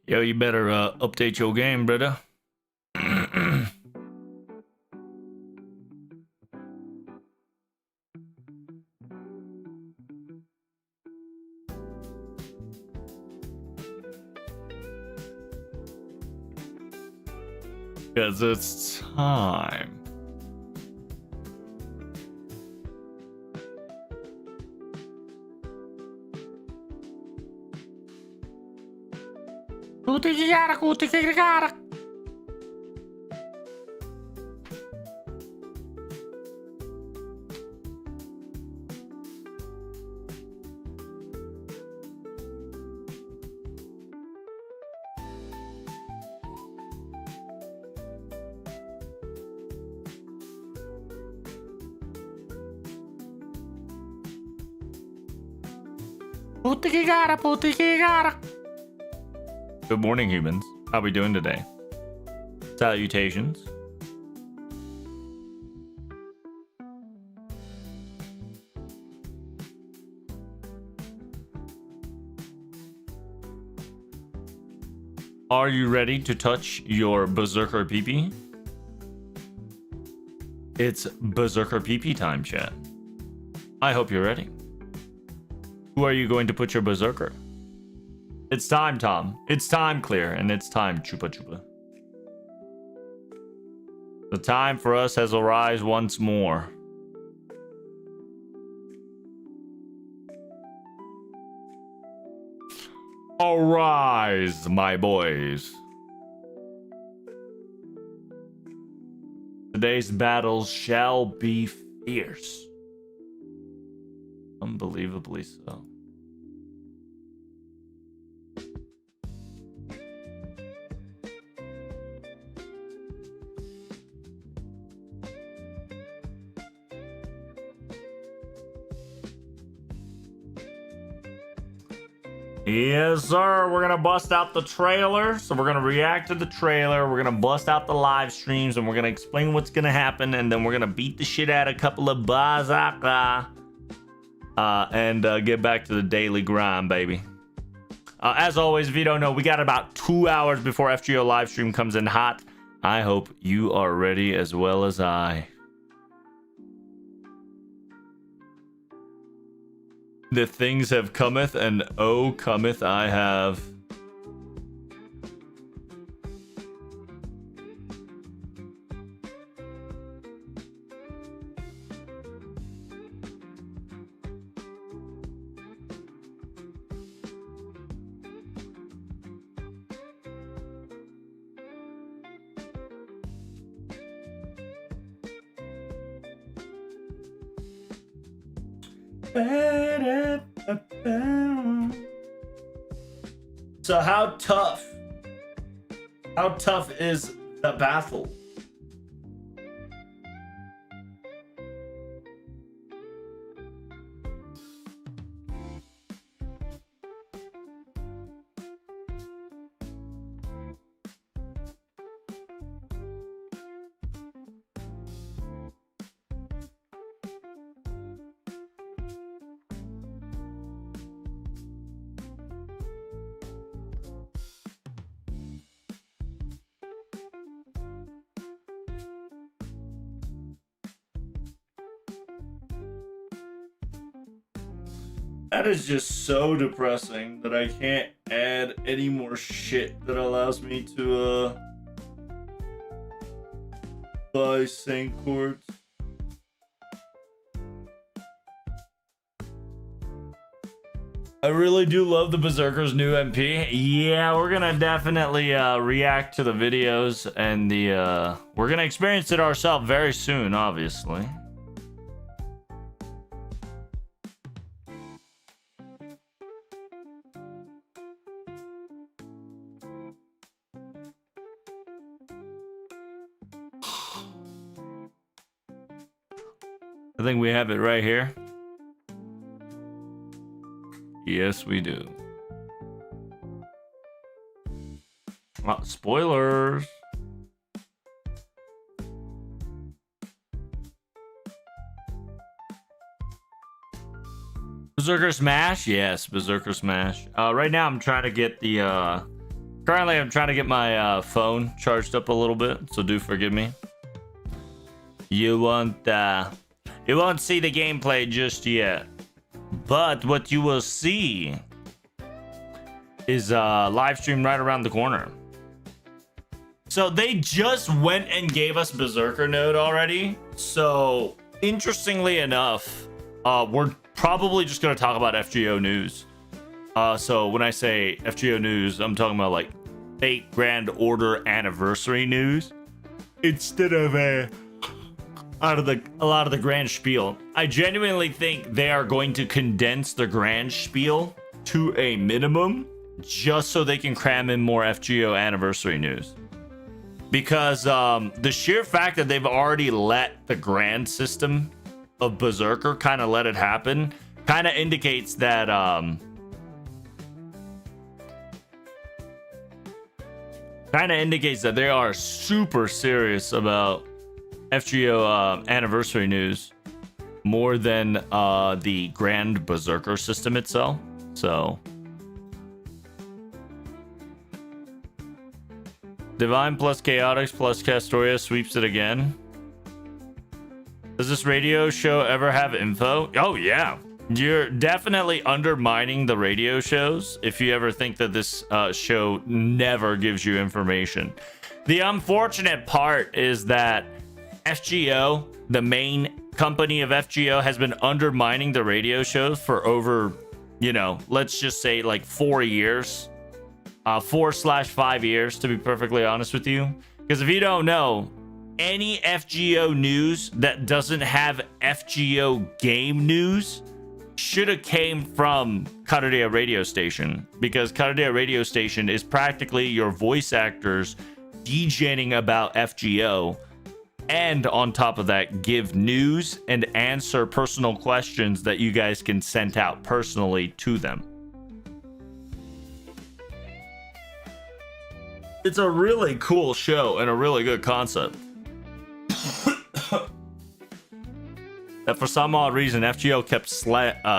Yo, you better update your game, brother. Because it's time. Good morning, humans. How we doing today? Salutations. Are you ready to touch your Berserker PP? It's Berserker PP time, chat. I hope you're ready. Who are you going to put your Berserker? It's time, Tom. It's time, Clear, and it's time, Chupa Chupa. The time for us has arisen once more. Arise, my boys. Today's battles shall be fierce. Unbelievably so. Yes, sir. We're gonna bust out the trailer. So we're gonna react to the trailer. We're gonna bust out the live streams, and we're gonna explain what's gonna happen, and then we're gonna beat the shit out of a couple of Berserker. And get back to the daily grind, baby. As always, if you don't know, we got about 2 hours before FGO live stream comes in hot. I hope you are ready as well as I. The things have cometh, and oh, cometh I have. So how tough is the battle? That is just so depressing that I can't add any more shit that allows me to buy sync cords. I really do love the Berserker's new MP. Yeah, we're gonna definitely react to the videos, and we're gonna experience it ourselves very soon, obviously. I think we have it right here. Yes, we do. Spoilers. Berserker Smash? Yes, Berserker Smash. Right now I'm trying to get the Currently, I'm trying to get my phone charged up a little bit, so do forgive me. You won't see the gameplay just yet, but what you will see is live stream right around the corner. So they just went and gave us Berserker node already. So interestingly enough, we're probably just going to talk about FGO news. So when I say FGO news, I'm talking about like Fate Grand Order Anniversary news instead of a lot of the grand spiel. I genuinely think they are going to condense the grand spiel to a minimum just so they can cram in more FGO Anniversary news. Because the sheer fact that they've already let the grand system of Berserker kind of let it happen kind of indicates that they are super serious about FGO Anniversary news more than the grand Berserker system itself. So Divine plus Chaotix plus Castoria sweeps it again. Does this radio show ever have info? Oh yeah, you're definitely undermining the radio shows if you ever think that this show never gives you information. The unfortunate part is that FGO, the main company of FGO, has been undermining the radio shows for over, let's just say like 4 years. 4/5 years, to be perfectly honest with you. Because if you don't know, any FGO news that doesn't have FGO game news should have came from Karudia Radio Station. Because Karudia Radio Station is practically your voice actors DJing about FGO. And on top of that, give news and answer personal questions that you guys can send out personally to them. It's a really cool show and a really good concept. That for some odd reason FGO kept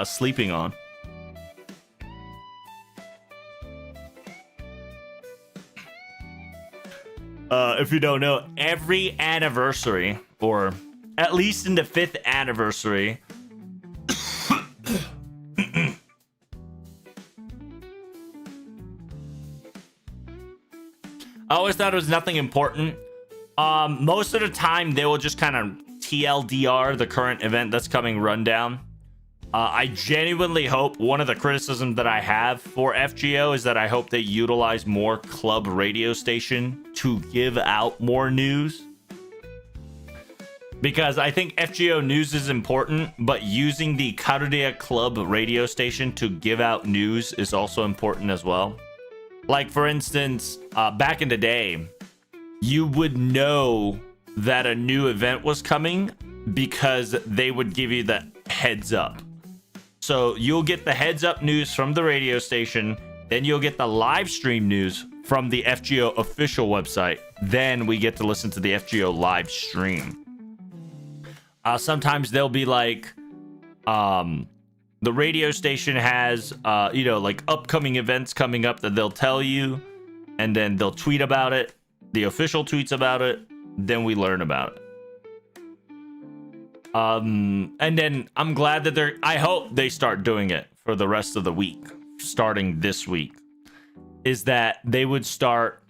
sleeping on. If you don't know, every anniversary, or at least in the 5th anniversary, I always thought it was nothing important. Most of the time, they will just kind of TLDR the current event that's coming rundown. I genuinely hope, one of the criticisms that I have for FGO is that I hope they utilize more club radio station to give out more news. Because I think FGO news is important, but using the Karudia Club radio station to give out news is also important as well. Like, for instance, back in the day, you would know that a new event was coming because they would give you the heads up. So you'll get the heads up news from the radio station, then you'll get the live stream news from the FGO official website. Then we get to listen to the FGO live stream. Sometimes they'll be like, the radio station has, like upcoming events coming up that they'll tell you, and then they'll tweet about it. The official tweets about it. Then we learn about it. And then I'm glad that I hope they start doing it for the rest of the week, starting this week, is that they would start,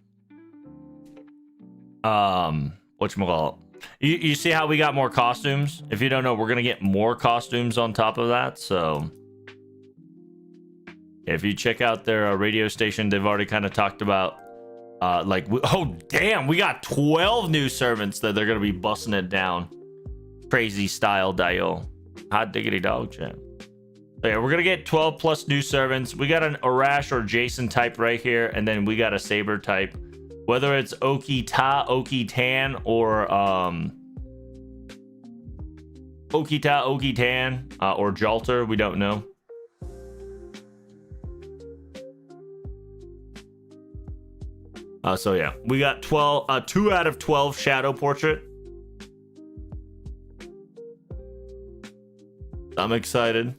whatchamacallit. You see how we got more costumes? If you don't know, we're going to get more costumes on top of that. So if you check out their radio station, they've already kind of talked about, oh, damn, we got 12 new servants that they're going to be busting it down. Crazy style dial. Hot diggity dog chat. So yeah, we're going to get 12 plus new servants. We got an Arash or Jason type right here. And then we got a Saber type. Whether it's Okita, Okitan, or Okita, Okitan, or Jalter, we don't know. So yeah, we got 12, 2 out of 12 Shadow Portrait. I'm excited.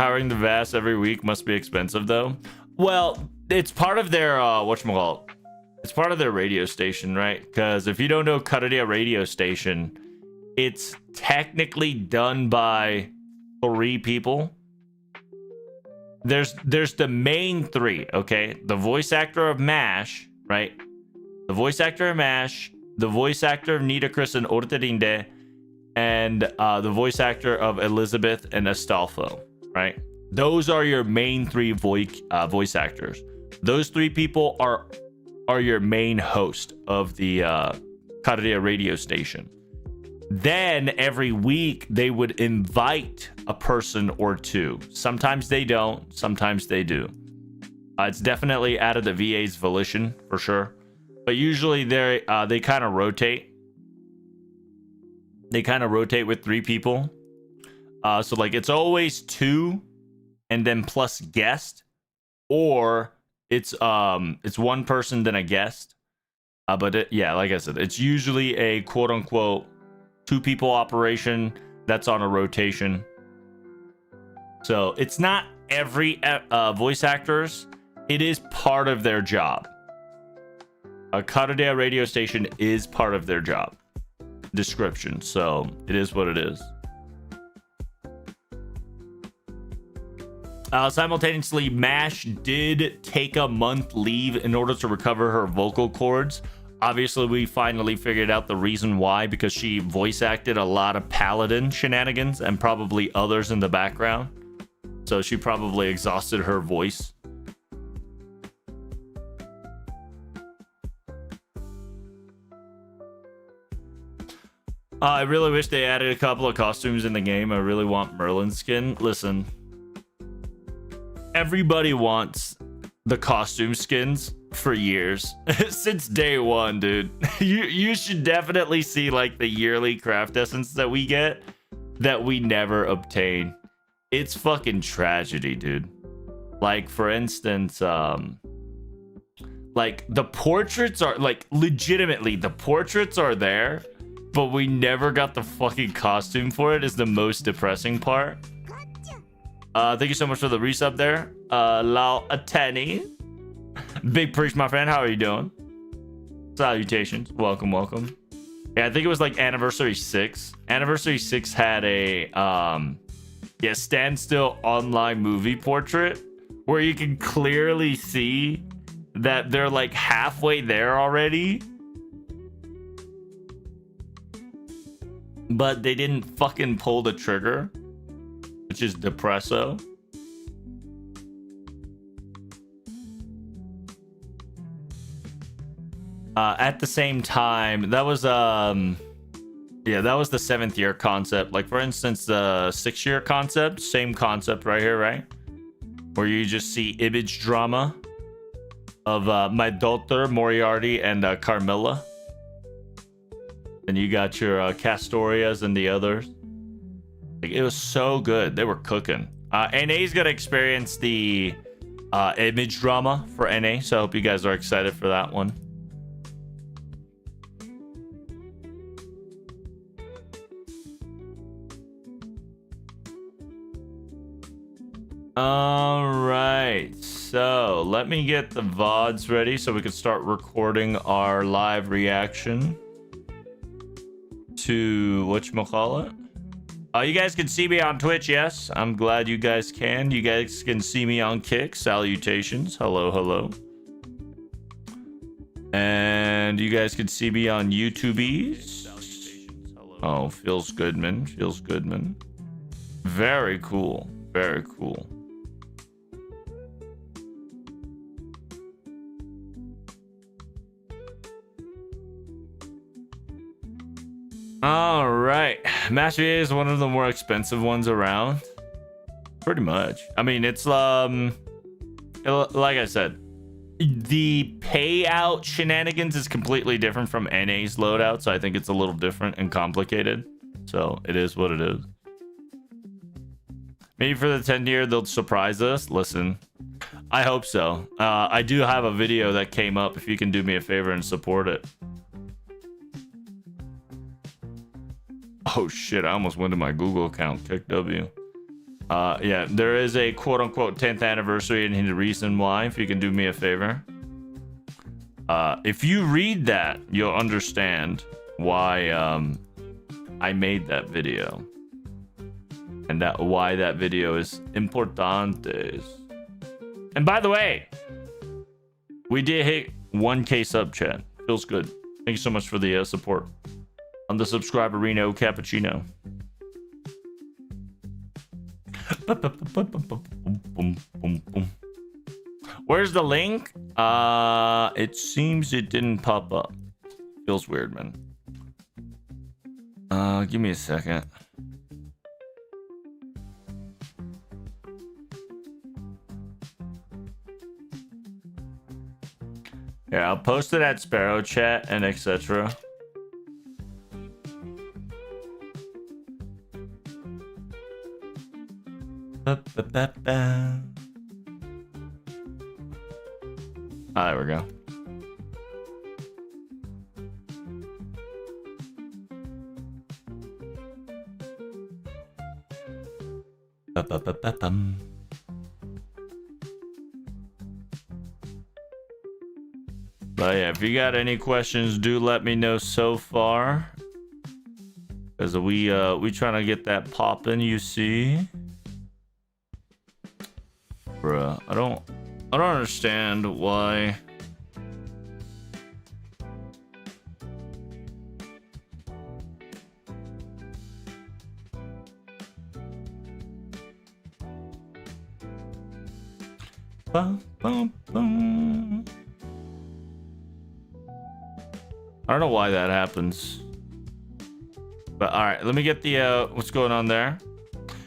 Hiring the VAS every week must be expensive, though. Well, it's part of their whatchamacallit. It's part of their radio station, right? Because if you don't know Karadia radio station, it's technically done by 3 people. There's the main 3, okay? The voice actor of MASH, right? The voice actor of MASH, the voice actor of Nidacris and Orterinde, and the voice actor of Elizabeth and Astolfo, right? Those are your main 3 voice actors. Those 3 people are your main host of the Karadia radio station. Then every week they would invite a person or 2. Sometimes they don't, sometimes they do. It's definitely out of the VA's volition for sure, but usually they kind of rotate. They kind of rotate with 3 people. So like it's always 2 and then plus guest, or it's 1 person then a guest. But yeah, like I said, it's usually a quote unquote 2 people operation that's on a rotation. So it's not every voice actors. It is part of their job. A Karadia radio station is part of their job description, so it is what it is. Simultaneously, MASH did take a month leave in order to recover her vocal cords. Obviously, we finally figured out the reason why, because she voice acted a lot of Paladin shenanigans and probably others in the background. So she probably exhausted her voice. I really wish they added a couple of costumes in the game. I really want Merlin's skin. Listen, everybody wants the costume skins for years. Since day one, dude. You should definitely see like the yearly craft essence that we get that we never obtain. It's fucking tragedy, dude. Like, for instance, like the portraits are like legitimately the portraits are there, but we never got the fucking costume for it. Is the most depressing part. Thank you so much for the resub there, Lao Ateni. Big Priest, my friend, how are you doing? Salutations, welcome. Yeah, I think it was like Anniversary 6. Anniversary 6 had a standstill online movie portrait where you can clearly see that they're like halfway there already, but they didn't fucking pull the trigger, which is depresso. At the same time, that was that was the 7th year concept. Like, for instance, the 6th year concept, same concept right here, right? Where you just see image drama of my daughter Moriarty and Carmilla. And you got your Castorias and the others. Like, it was so good. They were cooking. NA's gonna experience the image drama for NA, so I hope you guys are excited for that one. All right, so let me get the VODs ready so we can start recording our live reaction to whatchamacallit. You guys can see me on Twitch, yes? I'm glad you guys can. You guys can see me on Kick. Salutations. Hello. And you guys can see me on YouTube's. Oh, feels good, man. Very cool. All right, Master VA is one of the more expensive ones around. Pretty much. I mean, it's like I said, the payout shenanigans is completely different from NA's loadout, so I think it's a little different and complicated. So it is what it is. Maybe for the 10th year they'll surprise us. Listen, I hope so. I do have a video that came up. If you can do me a favor and support it. Oh shit, I almost went to my Google account. Kick W. Yeah, there is a quote-unquote 10th anniversary, and the reason why, if you can do me a favor. If you read that, you'll understand why I made that video. And why that video is importante. And by the way, we did hit 1K sub chat. Feels good. Thank you so much for the support on the subscriberino cappuccino. Where's the link? It seems it didn't pop up. Feels weird, man. Give me a second. Yeah, I'll post it at Sparrow Chat and etc. There we go. But yeah, if you got any questions, do let me know so far. Cause we trying to get that popping, you see. Bruh, I don't understand why. Bum, bum, bum. I don't know why that happens. But all right, let me get the what's going on there.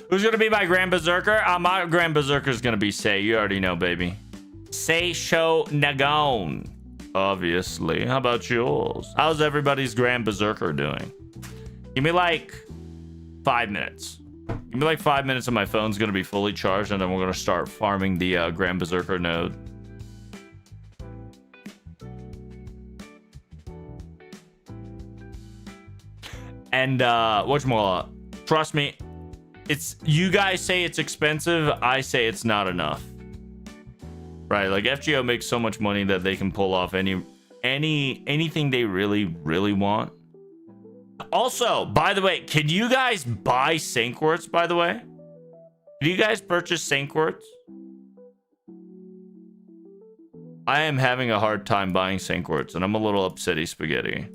Who's gonna be my Grand Berserker? My Grand Berserker is gonna be Say. You already know, baby. Say Sho Nagon. Obviously. How about yours? How's everybody's Grand Berserker doing? Give me like 5 minutes. Give me like 5 minutes and my phone's gonna be fully charged, and then we're gonna start farming the Grand Berserker node. And whatchamacallit, trust me, it's, you guys say it's expensive, I say it's not enough. Right? Like FGO makes so much money that they can pull off anything they really want. Also, by the way, can you guys buy Saint Quartz, by the way? Did you guys purchase Saint Quartz? I am having a hard time buying Saint Quartz, and I'm a little upsetty spaghetti.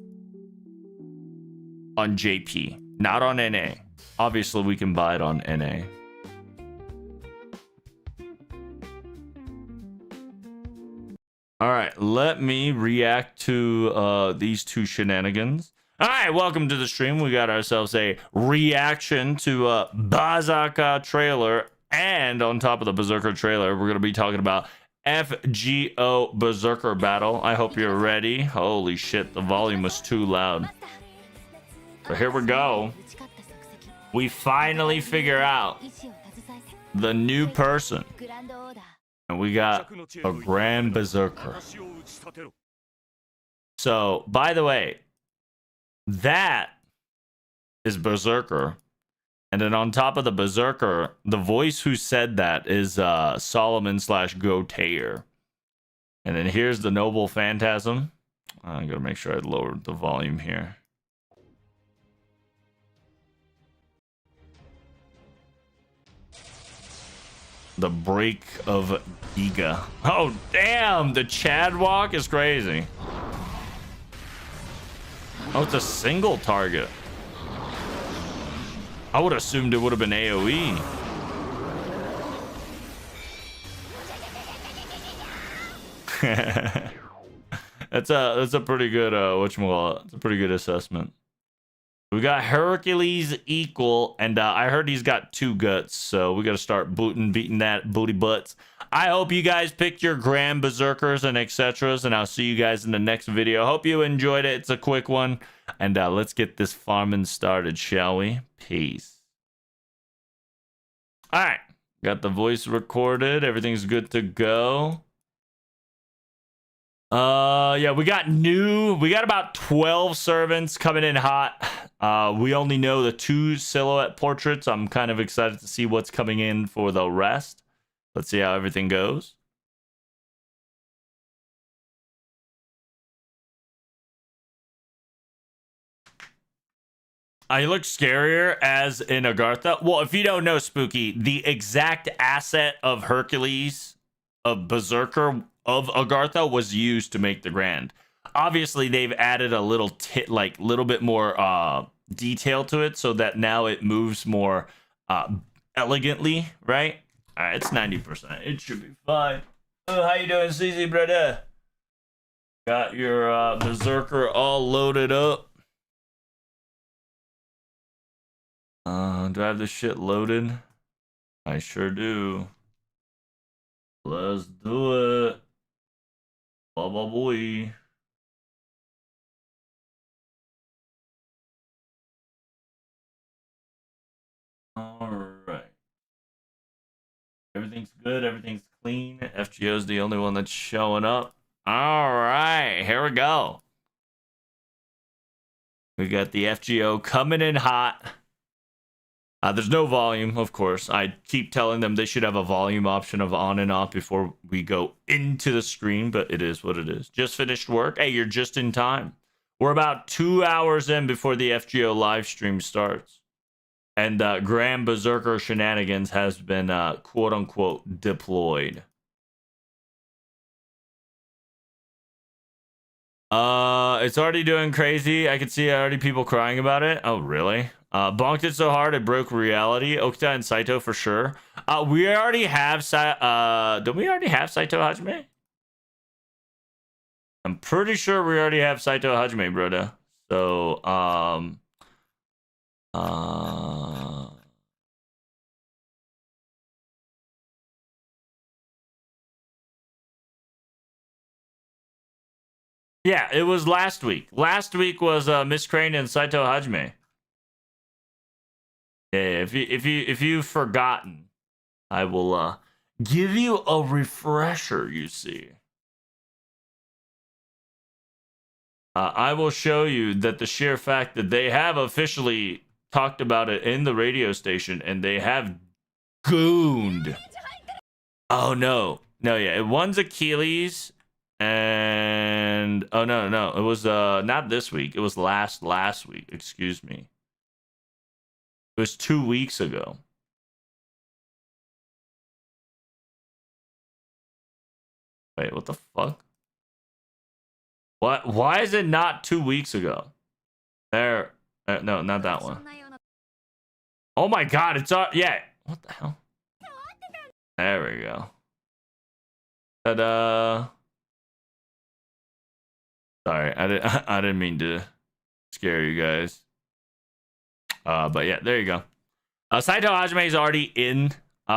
On JP, not on NA. Obviously, we can buy it on NA. All right, let me react to these two shenanigans. All right, welcome to the stream. We got ourselves a reaction to Berserker trailer, and on top of the Berserker trailer, we're gonna be talking about FGO Berserker battle. I hope you're ready. Holy shit, the volume was too loud. But here we go. We finally figure out the new person. And we got a Grand Berserker. So, by the way, that is Berserker. And then on top of the Berserker, the voice who said that is Solomon/Gotair. And then here's the Noble Phantasm. I'm going to make sure I lowered the volume here. The break of Giga. Oh, damn. The Chad walk is crazy. Oh, it's a single target. I would have assumed it would have been AoE. That's a pretty good whatchamacallit. It's a pretty good assessment. We got Hercules equal, and I heard he's got 2 guts, so we got to start beating that booty butts. I hope you guys picked your Grand Berserkers and etc. And I'll see you guys in the next video. Hope you enjoyed it. It's a quick one, and let's get this farming started, shall we? Peace. All right, got the voice recorded. Everything's good to go. Yeah, we got about 12 servants coming in hot. We only know the 2 silhouette portraits. I'm kind of excited to see what's coming in for the rest. Let's see how everything goes. He looks scarier as in Agartha. Well, if you don't know, Spooky, the exact asset of Hercules, of Berserker, of Agartha was used to make the Grand. Obviously, they've added a little little bit more detail to it, so that now it moves more elegantly, right? All right, it's 90%. It should be fine. Oh, how you doing, CZ brother? Got your Berserker all loaded up. Do I have this shit loaded? I sure do. Let's do it. Baba boy. Alright. Everything's good. Everything's clean. FGO's the only one that's showing up. Alright. Here we go. We got the FGO coming in hot. There's no volume, of course. I keep telling them they should have a volume option of on and off before we go into the stream, but it is what it is. Just finished work. Hey, you're just in time. We're about 2 hours in before the FGO live stream starts. And Grand Berserker Shenanigans has been quote-unquote deployed. It's already doing crazy. I can see already people crying about it. Oh, really? Bonked it so hard it broke reality. Okita and Saito for sure. We already have don't we already have Saito Hajime? I'm pretty sure we already have Saito Hajime, broda. So yeah, it was last week. Last week was Miss Crane and Saito Hajime. Yeah, if you've forgotten, I will give you a refresher, you see. I will show you that the sheer fact that they have officially talked about it in the radio station and they have gooned. Oh no. No, yeah. One's Achilles and oh no, it was not this week. It was last week, excuse me. It was 2 weeks ago. Wait, what the fuck? What? Why is it not 2 weeks ago? There. No, not that one. Oh my god, it's yeah. What the hell? There we go. Ta-da. Sorry, I didn't mean to scare you guys. But yeah, there you go. Saito Hajime is already in.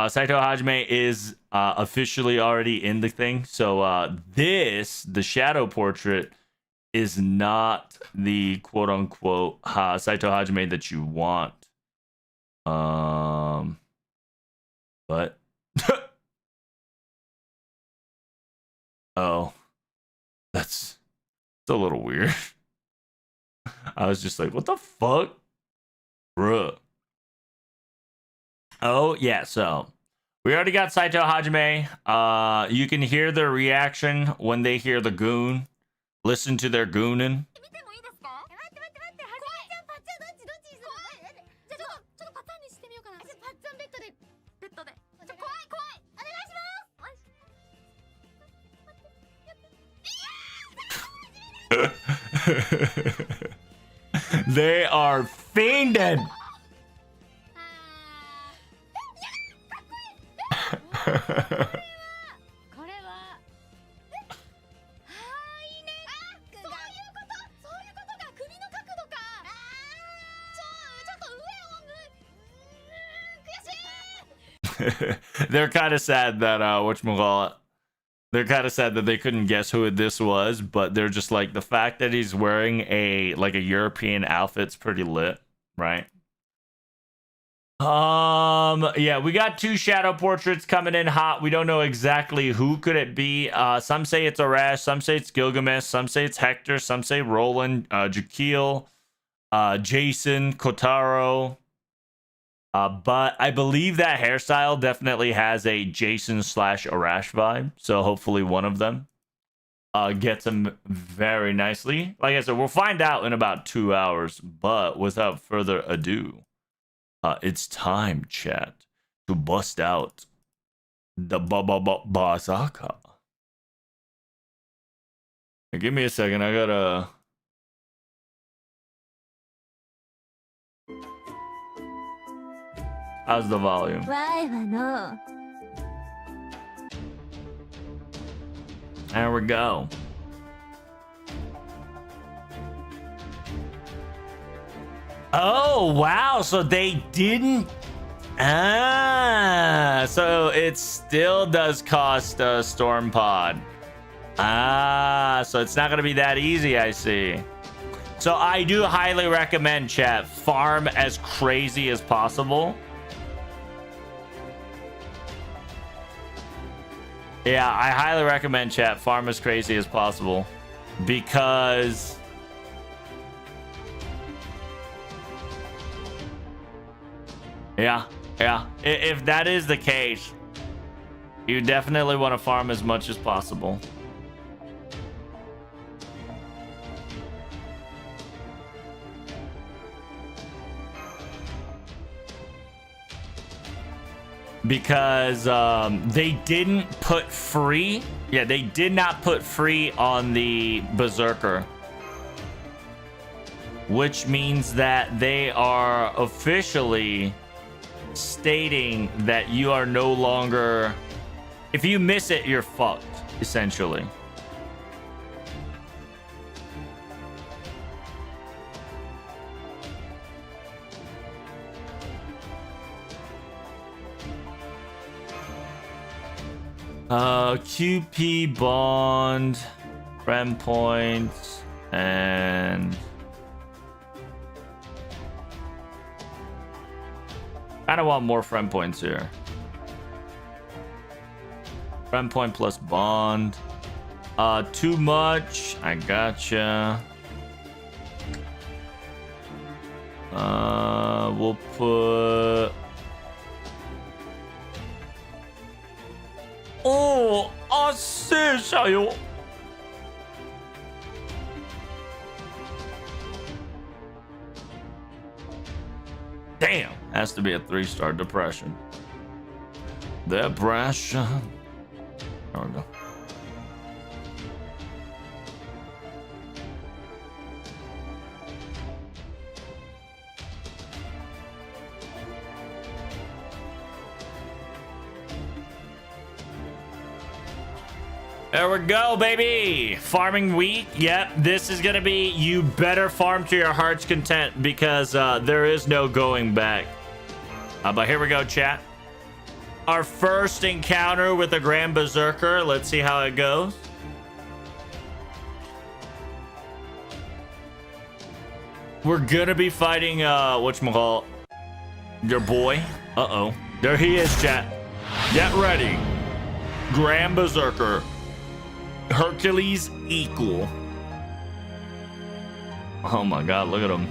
Saito Hajime is officially already in the thing. So the shadow portrait is not the quote unquote Saito Hajime that you want. But oh, that's a little weird. I was just like, what the fuck? Bruh. Oh, yeah, so we already got Saito Hajime. You can hear their reaction when they hear the goon. Listen to their goonin'. They are fiending. They're kind of sad that whatchamacallit. They're kind of sad that they couldn't guess who this was, but they're just like the fact that he's wearing a European outfit's pretty lit, right? Yeah, we got 2 shadow portraits coming in hot. We don't know exactly who could it be. Some say it's Arash, some say it's Gilgamesh, some say it's Hector, some say Roland, Jakeel, Jason, Kotaro. But I believe that hairstyle definitely has a Jason slash Arash vibe. So hopefully one of them gets him very nicely. Like I said, we'll find out in about 2 hours. But without further ado, it's time, chat, to bust out the Berserker. Give me a second. I gotta. How's the volume? There we go. Oh, wow. So they didn't. So it still does cost a storm pod. So it's not going to be that easy, I see. So I do highly recommend, chat, farm as crazy as possible. Yeah, I highly recommend, chat, farm as crazy as possible. Because... Yeah. If that is the case, you definitely want to farm as much as possible. Because they didn't put free. Yeah, they did not put free on the Berserker. Which means that they are officially stating that you are no longer... If you miss it, you're fucked, essentially. QP bond, friend points, and I don't want more friend points here. Friend point plus bond. Too much. I gotcha. We'll put. Oh, 아세샤요. Damn, has to be a 3-star depression. Depression. There we go. There we go, baby. Farming week. Yep, this is gonna be, you better farm to your heart's content because there is no going back. But here we go, chat. Our first encounter with the Grand Berserker. Let's see how it goes. We're gonna be fighting whatchamacallit, your boy. Uh-oh. There he is, chat. Get ready. Grand Berserker. Hercules equal. Oh my god, look at him.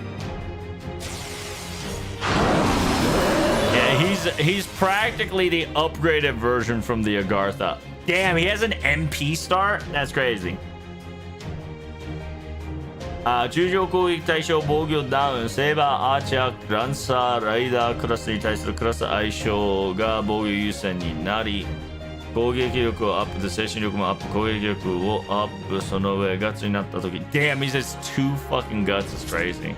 Yeah, he's practically the upgraded version from the Agartha. Damn, he has an MP start? That's crazy. 中上攻撃対象防御ダウンセーバーアーチャーランサーライダークラスに対するクラス相性が防御優先になり攻撃力をアップで精神力もアップ攻撃力をアップその上ガッツになった時 Damn, he says 2 fucking guts is crazy.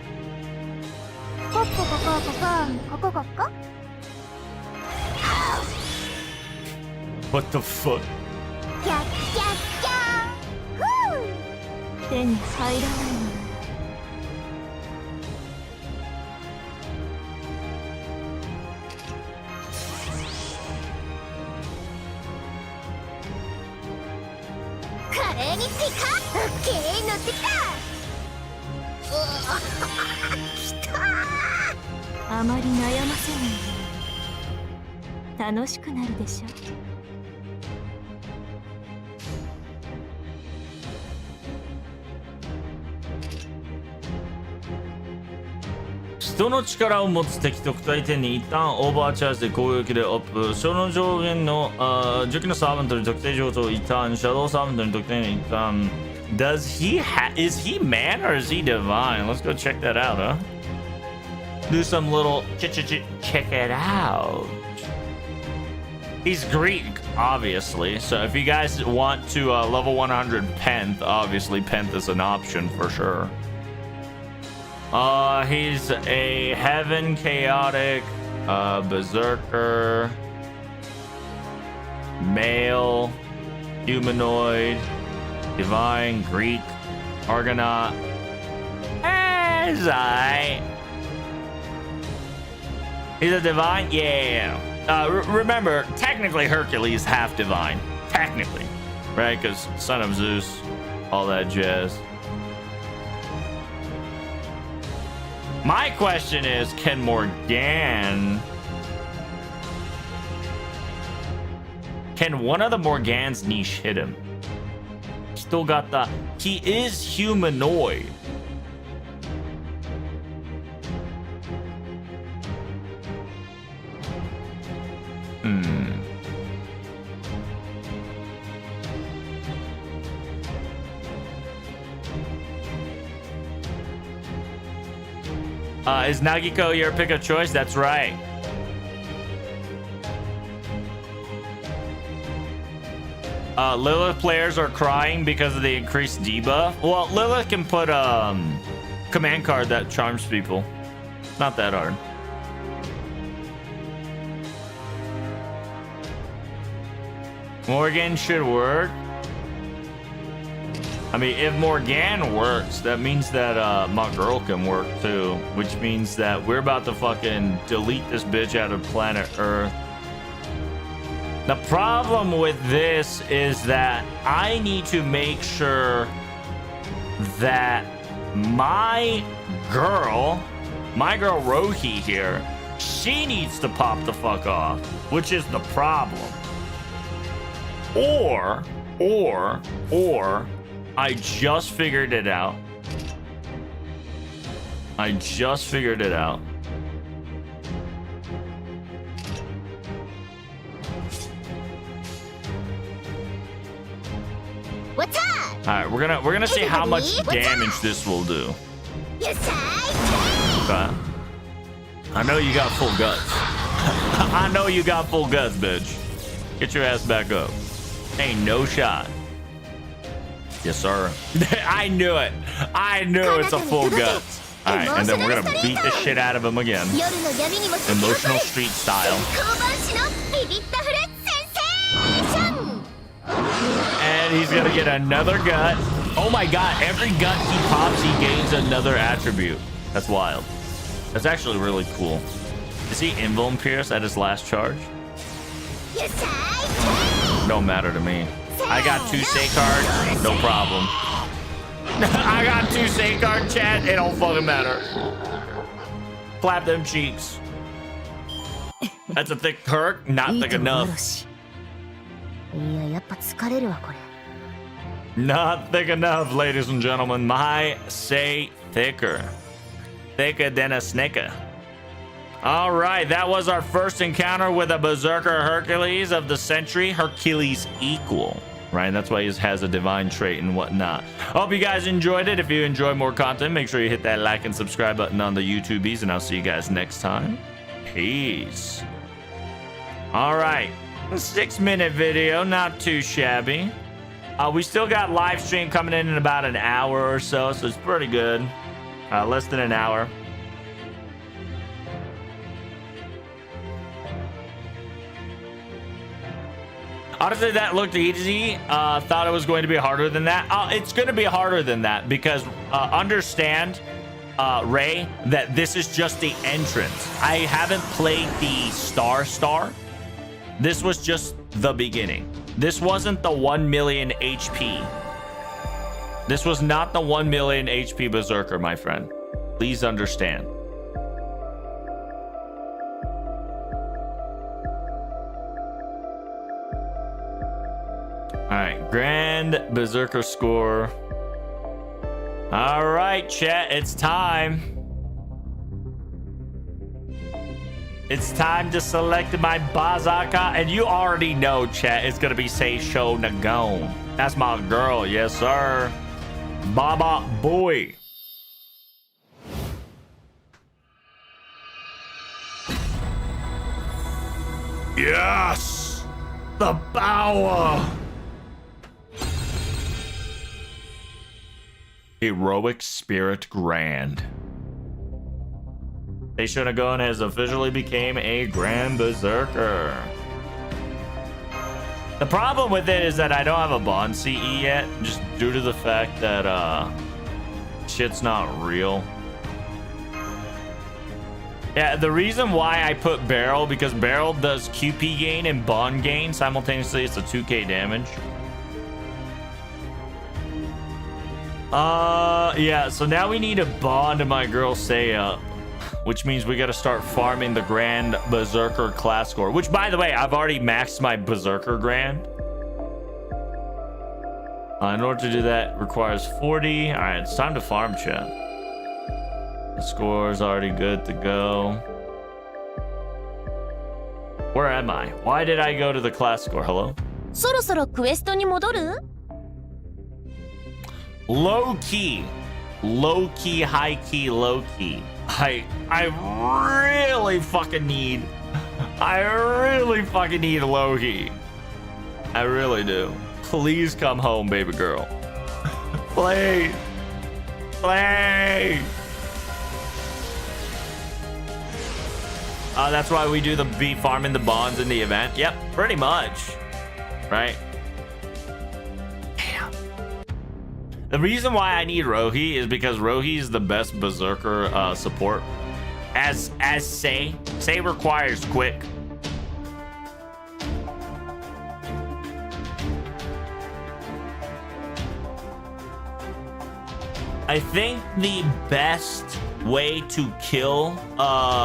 ここ What the fuck? 手に入らない。華麗にピカッ。オッケー、乗ってきた。おお、来た。あまり悩ませない。楽しくなるでしょ。人の力を持つ敵特待点に一旦オーバーチャージで攻撃でアップ。その上限の除去のサーバントに特定上と一旦シャドウサーバントに特定に一旦。Does he is he man or is he divine? Let's go check that out, huh? Do some little check it out. He's Greek, obviously. So if you guys want to level 100 Penth, obviously Penth is an option for sure. He's a Heaven Chaotic, Berserker, Male, Humanoid, Divine, Greek, Argonaut. He's a Divine? Yeah. Remember, technically Hercules half Divine. Technically. Right? Because Son of Zeus, all that jazz. My question is, can Morgan... Can one of the Morgan's niche hit him? Still got the... He is humanoid. Is Nagiko your pick of choice? That's right. Lilith players are crying because of the increased debuff. Well, Lilith can put command card that charms people. Not that hard. Morgan should work. I mean, if Morgan works, that means that my girl can work too, which means that we're about to fucking delete this bitch out of planet Earth. The problem with this is that I need to make sure that my girl Rohi here, she needs to pop the fuck off, which is the problem. Or I just figured it out. What's up? All right, we're gonna see how much damage this will do. Okay. I know you got full guts. I know you got full guts, bitch. Get your ass back up. Ain't no shot. Yes, sir. I knew it. I knew it's a full guts. All right, and then we're gonna beat the shit out of him again. Emotional street style. And he's gonna get another gut. Oh my god, every gut he pops, he gains another attribute. That's wild. That's actually really cool. Is he Invuln Pierce at his last charge? Don't matter to me. I got 2 say cards, no problem. I got 2 say card, chat, it don't fucking matter. Clap them cheeks. That's a thick perk, not thick enough. Not thick enough, ladies and gentlemen. My say thicker. Thicker than a snicker. All right, that was our first encounter with a Berserker Hercules of the century. Hercules equal, right? That's why he has a divine trait and whatnot. Hope you guys enjoyed it. If you enjoy more content, make sure you hit that like and subscribe button on the YouTubies, and I'll see you guys next time. Peace. All right, 6-minute video, not too shabby. We still got live stream coming in about an hour or so, so it's pretty good. Less than an hour. Honestly, that looked easy. Thought it was going to be harder than that. It's going to be harder than that because understand, Ray, that this is just the entrance. I haven't played the Star. This was just the beginning. This wasn't the 1 million HP. This was not the 1 million HP Berserker, my friend. Please understand. right, Grand Berserker score. All right, chat, it's time. It's time to select my Berserker, and you already know, chat, it's gonna be Seisho Nagon. That's my girl, yes sir. Baba boy. Yes! The power! Heroic Spirit Grand. Seisho Nagon has officially became a Grand Berserker. The problem with it is that I don't have a Bond CE yet, just due to the fact that shit's not real. Yeah, the reason why I put Barrel, because Barrel does QP gain and Bond gain simultaneously. It's a 2k damage. Yeah, so now we need a Bond to my girl Seiya, which means we got to start farming the Grand Berserker class score, which, by the way, I've already maxed my Berserker Grand. In order to do that, requires 40. All right, it's time to farm, chat. The score is already good to go. Where am I? Why did I go to the class score? Hello? そろそろクエストに戻る? Low key. Low key, high key, low key. I really fucking need low key. I really do. Please come home, baby girl. Please. Please. That's why we do the be farming the bonds in the event. Yep, pretty much. Right? Damn. The reason why I need Rohi is because Rohi is the best Berserker support. As Sei requires quick. I think the best way to kill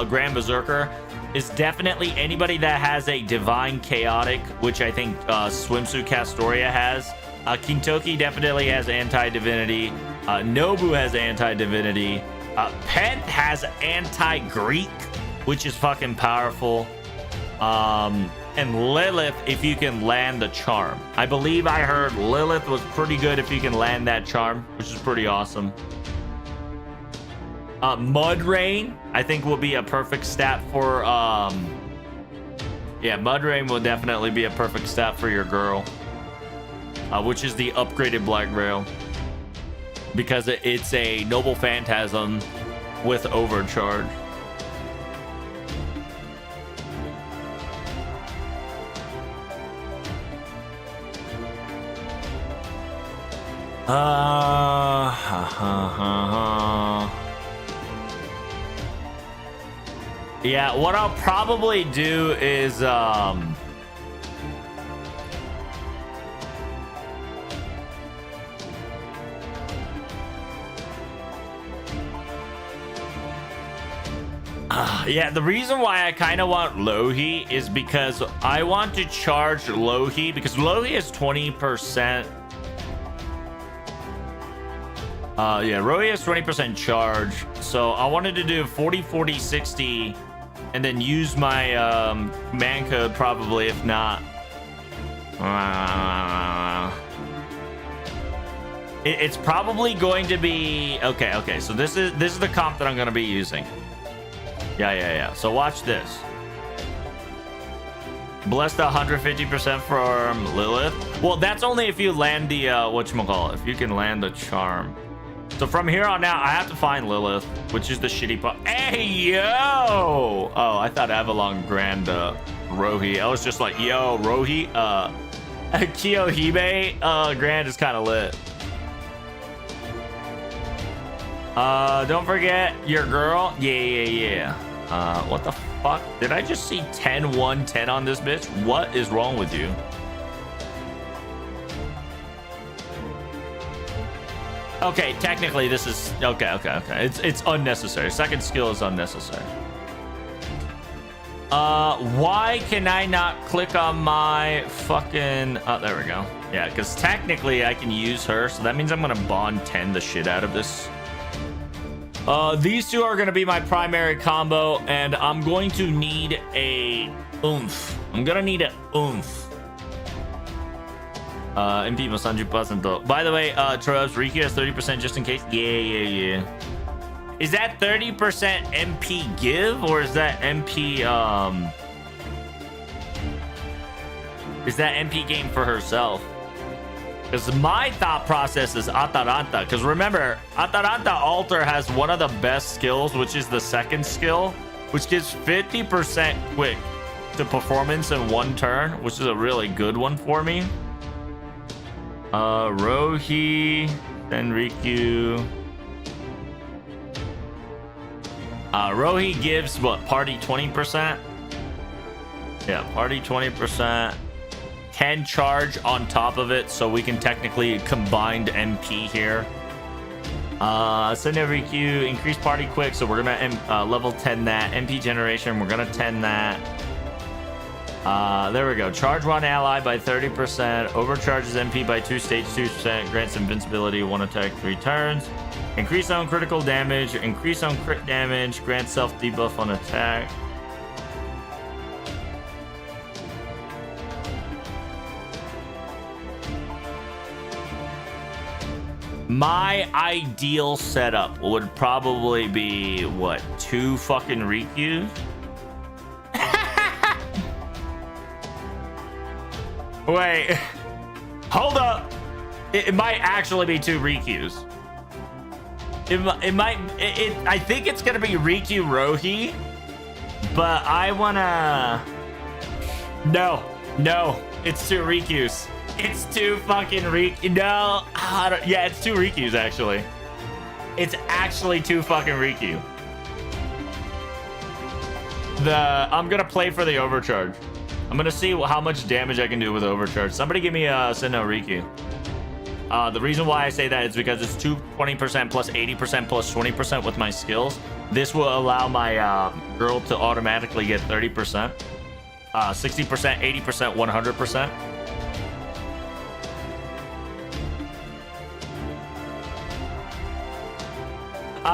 Grand Berserker is definitely anybody that has a Divine Chaotic, which I think Swimsuit Castoria has. Kintoki definitely has Anti-Divinity. Nobu has Anti-Divinity. Pent has Anti-Greek, which is fucking powerful. And Lilith, if you can land the charm. I believe I heard Lilith was pretty good if you can land that charm, which is pretty awesome. Mud Rain, I think, will be a perfect stat for, yeah, Mud Rain will definitely be a perfect stat for your girl, which is the upgraded Black Rail, because it's a Noble Phantasm with Overcharge. Yeah, what I'll probably do is yeah, the reason why I kind of want Lohi is because I want to charge Lohi, because Lohi is 20%. Yeah, Rohi has 20% charge, so I wanted to do 40, 40, 60, and then use my man code probably, if not. It's probably going to be okay. So this is the comp that I'm gonna be using. Yeah. So watch this. Blessed 150% from Lilith. Well, that's only if you land the whatchamacallit, if you can land the charm. So from here on out, I have to find Lilith, which is the shitty part. Hey, yo! Oh, I thought Avalon Grand Rohi. I was just like, yo, Rohi, Kiyohime Grand is kind of lit. Don't forget your girl. Yeah. What the fuck? Did I just see 10, 1, 10 on this bitch? What is wrong with you? Okay, technically this is okay. It's unnecessary. Second skill is unnecessary. Why can I not click on my fucking? Oh, there we go. Yeah, because technically I can use her, so that means I'm gonna bond 10 the shit out of this. These two are gonna be my primary combo, and I'm going to need a oomph. I'm gonna need a oomph. MP も 30%. By the way, Troyos, Riku has 30% just in case. Yeah. Is that 30% MP give, or is that MP is that MP game for herself? Because my thought process is Ataranta. Because remember, Ataranta Alter has one of the best skills, which is the second skill, which gives 50% quick to performance in one turn, which is a really good one for me. Rohi, then Riku. Rohi gives what? Party 20%? Yeah, party 20%. 10 charge on top of it, so we can technically combined MP here. Send Riku, increase party quick, so we're gonna level 10 that. MP generation, we're gonna 10 that. There we go. Charge one ally by 30%. Overcharges MP by 2 stage 2%. Grants invincibility 1 attack 3 turns. Increase on critical damage. Increase on crit damage. Grant self debuff on attack. My ideal setup would probably be what? 2 fucking Rikyus? Wait, hold up. It might actually be 2 Rikyus. It might. I think it's gonna be Rikyu Rohi, but I wanna. No, it's 2 Rikyus. It's 2 fucking Rikyus. No, yeah, it's 2 Rikyus actually. It's actually 2 fucking Rikyu. I'm gonna play for the overcharge. I'm gonna see how much damage I can do with overcharge. Somebody give me a Sinnoh Riku. The reason why I say that is because it's 20% plus 80% plus 20% with my skills. This will allow my girl to automatically get 30%, 60%, 80%, 100%.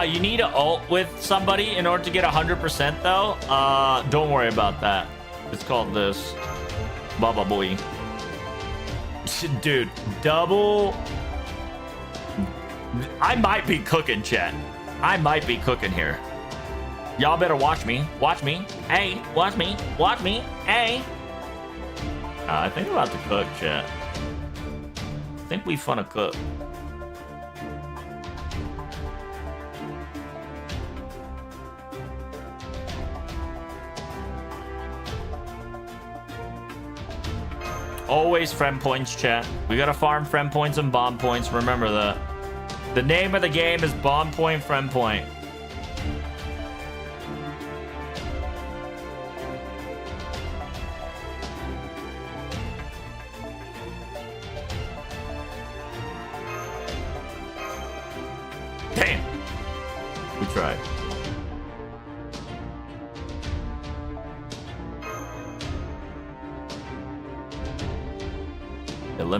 You need to ult with somebody in order to get 100% though. Don't worry about that. It's called this. Baba boy. Dude, double. I might be cooking, chat. I might be cooking here. Y'all better watch me. Watch me. Hey, watch me. Watch me. Hey. I think I'm about to cook, chat. I think we finna cook. Always friend points, chat. We gotta farm friend points and bomb points. Remember that. The name of the game is bomb point, friend point. Damn. We tried.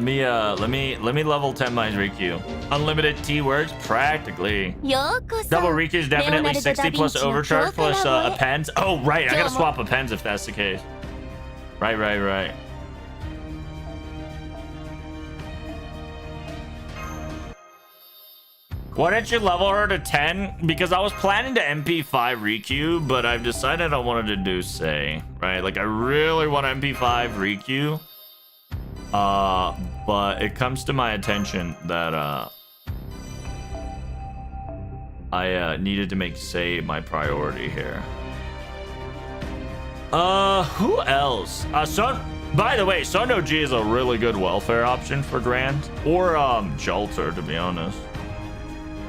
Yeah, let me level 10 my Rikyu. Unlimited T works practically. Double Rikyu is definitely 60 plus overcharge plus appends. Oh right, I gotta swap appends if that's the case. Right. Why didn't you level her to 10? Because I was planning to MP5 Rikyu, but I've decided I wanted to do Sei, right? Like I really want MP5 Rikyu. But it comes to my attention that I needed to make Sei my priority here. Who else? By the way, Sonno G is a really good welfare option for Grand or Jolter, to be honest.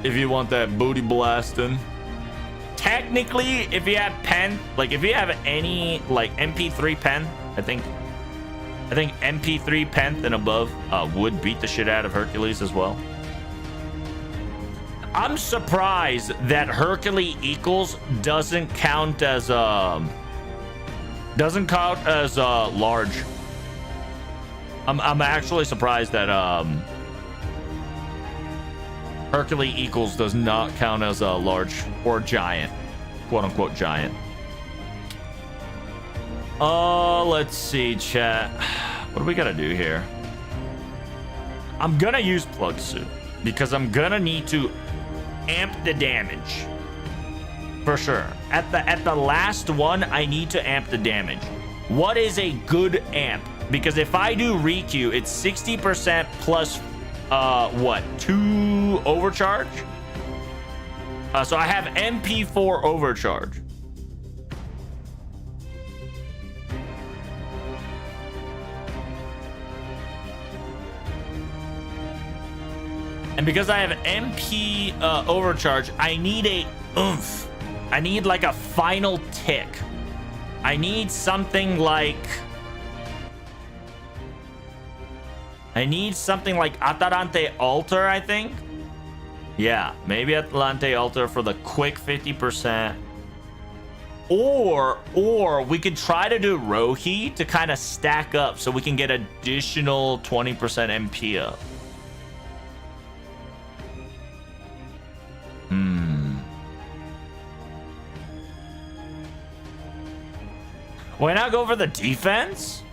If you want that booty blasting. Technically, if you have pen, like if you have any like MP3 pen, I think MP3 Penth and above would beat the shit out of Hercules as well. I'm surprised that Hercules equals doesn't count as large. I'm actually surprised that Hercules equals does not count as a large or giant, quote unquote giant. Let's see, chat. What do we gotta do here? I'm gonna use plug suit because I'm gonna need to amp the damage for sure. At the last one, I need to amp the damage. What is a good amp? Because if I do Riku, it's 60% plus what? 2 overcharge? So I have MP4 overcharge. And because I have MP overcharge, I need a oomph. I need like a final tick. I need something like... Atalante Altar, I think. Yeah, maybe Atalante Altar for the quick 50%. Or we could try to do Rohi to kind of stack up so we can get additional 20% MP up. Why not go for the defense?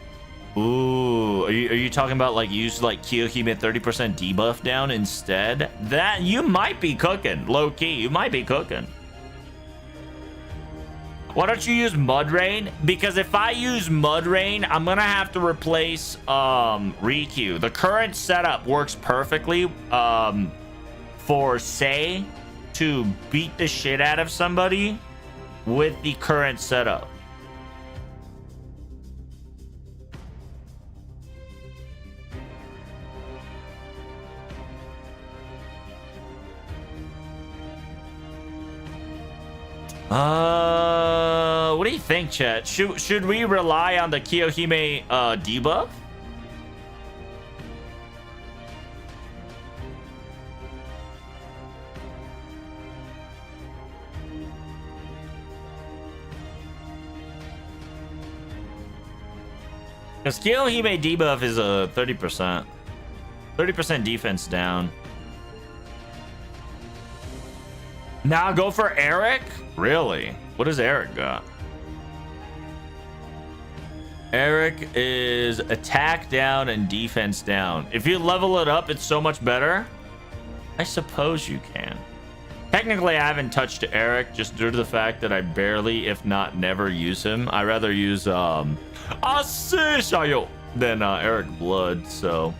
Ooh, are you talking about like use like Kiyohime 30% debuff down instead? That you might be cooking, low key. You might be cooking. Why don't you use Mud Rain? Because if I use Mud Rain, I'm gonna have to replace Riku. The current setup works perfectly for Sei to beat the shit out of somebody with the current setup. What do you think, chat? Should we rely on the Kiyohime debuff? Because Kiyohime debuff is a 30%. 30% defense down. Now go for Eric? Really? What does Eric got? Eric is attack down and defense down. If you level it up, it's so much better. I suppose you can. Technically, I haven't touched Eric just due to the fact that I barely, if not never, use him. I rather use Asishayo than Eric Blood, so...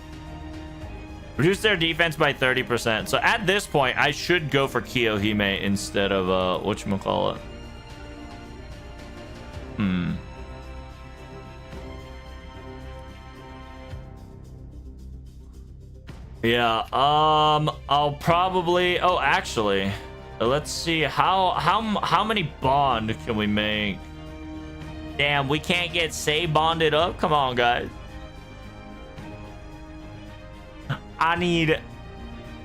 Reduce their defense by 30%. So at this point, I should go for Kiyohime instead of whatchamacallit. Yeah, I'll probably... Oh, actually, let's see. How many bond can we make? Damn, we can't get Sei bonded up? Come on, guys. I need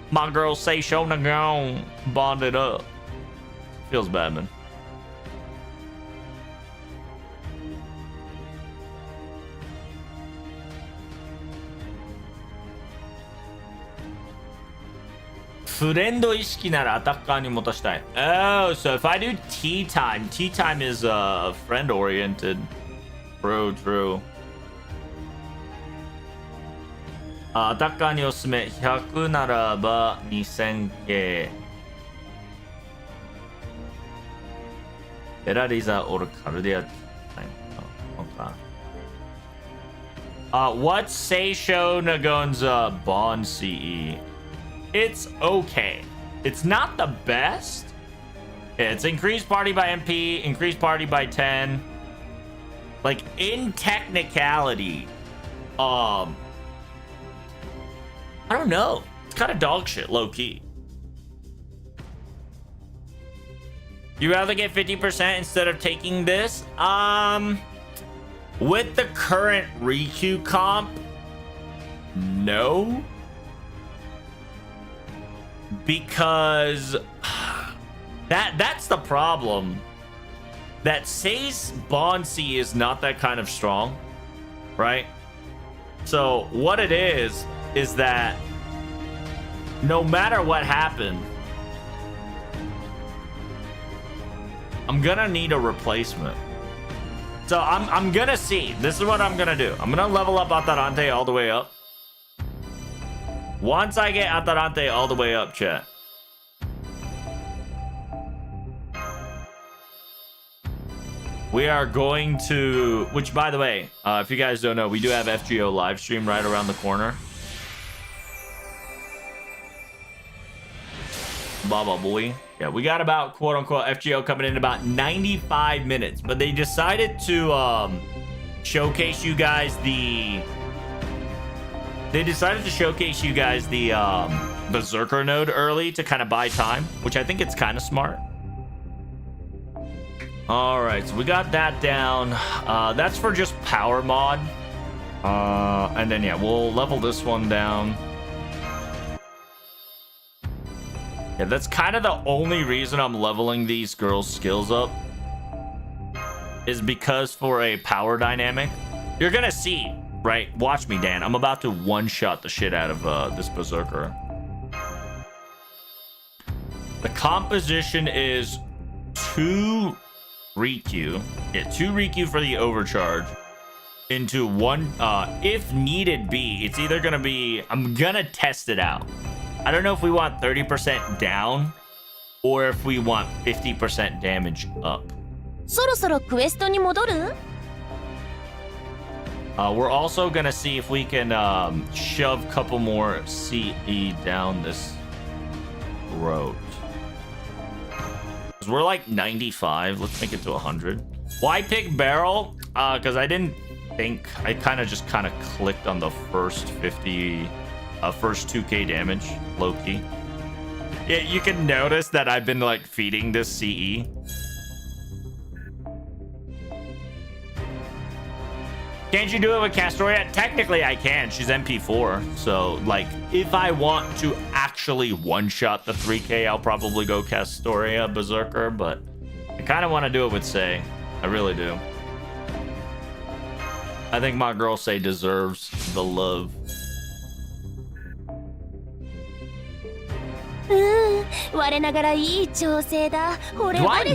my girl Sei Shonagon bonded up. Feels bad, man. Friend 意識ならアタッカーに持たしたい. Oh, so if I do tea time is friend oriented. True. アタッカーにおすすめ100ならば2000系エラリザオルカルディア What's Seisho Nagon's Bond CE? It's okay. It's not the best. It's increased party by MP, increased party by 10. Like in technicality, I don't know. It's kind of dog shit, low key. You rather get 50% instead of taking this? With the current Riku comp, no. Because that's the problem. That Sei's Bond C is not that kind of strong, right? So what it is that no matter what happened, I'm gonna need a replacement. So I'm gonna see. This is what I'm gonna do. I'm gonna level up Atarante all the way up. Once I get Atarante all the way up, chat, we are going to, which by the way, if you guys don't know, we do have FGO live stream right around the corner. Baba boy. Yeah, we got about quote unquote FGO coming in about 95 minutes, but they decided to showcase you guys the Berserker node early to kind of buy time, which I think it's kind of smart. All right, so we got that down. That's for just power mod. And then, yeah, we'll level this one down. Yeah, that's kind of the only reason I'm leveling these girls' skills up, is because for a power dynamic. You're gonna see, right? Watch me, Dan. I'm about to one-shot the shit out of this Berserker. The composition is 2 Riku. Yeah, 2 Riku for the overcharge into 1, if needed be. It's either gonna be, I'm gonna test it out. I don't know if we want 30% down or if we want 50% damage up. そろそろクエストに戻る? We're also gonna see if we can shove a couple more CE down this road. Cause we're like 95. Let's make it to 100. Why pick barrel? Because I didn't think. I kind of clicked on the first 50. First 2k damage, low-key. Yeah, you can notice that I've been like feeding this CE. Can't you do it with Castoria? Technically I can. She's MP4. So like if I want to actually one-shot the 3k, I'll probably go Castoria Berserker, but I kind of want to do it with Sei. I really do. I think my girl Sei deserves the love. Do I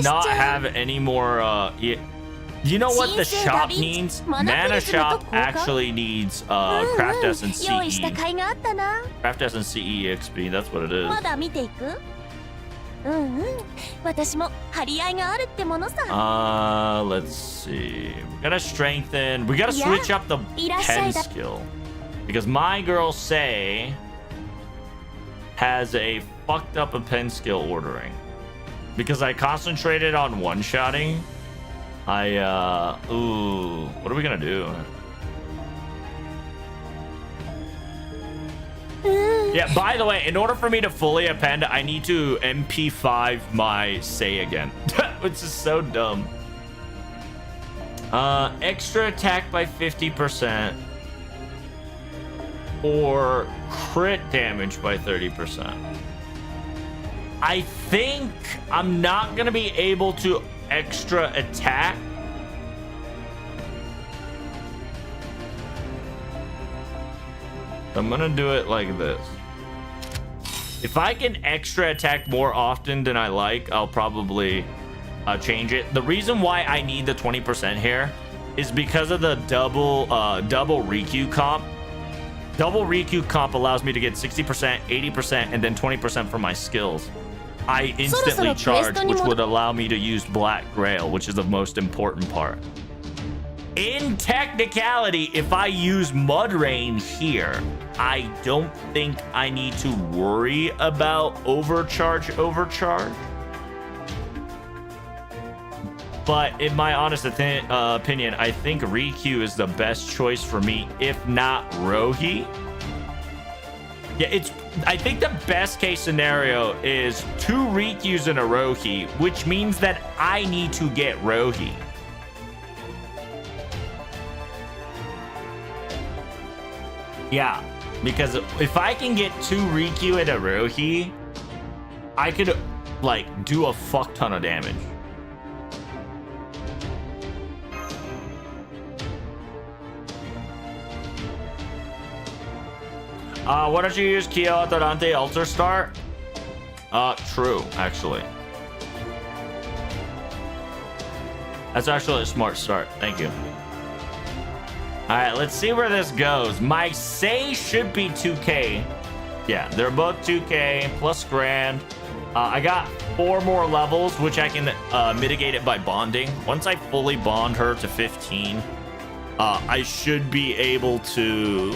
not have any more you know what the shop needs? Mana shop actually needs craft essence CE. Craft essence CE XP, that's what it is. Let's see. We gotta strengthen. We gotta switch up the pen skill. Because my girl Sei has a fucked up a pen skill ordering. Because I concentrated on one-shotting. Ooh, what are we gonna do? Yeah, by the way, in order for me to fully append, I need to MP5 my Sei again. Which is so dumb. Extra attack by 50%. Or crit damage by 30%. I think I'm not gonna be able to extra attack. I'm gonna do it like this. If I can extra attack more often than I like, I'll probably change it. The reason why I need the 20% here is because of the double Riku comp. Double Riku comp allows me to get 60%, 80%, and then 20% for my skills. I instantly charge, which would allow me to use Black Grail, which is the most important part. In technicality, if I use Mud Rain here, I don't think I need to worry about overcharge. But in my honest opinion, I think Riku is the best choice for me, if not Rohi. Yeah, I think the best case scenario is 2 Rikyus and a Rohi, which means that I need to get Rohi. Yeah, because if I can get 2 Rikyu and a Rohi, I could like do a fuck ton of damage. Why don't you use Kyo Atarante Altar Start? True, actually. That's actually a smart start. Thank you. All right, let's see where this goes. My say should be 2K. Yeah, they're both 2K plus grand. I got 4 more levels, which I can mitigate it by bonding. Once I fully bond her to 15, I should be able to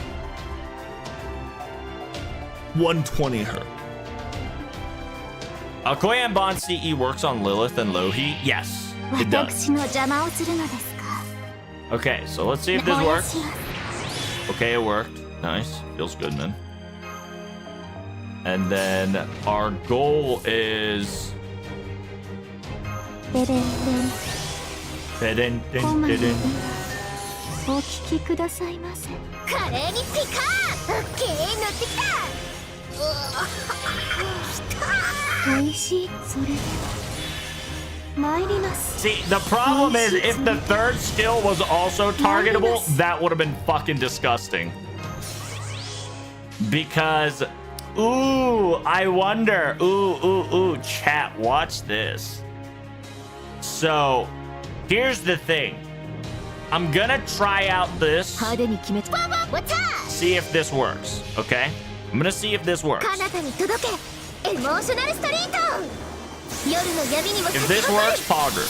120 her. Koyan Bond CE works on Lilith and Lohi. Yes, it does. Okay, so let's see if this works. Okay, it worked. Nice. Feels good, man. And then our goal is... See, the problem is if the third skill was also targetable, that would have been fucking disgusting. Because, ooh, I wonder. Ooh, chat, watch this. So, here's the thing. I'm gonna try out this. See if this works, okay? I'm gonna see if this works. If this works, Pogger.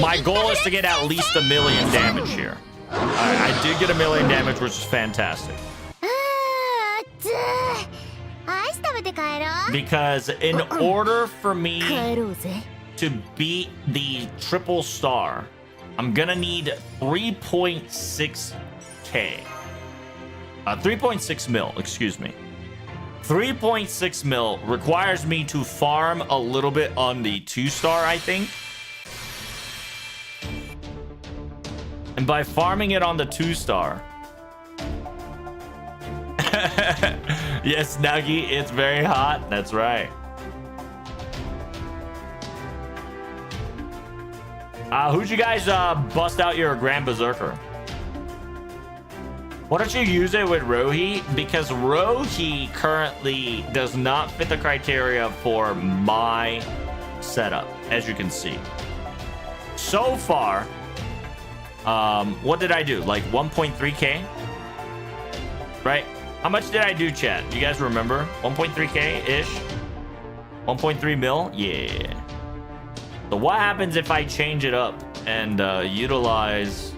My goal is to get at least 1 million damage here. I did get 1 million damage, which is fantastic. Because in order for me to beat the triple star, I'm gonna need 3.6k. 3.6 mil, excuse me. 3.6 mil requires me to farm a little bit on the 2-star, I think. And by farming it on the 2-star... Yes, Nuggy, it's very hot. That's right. Who'd you guys bust out your Grand Berserker? Why don't you use it with Rohi? Because Rohi currently does not fit the criteria for my setup, as you can see. So far, what did I do? Like 1.3k? Right? How much did I do, chat? Do you guys remember? 1.3k-ish? 1.3 mil? Yeah. So what happens if I change it up and utilize...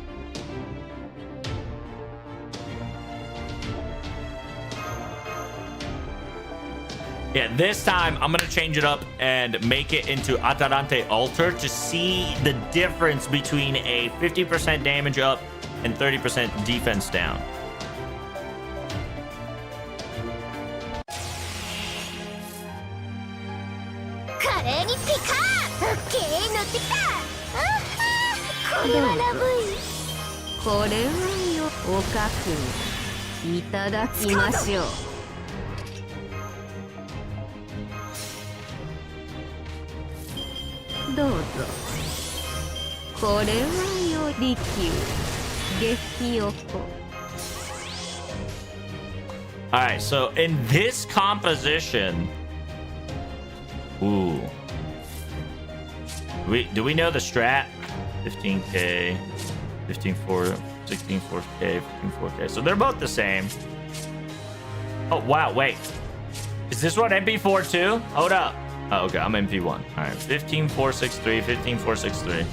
Yeah, this time I'm gonna change it up and make it into Atarante Altar to see the difference between a 50% damage up and 30% defense down. All right, so in this composition, ooh, do we know the strat? 15k, 15.4, 16.4k, 15.4k. So they're both the same. Oh wow, wait, is this one MP4 too? Hold up. Oh, okay, I'm MP1. All right, 15.463, 15.463.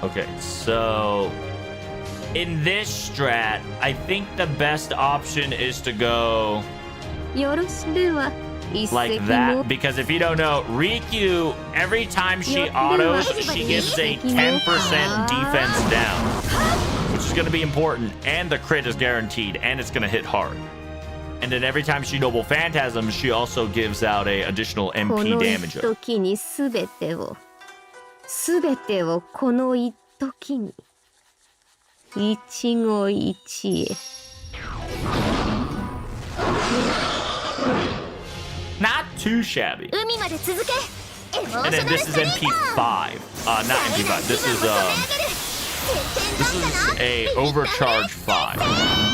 Okay, so in this strat, I think the best option is to go like that, because if you don't know, Rikyu, every time she autos, she gives a 10% defense down, which is going to be important, and the crit is guaranteed, and it's going to hit hard. And then every time she noble phantasms, she also gives out a additional MP damage up. Not too shabby. And then this is MP5. Not MP5. This is a overcharge 5.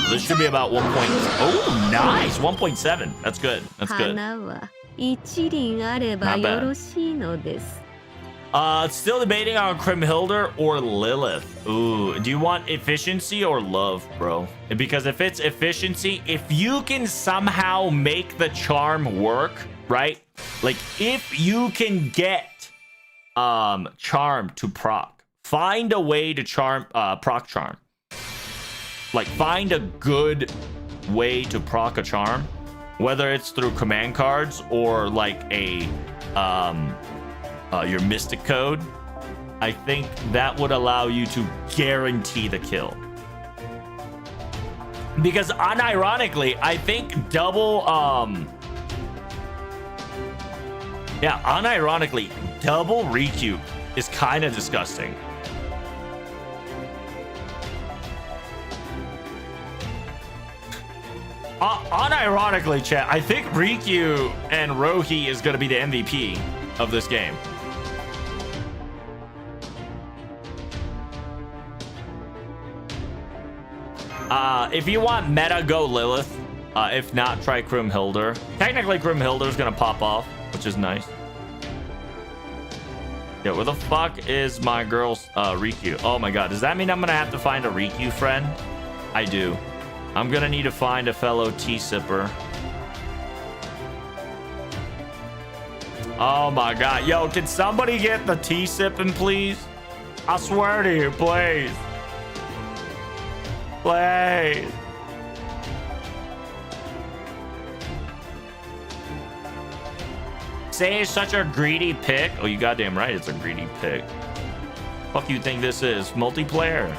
This should be about 1. Oh, nice. 1.7. That's good. That's good. 花は一輪あれば Not bad. よろしいのです。 Still debating on Krimhilder or Lilith. Ooh, do you want efficiency or love, bro? Because if it's efficiency, if you can somehow make the charm work, right? Like if you can get charm to proc, find a way to charm proc charm. Like find a good way to proc a charm, whether it's through command cards or like a your mystic code. I think that would allow you to guarantee the kill. Because unironically, I think double unironically, double Riku is kind of disgusting. Unironically, chat, I think Riku and Rohi is going to be the MVP of this game. If you want meta, go Lilith. If not, try Krimhilder. Technically, Krimhilder is going to pop off, which is nice. Yeah, where the fuck is my girl's Riku? Oh my god, does that mean I'm going to have to find a Riku friend? I do. I'm going to need to find a fellow tea sipper. Oh my god. Yo, can somebody get the tea sipping, please? I swear to you, please. Please. Say it's such a greedy pick. Oh, you goddamn right, it's a greedy pick. Fuck you think this is? Multiplayer.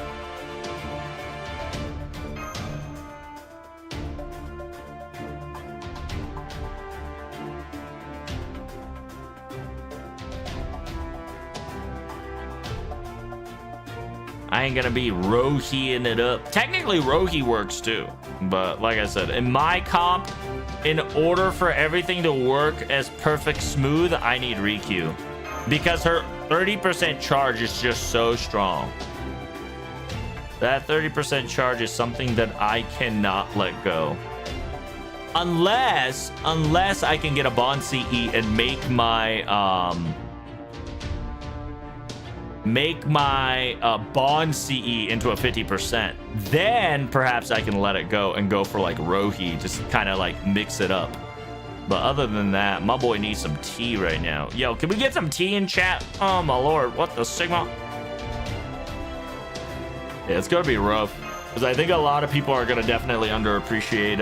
I ain't gonna be Rohi-ing it up. Technically, Rohi works too. But like I said, in my comp, in order for everything to work as perfect smooth, I need Riku. Because her 30% charge is just so strong. That 30% charge is something that I cannot let go. Unless I can get a Bond CE and make my Bond CE into a 50%, then perhaps I can let it go and go for like Rohi, just kind of like mix it up. But other than that, my boy needs some tea right now. Yo, can we get some tea in chat? Oh my lord, what the Sigma? Yeah, it's gonna be rough, because I think a lot of people are gonna definitely underappreciate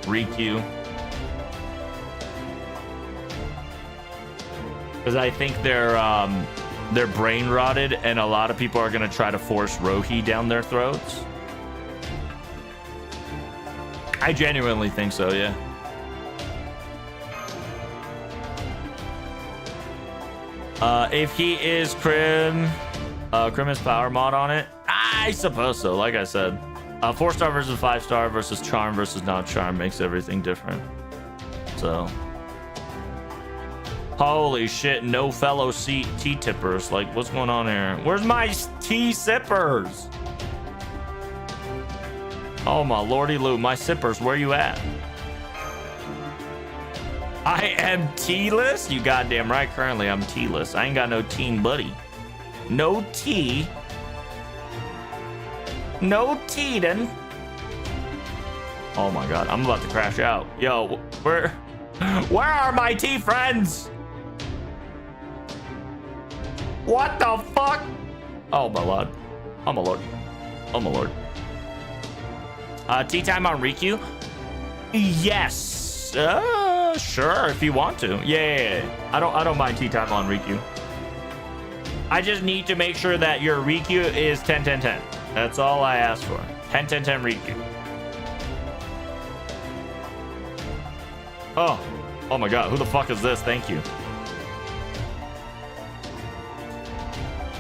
Riku. Because I think they're brain rotted, and a lot of people are gonna try to force Rohi down their throats. I genuinely think so, yeah. If he is Krim has power mod on it? I suppose so, like I said. 4-star versus 5-star versus charm versus not charm makes everything different. So... holy shit, no fellow tea tippers. Like, what's going on here? Where's my tea sippers? Oh my lordy Lou, my sippers, where you at? I am tealess? You goddamn right, currently I'm tealess. I ain't got no teen buddy. No tea. No teetin'. Oh my god, I'm about to crash out. Yo, where are my tea friends? What the fuck? Oh my lord. Oh my lord. Oh my lord. Tea time on Riku? Yes. Sure, if you want to. Yeah. I don't mind tea time on Riku. I just need to make sure that your Riku is 10-10-10. That's all I ask for. 10-10-10 Riku. Oh my god, who the fuck is this? Thank you.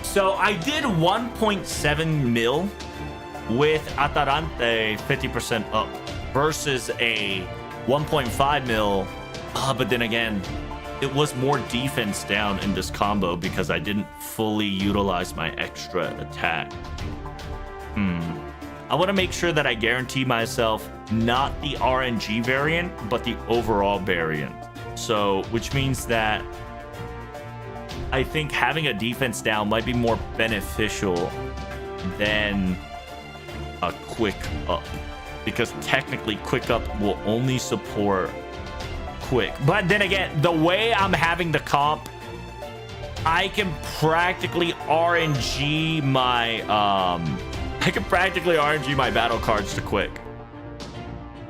So I did 1.7 mil with Atarante 50% up versus a 1.5 mil. But then again, it was more defense down in this combo because I didn't fully utilize my extra attack. I want to make sure that I guarantee myself not the RNG variant, but the overall variant. So, which means that I think having a defense down might be more beneficial than a quick up. Because technically, quick up will only support quick. But then again, the way I'm having the comp, I can practically RNG my battle cards to quick.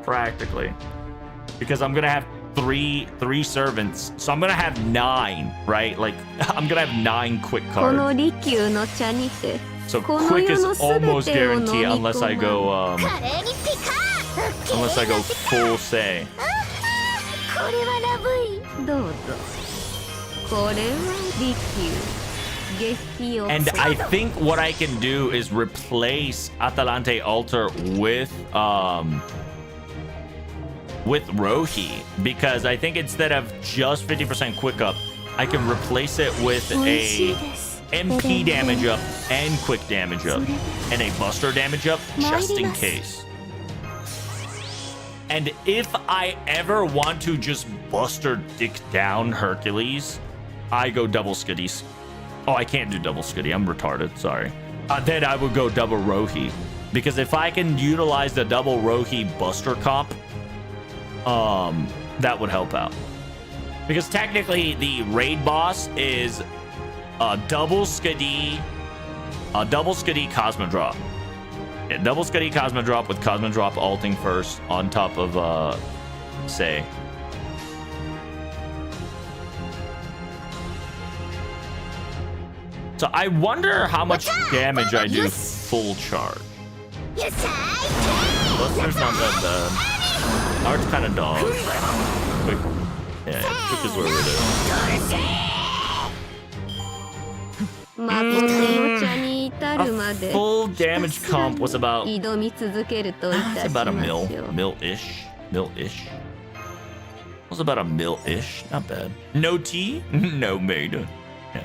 Practically. Because I'm gonna have three servants. So I'm gonna have 9, right? Like I'm gonna have 9 quick cards. So quick is almost guaranteed unless I go full say. And I think what I can do is replace Atalante Altar with Rohi, because I think instead of just 50% quick up, I can replace it with a MP damage up and quick damage up and a buster damage up just in case. And if I ever want to just buster dick down Hercules, I go double skitties. Oh, I can't do double skitty. I'm retarded. Sorry. Then I would go double Rohi, because if I can utilize the double Rohi buster comp, that would help out. Because technically the raid boss is double skitty Cosmodrop. Yeah, double skitty Cosmodrop with Cosmodrop ulting first on top of say. So I wonder how much damage I do full charge. Buster's not that bad. Art's kind of dog. Quick. Yeah, quick is where we're doing. A full damage comp was about... It's about a mil-ish. Mil-ish. Was about a mil-ish. Not bad. No tea? No made. Yes.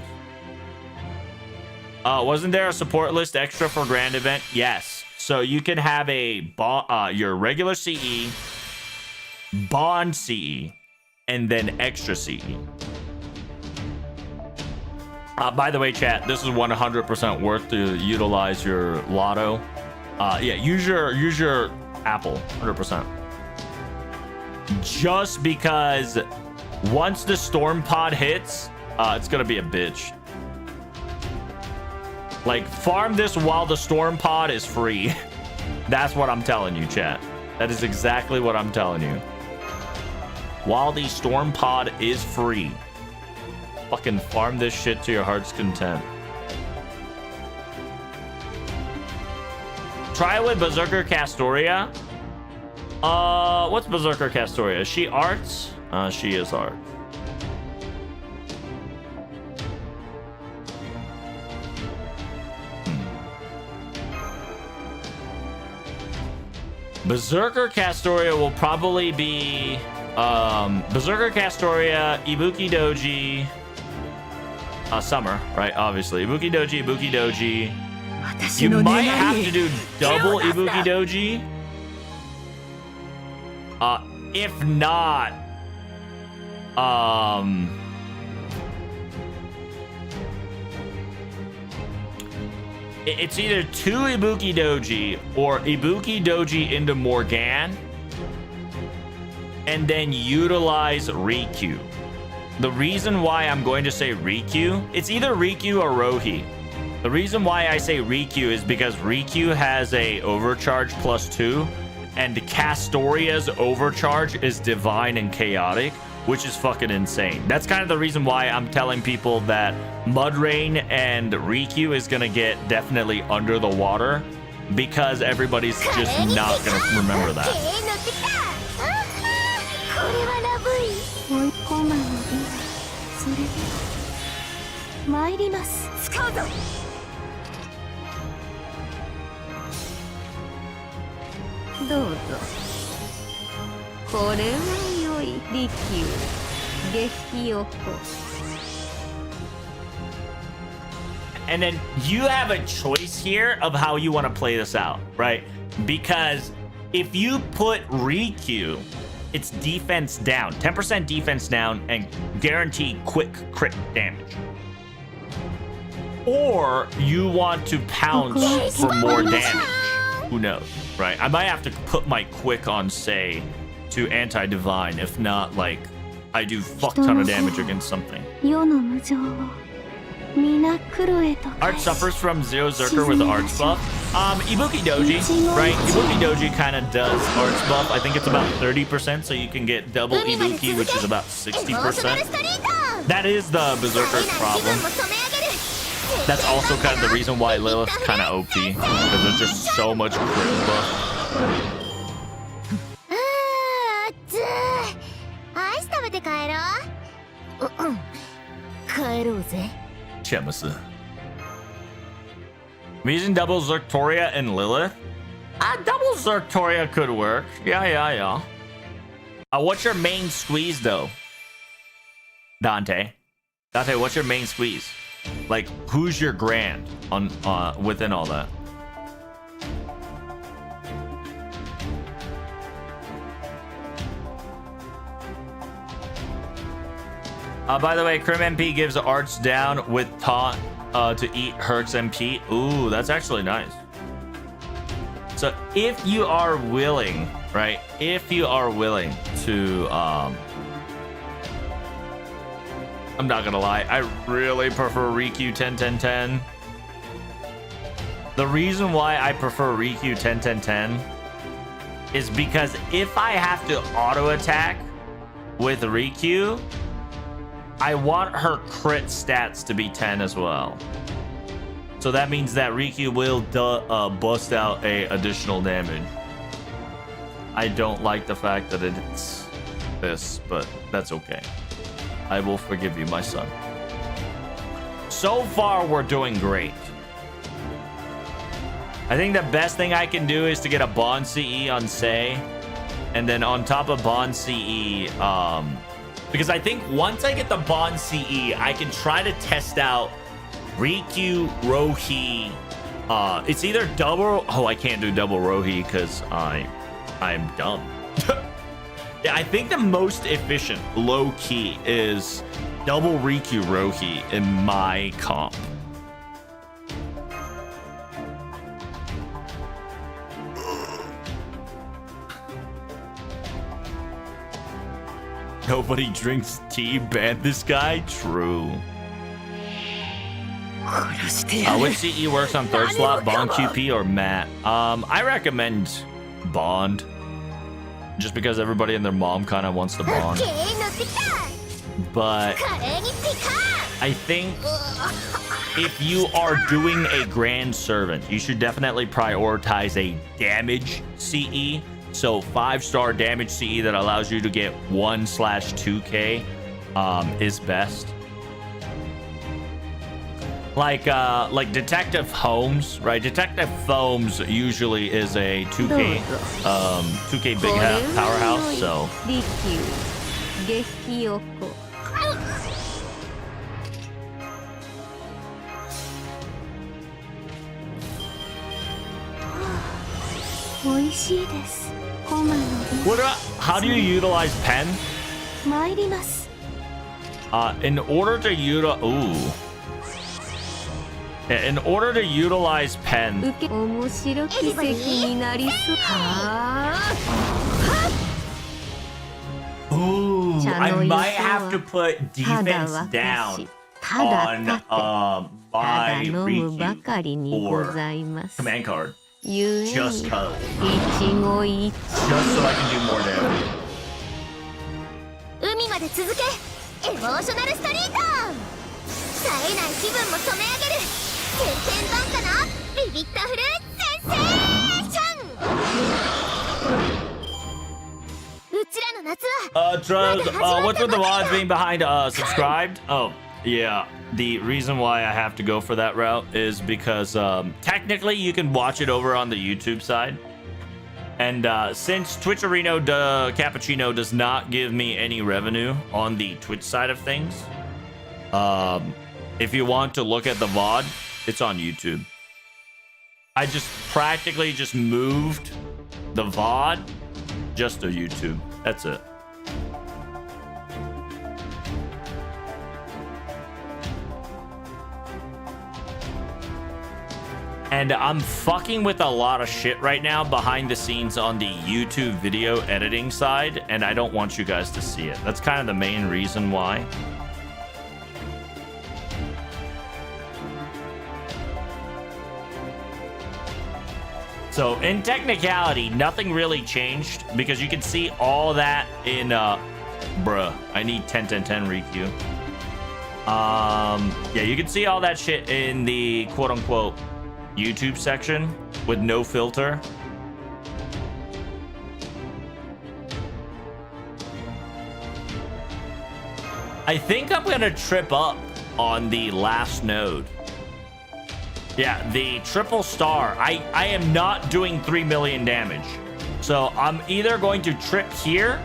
Wasn't there a support list extra for Grand Event? Yes. So you can have a your regular CE, Bond CE, and then extra CE. By the way, chat, this is 100% worth to utilize your lotto. Yeah, use your Apple, 100%. Just because once the storm pod hits, it's gonna be a bitch. Like, farm this while the storm pod is free. That's what I'm telling you, chat. That is exactly what I'm telling you. While the storm pod is free, fucking farm this shit to your heart's content. Try it with Berserker Castoria. What's Berserker Castoria? Is she arts? She is arts. Berserker Castoria will probably be Berserker Castoria, Ibuki Doji, Summer, right? Obviously, Ibuki Doji. You might have to do double Ibuki Doji. If not, it's either 2 Ibuki Doji or Ibuki Doji into Morgan and then utilize Rikyū. The reason why I'm going to say Rikyū, it's either Rikyū or Rohi. The reason why I say Rikyū is because Rikyū has a overcharge +2 and Castoria's overcharge is divine and chaotic, which is fucking insane. That's kind of the reason why I'm telling people that Mudrain and Rikyū is gonna get definitely under the water, because everybody's just not gonna remember that. And then you have a choice here of how you want to play this out, right? Because if you put Rikyū, it's defense down, 10% defense down, and guaranteed quick crit damage. Or you want to pounce for more damage. Who knows, right? I might have to put my quick on Sei to anti-divine. If not, like, I do fuck ton of damage against something. Art suffers from Zero Zerker with the arts buff. Ibuki Doji, right? Ibuki Doji kind of does arts buff. I think it's about 30%, so you can get double Ibuki, which is about 60%. That is the Berserker's problem. That's also kind of the reason why Lilith's kind of OP, because there's just so much crit buff. Chemasu. I'm using double Zertoria and Lilith. Double Zertoria could work. Yeah. What's your main squeeze though? Dante, what's your main squeeze? Like, who's your grand on within all that? By the way, Crim MP gives arts down with taunt to eat Herc's MP. Ooh, that's actually nice. So if you are willing, right? If you are willing to, I'm not gonna lie, I really prefer Rikyū 10-10-10. The reason why I prefer Rikyū 10-10-10 is because if I have to auto attack with Rikyū, I want her crit stats to be 10 as well. So that means that Rikyū will bust out a additional damage. I don't like the fact that it's this, but that's okay. I will forgive you, my son. So far, we're doing great. I think the best thing I can do is to get a Bond CE on Sei. And then on top of Bond CE, because I think once I get the Bond CE, I can try to test out Rikyū, Rohi. It's either double... Oh, I can't do double Rohi because I'm dumb. Yeah, I think the most efficient, low-key, is double Rikyū Rohi in my comp. Nobody drinks tea, ban this guy? True. Which CE works on third slot, Bond QP or Matt? I recommend Bond. Just because everybody and their mom kind of wants to bond. But I think if you are doing a Grand Servant, you should definitely prioritize a damage CE. So 5-star damage CE that allows you to get 1/2k is best. Like Detective Holmes, right? Detective Holmes usually is a 2k 2k big powerhouse, so how do you utilize pen? In order to utilize pen, I might have to put defense down on my Rikyū or command card. Just so I can do more damage. What's with the mods being behind subscribed? Oh, yeah. The reason why I have to go for that route is because technically you can watch it over on the YouTube side. And since Twitch Arena Cappuccino does not give me any revenue on the Twitch side of things, if you want to look at the VOD, it's on YouTube. I just practically just moved the VOD just to YouTube. That's it. And I'm fucking with a lot of shit right now behind the scenes on the YouTube video editing side, and I don't want you guys to see it. That's kind of the main reason why. So in technicality, nothing really changed because you can see all that in bruh, I need 10-10-10 requeue. Yeah, you can see all that shit in the quote-unquote YouTube section with no filter. I think I'm gonna trip up on the last node. Yeah, the triple star. I am not doing 3 million damage. So I'm either going to trip here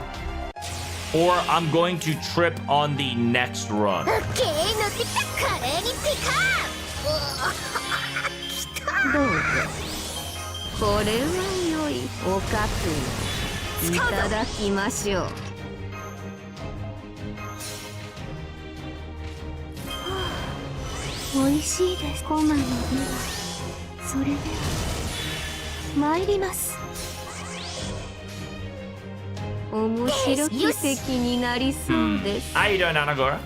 or I'm going to trip on the next run. どうぞ。これは良いおかずいただきましょう。美味しいです。コマのではそれでは参ります。面白き席になりそうです。How you doing, Anagora?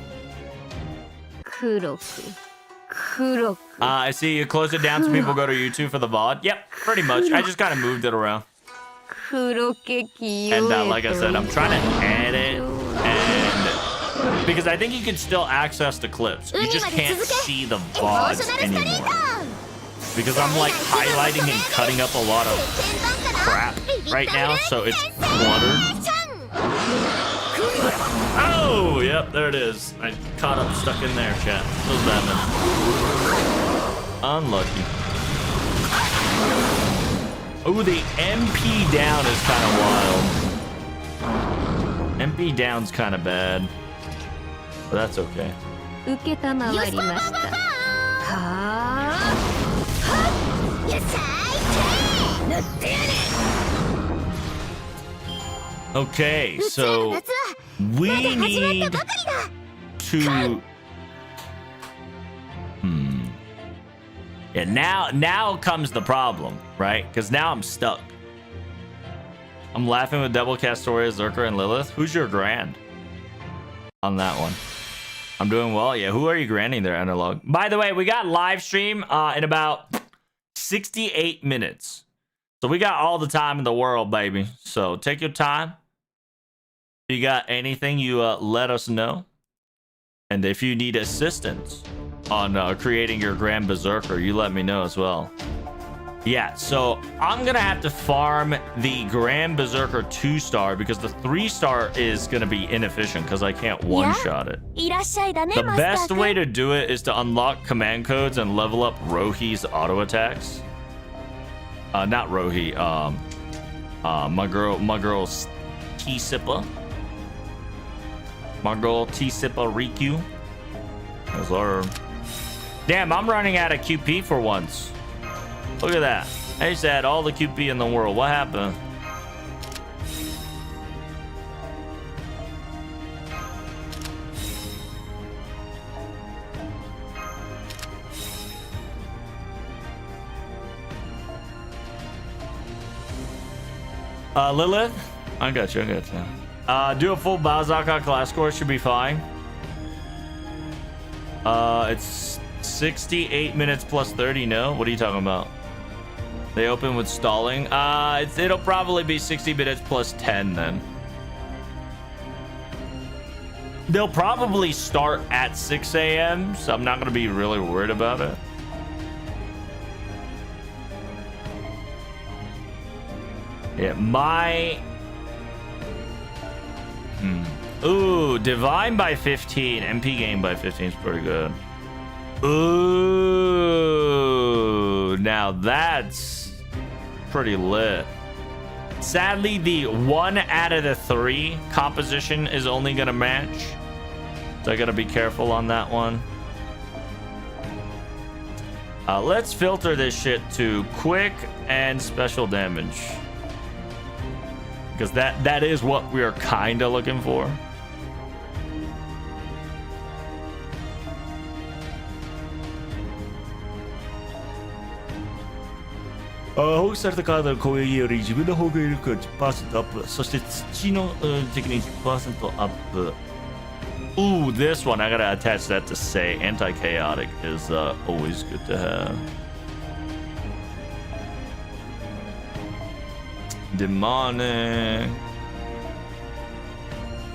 黒く黒く。I see you close it down so people go to YouTube for the VOD. Yep, pretty much. I just kind of moved it around. 黒けき And like I said, I'm trying to edit and because I think you can still access the clips. You just can't see the VODs anymore. Because I'm like highlighting and cutting up a lot of crap right now, so it's cluttered. Oh, yep, there it is. I caught up stuck in there, chat. Feels bad, man. Unlucky. Oh, the MP down is kind of wild. MP down's kind of bad. But that's okay. Okay, so we need to yeah, now comes the problem, right? Because now I'm stuck. I'm laughing with Double Castoria, Berserker, and Lilith. Who's your grand on that one? I'm doing well. Yeah, who are you granding there, Analog? By the way, we got live stream in about 68 minutes. So we got all the time in the world, baby. So take your time. If you got anything, you let us know. And if you need assistance on creating your Grand Berserker, you let me know as well. Yeah, so I'm gonna have to farm the Grand Berserker 2-star because the 3-star is gonna be inefficient because I can't one-shot it. The best way to do it is to unlock command codes and level up Rohi's auto attacks. Not Rohi, my girl's T-Sippa. My girl T-Sippa Riku. That's our... Damn, I'm running out of QP for once. Look at that. I just had all the QP in the world. What happened? Lilith? I got you. Do a full Bazaka class score, should be fine. It's 68 minutes plus 30, no? What are you talking about? They open with stalling. It'll probably be 60 minutes plus 10 then. They'll probably start at 6 a.m., so I'm not going to be really worried about it. Yeah, my... Ooh, Divine by 15. MP game by 15 is pretty good. Ooh, now that's pretty lit. Sadly, the 1 out of the 3 composition is only going to match. So I got to be careful on that one. Let's filter this shit to quick and special damage. Because that is what we are kind of looking for.保護されたカードの攻撃より自分の攻撃力が 10% アップ。そして土の敵に 10% アップ。Ooh, this one, I gotta attach that to say. Anti-chaotic is always good to have. Demonic.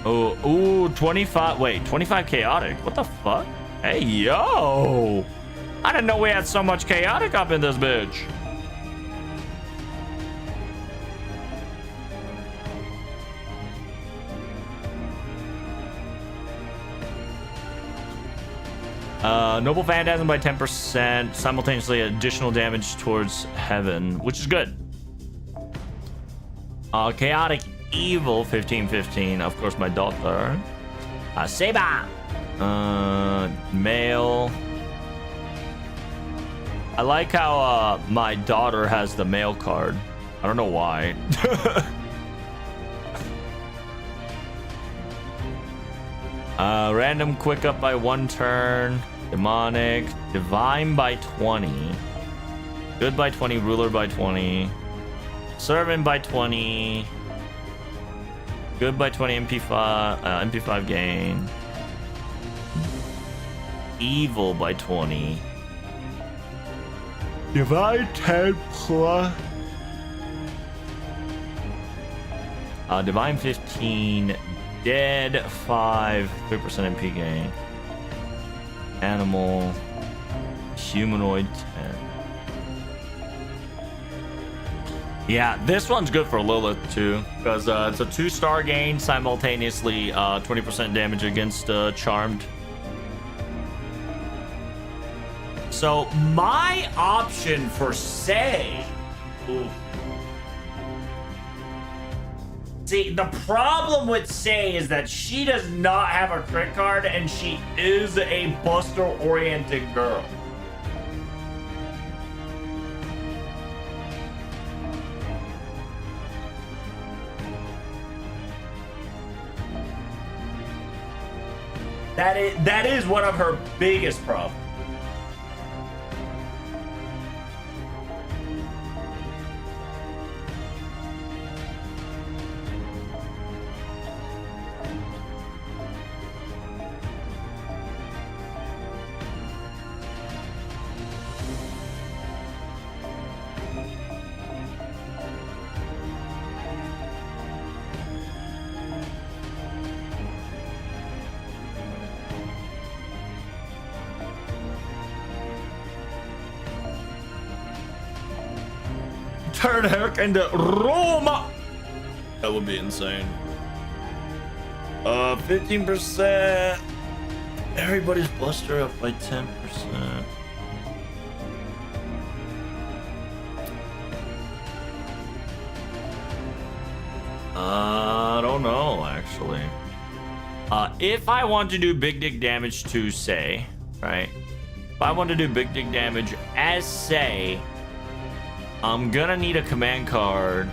Oh, ooh, 25. Wait, 25 chaotic. What the fuck? Hey, yo. I didn't know we had so much chaotic up in this bitch. Noble Phantasm by 10%, simultaneously additional damage towards heaven, which is good. Chaotic Evil, 15-15, of course my daughter. Seba! Male. I like how my daughter has the male card. I don't know why. Random quick up by 1 turn. Demonic. Divine by 20. Good by 20. Ruler by 20. Servant by 20. Good by 20. MP5 gain. Evil by 20. Divine 10 plus. Divine 15. Dead 5. 3% MP gain. Animal. Humanoid 10. Yeah, this one's good for Lilith too, because it's a 2-star gain, simultaneously 20% damage against Charmed. So my option for Say. Ooh. See, the problem with Say is that she does not have a crit card, and she is a buster-oriented girl. That is one of her biggest problems. Turn her into Roma. That would be insane. 15%. Everybody's buster up by 10%. I don't know, actually. If I want to do big dick damage to Say, right? If I want to do big dick damage as Say, I'm gonna need a command card.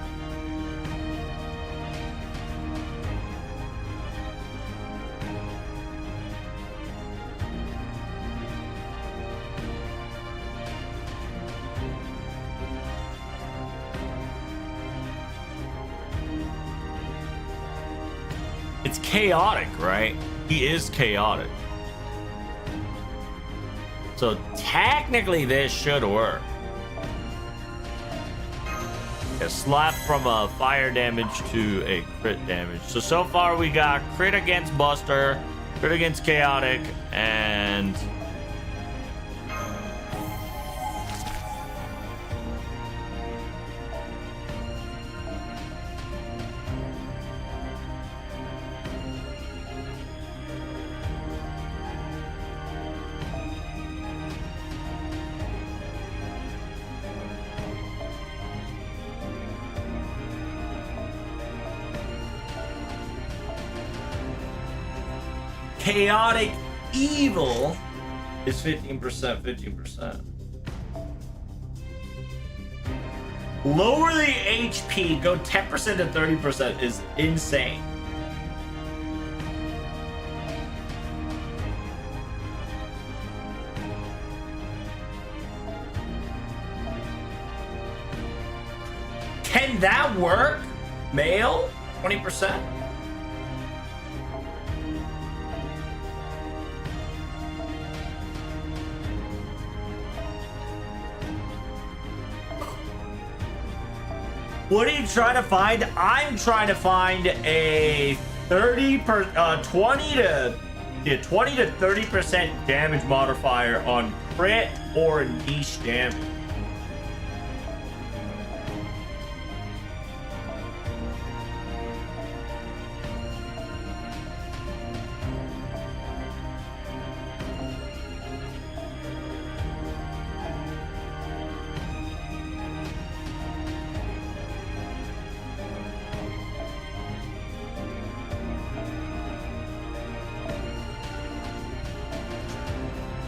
It's chaotic, right? He is chaotic. So technically this should work. A slap from a fire damage to a crit damage. So far we got crit against Buster, crit against Chaotic, and Chaotic Evil is 15%, 15%. Lower the HP, go 10% to 30% is insane. Can that work? Male? 20%? What are you trying to find? I'm trying to find a 20 to 30% damage modifier on crit or niche damage.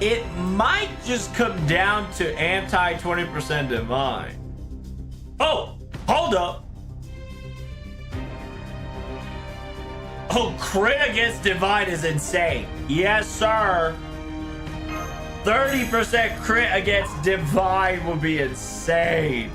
It might just come down to anti 20% divine. Oh, hold up. Oh, crit against divine is insane. Yes, sir. 30% crit against divine would be insane.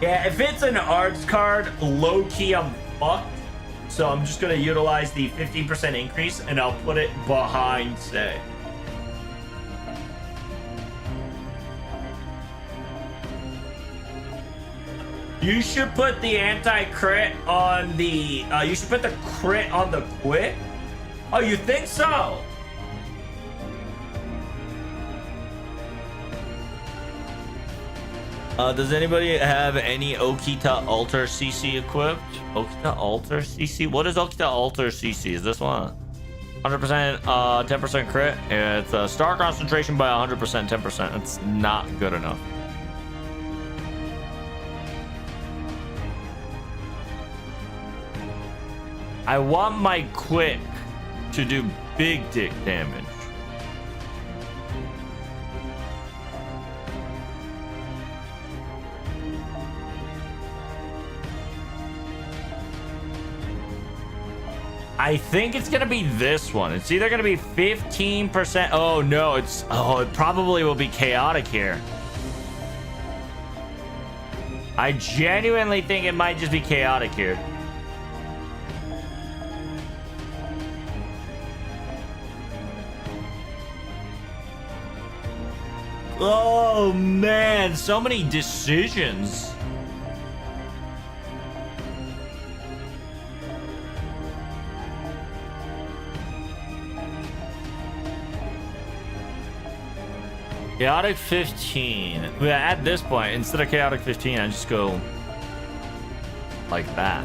Yeah, if it's an arts card, low-key, I'm fucked. So I'm just going to utilize the 15% increase, and I'll put it behind Say. You should put the anti-crit on the... you should put the crit on the quit? Oh, you think so? Does anybody have any Okita Alter CC equipped? Okita Alter CC? What is Okita Alter CC? Is this one? 100%, 10% crit. It's a star concentration by 100%, 10%. It's not good enough. I want my quick to do big dick damage. I think it's gonna be this one. It's either gonna be 15%. Oh no, it probably will be chaotic here. I genuinely think it might just be chaotic here. Oh man, so many decisions. Chaotic 15. Yeah, at this point, instead of chaotic 15, I just go like that.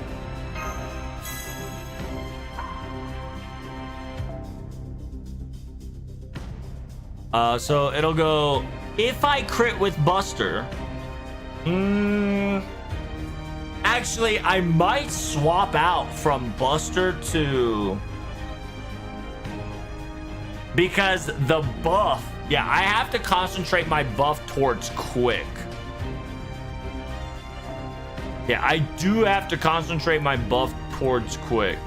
So it'll go if I crit with Buster. Actually, I might swap out from Buster to, because the buff. Yeah, I have to concentrate my buff towards quick. Yeah, I do have to concentrate my buff towards quick.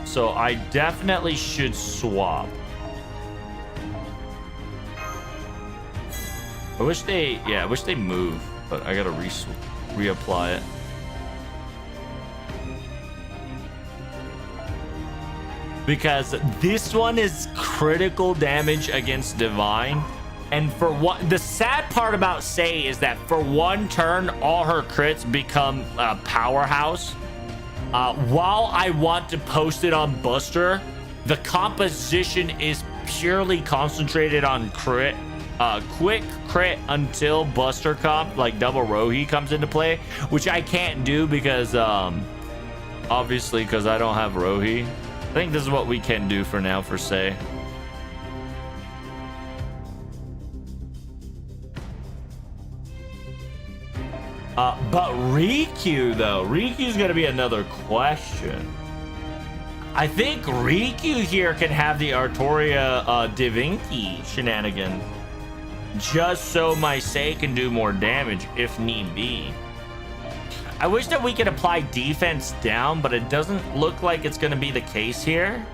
So I definitely should swap. I wish they move, but I gotta reapply it. Because this one is critical damage against divine, and for what the sad part about Say is that for one turn all her crits become a powerhouse. While I want to post it on Buster, the composition is purely concentrated on crit, quick crit until Buster Comp, like double Rohi, comes into play, which I can't do because obviously because I don't have Rohi. I think this is what we can do for now for say. But Riku though, Riku's gonna be another question. I think Riku here can have the Artoria Divinki shenanigans, just so my Sei can do more damage if need be. I wish that we could apply defense down, but it doesn't look like it's going to be the case here.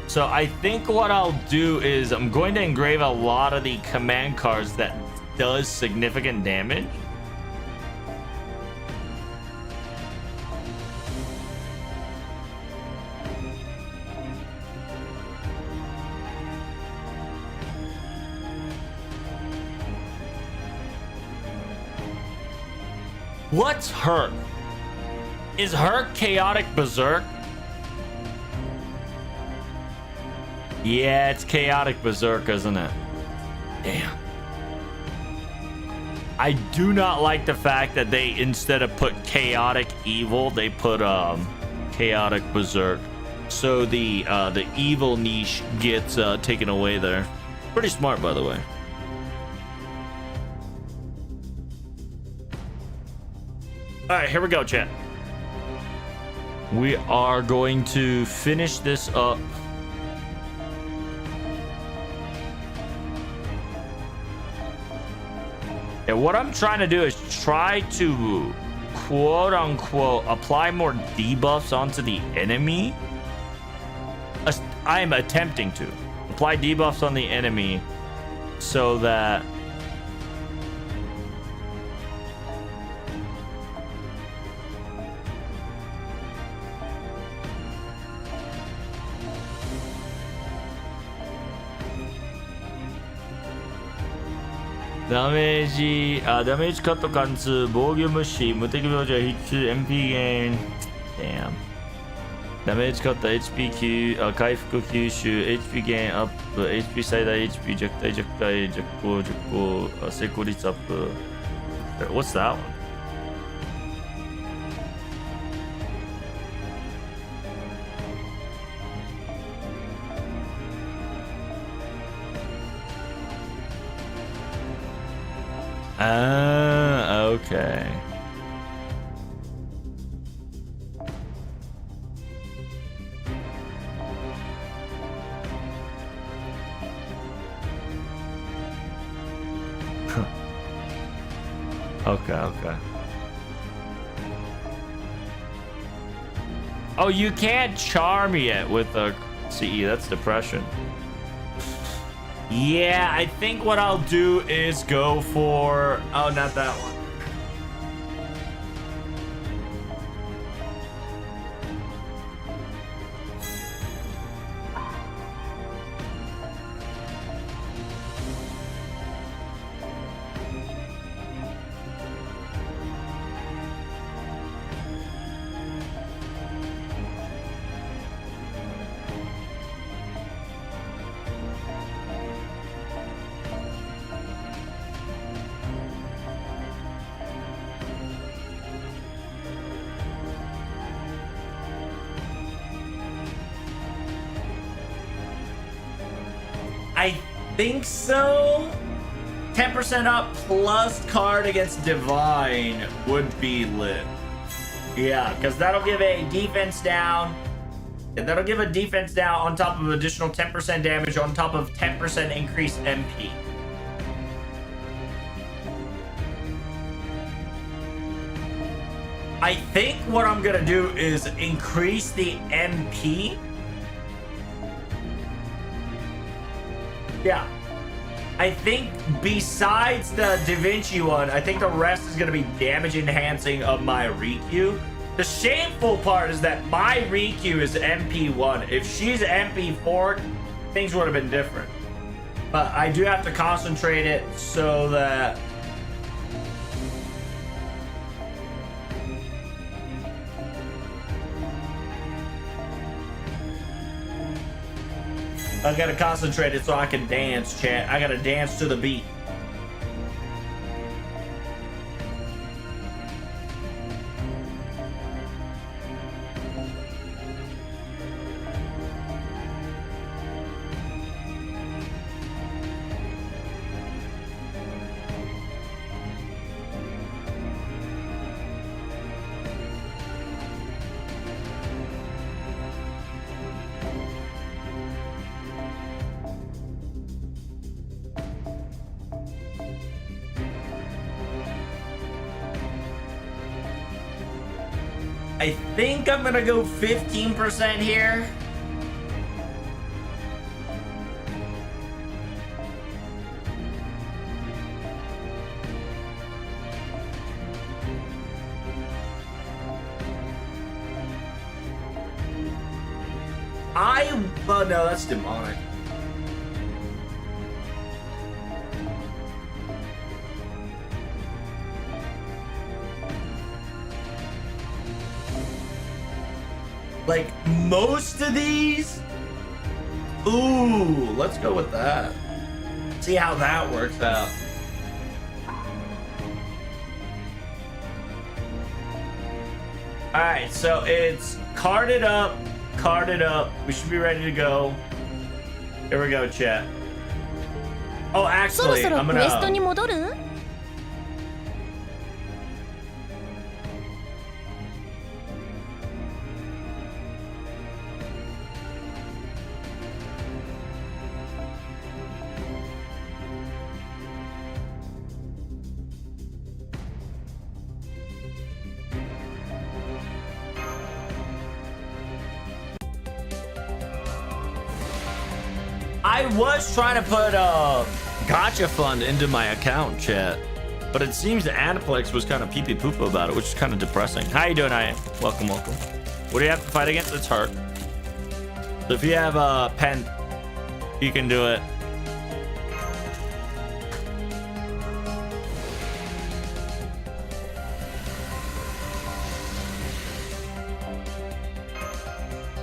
So I think what I'll do is I'm going to engrave a lot of the command cards that does significant damage. What's Herc? Is Herc Chaotic Berserk? Yeah, it's Chaotic Berserk, isn't it? Damn. I do not like the fact that they, instead of put Chaotic Evil, they put Chaotic Berserk. So the evil niche gets taken away there. Pretty smart, by the way. All right, here we go, chat. We are going to finish this up. And what I'm trying to do is try to, quote unquote, apply more debuffs onto the enemy. I am attempting to apply debuffs on the enemy so thatダメージカット貫通、防御無視、無敵病状必須、MP ゲイン。Damn。ダメージカット、HP 回復吸収、HP ゲインアップ、HP 最大 HP 弱体弱体弱行弱行、成功率アップ。What's that one? Okay. Okay. Oh, you can't charm yet with the CE. That's depression. Yeah, I think what I'll do is go for... Oh, not that one. I think so. 10% up plus card against Divine would be lit. Yeah, because that'll give a defense down. That'll give a defense down on top of additional 10% damage on top of 10% increased MP. I think what I'm gonna do is increase the MP. Yeah, I think besides the Da Vinci one, I think the rest is going to be damage enhancing of my Riku. The shameful part is that my Riku is MP1. If she's MP4, things would have been different. But I do have to concentrate it so that... I gotta concentrate it so I can dance, chat. I gotta dance to the beat. I think I'm gonna go 15% here. Oh no, that's demonic. Like most of these. Ooh, let's go with that. See how that works out. All right, so it's carded up, carded up. We should be ready to go. Here we go, chat. Oh, actually, I'm gonna. I was trying to put a gotcha fund into my account, chat, but it seems that Aniplex was kind of pee-pee poo-poo about it, which is kind of depressing. How you doing, Ian? Welcome, welcome. What do you have to fight against? It's hurt. So if you have a pen, you can do it.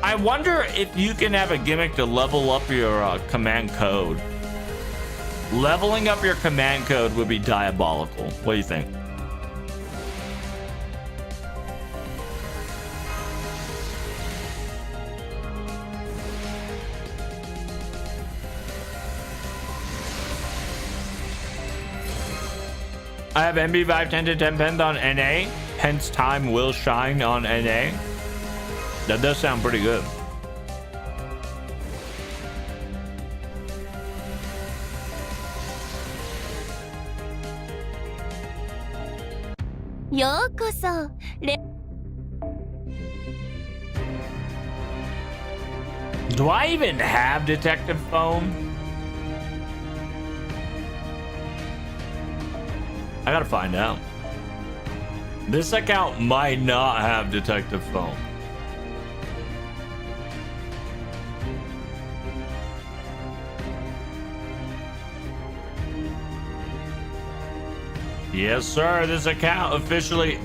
I wonder if you can have a gimmick to level up your command code. Leveling up your command code would be diabolical. What do you think? I have MB5 10 to 10 pens on NA, hence time will shine on NA. That does sound pretty good. Do I even have detective phone? I gotta find out. This account might not have detective phone. Yes, sir. This account officially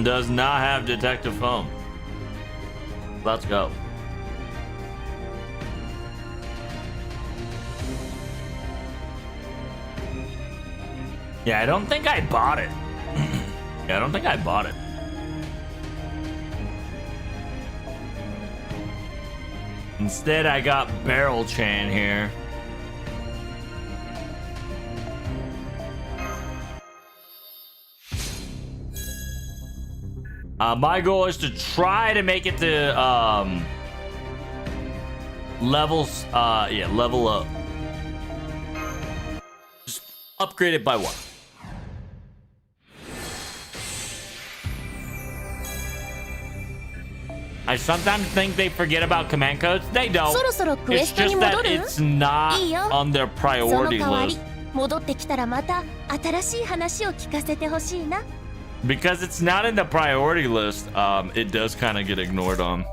does not have detective phone. Let's go. Yeah, I don't think I bought it. Yeah, I don't think I bought it. Instead, I got Barrel Chain here. My goal is to try to make it to levels. Yeah, level up. Just upgrade it by one. I sometimes think they forget about command codes. They don't. It's just that it's not on their priority list. Because it's not in the priority list, it does kind of get ignored on.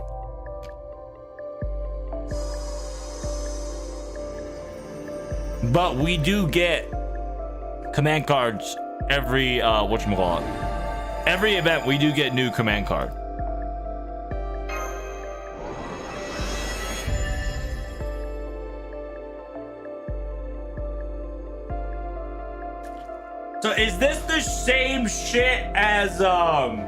But we do get command cards every whatchamacallit. Every event we do get new command card. So is this the same shit as Yeah,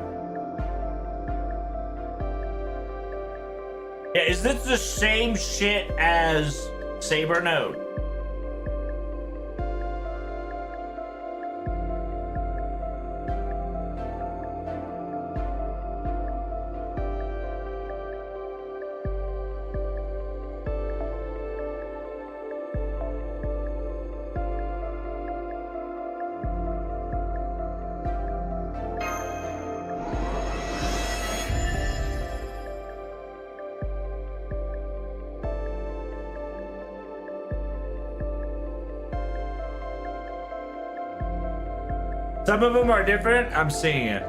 is this the same shit as Saber Node? Some of them are different. I'm seeing it.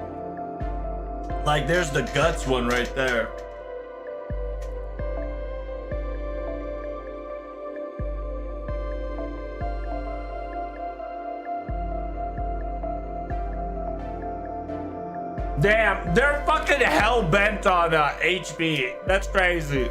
Like there's the guts one right there. Damn, they're fucking hell bent on HP. That's crazy.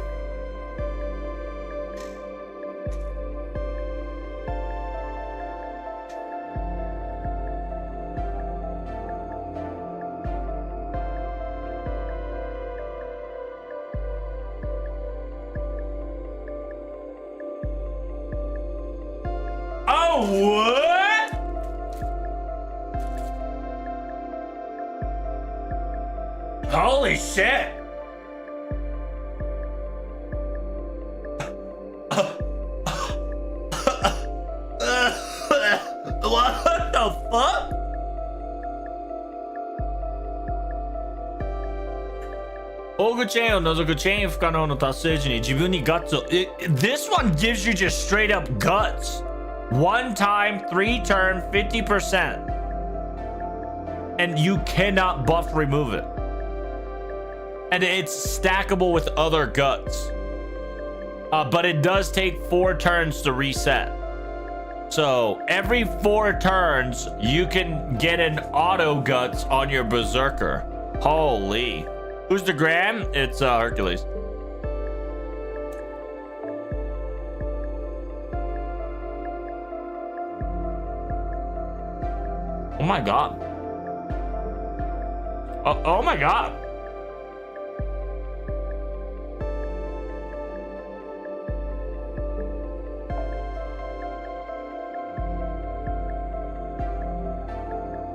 What? Holy shit. What the fuck? This one gives you just straight up guts. One time, 3 turn, 50%. And you cannot buff remove it. And it's stackable with other guts. But it does take 4 turns to reset. So every 4 turns, you can get an auto guts on your Berserker. Holy. Who's the Gram? It's Hercules. Oh my god. Oh my god.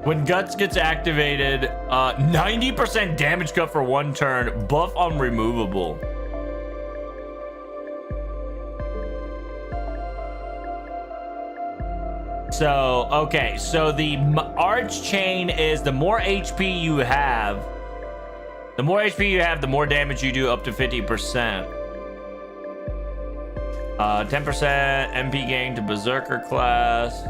When Guts gets activated, 90% damage cut for 1 turn, buff unremovable. So, okay, so the arch chain is the more HP you have, the more damage you do, up to 50%. 10% MP gain to Berserker class.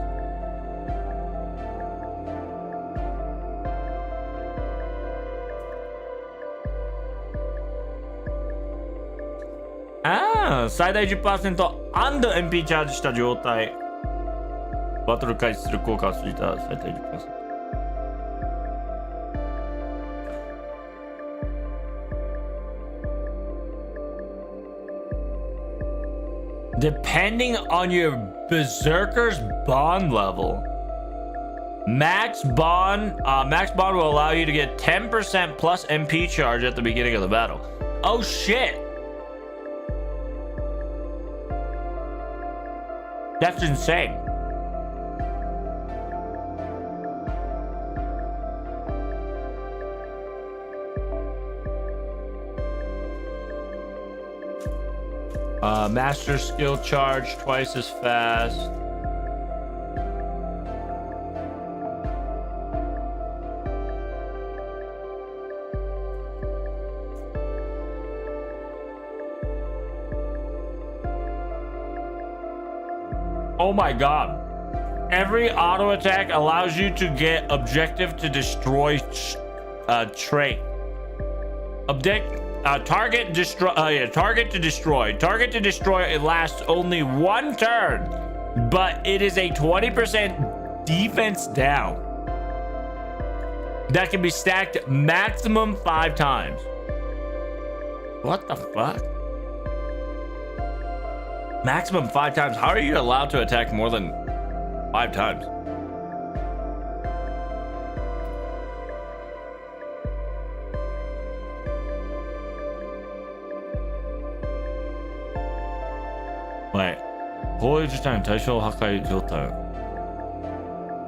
最大 10% and MP チャージした状態。バトル開始する効果をついた最大 10%。Depending on your Berserker's bond level, max bond will allow you to get 10% plus MP charge at the beginning of the battle. Oh shit! That's insane. Master skill charge twice as fast. Oh my god. Every auto attack allows you to get objective to destroy trait. Target destroy. Target to destroy. Target to destroy. It lasts only 1 turn, but it is a 20% defense down that can be stacked maximum 5 times. What the fuck? Maximum 5 times. How are you allowed to attack more than 5 times? Wait. こういう事態に対象破壊状態。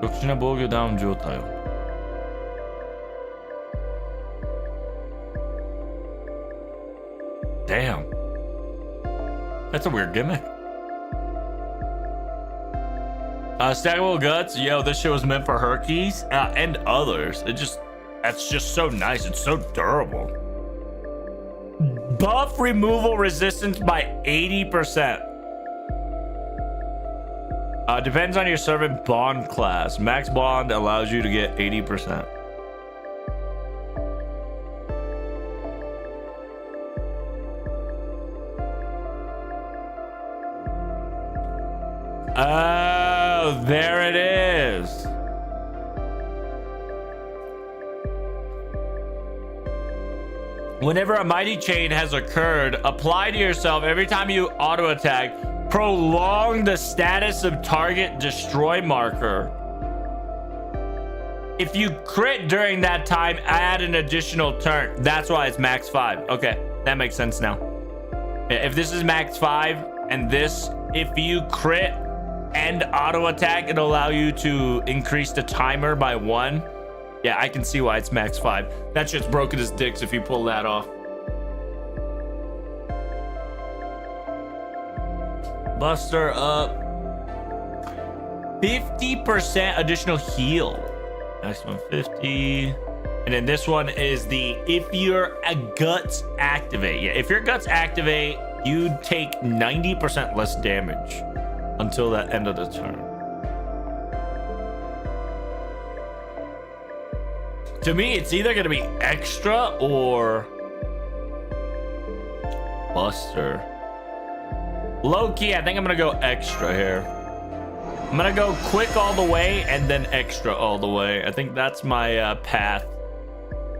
特殊な防御ダウン状態を。Damn. That's a weird gimmick. Stackable guts. Yo, this shit was meant for Herkies and others. That's just so nice. It's so durable. Buff removal resistance by 80%. Depends on your servant bond class. Max bond allows you to get 80%. Oh, there it is. Whenever a mighty chain has occurred, apply to yourself every time you auto attack. Prolong the status of target destroy marker. If you crit during that time, add an additional turn. That's why it's max 5. Okay, that makes sense now. If this is max 5 and this, if you crit and auto attack, it'll allow you to increase the timer by 1. Yeah, I can see why it's max 5. That shit's broken as dicks if you pull that off. Buster up. 50% additional heal. Maximum 50. And then this one is the if your guts activate. Yeah, if your guts activate, you take 90% less damage until the end of the turn. To me, it's either going to be extra or Buster. Low-key, I think I'm going to go extra here. I'm going to go quick all the way and then extra all the way. I think that's my path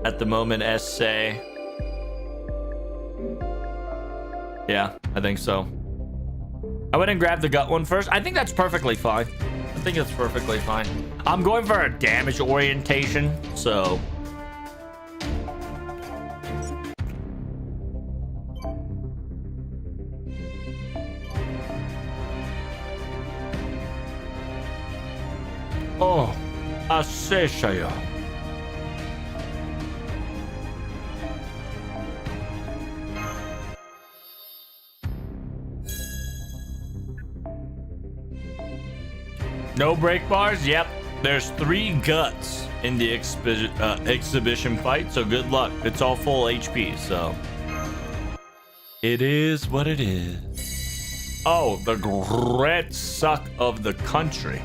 at the moment, say. Yeah, I think so. I went and grabbed the gut one first. I think that's perfectly fine. I think it's perfectly fine. I'm going for a damage orientation, so... Oh, Aseshaya. No break bars? Yep. There's 3 guts in the exhibition fight, so good luck. It's all full HP, so... It is what it is. Oh, the great suck of the country.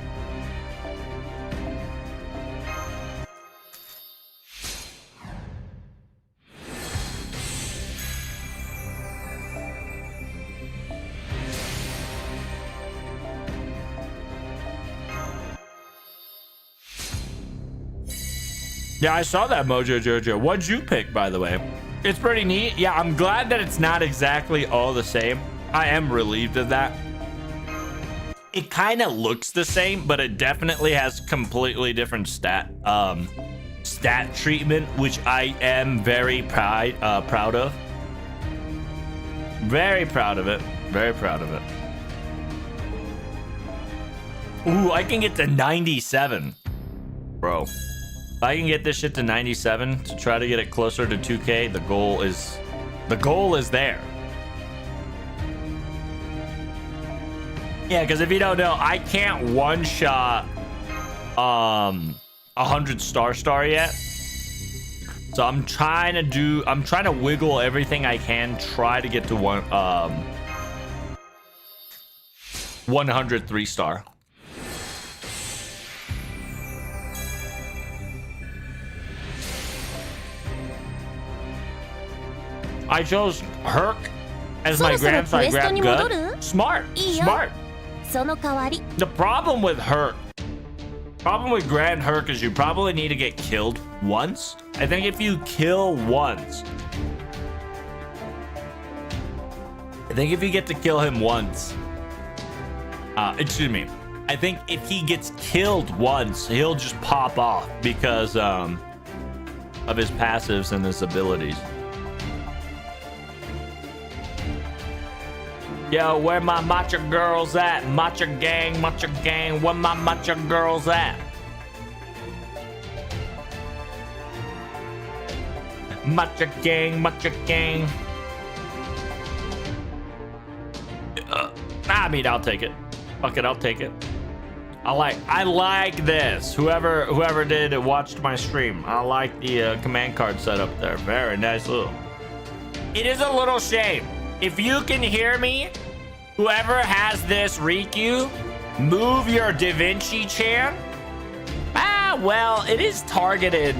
Yeah, I saw that, Mojo Jojo. What'd you pick, by the way? It's pretty neat. Yeah, I'm glad that it's not exactly all the same. I am relieved of that. It kind of looks the same, but it definitely has completely different stat treatment, which I am very proud of. Very proud of it. Very proud of it. Ooh, I can get to 97, bro. If I can get this shit to 97 to try to get it closer to 2K, the goal is there. Yeah, because if you don't know, I can't one-shot 100 star yet. So I'm trying to wiggle everything I can, try to get to 103 star. I chose Herc as my grand, so I grabbed Gut. Smart. The problem with Grand Herc is you probably need to get killed once. I think if you kill once, if you get to kill him once, excuse me, I think if he gets killed once, he'll just pop off because of his passives and his abilities. Yo, where my matcha girls at? Matcha gang, where my matcha girls at? Matcha gang. I mean, I'll take it. Fuck it, I'll take it. I like this. Whoever did watched my stream. I like the command card setup there. Very nice little. It is a little shame. If you can hear me, whoever has this Riku, move your Da Vinci chair. Well, it is targeted.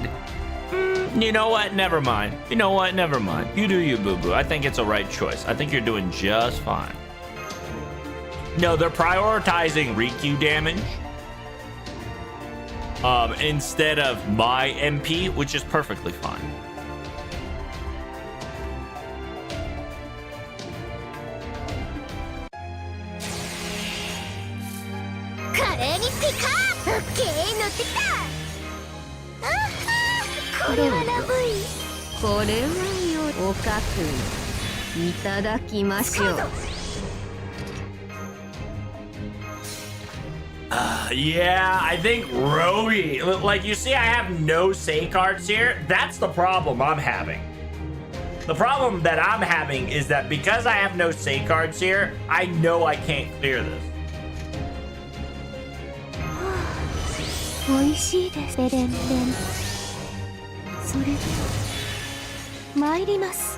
You know what? Never mind. You know what? Never mind. You do you, boo-boo. I think it's a right choice. I think you're doing just fine. No, they're prioritizing Riku damage instead of my MP, which is perfectly fine. Yeah, I think Rowie, like you see I have no say cards here. That's the problem I'm having. The problem that I'm having is that because I have no say cards here, I know I can't clear this. 美味しいです。ベレンレン。それでは参ります。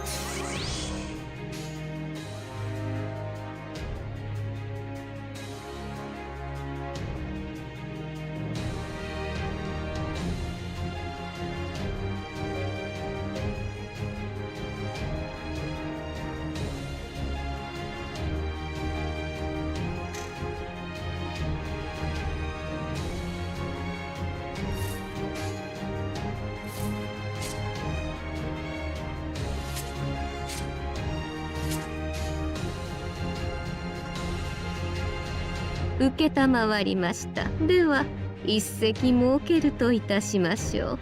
承りました。では一席設けるといたしましょう。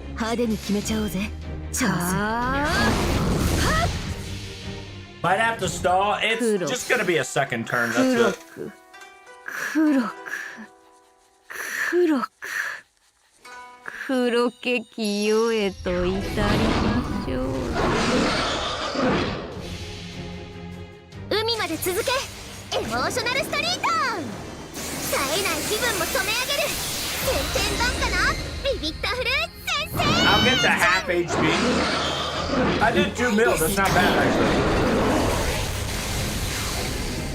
派手に決めちゃおうぜ。Might have to stall. It's just gonna be a second turn. That's it. 黒け清へと至りましょう。海まで続け。エモーショナルストリート。冴えない気分も染め上げる。天天晩夏のビビったフルーツ先生。I'll get to half HP. I did 2 mil. That's not bad actually.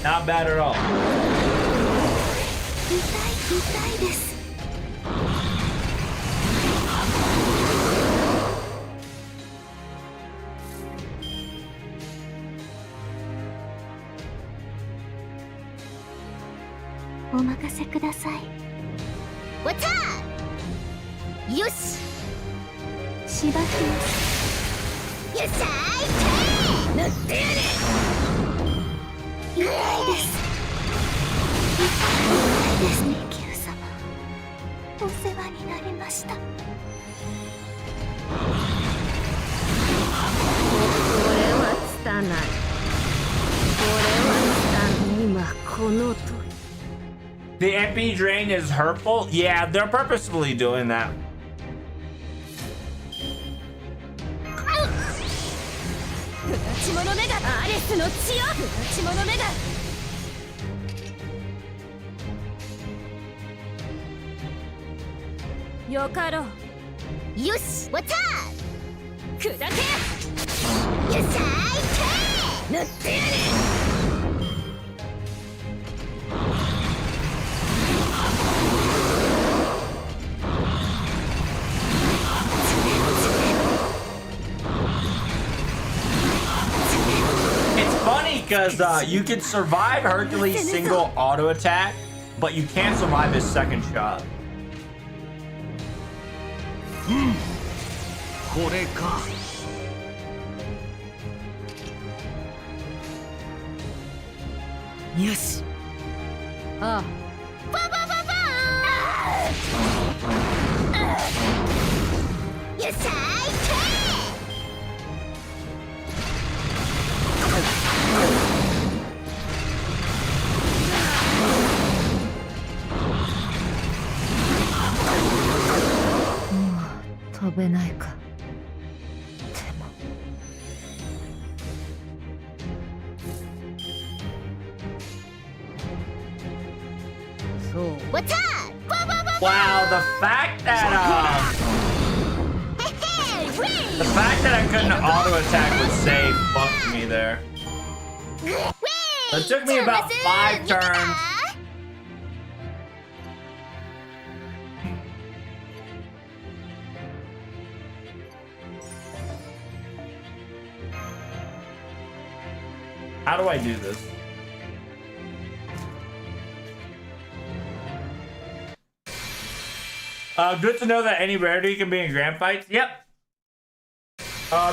Not bad at all. 痛いです。お任せください。わったー。よし。しばきます。よっしゃーい。塗ってやれ。痛いです。痛いですね、キュー様。お世話になりました。これはつたない。これはつたない。今このと。The MP drain is hurtful? Yeah, they're purposefully doing that. Yokaro. Yosh, what's up? Kudake. Yosai, nutte yare. Because you can survive Hercules' single auto attack, but you can't survive his second shot. Yes. Ah. Yes, I can. べないか。でもそう。 What's up? Wow, the fact that the fact that I couldn't auto attack with save fucked me there. It took me about 5 turns. How do I do this? Good to know that any rarity can be in grand fights. Yep.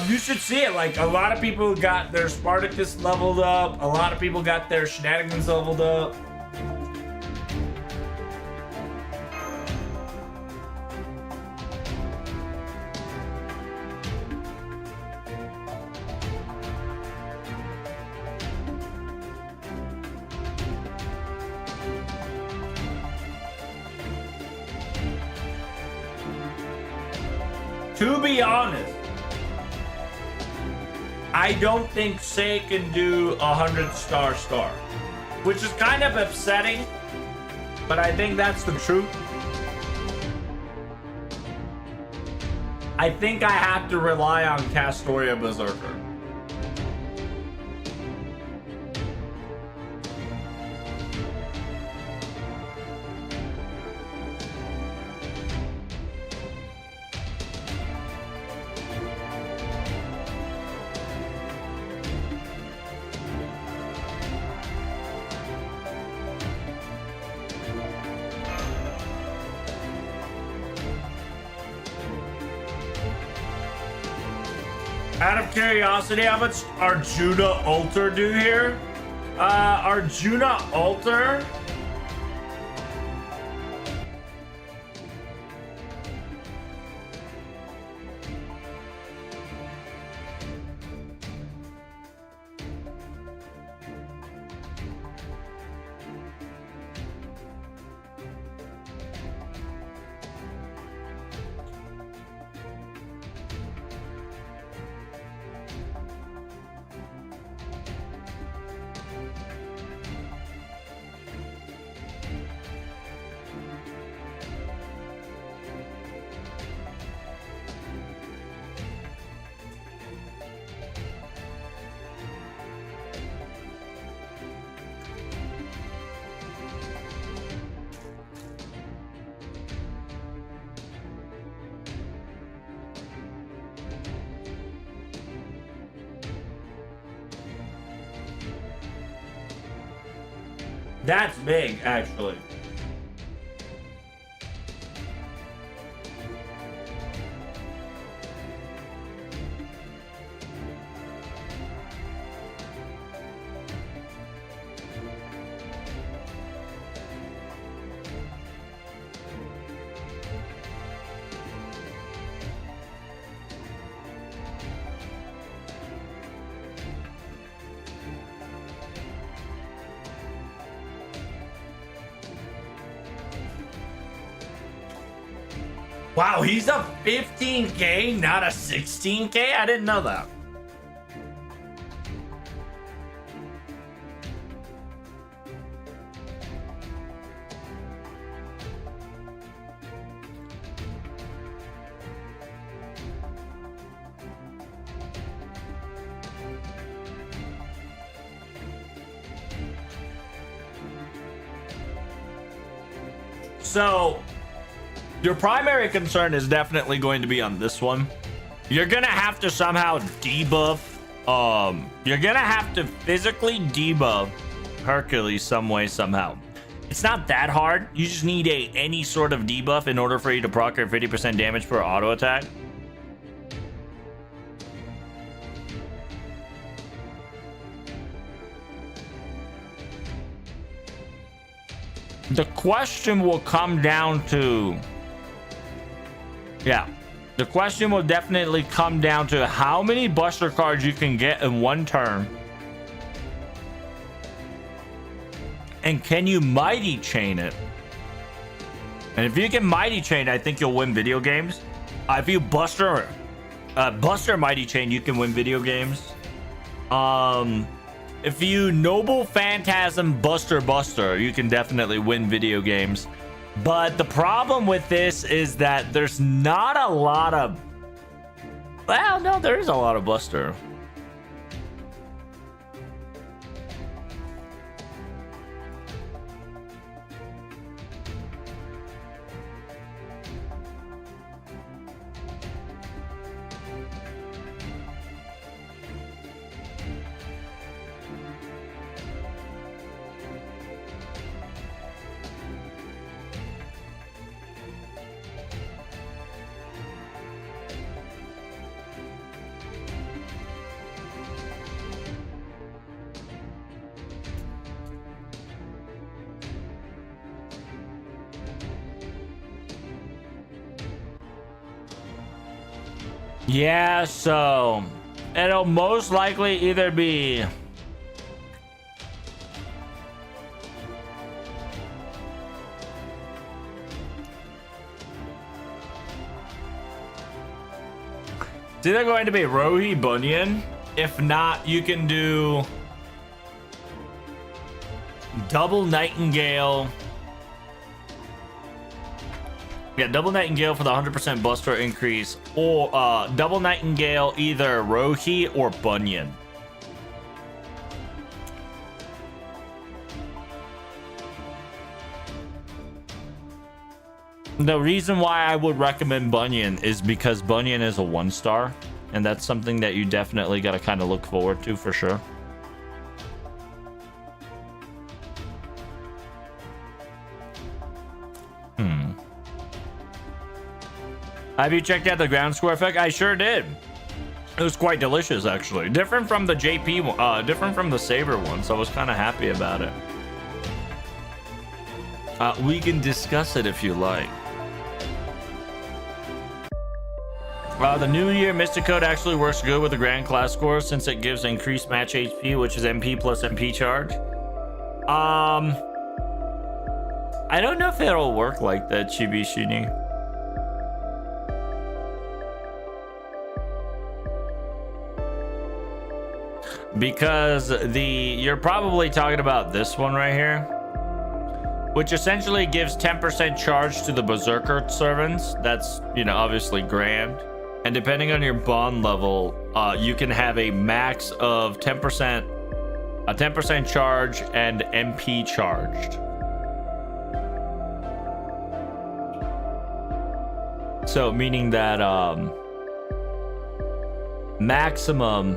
You should see it. Like, a lot of people got their Spartacus leveled up. A lot of people got their shenanigans leveled up. To be honest, I don't think Say can do 100 star, which is kind of upsetting, but I think that's the truth. I think I have to rely on FGO Berserker. Out of curiosity, how much Arjuna Alter do here? Arjuna Alter? That's big, actually. Wow, he's a 15K, not a 16K? I didn't know that. So, your primary concern is definitely going to be on this one. You're gonna have to somehow debuff. You're gonna have to physically debuff Hercules some way, somehow. It's not that hard. You just need any sort of debuff in order for you to proc your 50% damage per auto attack. The question will come down to... Yeah, the question will definitely come down to how many Buster cards you can get in one turn. And can you Mighty Chain it? And if you can Mighty Chain, I think you'll win video games. If you Buster Mighty Chain, you can win video games. If you Noble Phantasm Buster, you can definitely win video games. But the problem with this is that there's not a lot of... Well, no, there is a lot of Buster. Yeah, so it'll most likely either be it's either going to be Rohi Bunyan. If not, you can do Double Nightingale. Yeah, Double Nightingale for the 100% Buster increase, or Double Nightingale either Rohi or Bunyan. The reason why I would recommend Bunyan is because Bunyan is a 1-star, and that's something that you definitely got to kind of look forward to for sure. Have you checked out the ground score effect? I sure did. It was quite delicious, actually. Different from the JP one, different from the Saber one, so I was kind of happy about it. We can discuss it if you like. The New Year Mystic Code actually works good with the Grand Class scores since it gives increased match HP, which is MP plus MP charge. I don't know if it'll work like that, Chibi Shini. Because you're probably talking about this one right here, which essentially gives 10% charge to the Berserker servants. That's, you know, obviously grand. And depending on your bond level, you can have a max of 10%, a 10% charge and MP charged. So meaning that maximum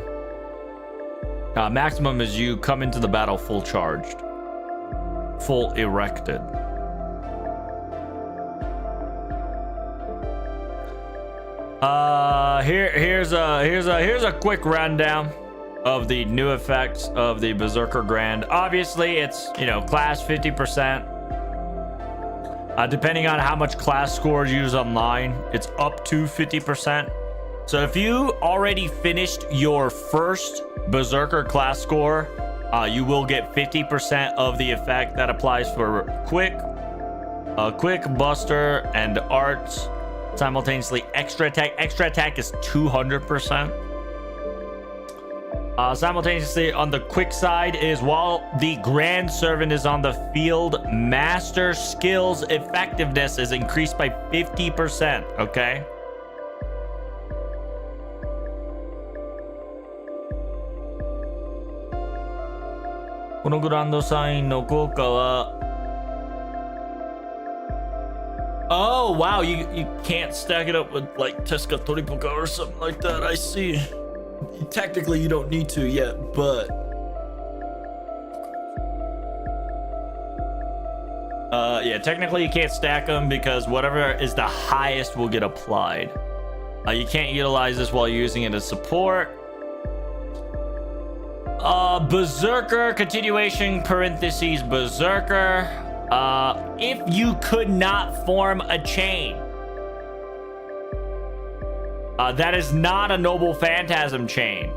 is you come into the battle full charged, full erected. Here's a quick rundown of the new effects of the Berserker Grand. Obviously, it's, you know, class 50%. Depending on how much class scores you use online, it's up to 50%. So if you already finished your first Berserker class score, you will get 50% of the effect that applies for quick, Buster, and arts. Simultaneously, extra attack is 200%. Simultaneously, on the quick side is while the Grand Servant is on the field, Master Skills effectiveness is increased by 50%. Okay. Oh wow, you can't stack it up with like Teska Toripoka or something like that. I see. Technically you don't need to yet, but yeah, technically you can't stack them because whatever is the highest will get applied. You can't utilize this while using it as support. Berserker continuation parentheses Berserker. If you could not form a chain, that is not a Noble Phantasm chain.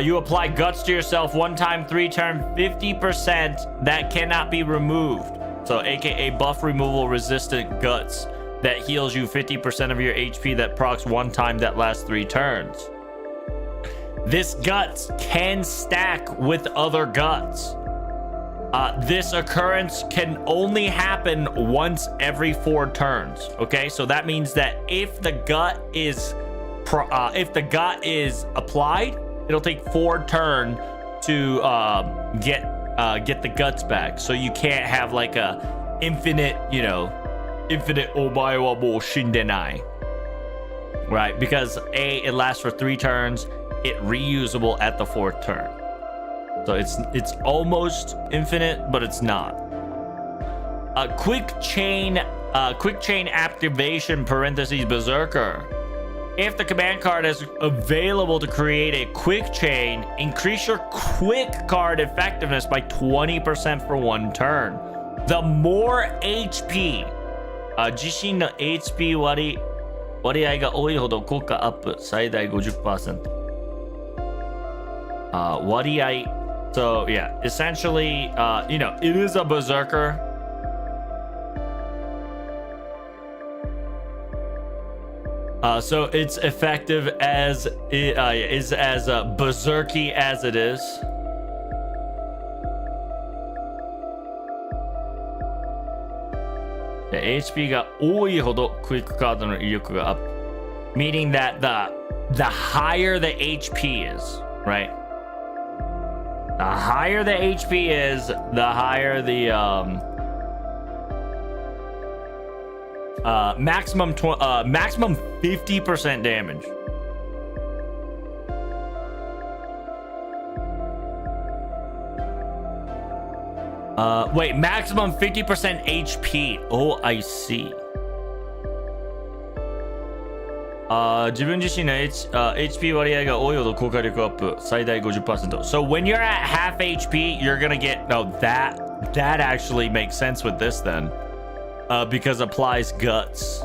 You apply guts to yourself 1 time, 3 turn, 50% that cannot be removed. So aka buff removal resistant guts. that heals you 50% of your HP that procs one time that lasts 3 turns. This guts can stack with other guts. This occurrence can only happen once every 4 turns. Okay, so that means that if the gut is applied, it'll take 4 turns to get the guts back. So you can't have like a infinite, infinite omae wa mou shindenai. Right? Because it lasts for 3 turns, it reusable at the 4th turn. So it's almost infinite, but it's not. Quick chain activation parentheses Berserker. If the command card is available to create a quick chain, increase your quick card effectiveness by 20% for 1 turn. The more HP, 自身の HP 割合が多いほど効果アップ最大 50%。割合 So yeah, essentially, it is a berserker. So it's effective as it is as berserky as it is. The HP が多いほどクイックカードの威力がアップ. Meaning that the higher the HP is, right? The higher the HP is, the higher the maximum 50% damage. Wait, maximum 50% HP. Oh, I see. 自分自身の HP 割合が多いほど効果力アップ最大 50%. So when you're at half HP, you're gonna get that actually makes sense with this then, because applies guts.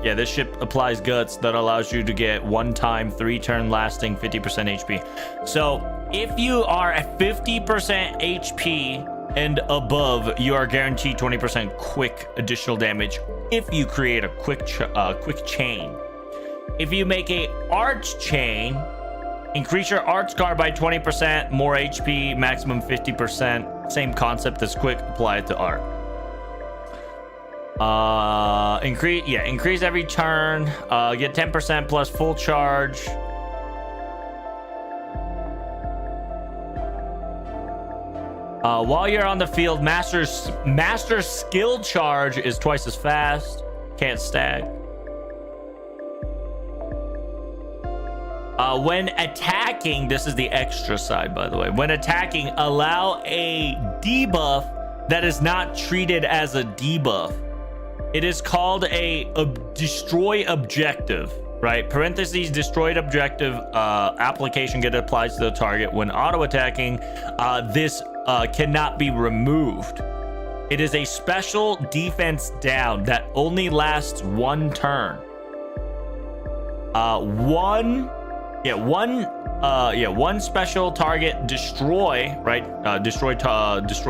Yeah, this ship applies guts that allows you to get 1 time 3 turn lasting 50% HP. So if you are at 50% HP and above, you are guaranteed 20% quick additional damage if you create a quick chain. If you make a arch chain, increase your arch card by 20%, more HP, maximum 50%. Same concept as quick, apply it to art. Increase every turn, get 10% plus full charge. While you're on the field, master skill charge is twice as fast. Can't stack. When attacking, this is the extra side, by the way. When attacking, allow a debuff that is not treated as a debuff. It is called a destroy objective, right? Parentheses, destroyed objective application get applied to the target. When auto-attacking, this cannot be removed. It is a special defense down that only lasts 1 turn. One special target destroy, right? Destroy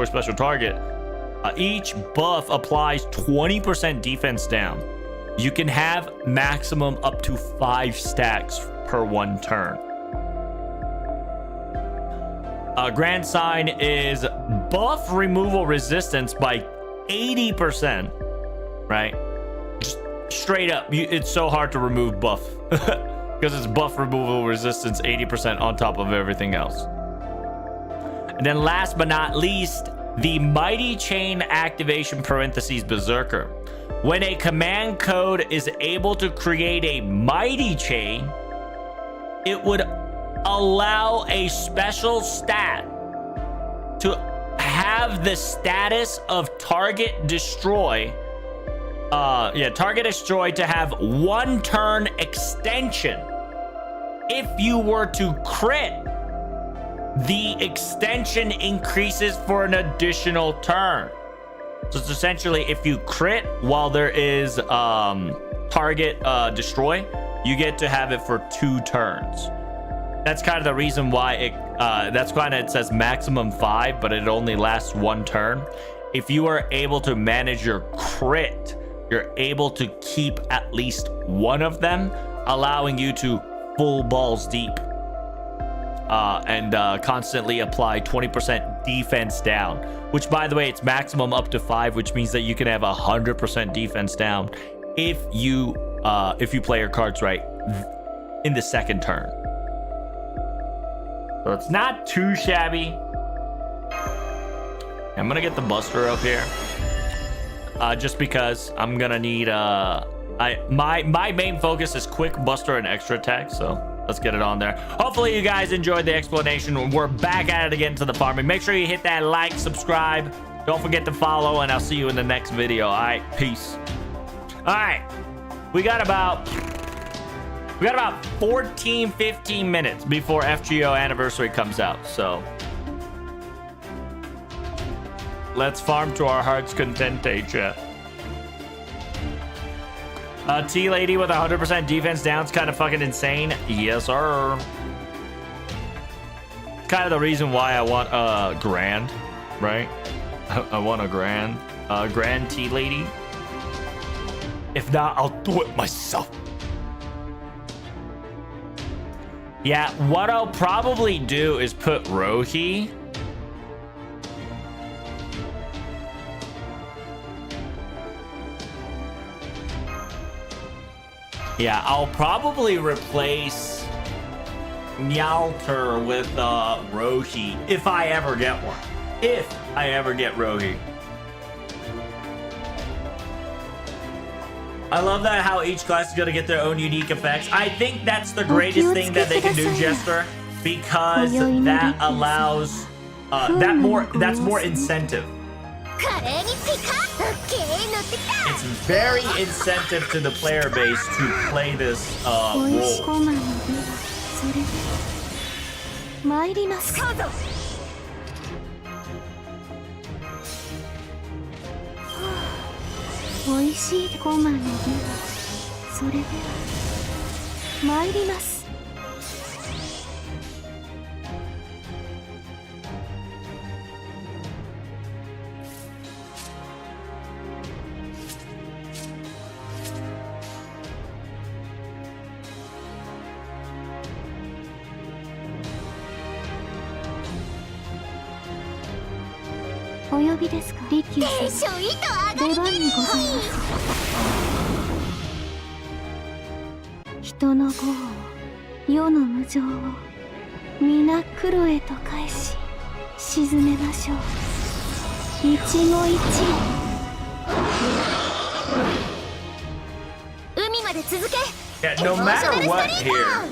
special target. Each buff applies 20% defense down. You can have maximum up to 5 stacks per 1 turn. Grand sign is buff removal resistance by 80%, right? Just straight up, it's so hard to remove buff. Because it's buff removal resistance 80% on top of everything else. And then last but not least, the mighty chain activation parentheses Berserker. When a command code is able to create a mighty chain, it would allow a special stat to have the status of target destroy. Target destroy to have 1 turn extension. If you were to crit, the extension increases for an additional turn. So it's essentially if you crit while there is target destroy, you get to have it for 2 turns. That's kind of the reason why it says maximum 5, but it only lasts 1 turn. If you are able to manage your crit you're able to keep at least one of them, allowing you to full balls deep and constantly apply 20% defense down, which, by the way, it's maximum up to 5, which means that you can have 100% defense down if you play your cards right in the second turn. So it's not too shabby. I'm gonna get the Buster up here, just because I'm gonna need my main focus is quick Buster and extra attack, so let's get it on there. Hopefully you guys enjoyed the explanation. We're back at it again to the farming. Make sure you hit that like, subscribe. Don't forget to follow, and I'll see you in the next video. All right, peace. All right, we got about 14-15 minutes before FGO Anniversary comes out, so let's farm to our heart's content, chat. T Lady with 100% defense down is kind of fucking insane. Yes, sir. Kind of the reason why I want a grand, right? I want a grand T Lady. If not, I'll do it myself. Yeah, what I'll probably do is put Rohi. Yeah, I'll probably replace Nyalter with Rohi if I ever get one. If I ever get Rohi. I love that how each class is going to get their own unique effects. I think that's the greatest thing that they can do, Jester, because that allows that's more incentive. It's very incentive to the player base to play this role. Yeah, no matter what here,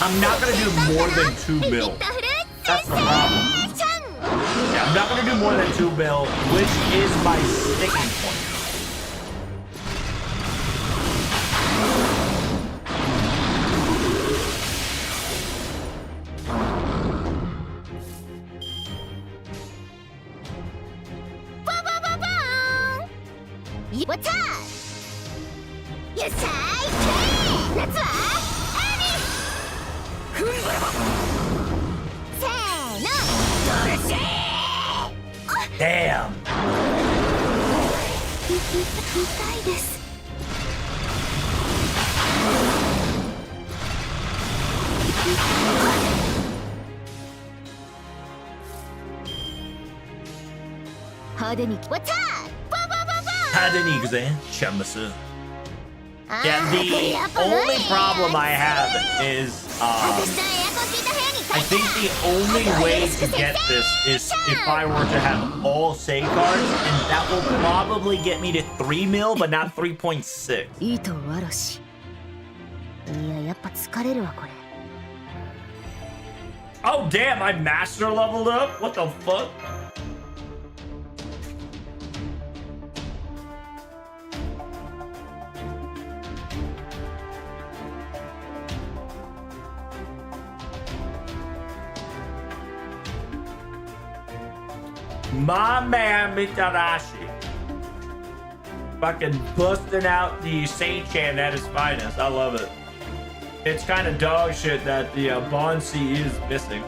I'm not gonna do more than 2 mil. That's the problem. Yeah, I'm not gonna do more than 2 mil, which is my sticking point. What's up? Yes, I can. That's Damn. What's up? Yeah, the only problem I have is I think the only way to get this is if I were to have all say cards, and that will probably get me to 3 mil, but not 3.6. Oh damn, I master leveled up? What the fuck? My man Mitarashi. Fucking busting out the Saint Chan at his finest. I love it. It's kind of dog shit that the Bonsi is missing.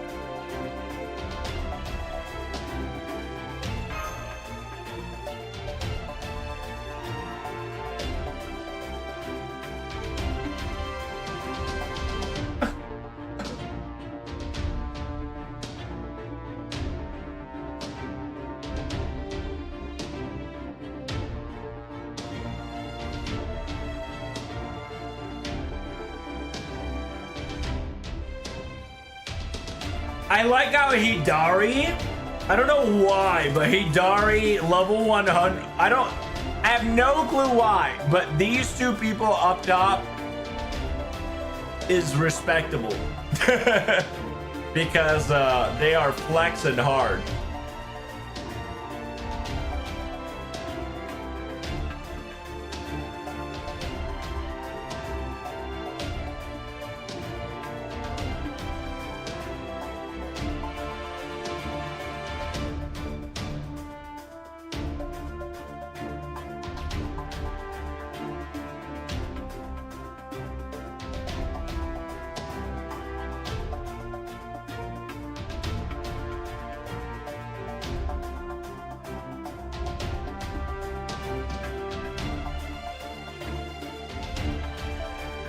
I like how Hidari, I don't know why, but Hidari level 100, I have no clue why, but these two people up top is respectable. Because they are flexing hard.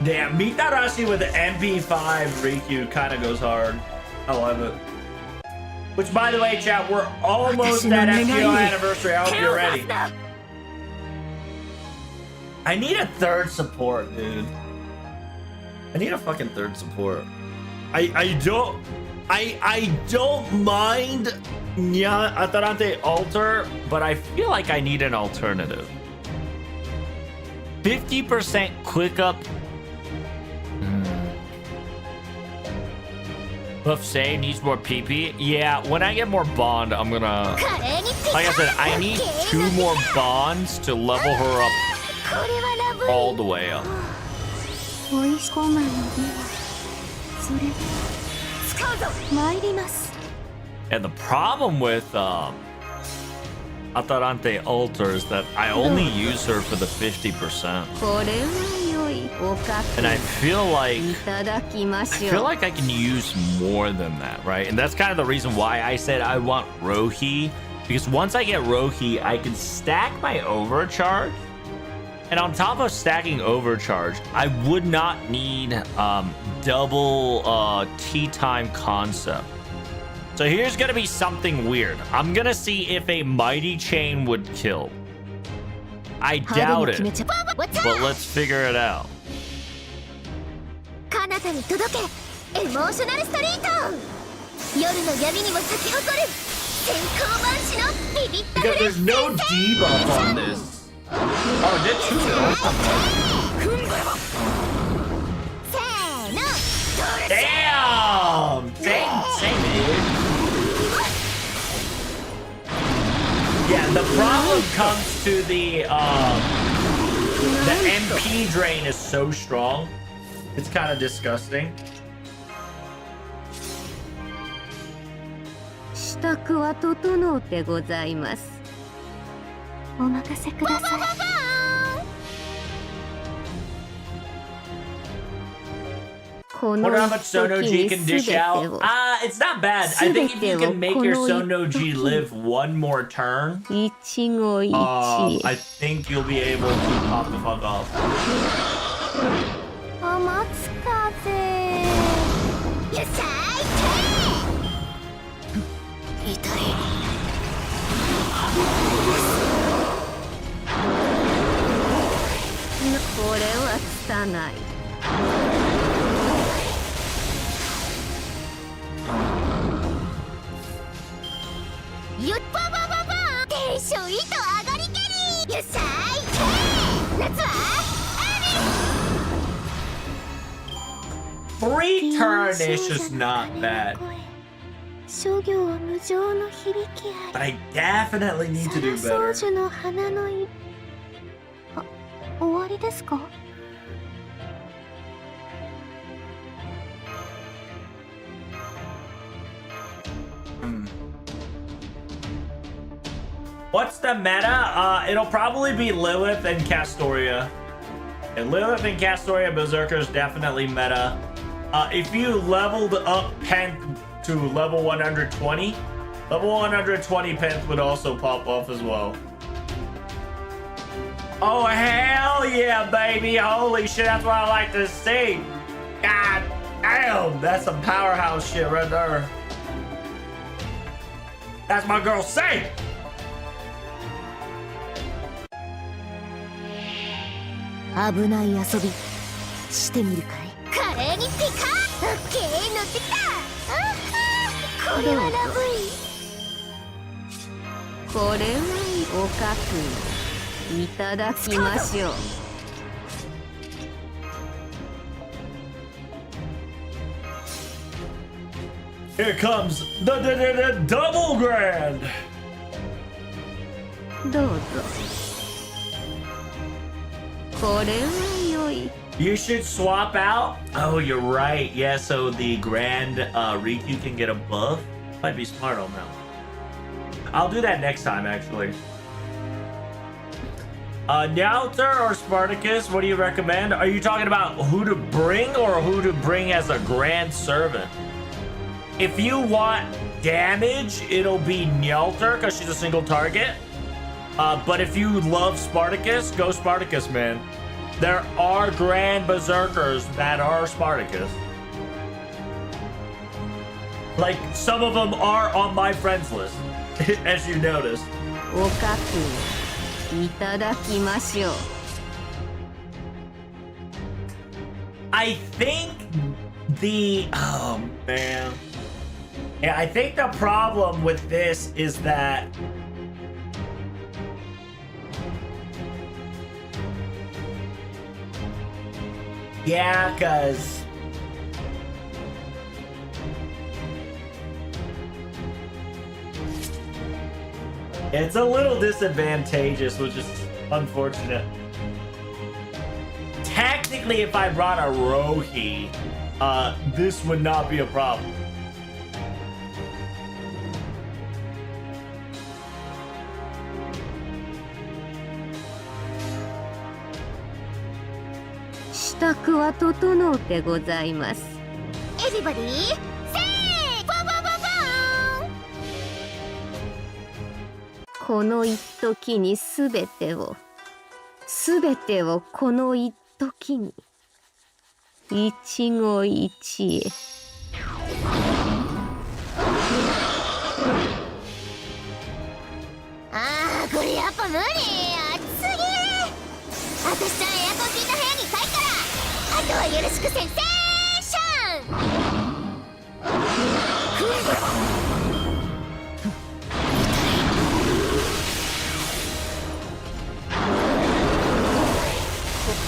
Damn, Mitarashi with the MP5 Rikyu kind of goes hard. I love it. Which, by the way, chat, we're almost at FGO Anniversary. I hope you're ready. I need a third support, dude. I need a fucking third support. I don't mind Nya Atarante Alter, but I feel like I need an alternative. 50% quick up. Buff say needs more PP. Yeah, when I get more bond, I'm gonna... Like I said, I need 2 more bonds to level her up all the way up. And the problem with Atarante Alter is that I only use her for the 50%. And I feel like I can use more than that, right? And that's kind of the reason why I said I want Rohi, because once I get Rohi, I can stack my overcharge. And on top of stacking overcharge, I would not need double tea time concept. So here's gonna be something weird. I'm gonna see if a mighty chain would kill. I doubt it, but let's figure it out. Because there's no debuff on this. Oh, it did shoot it. Damn! Same, dude. Yeah, the problem comes to the MP drain is so strong. It's kind of disgusting. 支度は整ってございます。お任せください。Wonder how much Sonoji can dish out. It's not bad. I think if you can make your Sonoji live one more turn, I think you'll be able to pop the fuck off. Three turn-ish is not bad. But I definitely need to do better. What's the meta? It'll probably be Lilith and Castoria. And Lilith and Castoria Berserker is definitely meta. If you leveled up Penth to level 120, level 120 Penth would also pop off as well. Oh, hell yeah, baby. Holy shit, that's what I like to see. God damn, that's some powerhouse shit right there. That's my girl safe. れはラブい。これはおかくいただきましょう。Here comes the double grand. どうぞ。これは良い。 You should swap out. Oh, you're right. Yeah, so the grand Riku can get a buff. Might be smart on that one. I'll do that next time, actually. Nyauter or Spartacus, what do you recommend? Are you talking about who to bring or who to bring as a grand servant? If you want damage, it'll be Nyauter because she's a single target. But if you love Spartacus, go Spartacus, man. There are grand berserkers that are Spartacus. Like, some of them are on my friends list, as you noticed. おかくいただきましょう。 I think oh man. Yeah, I think the problem with this is that yeah, cause it's a little disadvantageous, which is unfortunate. Technically, if I brought a Rohi, this would not be a problem. 支度は整うてございます。 Everybody, say, boom, boom, boom, boom. この一時にすべてをこの一時に一期一会。 あー、これやっぱ無理。暑すぎ。私さんエアコン効いた部屋に帰ったら、あとはよろしくセンセーション。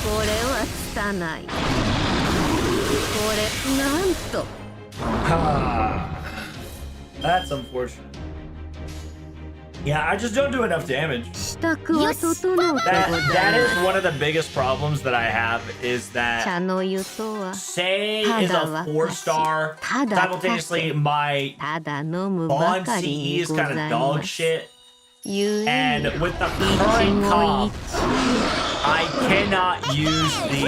これは拙い。これなんと。 That's unfortunate. Yeah, I just don't do enough damage. 支度は整うてございます。 That is one of the biggest problems that I have is 茶 that の湯とは Sei is a 4-star. ただ Simultaneously, my ただ飲むば Bond かり CE に is ござ kind い of dog ます。 shit. ゆえ And に with the 一 current 期 comp, 一 I cannot use the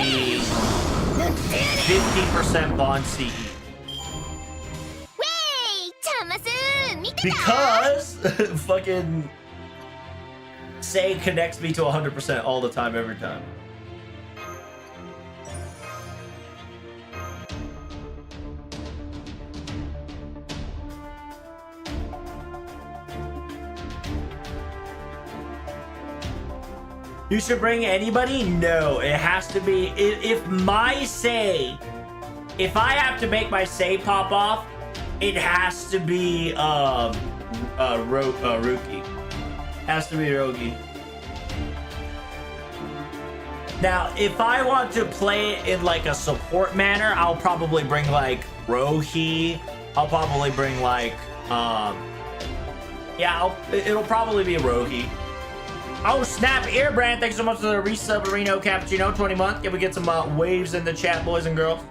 50% Bond CE. ウェイ、チャンマス見てた。 Because fucking Sei connects me to 100% all the time, every time. You should bring anybody? No, it has to be if my Sei, if I have to make my Sei pop off, it has to be Rookie. Has to be Rogi. Now, if I want to play it in like a support manner, I'll probably bring like Rohi. I'll probably bring like yeah, it'll probably be Rohi. Oh snap, Earbrand, thanks so much for the resub Reno Cappuccino 20 month. Can we get some waves in the chat, boys and girls?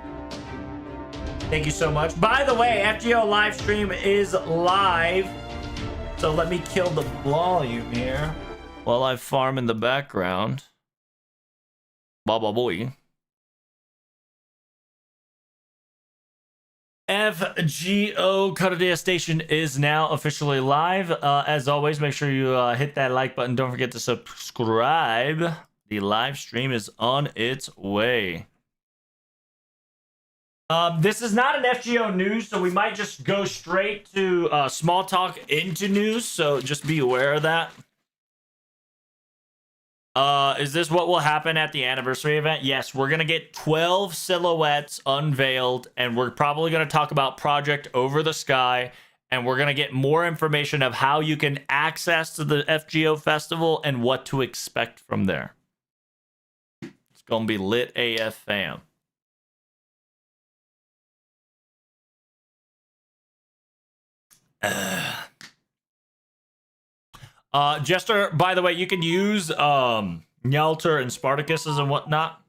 Thank you so much. By the way, FGO live stream is live. So let me kill the volume here while I farm in the background. Baba boy. FGO Karadea Station is now officially live. As always, make sure you hit that like button. Don't forget to subscribe. The live stream is on its way. This is not an FGO news, so we might just go straight to small talk into news, so just be aware of that. Is this what will happen at the anniversary event? Yes, we're gonna get 12 silhouettes unveiled, and we're probably gonna talk about Project Over the Sky And we're going to get more information of how you can access to the FGO festival and what to expect from there. It's going to be lit AF, fam. Jester, by the way, you can use Nyalter and Spartacuses and whatnot.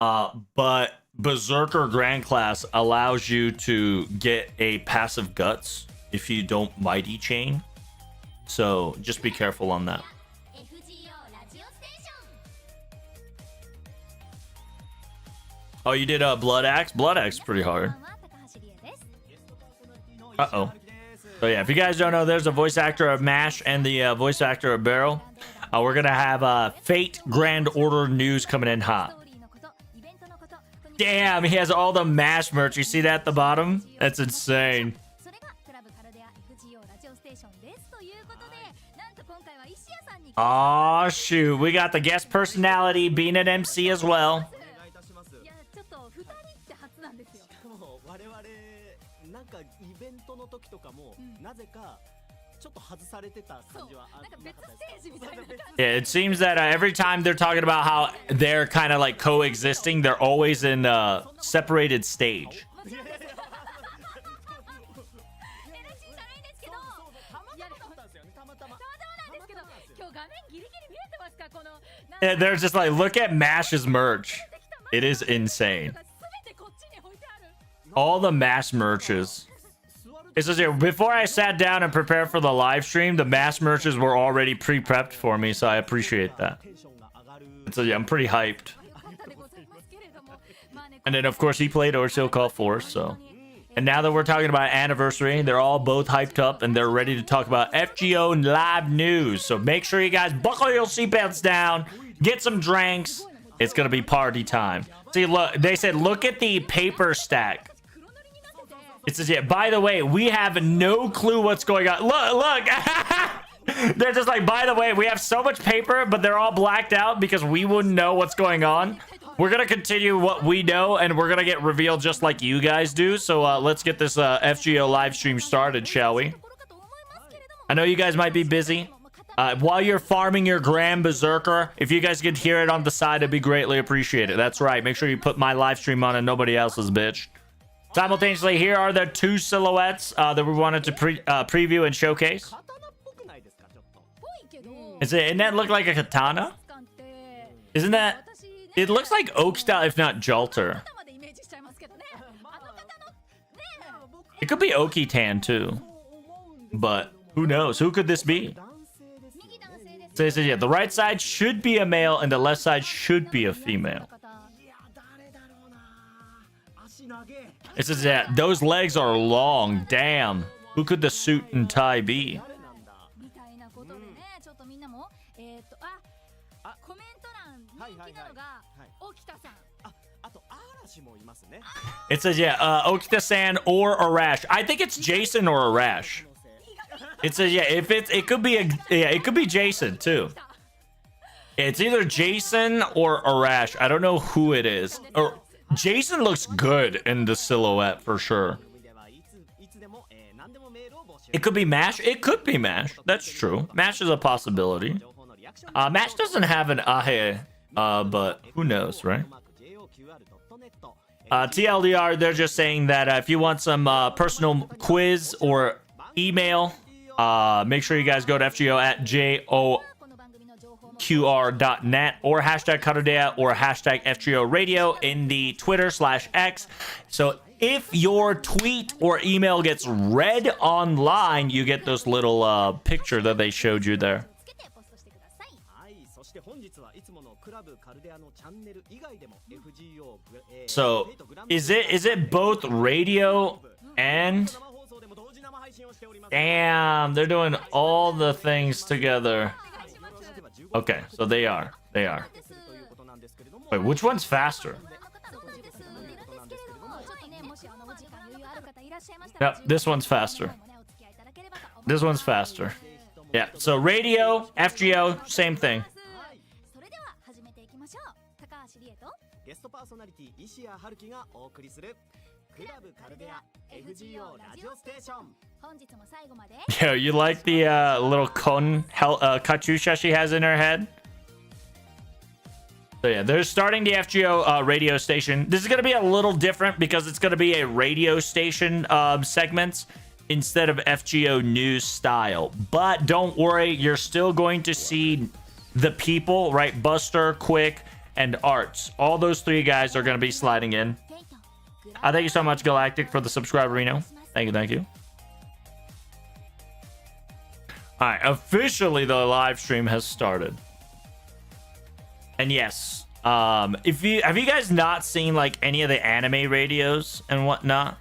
But Berserker Grand Class allows you to get a passive Guts if you don't Mighty Chain. So just be careful on that. Oh, you did a Blood Axe? Blood Axe is pretty hard. Uh-oh. So yeah, if you guys don't know, there's a voice actor of MASH and the voice actor of Barrel. We're going to have Fate Grand Order news coming in hot. Damn, he has all the MASH merch. You see that at the bottom? That's insane. Oh shoot, we got the guest personality being an MC as well. Yeah, it seems that every time they're talking about how they're kind of like coexisting, they're always in separated stage. Yeah, they're just like, look at MASH's merch. It is insane. All the MASH merches. It says here, before I sat down and prepared for the live stream, the MASH merches were already pre-prepped for me, so I appreciate that. So yeah, I'm pretty hyped. And then of course he played Orcio Call Force, so. And now that we're talking about Anniversary, they're all both hyped up and they're ready to talk about FGO live news. So make sure you guys buckle your seatbelts down, get some drinks. It's gonna be party time. See, look, they said look at the paper stack. It says, yeah, by the way, we have no clue what's going on. Look. They're just like, by the way, we have so much paper, but they're all blacked out because we wouldn't know what's going on. We're going to continue what we know, and we're going to get revealed just like you guys do. So let's get this FGO live stream started, shall we? I know you guys might be busy. While you're farming your Grand Berserker, if you guys could hear it on the side, it'd be greatly appreciated. That's right. Make sure you put my live stream on and nobody else's, bitch. Simultaneously, here are the two silhouettes that we wanted to preview and showcase. Isn't that look like a katana? Isn't that? It looks like Okita, if not Jalter. It could be Okitan too, but who knows? Who could this be? So it says, yeah, the right side should be a male and the left side should be a female. It says that those legs are long. Damn. Who could the suit and tie be? It says, yeah, Okita-san or Arash. I think it's Jason or Arash. It says, yeah, if it could be it could be Jason too. It's either Jason or Arash. I don't know who it is. Or Jason looks good in the silhouette for sure. It could be MASH. It could be MASH. That's true. MASH is a possibility. MASH doesn't have an Ahe, but who knows, right? TLDR, they're just saying that if you want some personal quiz or email, make sure you guys go to FGO at joqr.net or hashtag Karodea or hashtag FGO Radio in the Twitter/X. So if your tweet or email gets read online, you get this little picture that they showed you there. So is it both radio and damn, they're doing all the things together. Okay, so they are. Wait, which one's faster? Yep, this one's faster. This one's faster. Yeah, so radio, FGO, same thing. Yo, you like the little Katyusha she has in her head? So yeah, they're starting the FGO radio station. This is going to be a little different because it's going to be a radio station segments instead of FGO news style. But don't worry, you're still going to see the people, right? Buster, Quick, and Arts. All those three guys are going to be sliding in. Thank you so much, Galactic, for the subscriber, Reno. Thank you, thank you. All right, officially the live stream has started. And yes, have you guys not seen like any of the anime radios and whatnot?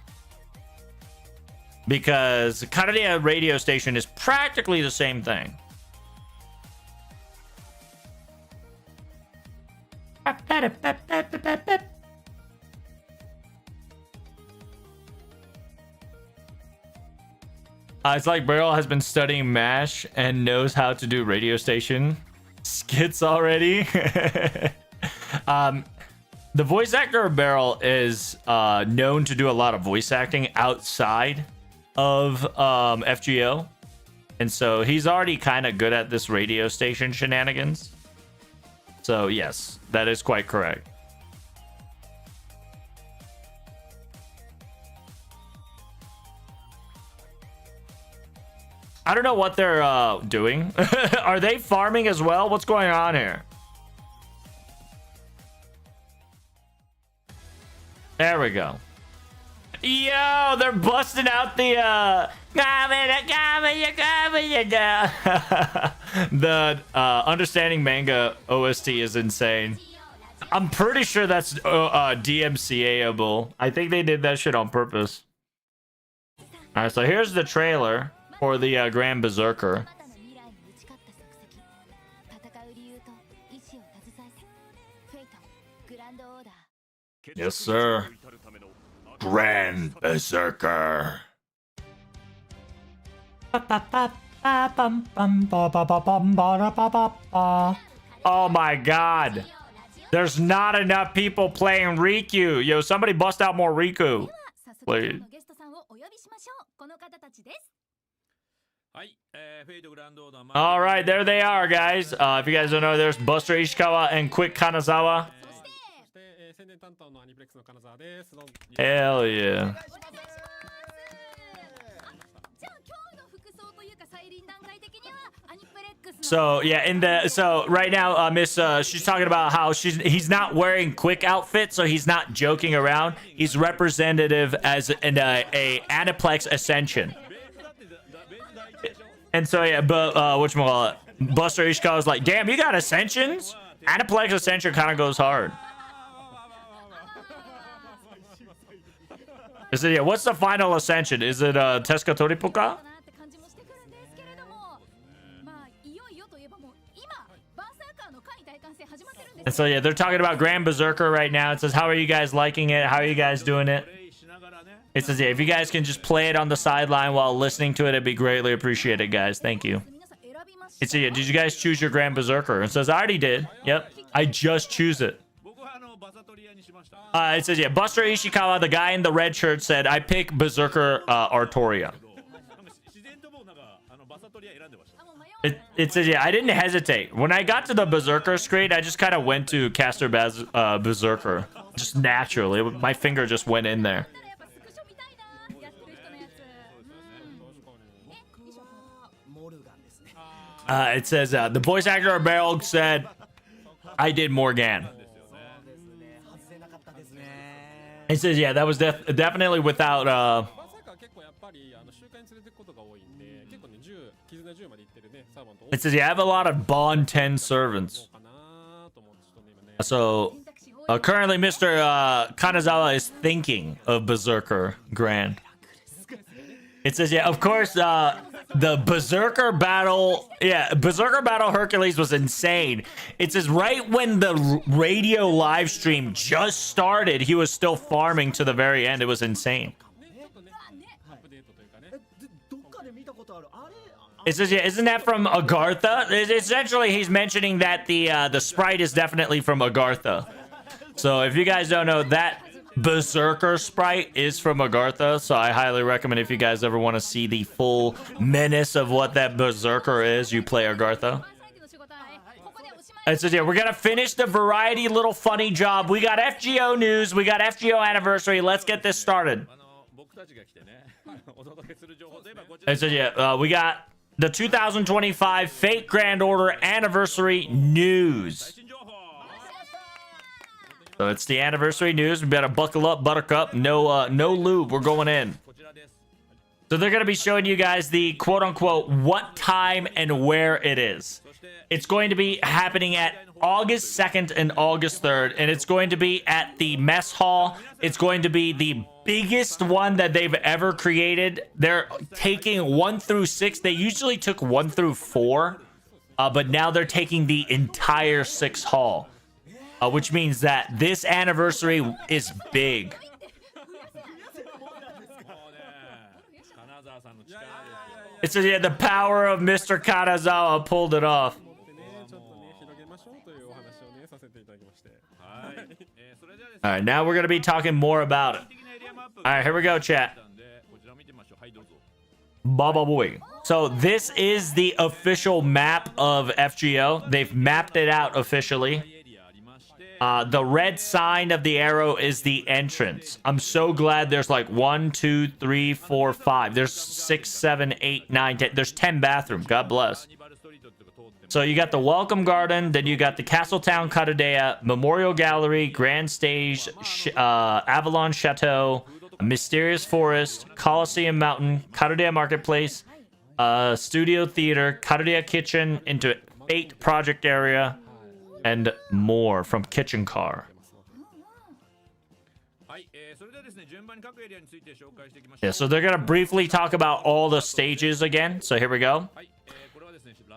Because Karadia radio station is practically the same thing. It's like Beryl has been studying MASH and knows how to do radio station skits already. The voice actor of Beryl is known to do a lot of voice acting outside of FGO. And so he's already kind of good at this radio station shenanigans. So yes, that is quite correct. I don't know what they're doing. Are they farming as well? What's going on here? There we go. Yo, they're busting out the the understanding manga OST is insane. I'm pretty sure that's DMCA-able. I think they did that shit on purpose. All right, so here's the trailer for the Grand Berserker. Yes, sir. Grand Berserker. Oh my god. There's not enough people playing Riku. Yo, somebody bust out more Riku. Please. All right, there they are, guys. If you guys don't know, there's Buster Ishikawa and Quick Kanazawa. Hell yeah. So yeah, so right now, Miss, she's talking about how he's not wearing Quick outfit, so he's not joking around. He's representative as an a Aniplex Ascension. And so yeah, but whatchamacallit, Buster Ishikawa was like, damn, you got Ascensions? Aniplex Ascension kind of goes hard. Is it, yeah, what's the final Ascension? Is it Tesuka Toripuka? And so yeah, they're talking about Grand Berserker right now. It says, how are you guys liking it? How are you guys doing it? It says, yeah, if you guys can just play it on the sideline while listening to it, it'd be greatly appreciated, guys. Thank you. It says, yeah, did you guys choose your Grand Berserker? It says, I already did. Yep, I just choose it. It says, yeah, Buster Ishikawa, the guy in the red shirt, said, I pick Berserker Artoria. It says, yeah, I didn't hesitate. When I got to the Berserker screen, I just kind of went to Caster Berserker. Just naturally. My finger just went in there. It says, the voice actor of Beryl said, I did Morgan. It says, yeah, that was definitely without... It says, yeah, I have a lot of Bond 10 servants. So, currently, Mr. Kanazawa is thinking of Berserker Grand. It says, yeah, of course, the Berserker battle, yeah, Berserker battle Hercules was insane. It says right when the radio live stream just started, he was still farming to the very end. It was insane. It says, yeah, isn't that from Agartha? Essentially, he's mentioning that the sprite is definitely from Agartha. So if you guys don't know, that Berserker sprite is from Agartha, so I highly recommend if you guys ever want to see the full menace of what that Berserker is, you play Agartha. And so yeah, we're gonna finish the variety little funny job. We got FGO news, we got FGO Anniversary. Let's get this started. And so yeah, we got the 2025 Fate Grand Order Anniversary news. So it's the anniversary news. We better buckle up, Buttercup. No lube. We're going in. So they're going to be showing you guys the quote-unquote what time and where it is. It's going to be happening at August 2nd and August 3rd, and it's going to be at the mess hall. It's going to be the biggest one that they've ever created. They're taking 1 through 6. They usually took 1 through 4, but now they're taking the entire 6 hall. Which means that this anniversary is big. It says, yeah, the power of Mr. Kanazawa pulled it off. All right, now we're going to be talking more about it. All right, here we go, chat. Baba boy. So this is the official map of FGO. They've mapped it out officially. The red sign of the arrow is the entrance. I'm so glad there's like 1, 2, 3, 4, 5. There's 6, 7, 8, 9, 10. There's 10 bathrooms. God bless. So you got the Welcome Garden, then you got the Castletown Karadea, Memorial Gallery, Grand Stage, Avalon Chateau, Mysterious Forest, Coliseum Mountain, Karadea Marketplace, Studio Theater, Karadea Kitchen, into Fate Project Area, and more from Kitchen Car. Yeah, so they're going to briefly talk about all the stages again. So here we go.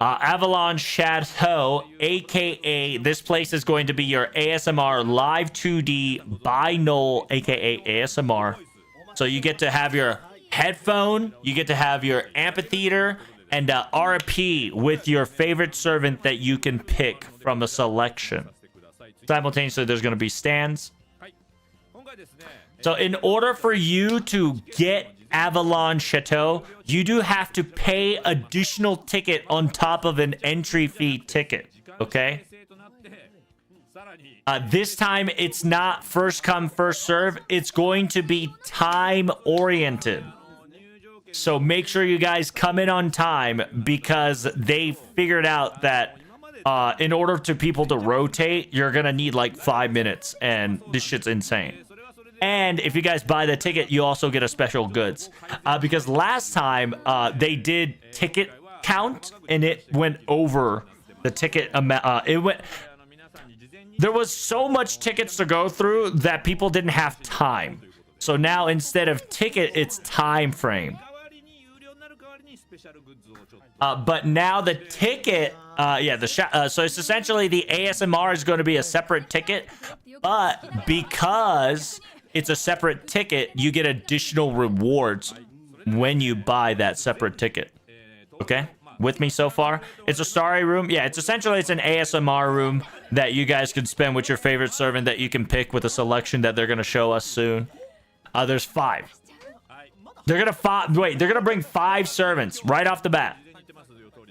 Avalon Chateau, aka this place is going to be your ASMR live 2D binaural, aka ASMR. So you get to have your headphone, you get to have your amphitheater, and RP with your favorite servant that you can pick from a selection. Simultaneously, there's going to be stands. So in order for you to get Avalon Chateau, you do have to pay additional ticket on top of an entry fee ticket, okay? This time, it's not first come, first serve. It's going to be time oriented. So make sure you guys come in on time because they figured out that in order to people to rotate, you're going to need like 5 minutes, and this shit's insane. And if you guys buy the ticket, you also get a special goods. Because last time they did ticket count and it went over the ticket amount. There was so much tickets to go through that people didn't have time. So now instead of ticket, it's time frame. But now the ticket, so it's essentially the ASMR is going to be a separate ticket. But because it's a separate ticket, you get additional rewards when you buy that separate ticket. Okay? With me so far? It's a starry room. Yeah, it's essentially it's an ASMR room that you guys can spend with your favorite servant that you can pick with a selection that they're going to show us soon. There's 5. They're gonna bring 5 servants right off the bat.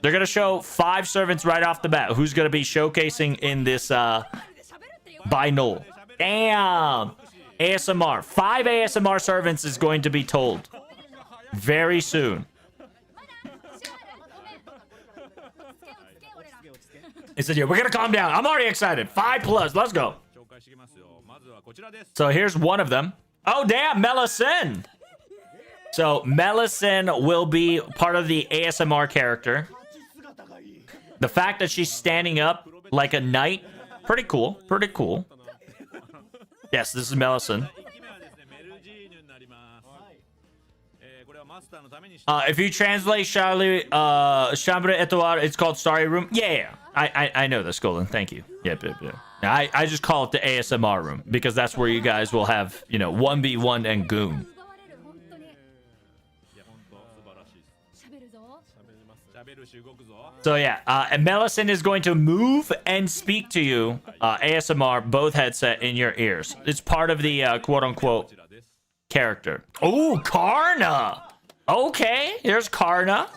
They're gonna show 5 servants right off the bat. Who's gonna be showcasing in this binaural? Damn. ASMR. 5 ASMR servants is going to be told very soon. He said, yeah, we're gonna calm down. I'm already excited. 5+. Let's go. So here's one of them. Oh, damn, Melisande. So Melisande will be part of the ASMR character. The fact that she's standing up like a knight, pretty cool. Pretty cool. Yes, this is Melisande. If you translate Chambre Etoile, it's called Starry Room. Yeah. I know this, Golden. Thank you. Yep. I just call it the ASMR room because that's where you guys will have, 1v1 and goon. So yeah, and Melisande is going to move and speak to you, ASMR, both headset in your ears. It's part of the quote-unquote character. Oh, Karna! Okay, there's Karna.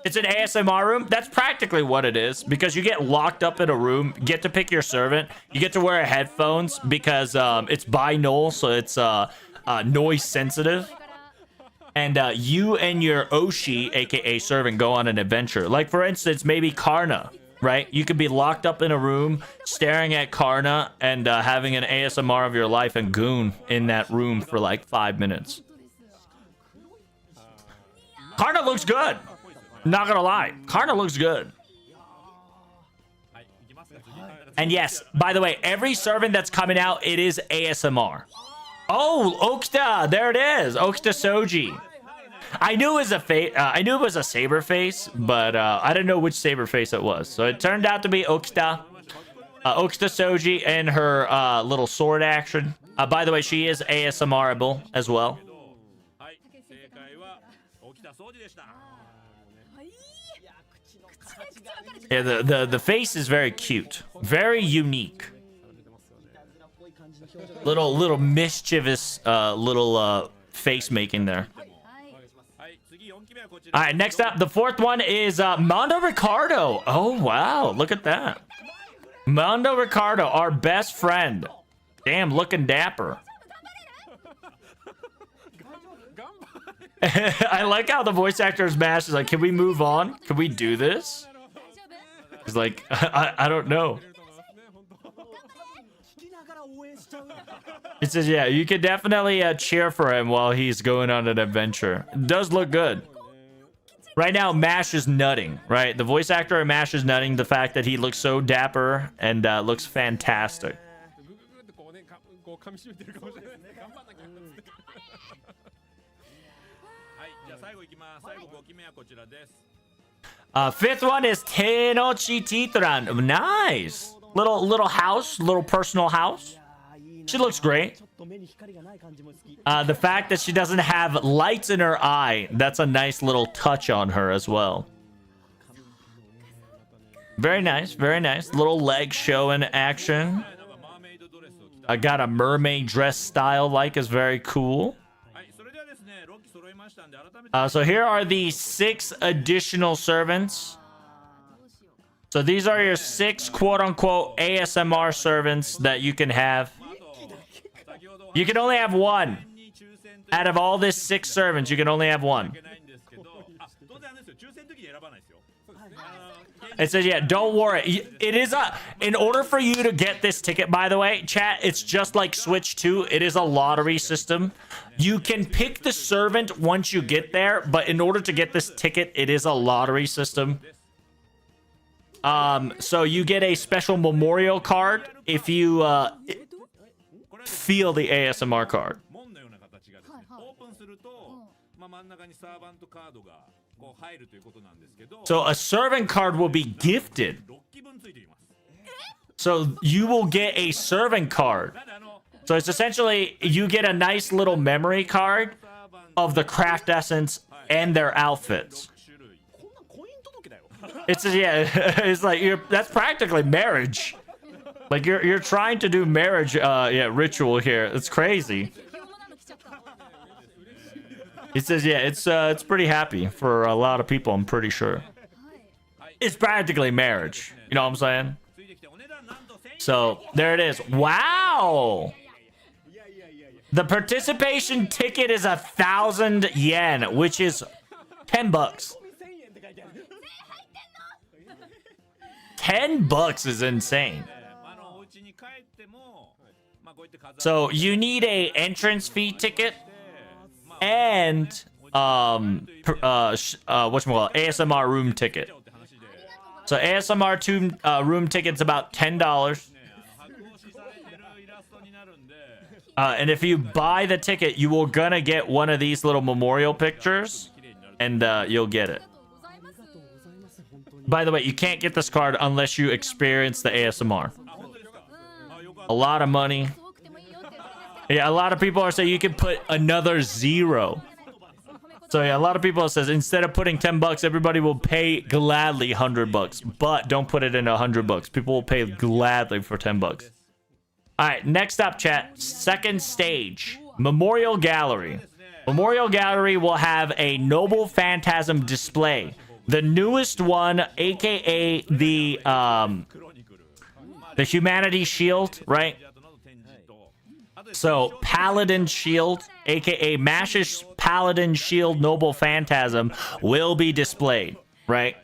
It's an ASMR room. That's practically what it is, because you get locked up in a room, get to pick your servant, you get to wear headphones because it's binaural, so it's noise sensitive. And you and your Oshi, aka servant, go on an adventure. Like, for instance, maybe Karna, right? You could be locked up in a room, staring at Karna, and having an ASMR of your life and Goon in that room for like 5 minutes. Karna looks good. Not gonna lie, Karna looks good. And yes, by the way, every servant that's coming out, it is ASMR. Oh, Okta, there it is, Okta Soji. I knew it was I knew it was a saber face, but I didn't know which saber face it was. So it turned out to be Okta. Okta Soji and her little sword action. By the way, she is ASMRable as well. Yeah, the face is very cute, very unique. Little mischievous little face making there. All right, next up, the fourth one is Mondo Ricardo. Oh wow, look at that. Mondo Ricardo, our best friend. Damn, looking dapper. I like how the voice actor's mask is like, can we move on? Can we do this? He's like, I don't know. It says, yeah, you can definitely cheer for him while he's going on an adventure. It does look good. Right now, MASH is nutting, right? The voice actor of MASH is nutting the fact that he looks so dapper and looks fantastic. Fifth one is Tenochi Titran. Nice. Little house, little personal house. She looks great. The fact that she doesn't have lights in her eye, that's a nice little touch on her as well. Very nice, very nice. Little leg show in action. I got a mermaid dress style, like, is very cool. So here are the 6 additional servants. So these are your 6 quote-unquote ASMR servants that you can have. You can only have 1. Out of all this 6 servants, you can only have 1. It says, yeah, don't worry. It is in order for you to get this ticket, by the way, chat, it's just like Switch 2. It is a lottery system. You can pick the servant once you get there, but in order to get this ticket, it is a lottery system. So you get a special memorial card if you feel the ASMR card. So a servant card will be gifted. So you will get a servant card. So it's essentially, you get a nice little memory card of the craft essence and their outfits. It's yeah, it's like that's practically marriage. Like you're trying to do marriage ritual here. It's crazy. It says, yeah, it's pretty happy for a lot of people, I'm pretty sure. It's practically marriage. You know what I'm saying? So there it is. Wow. The participation ticket is 1,000 yen, which is $10. $10 is insane. So you need a entrance fee ticket and ASMR room ticket. So ASMR room ticket's about $10. And if you buy the ticket, you will gonna get one of these little memorial pictures, and you'll get it. By the way, you can't get this card unless you experience the ASMR. A lot of money. Yeah, a lot of people are saying you can put another 0. So yeah, a lot of people says instead of putting $10, everybody will pay gladly $100, but don't put it in $100. People will pay gladly for $10. All right, next up, chat. Second stage, Memorial Gallery. Memorial Gallery will have a Noble Phantasm display, the newest one, aka the Humanity Shield, right? So Paladin Shield, aka Mash's Paladin Shield Noble Phantasm, will be displayed, right?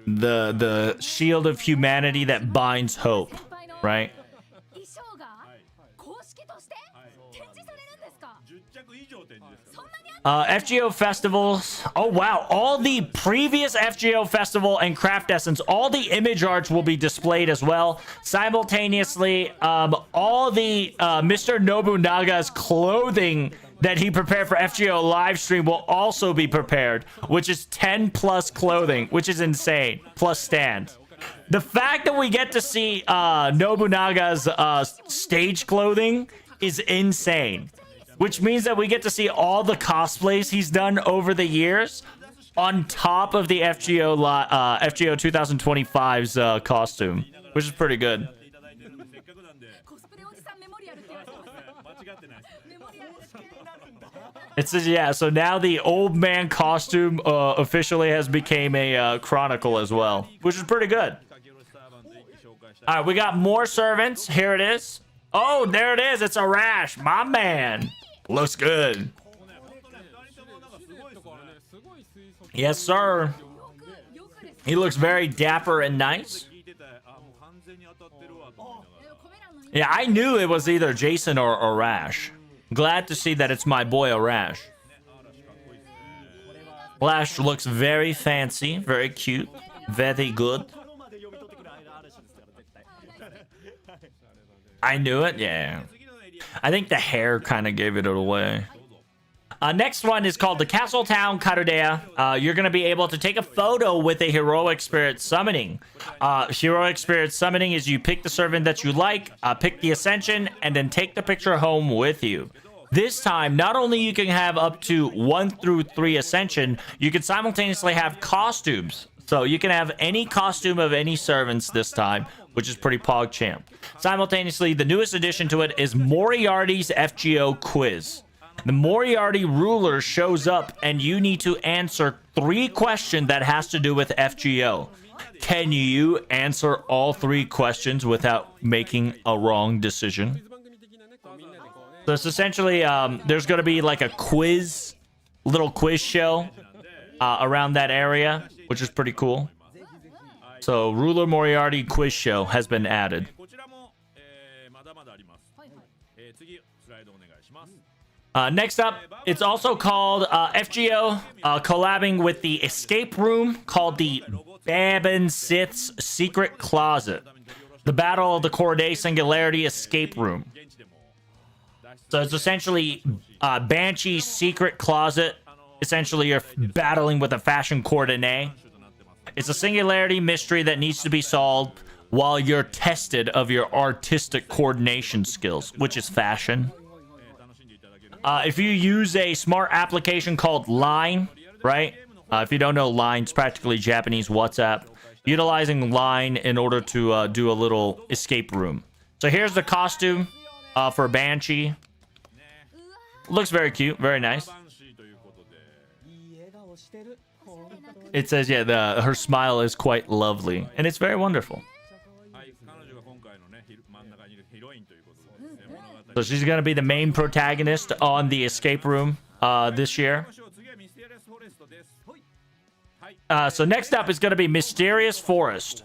The Shield of Humanity that binds hope, right? FGO festivals. Oh wow, all the previous FGO festival and Craft Essence, all the image arts will be displayed as well. Simultaneously, all the Mr. Nobunaga's clothing that he prepared for FGO live stream will also be prepared, which is 10 plus clothing, which is insane, plus stands. The fact that we get to see Nobunaga's stage clothing is insane, which means that we get to see all the cosplays he's done over the years on top of the FGO 2025's costume, which is pretty good. It says, yeah, so now the old man costume officially has became a chronicle as well, which is pretty good. All right, we got more servants. Here it is. Oh, there it is. It's a Rash. My man. Looks good. Yes, sir. He looks very dapper and nice. Yeah, I knew it was either Jason or Rash. Glad to see that it's my boy Rash. Rash looks very fancy, very cute, very good. I knew it, yeah. I think the hair kind of gave it away. Next one is called the Castletown Karudea. You're going to be able to take a photo with a Heroic Spirit Summoning. Heroic Spirit Summoning is you pick the servant that you like, pick the Ascension, and then take the picture home with you. This time, not only you can have up to 1 through 3 Ascension, you can simultaneously have costumes. So you can have any costume of any servants this time, which is pretty PogChamp. Simultaneously, the newest addition to it is Moriarty's FGO Quiz. The Moriarty ruler shows up and you need to answer 3 questions that has to do with FGO. Can you answer all 3 questions without making a wrong decision? So it's essentially, there's going to be like a quiz, little quiz show around that area, which is pretty cool. So Ruler Moriarty quiz show has been added. Next up, it's also called FGO collabing with the escape room called the Babin Sith's Secret Closet. The Battle of the Corday Singularity Escape Room. So it's essentially Banshee's Secret Closet. Essentially, you're battling with a fashion coordinate. It's a singularity mystery that needs to be solved while you're tested of your artistic coordination skills, which is fashion. If you use a smart application called Line, right? If you don't know Line, it's practically Japanese WhatsApp. Utilizing Line in order to do a little escape room. So here's the costume for Banshee. Looks very cute, very nice. It says, yeah, her smile is quite lovely, and it's very wonderful. So she's going to be the main protagonist on the escape room this year. So next up is going to be Mysterious Forest.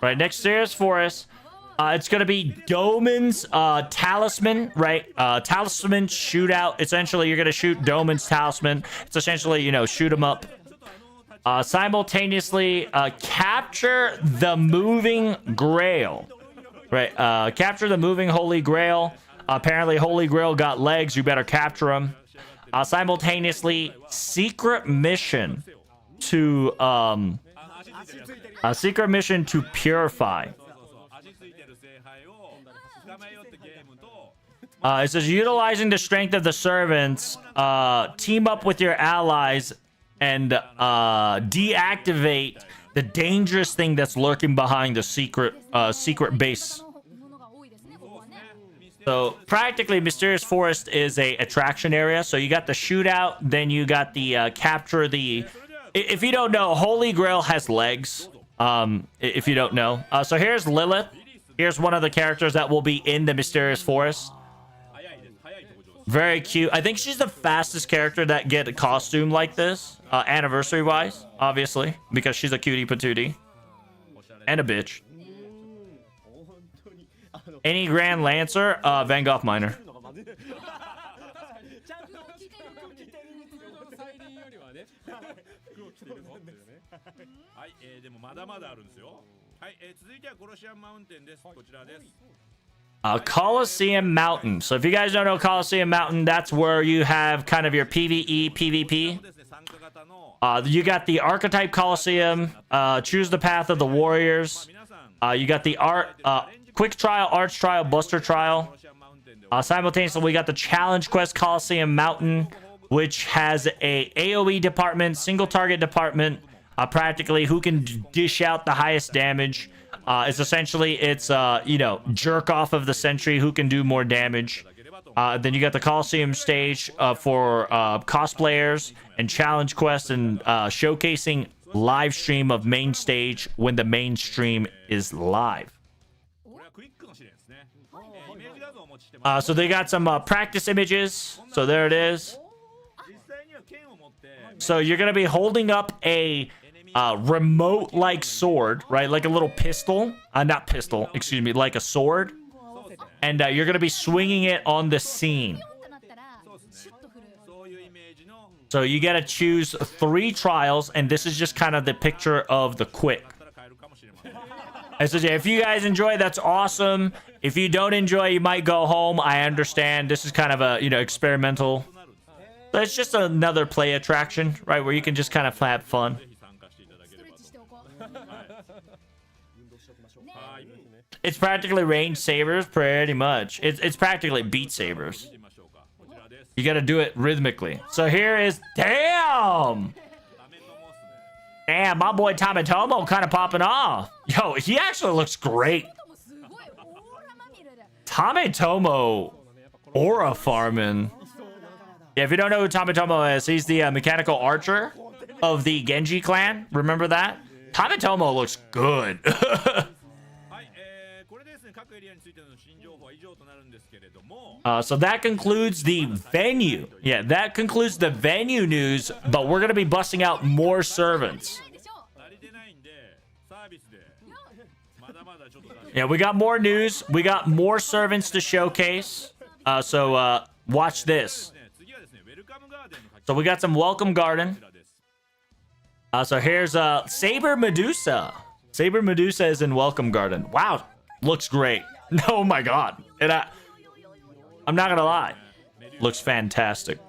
Right, Mysterious Forest. It's going to be Doman's Talisman, right? Talisman shootout. Essentially, you're going to shoot Doman's Talisman. It's essentially, you know, shoot him up. Simultaneously, capture the Moving Grail. Right, capture the Moving Holy Grail. Apparently, Holy Grail got legs. You better capture them. Simultaneously, secret mission to It says utilizing the strength of the servants, team up with your allies and deactivate the dangerous thing that's lurking behind the secret base. So practically, Mysterious Forest is a attraction area. So you got the shootout, then you got the capture the. If you don't know, Holy Grail has legs. If you don't know, so here's Lilith. Here's one of the characters that will be in the Mysterious Forest. Very cute. I think she's the fastest character that get a costume like this, anniversary wise, obviously, because she's a cutie patootie and a bitch. Any Grand Lancer, Van Gogh Minor. でもまだまだあるんですよ。はい、続いてはコロシアンマウンテンです。こちらです。Colosseum Mountain. So if you guys don't know Colosseum Mountain, that's where you have kind of your PvE, PvP. You got the Archetype Colosseum, Choose the Path of the Warriors. You got the Quick Trial, Arch Trial, Buster Trial. Simultaneously, we got the Challenge Quest Colosseum Mountain, which has a AoE department, single target department, practically who can dish out the highest damage. It's essentially, you know, jerk off of the sentry who can do more damage. Then you got the Colosseum stage for cosplayers and challenge quests and showcasing live stream of main stage when the main stream is live. So they got some practice images. So there it is. So you're going to be holding up a remote like sword, right? Like a little pistol. Not pistol, excuse me, like a sword. And you're going to be swinging it on the scene. So you got to choose 3 trials, and this is just kind of the picture of the quick. So if you guys enjoy, that's awesome. If you don't enjoy, you might go home. I understand. This is kind of a, you know, experimental. But it's just another play attraction, right? Where you can just kind of have fun. It's practically range sabers, pretty much. It's practically beat sabers. You got to do it rhythmically. So here is, damn, my boy Tamitomo kind of popping off. Yo, he actually looks great. Tamitomo aura farming. Yeah, if you don't know who Tamitomo is, he's the mechanical archer of the Genji clan. Remember that? Tamitomo looks good. So that concludes the venue. Yeah, that concludes the venue news, but we're going to be busting out more servants. Yeah, we got more news. We got more servants to showcase. So watch this. So we got some Welcome Garden. So here's Saber Medusa. Saber Medusa is in Welcome Garden. Wow, looks great. Oh my god. And I'm not gonna lie, looks fantastic.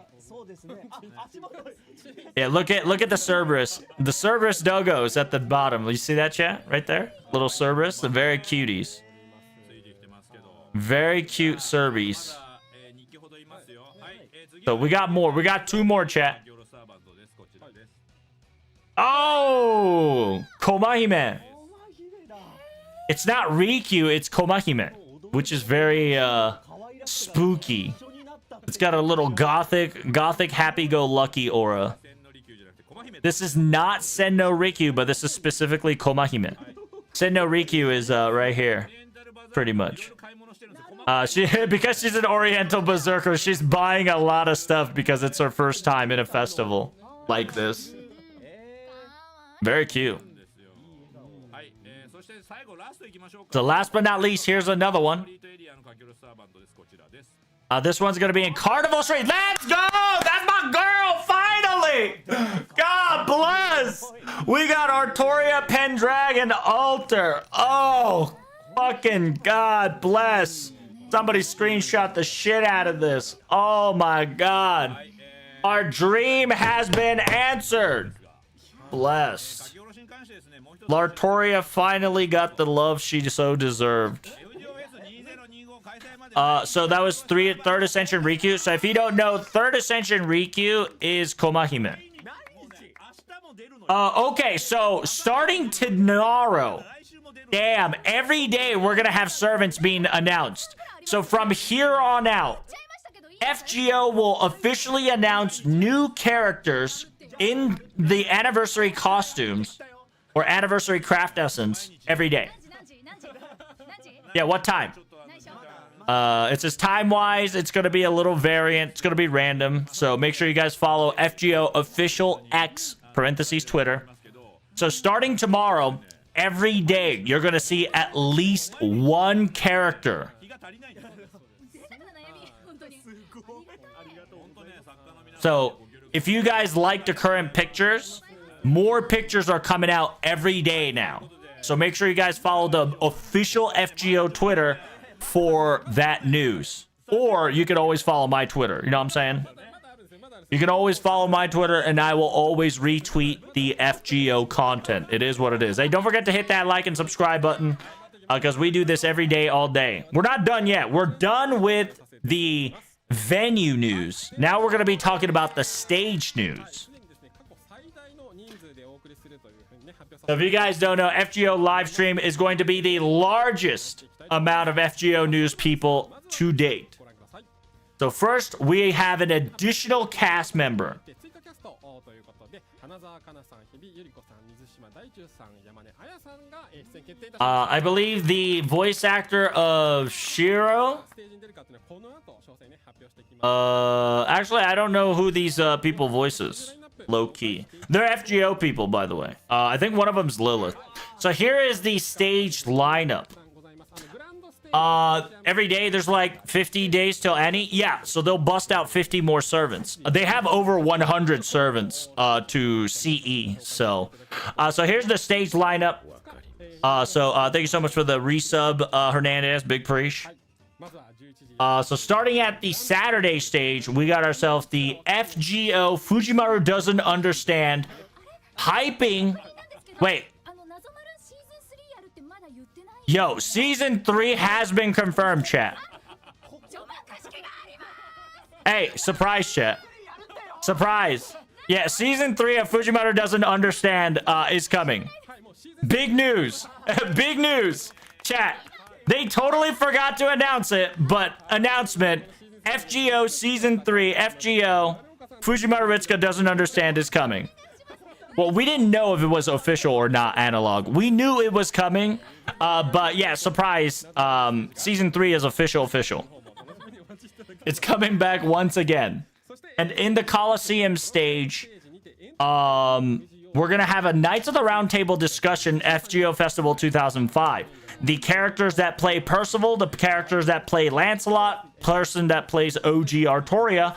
Yeah, look at the Cerberus. The Cerberus doggos at the bottom. You see that, chat? Right there? Little Cerberus. They're very cuties. Very cute Cerbies. So we got more. We got 2 more, chat. Oh! Komahime. It's not Riku, it's Komahime, which is very spooky. It's got a little gothic happy-go-lucky aura. This is not Sen no Riku, but this is specifically Komahime. Sen no Riku is right here, pretty much. Because she's an Oriental Berserker, she's buying a lot of stuff because it's her first time in a festival like this. Very cute. So last but not least, here's another one. This one's gonna be in Carnival Street. Let's go! That's my girl, finally! God bless! We got Artoria Pendragon Altar. Oh, fucking God bless. Somebody screenshot the shit out of this. Oh my God. Our dream has been answered. Blessed. Lartoria finally got the love she so deserved. So that was third Ascension Riku. So if you don't know, third Ascension Riku is Komahime. Okay, so starting tomorrow, damn, every day we're gonna have servants being announced. So from here on out, FGO will officially announce new characters in the anniversary costumes or anniversary craft essence every day. Yeah, what time? It says time-wise, it's going to be a little variant. It's going to be random. So make sure you guys follow FGO official X, parentheses, Twitter. So starting tomorrow, every day, you're going to see at least one character. So if you guys like the current pictures, more pictures are coming out every day now. So make sure you guys follow the official FGO Twitter for that news. Or you can always follow my Twitter. You know what I'm saying? You can always follow my Twitter, and I will always retweet the FGO content. It is what it is. Hey, don't forget to hit that like and subscribe button, because we do this every day, all day. We're not done yet. We're done with the venue news. Now we're going to be talking about the stage news. So if you guys don't know, FGO livestream is going to be the largest amount of FGO news people to date. So first, we have an additional cast member. I believe the voice actor of Shiro. Actually, I don't know who these people voices. Low key. They're FGO people, by the way. I think one of them's Lilith. So here is the stage lineup. Every day there's like 50 days till Annie. Yeah, so they'll bust out 50 more servants. They have over 100 servants to CE. So here's the stage lineup. Thank you so much for the resub, Hernandez, Big Preach. So starting at the Saturday stage, we got ourselves the FGO Fujimaru Doesn't Understand hyping. Wait. Yo, season 3 has been confirmed, chat. Hey, surprise, chat. Surprise. Yeah, season 3 of Fujimaru Doesn't Understand is coming. Big news. Big news. Chat. They totally forgot to announce it, but announcement. FGO season 3, FGO Fujimaru Ritsuka Doesn't Understand is coming. Well, we didn't know if it was official or not, Analog. We knew it was coming, but yeah, surprise. Season 3 is official. It's coming back once again. And in the Coliseum stage, we're going to have a Knights of the Round Table discussion, FGO Festival 2005. The characters that play Percival, the characters that play Lancelot, person that plays OG Artoria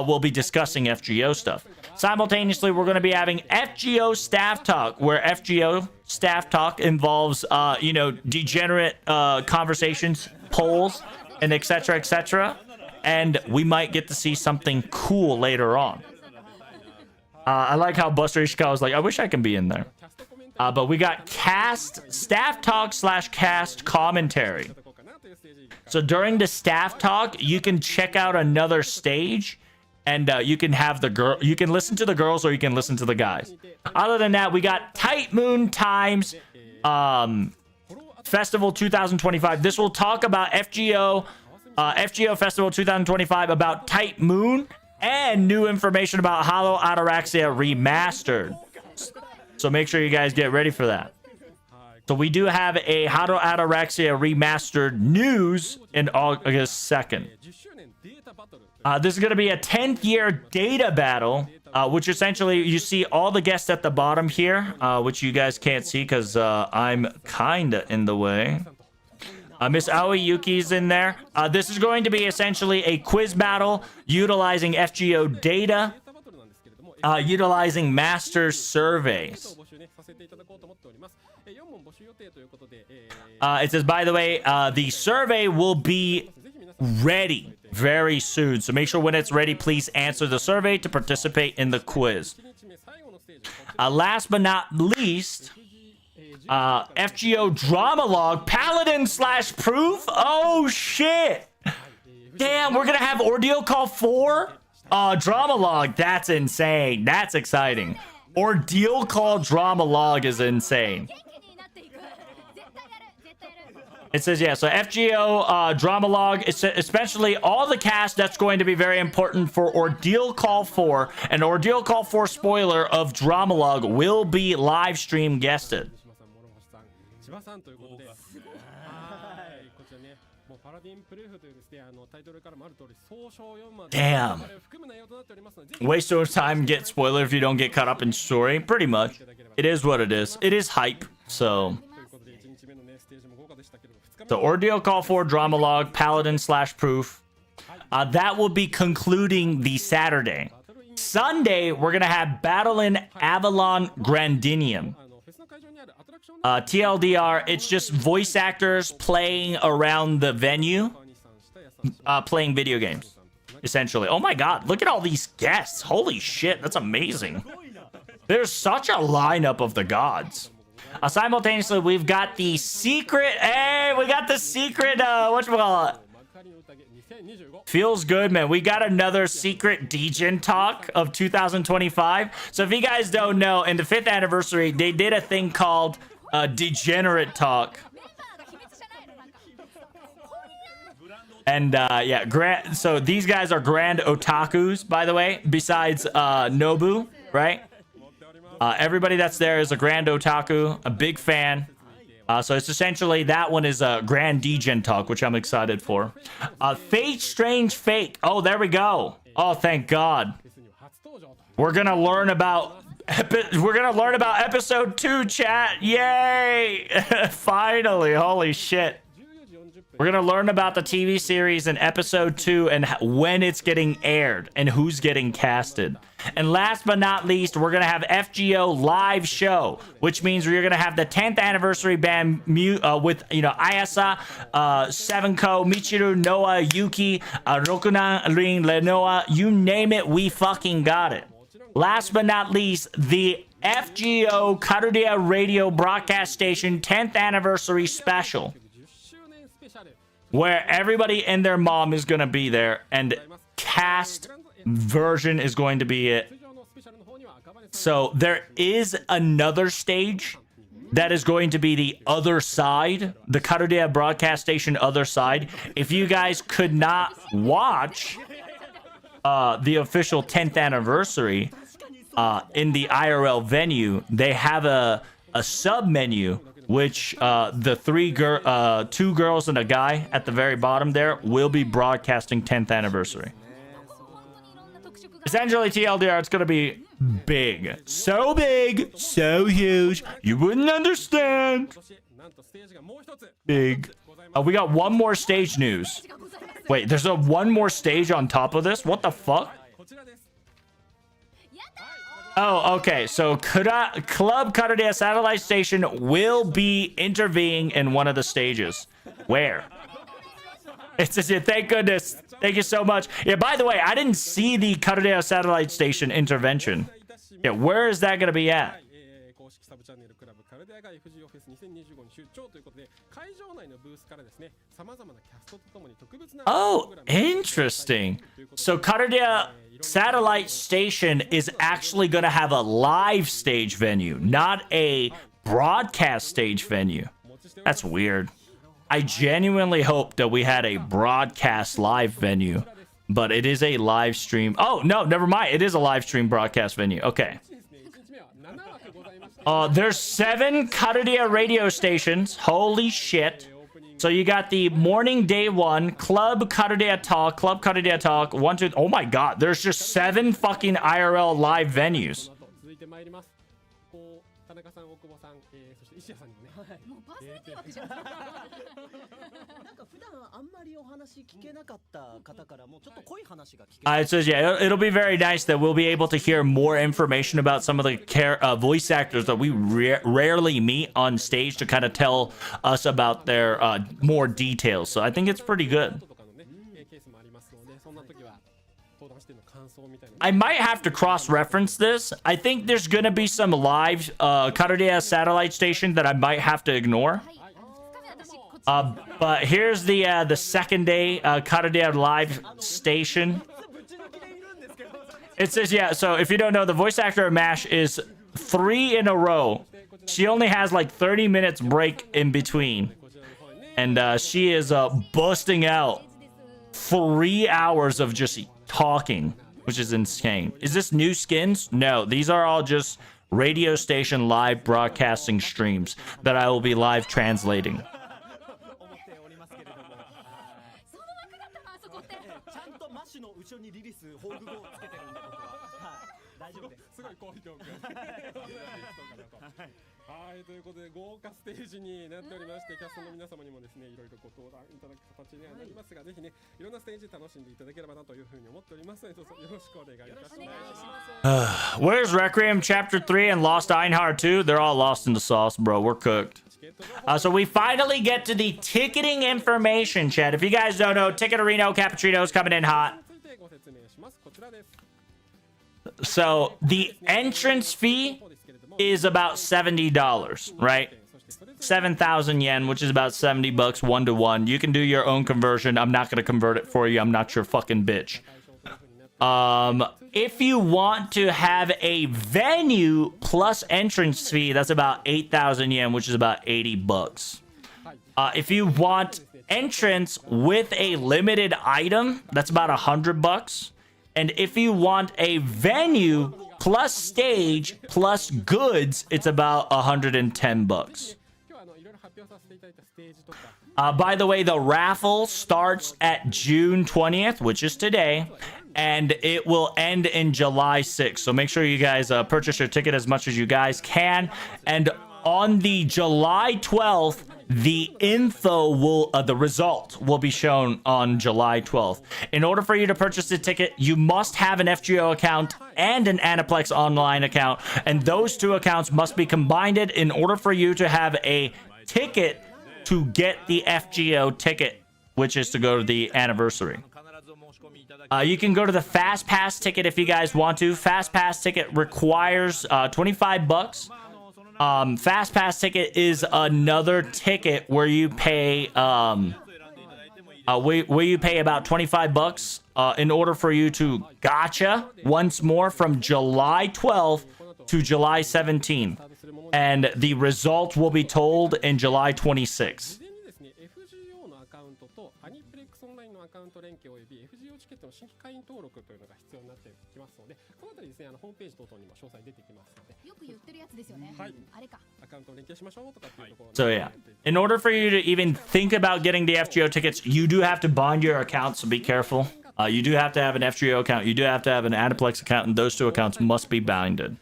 will be discussing FGO stuff. Simultaneously, we're going to be having FGO Staff Talk, where FGO Staff Talk involves, degenerate conversations, polls, and etc. And we might get to see something cool later on. I like how Buster Ishikawa was like, I wish I can be in there. But we got staff talk / cast commentary. So during the staff talk, you can check out another stage, and you can have you can listen to the girls or you can listen to the guys. Other than that, we got Tight Moon Times Festival 2025. This will talk about FGO Festival 2025 about Tight Moon and new information about Hollow Ataraxia Remastered. So make sure you guys get ready for that. So we do have a Hollow Ataraxia Remastered news in August 2nd. This is going to be a 10th year data battle, which essentially you see all the guests at the bottom here, which you guys can't see because I'm kind of in the way. Miss Aoi Yuki's in there. This is going to be essentially a quiz battle utilizing FGO data, utilizing master surveys. It says, by the way, the survey will be ready very soon. So make sure when it's ready, please answer the survey to participate in the quiz. Last but not least, FGO Drama Log Paladin / Proof. Oh shit. Damn, we're gonna have Ordeal Call 4? Drama Log, that's insane. That's exciting. Ordeal Call Drama Log is insane. It says, yeah, so FGO Drama Log, especially all the cast, that's going to be very important for Ordeal Call 4. And Ordeal Call 4 spoiler of Drama Log will be live stream guested. Damn. Waste of time, get spoiler if you don't get caught up in story. Pretty much. It is what it is. It is hype, so... So Ordeal Call 4 Drama Log, Paladin / Proof. That will be concluding the Saturday. Sunday, we're going to have Battle in Avalon Grandinium. TLDR, it's just voice actors playing around the venue, playing video games, essentially. Oh my god, look at all these guests. Holy shit, that's amazing. There's such a lineup of the gods. Simultaneously, we've got the secret. Hey, we got the secret. Whatchamacallit? Feels good, man. We got another secret Degen talk of 2025. So if you guys don't know, in the 5th anniversary, they did a thing called Degenerate Talk. And yeah, so these guys are grand otakus, by the way, besides Nobu, right? Everybody that's there is a grand otaku, a big fan. So it's essentially, that one is a grand Degen talk, which I'm excited for. Fate Strange Fake. Oh, there we go. Oh, thank God. We're gonna learn about episode 2, chat. Yay! Finally, holy shit. We're gonna learn about the TV series in episode 2 and when it's getting aired and who's getting casted. And last but not least, we're gonna have FGO live show, which means we're gonna have the 10th anniversary band with, you know, Ayasa, Sevenko, Michiru, Noah, Yuki, Rokunan, Rin, Lenoa, you name it, we fucking got it. Last but not least, the FGO Karudia Radio Broadcast Station 10th anniversary special, where everybody and their mom is going to be there, and cast version is going to be it. So there is another stage that is going to be the other side, the Karudia Broadcast Station other side. If you guys could not watch the official 10th anniversary in the IRL venue, they have a sub menu, which the 2 girls and a guy at the very bottom there will be broadcasting 10th anniversary. Essentially, TLDR, it's going to be big. So big, so huge, you wouldn't understand. Big. We got one more stage news. Wait, there's one more stage on top of this? What the fuck? Oh, okay. So Club Karudia Satellite Station will be intervening in one of the stages. Where? It's just, thank goodness. Thank you so much. Yeah, by the way, I didn't see the Karudia Satellite Station intervention. Yeah, where is that going to be at? Oh, interesting. So Karudia Satellite Station is actually going to have a live stage venue, not a broadcast stage venue. That's weird. I genuinely hope that we had a broadcast live venue, but it is a live stream. Oh, no, never mind. It is a live stream broadcast venue. Okay. There's 7 Karudia radio stations. Holy shit. So you got the morning day 1, Club Karudia Talk, 1, 2. Oh my god, there's just 7 fucking IRL live venues. It says, yeah, it'll be very nice that we'll be able to hear more information about some of the voice actors that we rarely meet on stage to kind of tell us about their more details. So I think it's pretty good. I might have to cross-reference this. I think there's going to be some live Karudia Satellite Station that I might have to ignore. But here's the second day Karudia live station. It says, yeah, so if you don't know, the voice actor of MASH is 3 in a row. She only has like 30 minutes break in between. And she is busting out 3 hours of just talking, which is insane. Is this new skins? No, these are all just radio station live broadcasting streams that I will be live translating. Where's Requiem Chapter 3 and Lost Einhard 2? They're all lost in the sauce, bro. We're cooked. So we finally get to the ticketing information, chat. If you guys don't know, Ticketerino Cappuccino is coming in hot. So the entrance fee is about $70, right? 7,000 yen, which is about 70 bucks 1-to-1. You can do your own conversion. I'm not going to convert it for you. I'm not your fucking bitch. If you want to have a venue plus entrance fee, that's about 8,000 yen, which is about 80 bucks. If you want entrance with a limited item, that's about 100 bucks. And if you want a venue plus stage plus goods, it's about 110 bucks. By the way, the raffle starts at June 20th, which is today, and it will end in July 6th. So make sure you guys purchase your ticket as much as you guys can. And on the July 12th, the info will, the result will be shown on July 12th. In order for you to purchase the ticket, you must have an FGO account and an Aniplex online account, and those two accounts must be combined in order for you to have a ticket to get the FGO ticket, which is to go to the anniversary. You can go to the Fast Pass ticket if you guys want to. Fast Pass ticket requires 25 bucks. Fast Pass ticket is another ticket where you pay where you pay about 25 bucks in order for you to gacha once more from July 12th to July 17th. And the result will be told in July 26th. So yeah, in order for you to even think about getting the FGO tickets, you do have to bond your account, so be careful. You do have to have an FGO account, you do have to have an Aniplex account, and those two accounts must be bounded.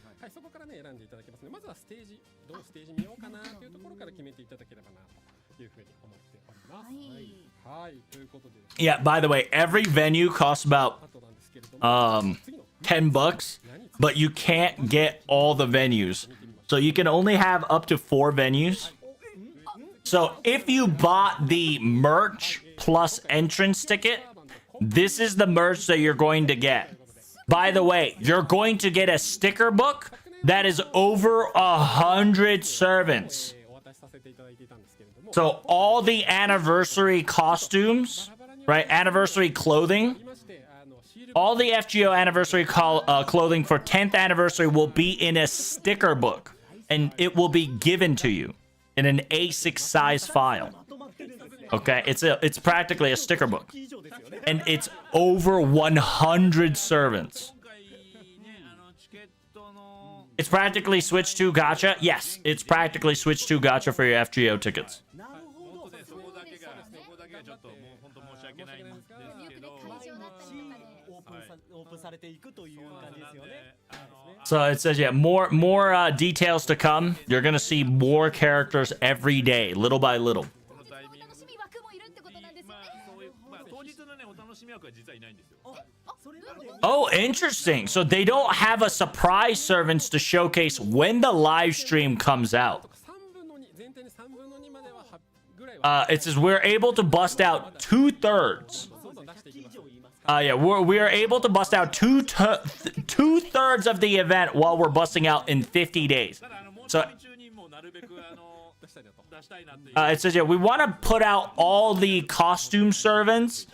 Yeah, by the way, every venue costs about 10 bucks, but you can't get all the venues. So you can only have up to 4 venues. So if you bought the merch plus entrance ticket, this is the merch that you're going to get. By the way, you're going to get a sticker book that is over 100 servants. So all the anniversary costumes, right? Anniversary clothing. All the FGO anniversary clothing for 10th anniversary will be in a sticker book. And it will be given to you in an A6 size file. Okay, it's practically a sticker book. And it's over 100 servants. It's practically Switch 2 gacha. Yes, it's practically Switch 2 gacha for your FGO tickets. So it says, yeah, more details to come. You're gonna see more characters every day, little by little. Oh, interesting. So they don't have a surprise servants to showcase when the live stream comes out. It says we're able to bust out 2/3. Yeah, we are able to bust out two-thirds of the event while we're busting out in 50 days. So It says, yeah, we want to put out all the costume servants,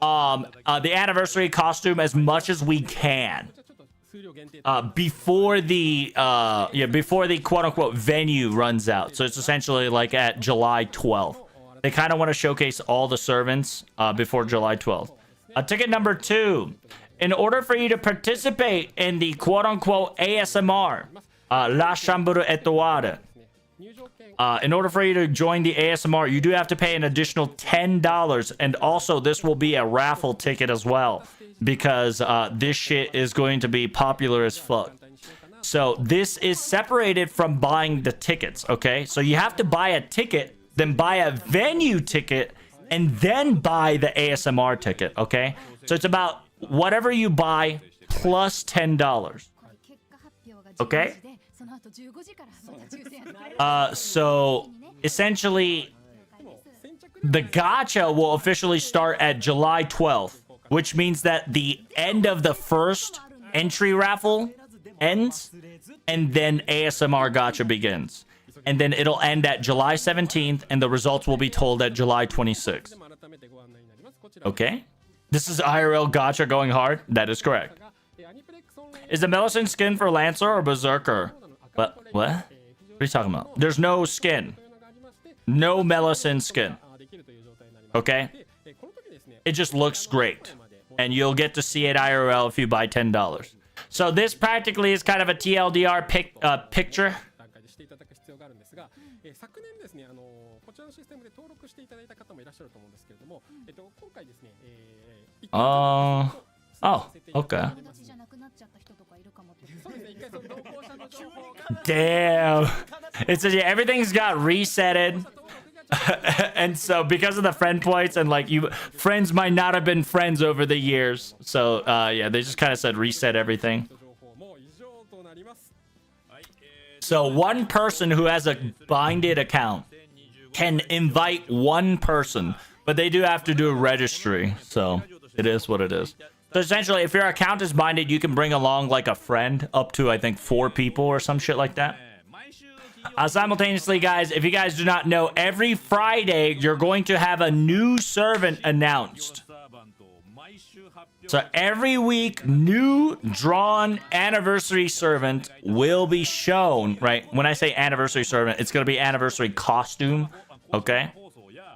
the anniversary costume as much as we can. Before the quote-unquote venue runs out. So it's essentially like at July 12th. They kind of want to showcase all the servants before July 12th. Ticket number 2. In order for you to participate in the quote-unquote ASMR, La Chambre Étoile, in order for you to join the ASMR, you do have to pay an additional $10. And also, this will be a raffle ticket as well, because this shit is going to be popular as fuck. So this is separated from buying the tickets, okay? So you have to buy a ticket, then buy a venue ticket, and then buy the ASMR ticket, okay? So it's about whatever you buy plus $10. Okay? So essentially, the gacha will officially start at July 12th, which means that the end of the first entry raffle ends, and then ASMR gacha begins. And then it'll end at July 17th, and the results will be told at July 26th. Okay? This is IRL gacha going hard? That is correct. Is the Melicent skin for Lancer or Berserker? What? What are you talking about? There's no skin. No Melicent skin. Okay? It just looks great. And you'll get to see it IRL if you buy $10. So this practically is kind of a TLDR picture. Oh, okay. Damn. It says, yeah, everything's got resetted. And so because of the friend points and like friends might not have been friends over the years. So yeah, they just kind of said reset everything. So one person who has a binded account can invite one person, but they do have to do a registry. So it is what it is. So essentially, if your account is binded, you can bring along like a friend up to, I think, 4 people or some shit like that. Simultaneously, guys, if you guys do not know, every Friday, you're going to have a new servant announced. So every week, new drawn anniversary servant will be shown, right? When I say anniversary servant, it's going to be anniversary costume, okay?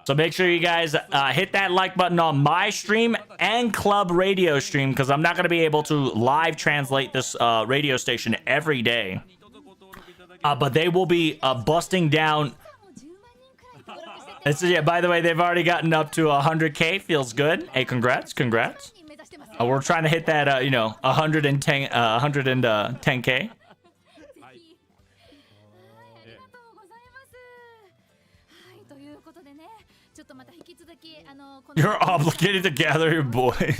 So make sure you guys hit that like button on my stream and Club Radio stream, because I'm not going to be able to live translate this radio station every day. But they will be busting down. It's, yeah, by the way, they've already gotten up to 100K. Feels good. Hey, congrats. Congrats. We're trying to hit that, you know, 110K. You're obligated to gather your boy.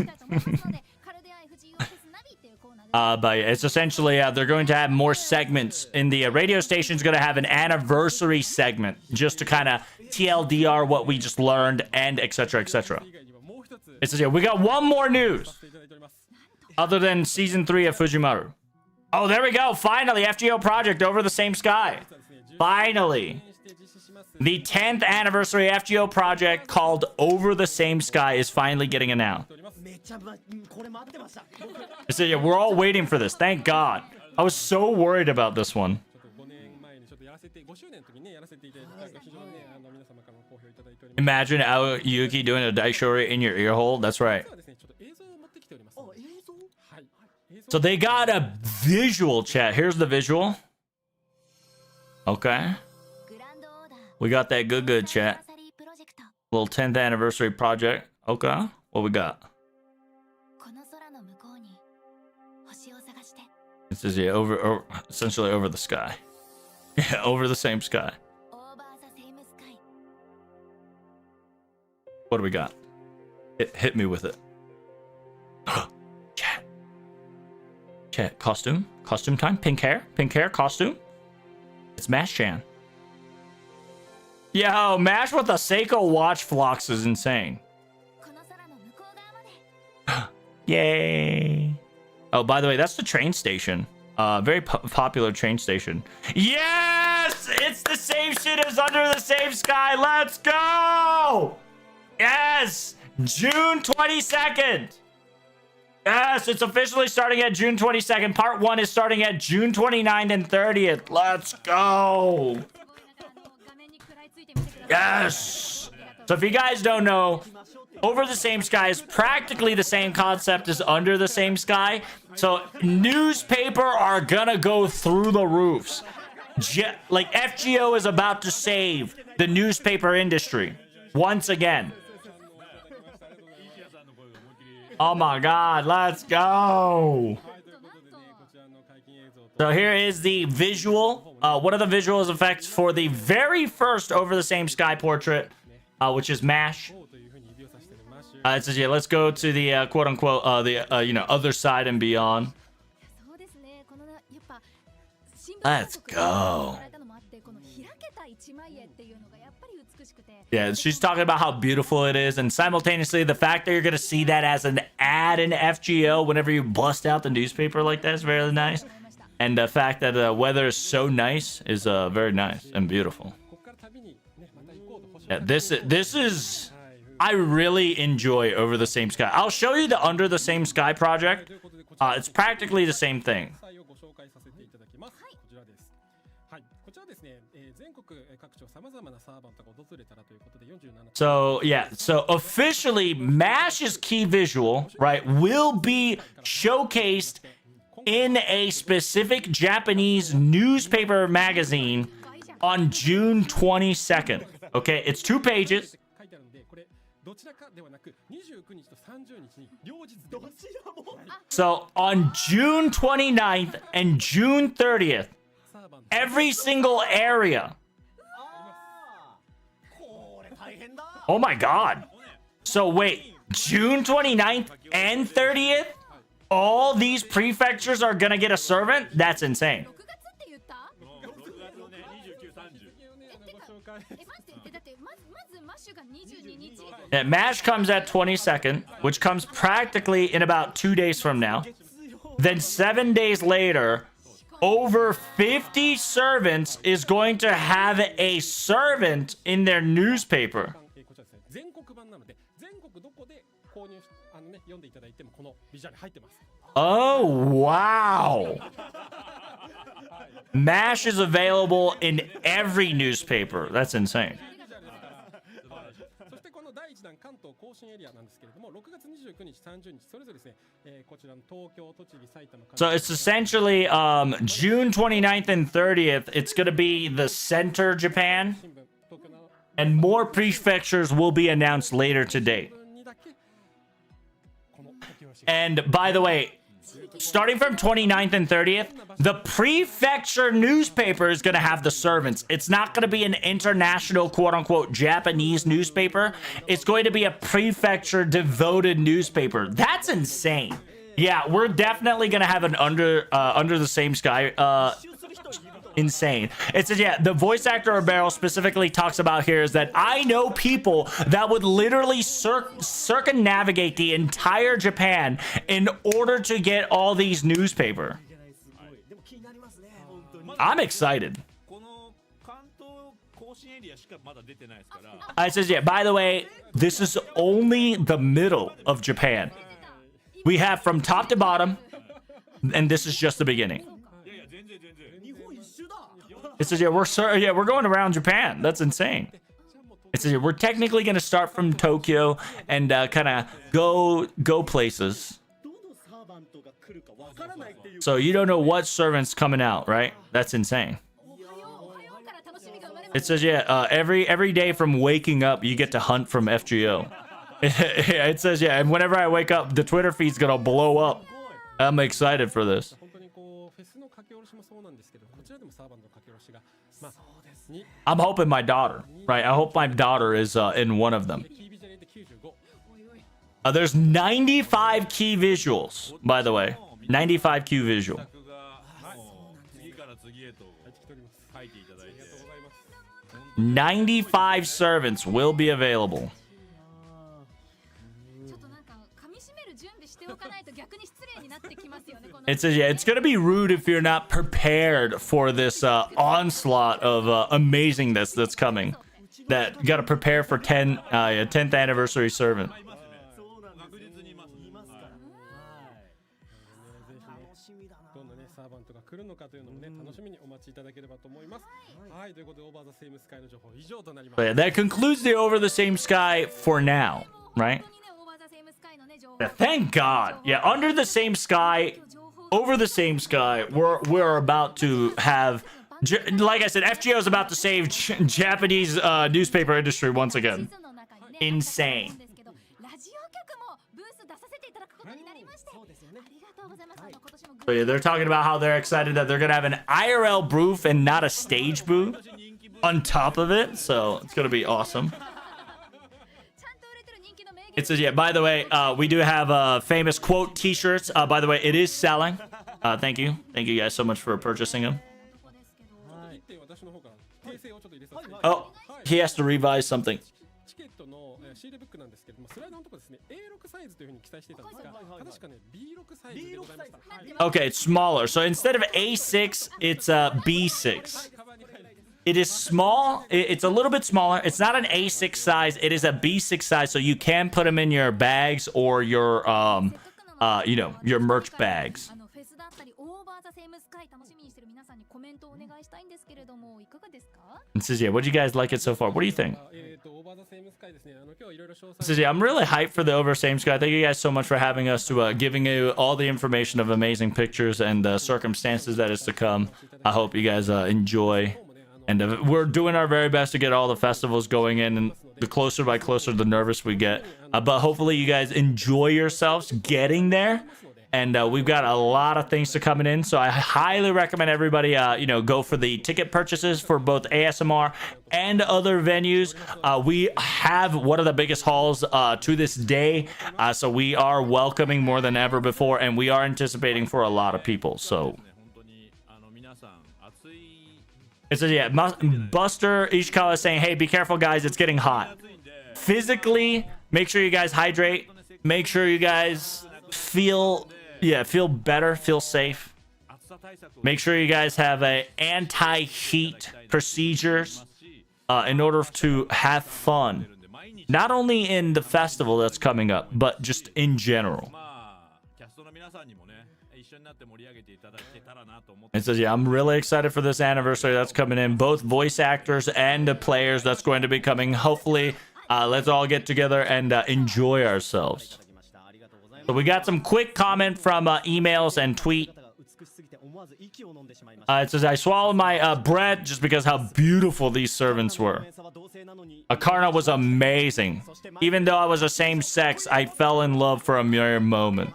But it's essentially they're going to have more segments in the radio station's going to have an anniversary segment just to kind of TLDR what we just learned and etc. etc. It says, yeah, we got one more news other than season 3 of Fujimaru. Oh, there we go. Finally, FGO project Over the Same Sky. Finally. The 10th anniversary FGO project called Over the Same Sky is finally getting announced. So yeah, we're all waiting for this. Thank God. I was so worried about this one. Imagine Aoyuki doing a daishori in your ear hole. That's right. So they got a visual, chat. Here's the visual. Okay. We got that good chat. Little 10th anniversary project. Okay. What we got? This is, yeah, over essentially over the sky. Yeah, over the same sky. What do we got? Hit me with it. Chat. Chat. Costume. Costume time. Pink hair. Pink hair. Costume. It's Mash-chan. Yo, Mash with the Seiko watch flocks is insane. Yay. Oh, by the way, that's the train station. Very popular train station. Yes! It's the same shit as Under the Same Sky. Let's go! Yes! June 22nd. Yes, it's officially starting at June 22nd. Part 1 is starting at June 29th and 30th. Let's go! Yes! So if you guys don't know, Over the Same Sky is practically the same concept as Under the Same Sky. So newspaper are gonna go through the roofs. Like FGO is about to save the newspaper industry once again. Oh my god, let's go. So here is the visual. One of the visuals effects for the very first Over the Same Sky portrait, which is MASH. It says, yeah, let's go to the quote unquote, other side and beyond. Let's go. Yeah, she's talking about how beautiful it is, and simultaneously the fact that you're gonna see that as an ad in FGO whenever you bust out the newspaper like that is very nice. And the fact that the weather is so nice is very nice and beautiful. Yeah, this is I really enjoy Over the Same Sky. I'll show you the Under the Same Sky project. It's practically the same thing. So yeah, so officially MASH's key visual, right, will be showcased in a specific Japanese newspaper magazine on June 22nd. Okay, it's 2 pages. So on June 29th and June 30th, every single area. Oh my god. So wait, June 29th and 30th? All these prefectures are gonna get a servant? That's insane. Yeah, MASH comes at 22nd, which comes practically in about 2 days from now. Then 7 days later, over 50 servants is going to have a servant in their newspaper. Oh, wow. MASH is available in every newspaper. That's insane. So it's essentially June 29th and 30th. It's going to be the center Japan. And more prefectures will be announced later today. And by the way, starting from 29th and 30th, the prefecture newspaper is going to have the servants. It's not going to be an international, quote-unquote, Japanese newspaper. It's going to be a prefecture-devoted newspaper. That's insane. Yeah, we're definitely going to have an Under the Same Sky. Insane. It says, yeah, the voice actor or Barrel specifically talks about here is that I know people that would literally circumnavigate the entire Japan in order to get all these newspaper. I'm excited. It says, yeah, by the way, this is only the middle of Japan. We have from top to bottom, and this is just the beginning. It says, yeah, we're going around Japan. That's insane. It says, yeah, we're technically going to start from Tokyo and kind of go places. So you don't know what servant's coming out, right? That's insane. It says, yeah, every day from waking up, you get to hunt from FGO. Yeah, it says, yeah, and whenever I wake up, the Twitter feed's going to blow up. I'm excited for this. I'm hoping my daughter, right? I hope my daughter is in one of them. There's 95 key visuals, by the way. 95 key visual. 95 servants will be available. It says, yeah, it's going to be rude if you're not prepared for this onslaught of amazingness that's coming. That you got to prepare for 10th anniversary servant. どんなねサーバントが来るのかというのもね楽しみにお待ちいただければと思います。はい、ということでオーバーザセームスカイの情報以上となります。But yeah, that concludes the Over the Same Sky for now, right? Yeah, thank God. Yeah, Under the Same Sky, Over the Same Sky, we're about to have, like I said, FGO is about to save Japanese newspaper industry once again. Insane. So yeah, they're talking about how they're excited that they're gonna have an IRL booth and not a stage booth on top of it. So it's gonna be awesome. It says, yeah, by the way, we do have famous quote t-shirts. By the way, it is selling. Thank you guys so much for purchasing them. Oh, he has to revise something. Okay, it's smaller. So instead of A6, it's B6. It is small. It's a little bit smaller. It's not an A6 size. It is a B6 size. So you can put them in your bags or your, you know, your merch bags. It says, yeah, what do you guys like it so far? What do you think? It says, yeah, I'm really hyped for the Over Same Sky. Thank you guys so much for having us, to giving you all the information of amazing pictures and the circumstances that is to come. I hope you guys enjoy. And we're doing our very best to get all the festivals going in. And the closer by closer, the nervous we get. But hopefully you guys enjoy yourselves getting there. And we've got a lot of things to coming in. So I highly recommend everybody, you know, go for the ticket purchases for both ASMR and other venues. We have one of the biggest halls to this day. So we are welcoming more than ever before. And we are anticipating for a lot of people. So it says, yeah, Buster Ishikawa is saying, hey, be careful, guys. It's getting hot. Physically, make sure you guys hydrate. Make sure you guys feel better, feel safe. Make sure you guys have a anti-heat procedures in order to have fun. Not only in the festival that's coming up, but just in general. It says, yeah, I'm really excited for this anniversary that's coming in. Both voice actors and the players that's going to be coming. Hopefully, let's all get together and enjoy ourselves. So we got some quick comment from emails and tweet. It says, I swallowed my bread just because how beautiful these servants were. Akarna was amazing. Even though I was the same sex, I fell in love for a mere moment.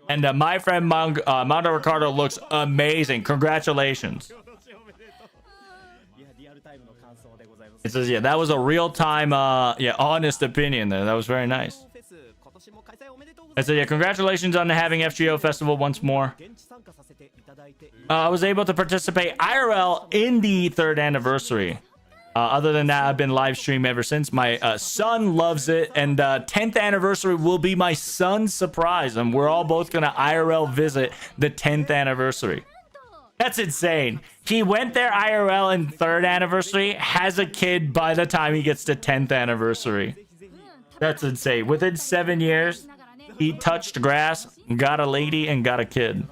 And my friend Mondo Ricardo looks amazing. Congratulations. It says, yeah, that was a real-time, honest opinion there. That was very nice. I said, yeah, congratulations on having FGO Festival once more. I was able to participate IRL in the 3rd anniversary. Other than that, I've been live streaming ever since. My son loves it, and 10th anniversary will be my son's surprise, and we're all both going to IRL visit the 10th anniversary. That's insane. He went there IRL in 3rd anniversary, has a kid by the time he gets to 10th anniversary. That's insane. Within 7 years, he touched grass, got a lady, and got a kid.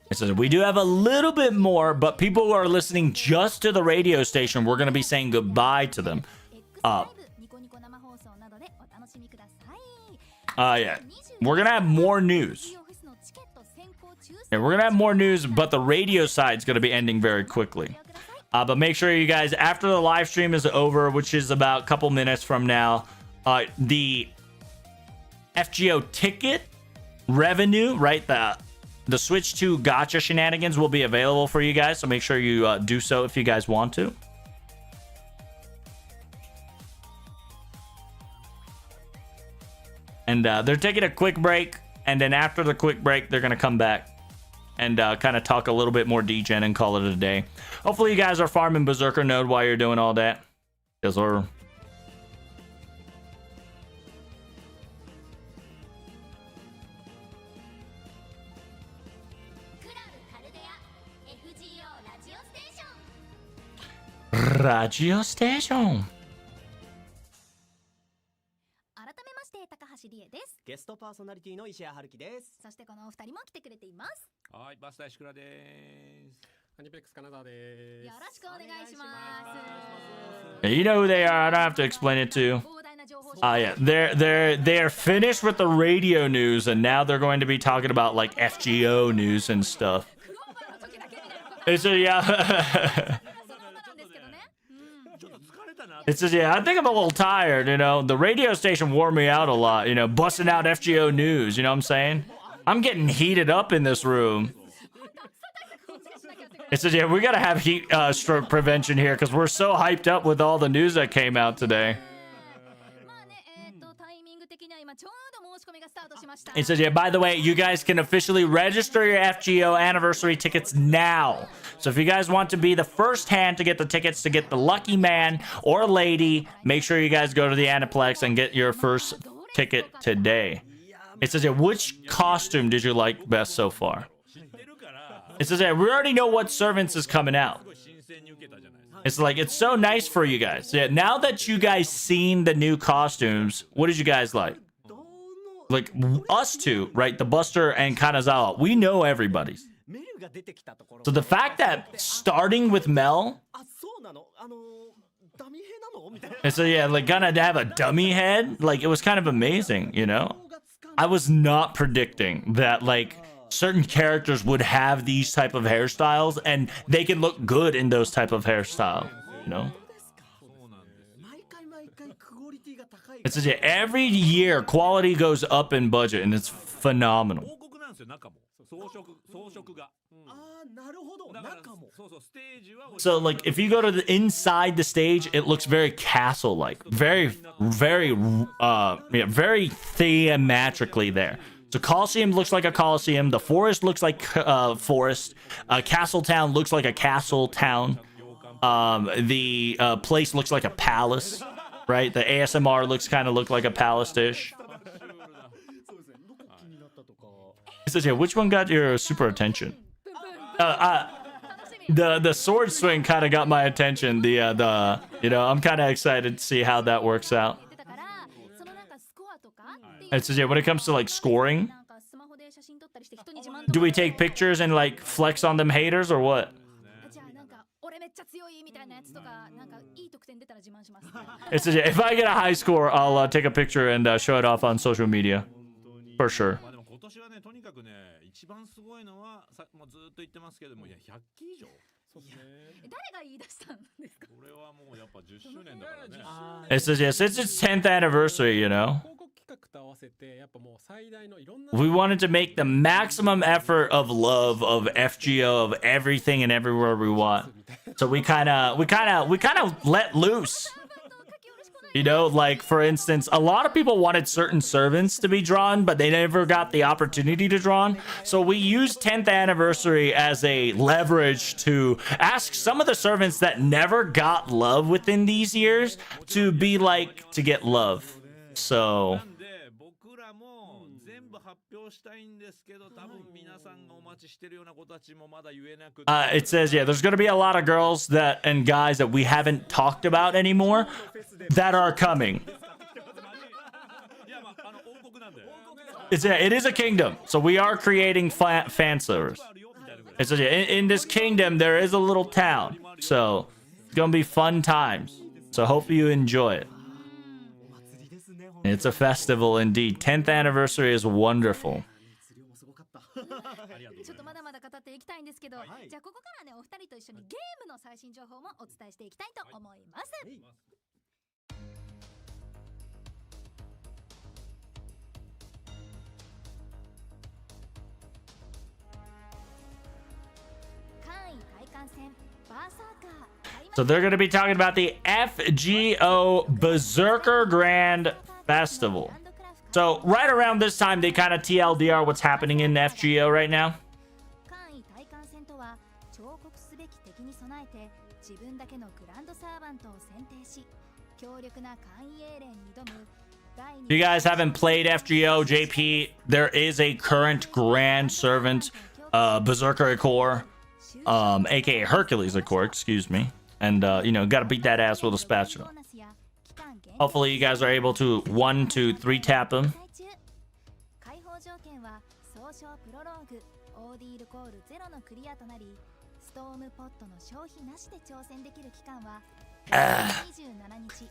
It says, we do have a little bit more, but people who are listening just to the radio station, we're going to be saying goodbye to them. Yeah. We're going to have more news. Yeah, we're going to have more news, but the radio side's going to be ending very quickly. But make sure you guys, after the live stream is over, which is about a couple minutes from now, the FGO ticket revenue, right? The Switch 2 gotcha shenanigans will be available for you guys. So make sure you do so if you guys want to. And they're taking a quick break and then after the quick break, they're gonna come back and kind of talk a little bit more degen and call it a day. Hopefully you guys are farming Berserker node while you're doing all that. Yes, sir. クラブカルデア FGO ラジオステーション。 Radio Station. 改めまして高橋理恵です。ゲストパーソナリティの石谷春樹です。そしてこのお二人も来てくれています。はい、バスターシクラです。アニプレックス金沢です。よろしくお願いします。 You know who they are. I don't have to explain it to you. Yeah, they're finished with the radio news, and now they're going to be talking about like FGO news and stuff. It's a, yeah. It's just, yeah, I think I'm a little tired, you know. The radio station wore me out a lot, you know, busting out FGO news, you know what I'm saying? I'm getting heated up in this room. It's just, yeah, we gotta have heat stroke prevention here because we're so hyped up with all the news that came out today. It says, yeah, by the way, you guys can officially register your FGO Anniversary tickets now. So if you guys want to be the first hand to get the tickets to get the lucky man or lady, make sure you guys go to the Aniplex and get your first ticket today. It says, yeah, which costume did you like best so far? It says, yeah, we already know what servants is coming out. It's like, it's so nice for you guys. Yeah, now that you guys seen the new costumes, what did you guys like? Like, us two, right? The Buster and Kanazawa, we know everybody's. So the fact that starting with Mel, and so yeah, like gonna have a dummy head, like it was kind of amazing, you know? I was not predicting that like certain characters would have these type of hairstyles and they can look good in those type of hairstyle, you know? It says, yeah, every year quality goes up in budget and it's phenomenal. So like if you go to the inside the stage, it looks very castle-like, very theatrically there. So Coliseum looks like a Coliseum, the forest looks like forest, Castle Town looks like a castle town, the place looks like a palace, right? The ASMR looks kind of like a palace dish. It says, yeah, which one got your super attention? The sword swing kind of got my attention. The you know, I'm kind of excited to see how that works out. It says, yeah, when it comes to like scoring, do we take pictures and like flex on them haters or what? It says, yeah, if I get a high score, I'll take a picture and show it off on social media for sure. It says, yeah, since it's 10th anniversary, you know, we wanted to make the maximum effort of love of FGO, of everything and everywhere we want. So we kind of let loose. You know, like for instance, a lot of people wanted certain servants to be drawn, but they never got the opportunity to draw. So we used 10th anniversary as a leverage to ask some of the servants that never got love within these years to be like, to get love. So it says, yeah, there's going to be a lot of girls that and guys that we haven't talked about anymore that are coming. It is a kingdom, so we are creating fan servers. It says, yeah, in this kingdom there is a little town, so it's going to be fun times. So hope you enjoy it. It's a festival indeed. 10th anniversary is wonderful. ちょっとまだまだ語っていきたいんですけど、じゃあここからねお二人と一緒にゲームの最新情報もお伝えしていきたいと思います。怪異体感戦バーサーカー。 So they're going to be talking about the FGO Berserker Grand Festival. So right around this time, they kind of TLDR what's happening in FGO right now. 簡易対艦戦とは彫刻すべき敵に備えて自分だけのグランドサーバントを選定し強力な簡易英霊に挑む If you guys haven't played FGO JP, there is a current Grand Servant Berserker Core, aka Hercules Core, excuse me. And you know, gotta beat that ass with a spatula. Hopefully you guys are able to 1, 2, 3 tap him. 解放条件は総称プロローグ OD ルコール0のクリアとなりストームポットの消費なしで挑戦できる期間は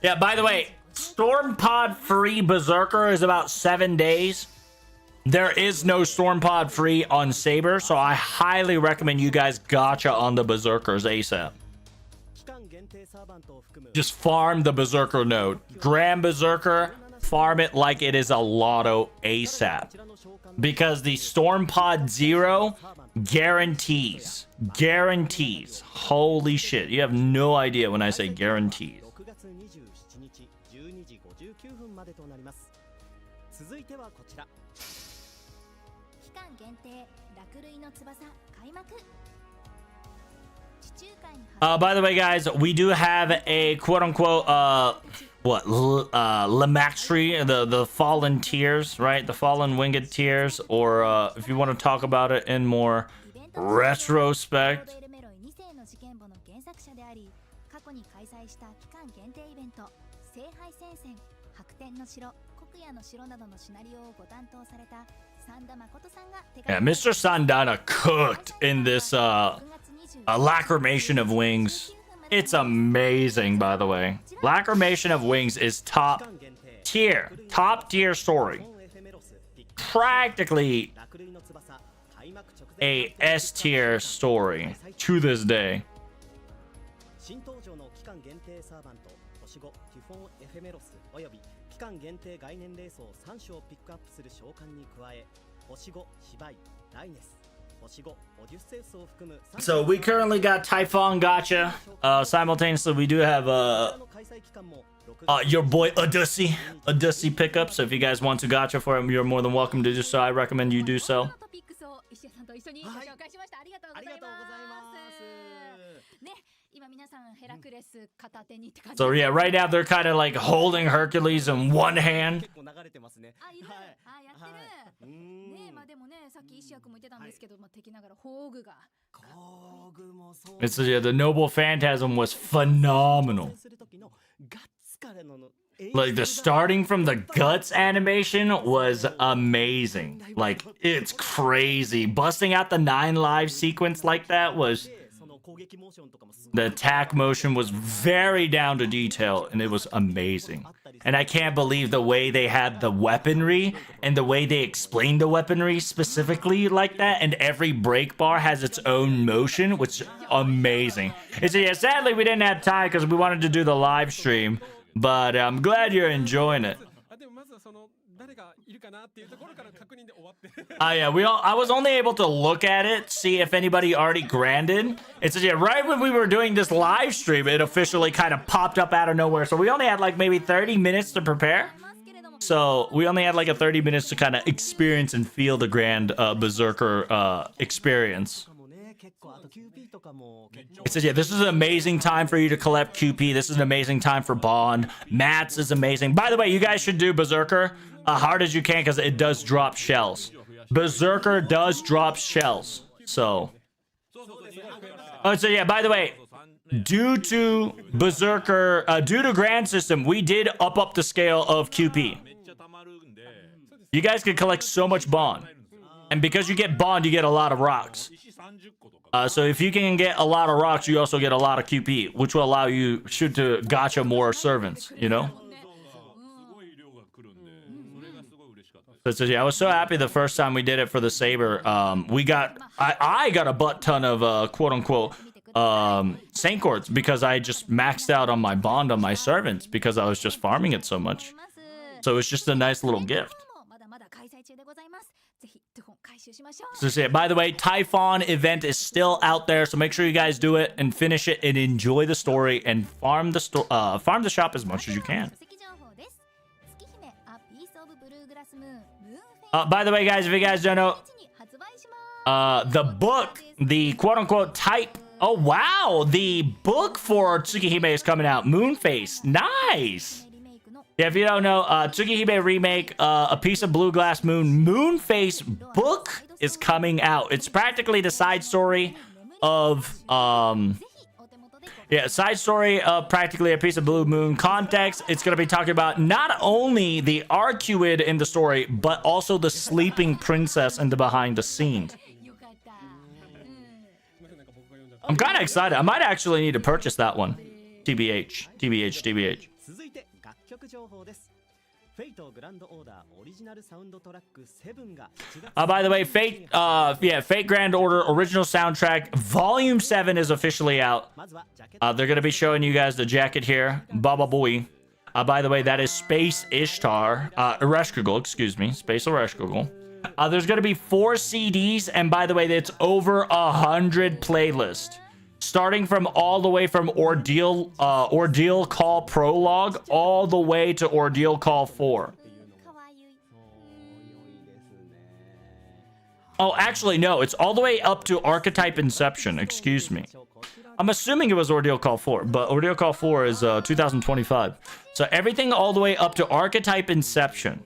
Yeah, by the way, Storm Pod free Berserker is about 7 days. There is no Storm Pod free on Saber, so I highly recommend you guys gacha on the Berserkers ASAP. Just farm the Berserker node. Grand Berserker, farm it like it is a lotto ASAP. Because the Storm Pod 0 guarantees. Guarantees. Holy shit. You have no idea when I say guarantees. 6月27日12時59分までとなります。続いてはこちら。期間限定落類の翼開幕。地中海に By the way, guys, we do have a quote-unquote, Lamaxry, the fallen tears, right? The fallen winged tears, or if you want to talk about it in more retrospect. ベルメロイ2世の事件簿の原作者であり過去に開催した期間限定イベント聖杯戦線白天の城国野の城などのシナリオをご担当された三田誠さんが手 Yeah, 掛け Mr. Sandana cooked in this Lacrimation of Wings. It's amazing, by the way. Lacrimation of Wings is top tier story. Practically a S tier story to this day. 新登場の期間限定サーバント星5ティフォンエフェメロスおよび期間限定概念レースを3種をピックアップする召喚に加え星5芝居ライネス星5オデュッセウスを含む So we currently got Typhon Gacha. Simultaneously, we do have your boy Odyssey pickup. So if you guys want to gacha for him, you're more than welcome to do so. I recommend you do so. トピックスを石谷さんと一緒にご紹介しました。ありがとうございますね。今皆さんヘラクレス片手にって感じ So yeah, right now they're kind of like holding Hercules in one hand. 結構流れてますね。あ、いる、あ、やってる、ね、まあでもね、さっき石谷君も言ってたんですけど、まあ敵ながら宝具が It's yeah, the Noble Phantasm was phenomenal. Like the starting from the guts animation was amazing. Like it's crazy. Busting out the 9 live sequence like that was the attack motion was very down to detail and it was amazing. And I can't believe the way they had the weaponry and the way they explained the weaponry specifically like that. And every break bar has its own motion, which is amazing. It's yeah, sadly we didn't have time because we wanted to do the live stream, but I'm glad you're enjoying it. Yeah, I was only able to look at it, see if anybody already granded. It's yeah, right when we were doing this live stream, it officially kind of popped up out of nowhere. So we only had like maybe 30 minutes to prepare. So we only had like a 30 minutes to kind of experience and feel the Grand Berserker experience. It says, yeah, this is an amazing time for you to collect QP. This is an amazing time for Bond. Mats is amazing. By the way, you guys should do Berserker hard as you can because it does drop shells. Berserker does drop shells. So, so yeah, by the way, due to Berserker, due to Grand System, we did up the scale of QP. You guys can collect so much Bond. And because you get Bond, you get a lot of rocks. So if you can get a lot of rocks, you also get a lot of QP, which will allow you to gacha more servants, you know? So yeah, I was so happy the first time we did it for the Saber. I got a butt ton of quote unquote Saint Courts because I just maxed out on my Bond on my servants because I was just farming it so much. So it's just a nice little gift. So yeah, by the way, Typhon event is still out there, so make sure you guys do it and finish it and enjoy the story and farm the shop as much as you can. By the way, guys, if you guys don't know, the book, the quote-unquote type. Oh, wow. The book for Tsukihime is coming out. Moonface. Nice. Yeah, if you don't know, Tsukihime remake, A Piece of Blue Glass Moon, Moonface book is coming out. It's practically the side story of, side story of practically A Piece of Blue Moon context. It's going to be talking about not only the Arcuid in the story, but also the sleeping princess in the behind the scenes. I'm kind of excited. I might actually need to purchase that one. TBH. TBH. TBH. 続いて楽曲情報です。フェイトグランドオーダーオリジナルサウンドトラック7が By the way, Fate Grand Order original soundtrack Volume 7 is officially out. They're gonna be showing you guys the jacket here, Baba Boy. By the way, that is Space Ishtar, Ereshkigal, excuse me, Space Ereshkigal. There's gonna be 4 CDs, and by the way, it's over 100 playlists. Starting from all the way from Ordeal Call Prologue all the way to Ordeal Call 4. Oh, actually, no. It's all the way up to Archetype Inception. Excuse me. I'm assuming it was Ordeal Call 4, but Ordeal Call 4 is 2025. So everything all the way up to Archetype Inception.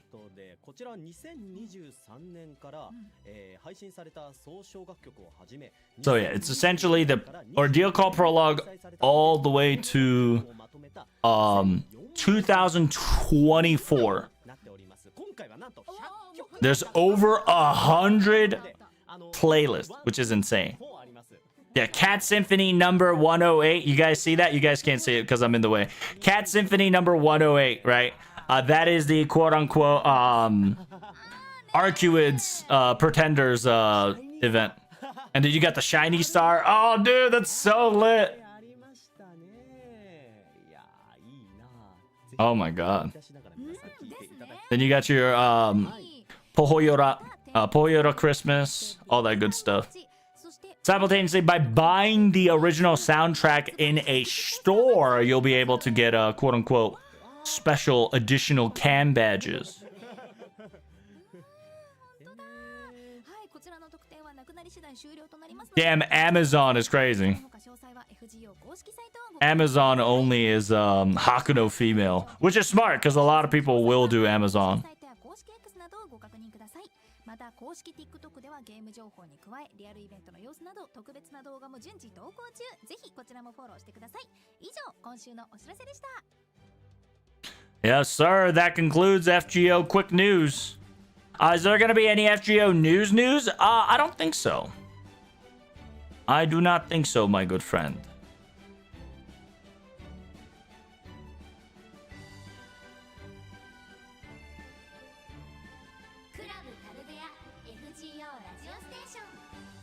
So yeah, it's essentially the Ordeal Call Prologue all the way to 2024. There's over 100 playlists, which is insane. Yeah, Cat Symphony number 108. You guys see that? You guys can't see it because I'm in the way. Cat Symphony number 108, right? That is the quote-unquote Arcuid's Pretenders event. And then you got the shiny star. Oh, dude, that's so lit. Oh my god. Then you got your Pohoyora Christmas, all that good stuff. Simultaneously, by buying the original soundtrack in a store, you'll be able to get quote-unquote special additional cam badges. Damn, Amazon is crazy. Amazon only is Hakuno female, which is smart because a lot of people will do Amazon. Yes, sir. That concludes FGO Quick News. Is there going to be any FGO news? I don't think so. I do not think so, my good friend.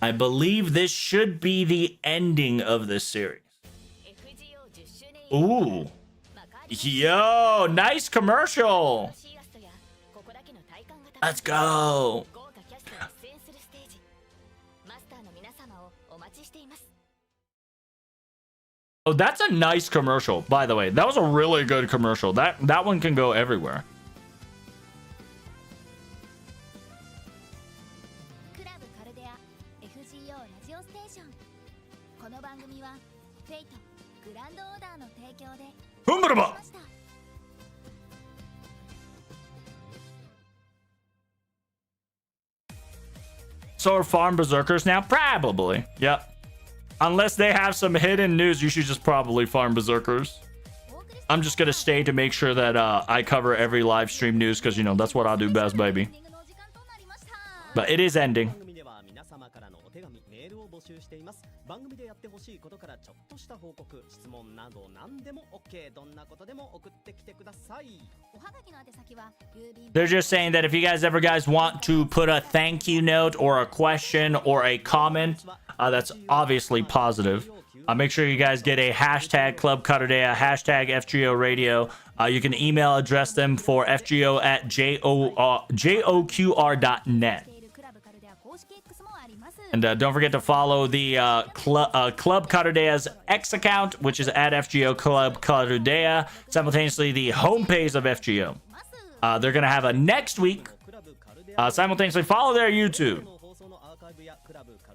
I believe this should be the ending of this series. Ooh. Yo, nice commercial. Let's go. Oh, that's a nice commercial, by the way. That was a really good commercial. That one can go everywhere. So are farm berserkers now? Probably. Yep. Unless they have some hidden news, you should just probably farm berserkers. I'm just gonna stay to make sure that I cover every live stream news because, you know, that's what I'll do best, baby. But it is ending. They're just saying that if you guys want to put a thank you note or a question or a comment, that's obviously positive. Make sure you guys get a hashtag Club Cutterday, a hashtag FGO Radio. You can email address them for fgo@joqr.net. And don't forget to follow the Club Cutterdea's X account, which is at FGO Club Cutterday, simultaneously the homepage of FGO. They're gonna have a next week. Simultaneously follow their YouTube,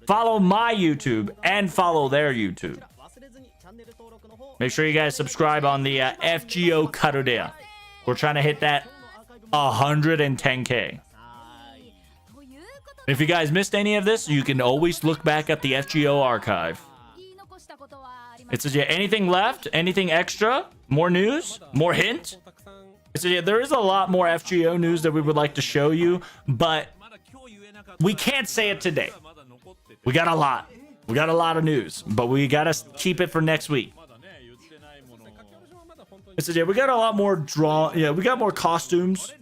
follow my YouTube, and follow their YouTube. Make sure you guys subscribe on the FGO Karurea. We're trying to hit that 110K. If you guys missed any of this, you can always look back at the FGO archive. It says, yeah, anything left? Anything extra? More news? More hint? It says, yeah, there is a lot more FGO news that we would like to show you, but we can't say it today. We got a lot. We got a lot of news, but we got to keep it for next week. It says, yeah, we got a lot more yeah, we got more costumes.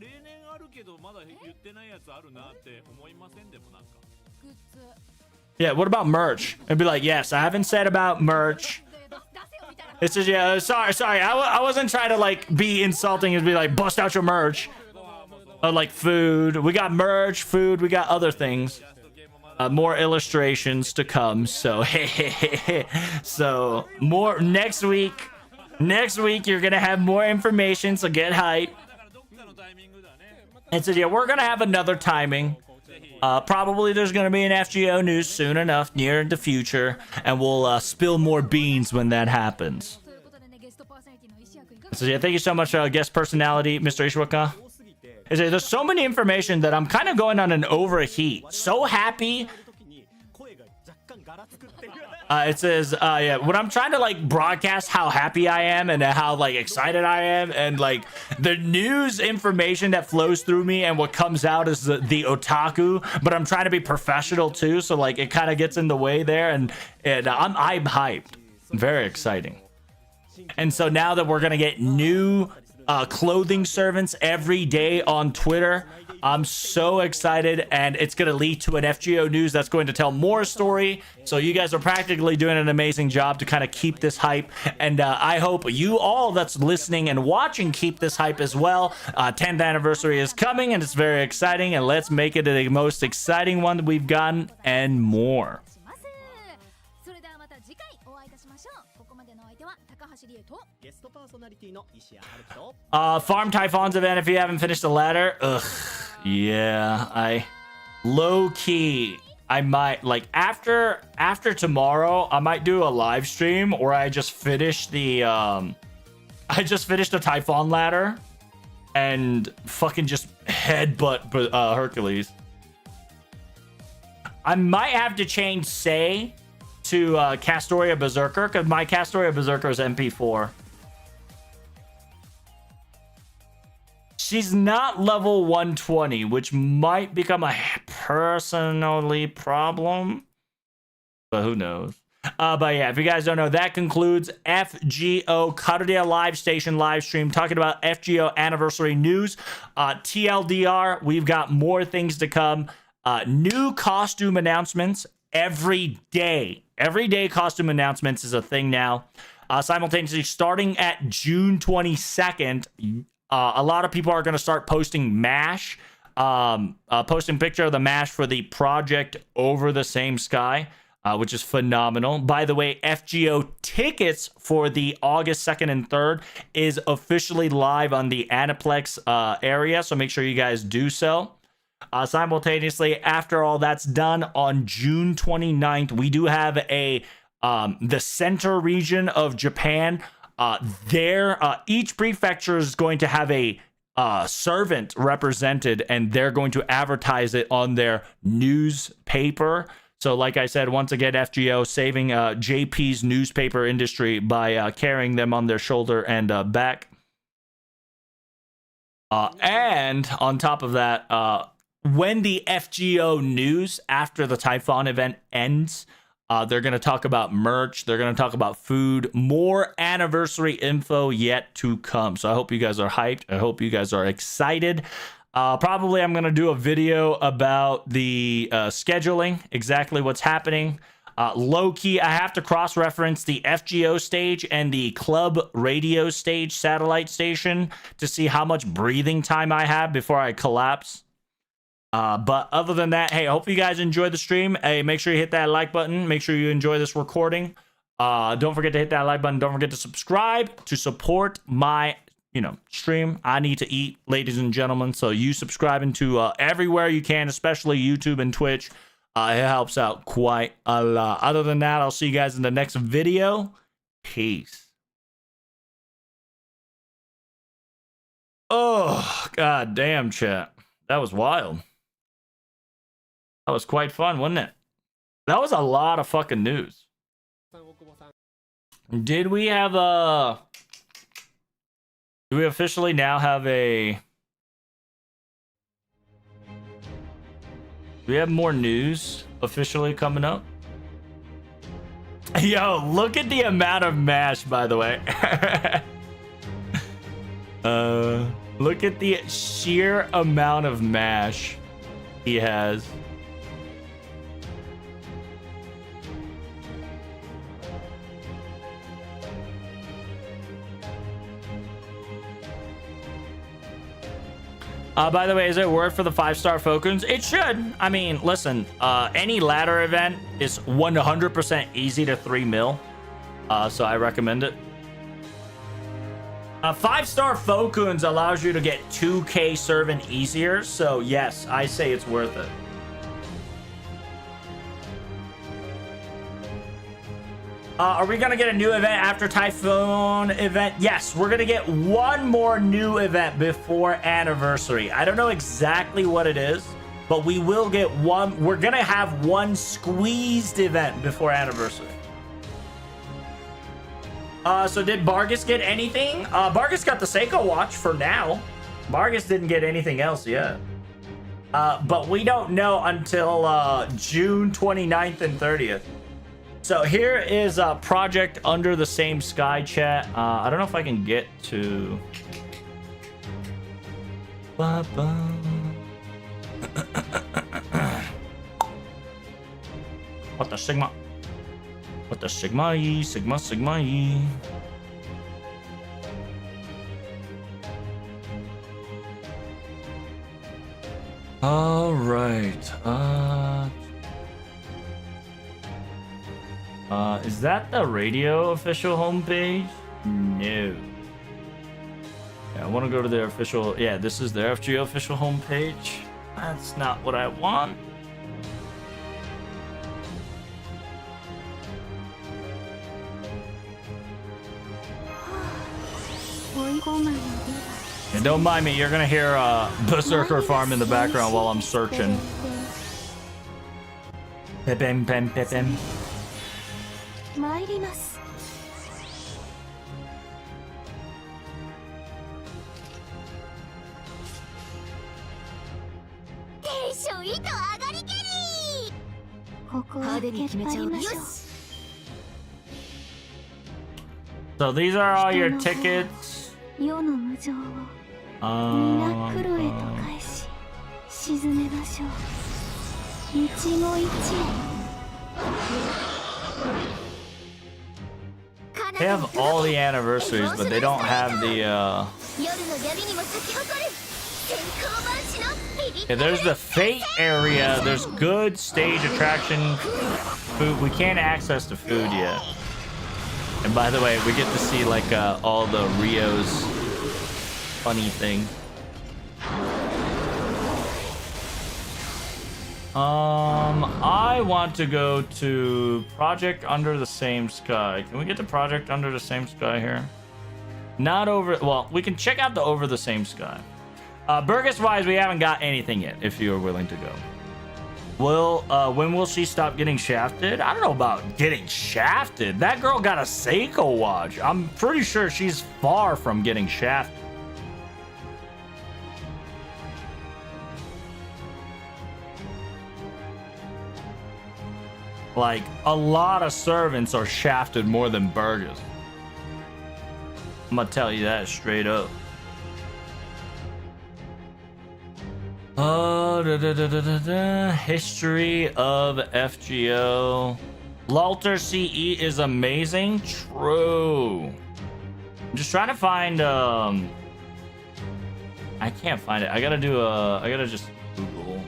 Yeah, what about merch? It'd be like, yes, I haven't said about merch. It says, yeah, sorry. I wasn't trying to like be insulting. It'd be like, bust out your merch. Like food. We got merch, food. We got other things. More illustrations to come. So, so more next week. Next week, you're going to have more information. So get hype. And so, yeah, we're going to have another timing. Probably there's going to be an FGO news soon enough, near in the future, and we'll spill more beans when that happens. So yeah, thank you so much, guest personality, Mr. Ishwaka. There's so many information that I'm kind of going on an overheat. So happy. It says, yeah, when I'm trying to like broadcast how happy I am and how like excited I am, and like the news information that flows through me and what comes out is the otaku, but I'm trying to be professional too, so like it kind of gets in the way there, and I'm hyped. Very exciting. And so now that we're gonna get new clothing servants every day on Twitter, I'm so excited, and it's going to lead to an FGO news that's going to tell more story. So you guys are practically doing an amazing job to kind of keep this hype, and I hope you all that's listening and watching keep this hype as well. 10th anniversary is coming, and it's very exciting, and let's make it the most exciting one that we've gotten and more. Farm Typhon's event, if you haven't finished the ladder. Ugh, yeah, I low-key, I might, like, after tomorrow, I might do a live stream where I just finish the Typhon ladder and fucking just headbutt Hercules. I might have to change Say to Castoria Berserker, because my Castoria Berserker is MP4. She's not level 120, which might become a personally problem, but who knows? But yeah, if you guys don't know, that concludes FGO Karurea live station live stream talking about FGO anniversary news. TLDR, we've got more things to come. New costume announcements every day. Every day costume announcements is a thing now. Simultaneously, starting at June 22nd, a lot of people are going to start posting MASH, posting picture of the MASH for the project Over the Same Sky, which is phenomenal. By the way, FGO tickets for the August 2nd and 3rd is officially live on the Aniplex area, so make sure you guys do so. Simultaneously, after all that's done, on June 29th, we do have the center region of Japan. Each prefecture is going to have a servant represented, and they're going to advertise it on their newspaper. So like I said, once again, FGO saving JP's newspaper industry by carrying them on their shoulder and back. And on top of that, when the FGO news after the Typhon event ends, they're going to talk about merch. They're going to talk about food. More anniversary info yet to come. So I hope you guys are hyped. I hope you guys are excited. Probably I'm going to do a video about the scheduling, exactly what's happening. Low-key, I have to cross-reference the FGO stage and the club radio stage satellite station to see how much breathing time I have before I collapse. But other than that, hey, I hope you guys enjoy the stream. Hey, make sure you hit that like button. Make sure you enjoy this recording. Don't forget to hit that like button. Don't forget to subscribe to support my you know, stream. I need to eat, ladies and gentlemen. So you subscribing to everywhere you can, especially YouTube and Twitch. It helps out quite a lot. Other than that, I'll see you guys in the next video. Peace. Oh, god damn, chat. That was wild. That was quite fun, wasn't it? That was a lot of fucking news. Did we have a... Do we officially now have a... Do we have more news officially coming up? Yo, look at the amount of mash, by the way. Look at the sheer amount of mash he has. By the way, is it worth for the 5-star Falcons? It should. I mean, listen, any ladder event is 100% easy to 3 mil. So I recommend it. 5-star Falcons allows you to get 2K serving easier. So yes, I say it's worth it. Are we gonna get a new event after Typhoon event? Yes, we're gonna get one more new event before Anniversary. I don't know exactly what it is, but we will get one. We're gonna have one squeezed event before Anniversary. So did Bargus get anything? Bargus got the Seiko watch for now. Bargus didn't get anything else yet. But we don't know until June 29th and 30th. So here is a project under the same sky, chat. I don't know if I can get to... What the Sigma? What the Sigma E? Sigma E. All right. Is that the radio official homepage? No. Yeah, I want to go to their official... Yeah, this is their FGO official homepage. That's not what I want. And don't mind me, you're gonna hear Berserker farm in the background while I'm searching. Pepem, pem, pepem. So these are all your tickets. They have all the anniversaries, but they don't have the yeah, there's the Fate area. There's good stage attraction food. We can't access the food yet. And by the way, we get to see like all the Rio's funny thing. I want to go to Project Under the Same Sky. Can we get to Project Under the Same Sky here? Not over... Well, we can check out the Over the Same Sky. Burgess-wise, we haven't got anything yet, if you are willing to go. When will she stop getting shafted? I don't know about getting shafted. That girl got a Seiko watch. I'm pretty sure she's far from getting shafted. Like, a lot of servants are shafted more than Burgess. I'm gonna tell you that straight up. History of FGO. Lalter CE is amazing. True. I'm just trying to find I can't find it. I gotta just Google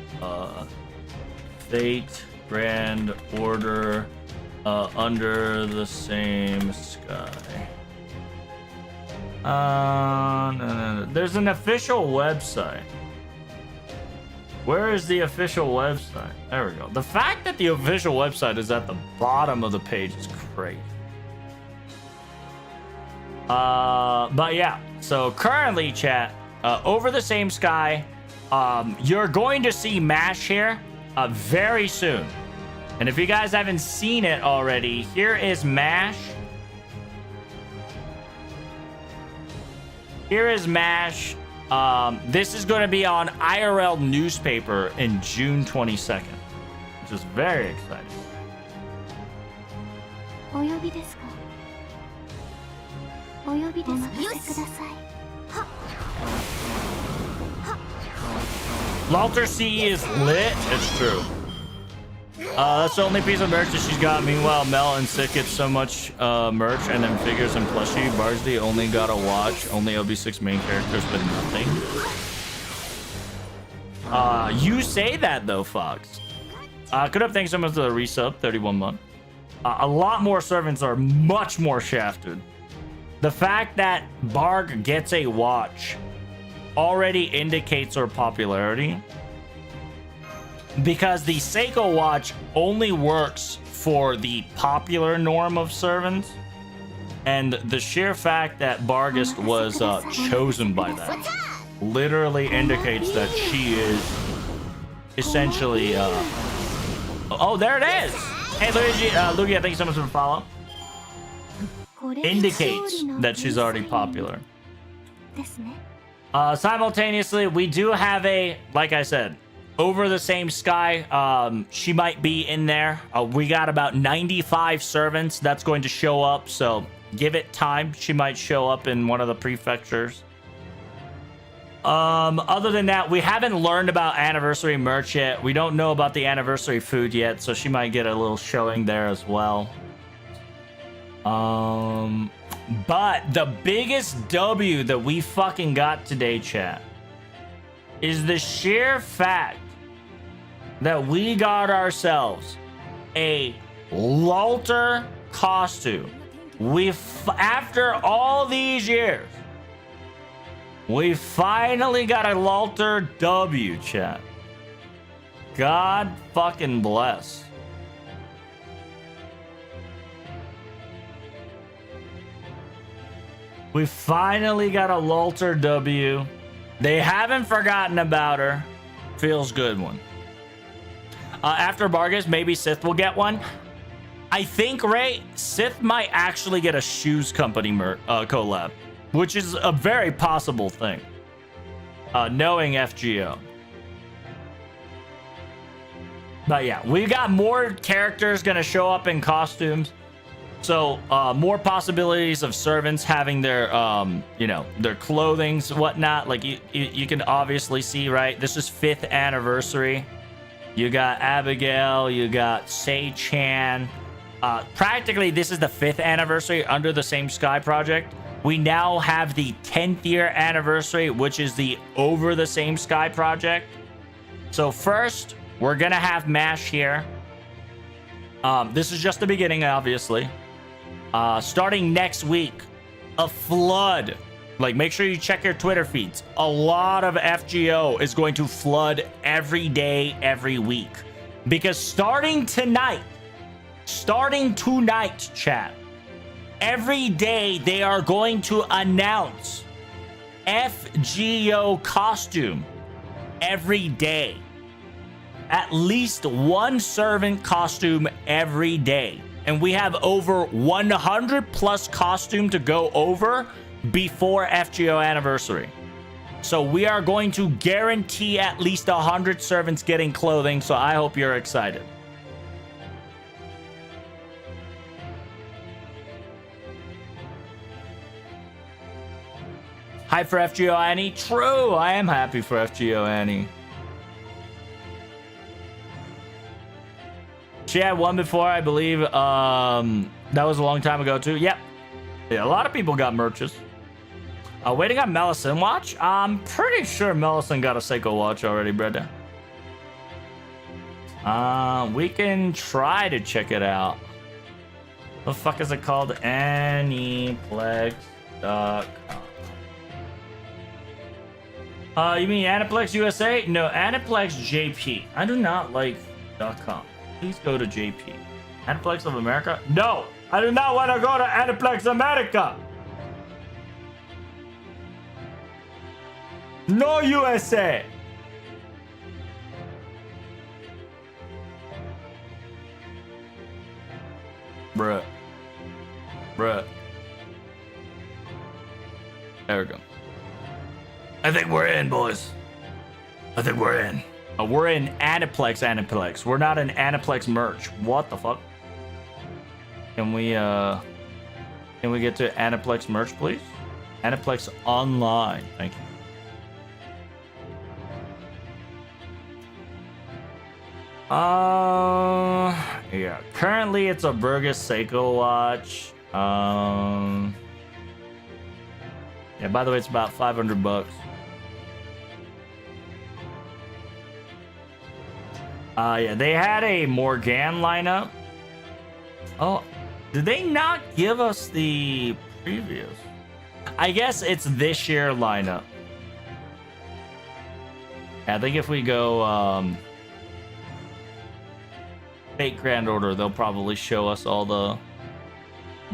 Fate Grand Order Under the Same Sky. No. There's an official website. Where is the official website? There we go. The fact that the official website is at the bottom of the page is crazy. But yeah, so currently, chat, over the same sky, you're going to see MASH here very soon. And if you guys haven't seen it already, here is MASH. Here is MASH. This is going to be on IRL newspaper in June 22nd, which is very exciting. お呼びですか？お呼びですか？お任せください。 Lalter C is lit. It's true. That's the only piece of merch that she's got. Meanwhile, Mel and Sick get so much merch and then figures and plushie. Barsley only got a watch. Only OB6 main characters, but nothing. You say that though, Fox. Could have thanks so much for the resub, 31 month. A lot more servants are much more shafted. The fact that Barg gets a watch already indicates her popularity, because the Seiko watch only works for the popular norm of servants, and the sheer fact that Bargist was chosen by that literally indicates that she is essentially oh, there it is. Hey Lugia, thank you so much for the follow. Indicates that she's already popular. Simultaneously, we do have a, like I said, over the same sky. She might be in there. We got about 95 servants that's going to show up, so give it time. She might show up in one of the prefectures. Other than that, we haven't learned about anniversary merch yet. We don't know about the anniversary food yet, so she might get a little showing there as well. But the biggest W that we fucking got today, chat, is the sheer fact that we got ourselves a Lalter costume. After all these years, we finally got a Lalter W, chat. God fucking bless. We finally got a Lalter W. They haven't forgotten about her. Feels good one. After Bargus, maybe Sith will get one. I think, Ray, Sith might actually get a shoes company collab, which is a very possible thing, knowing FGO. But yeah, we got more characters gonna show up in costumes. So more possibilities of servants having their you know, their clothings, whatnot. Like you can obviously see, right, this is 5th anniversary. You got Abigail, you got Sei-chan. Practically this is the 5th anniversary under the same sky project. We now have the 10th year anniversary, which is the over the same sky project. So first we're gonna have MASH here. This is just the beginning, obviously. Starting next week, a flood. Like, make sure you check your Twitter feeds. A lot of FGO is going to flood every day, every week. Because starting tonight, chat, every day they are going to announce FGO costume every day. At least one servant costume every day. And we have over 100 plus costume to go over before FGO Anniversary. So we are going to guarantee at least 100 servants getting clothing. So I hope you're excited. Hype for FGO Annie? True, I am happy for FGO Annie. She had one before, I believe. That was a long time ago, too. Yep. Yeah, a lot of people got merches. Waiting on Melisson watch? I'm pretty sure Melisson got a Seiko watch already, brother. We can try to check it out. What the fuck is it called? Aniplex.com. You mean Aniplex USA? No, Aniplex JP. I do not like .com. Please go to JP. Aniplex of America? No, I do not want to go to Aniplex America. No USA. Bruh. Bruh. There we go. I think we're in, boys. I think we're in. We're in Aniplex. We're not in Aniplex merch. What the fuck? Can we get to Aniplex merch, please? Aniplex online. Thank you. Yeah. Currently, it's a Burgess Seiko watch. Yeah. By the way, it's about $500. Yeah. They had a Morgan lineup. Oh, did they not give us the previous? I guess it's this year lineup. Yeah, I think if we go fake grand order, they'll probably show us all the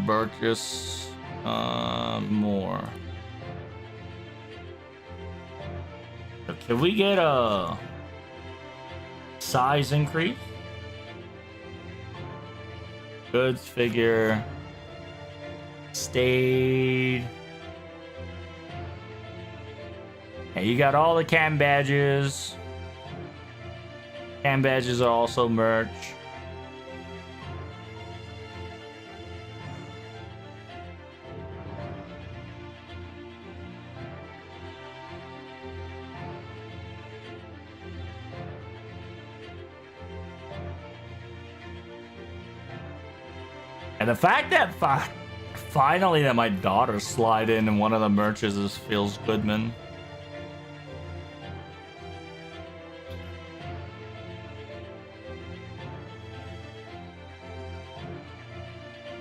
Burgess more. So can we get a size increase? Goods figure stayed. And you got all the cam badges. Cam badges are also merch. And the fact that finally that my daughter slide in one of the merches is feels good, man.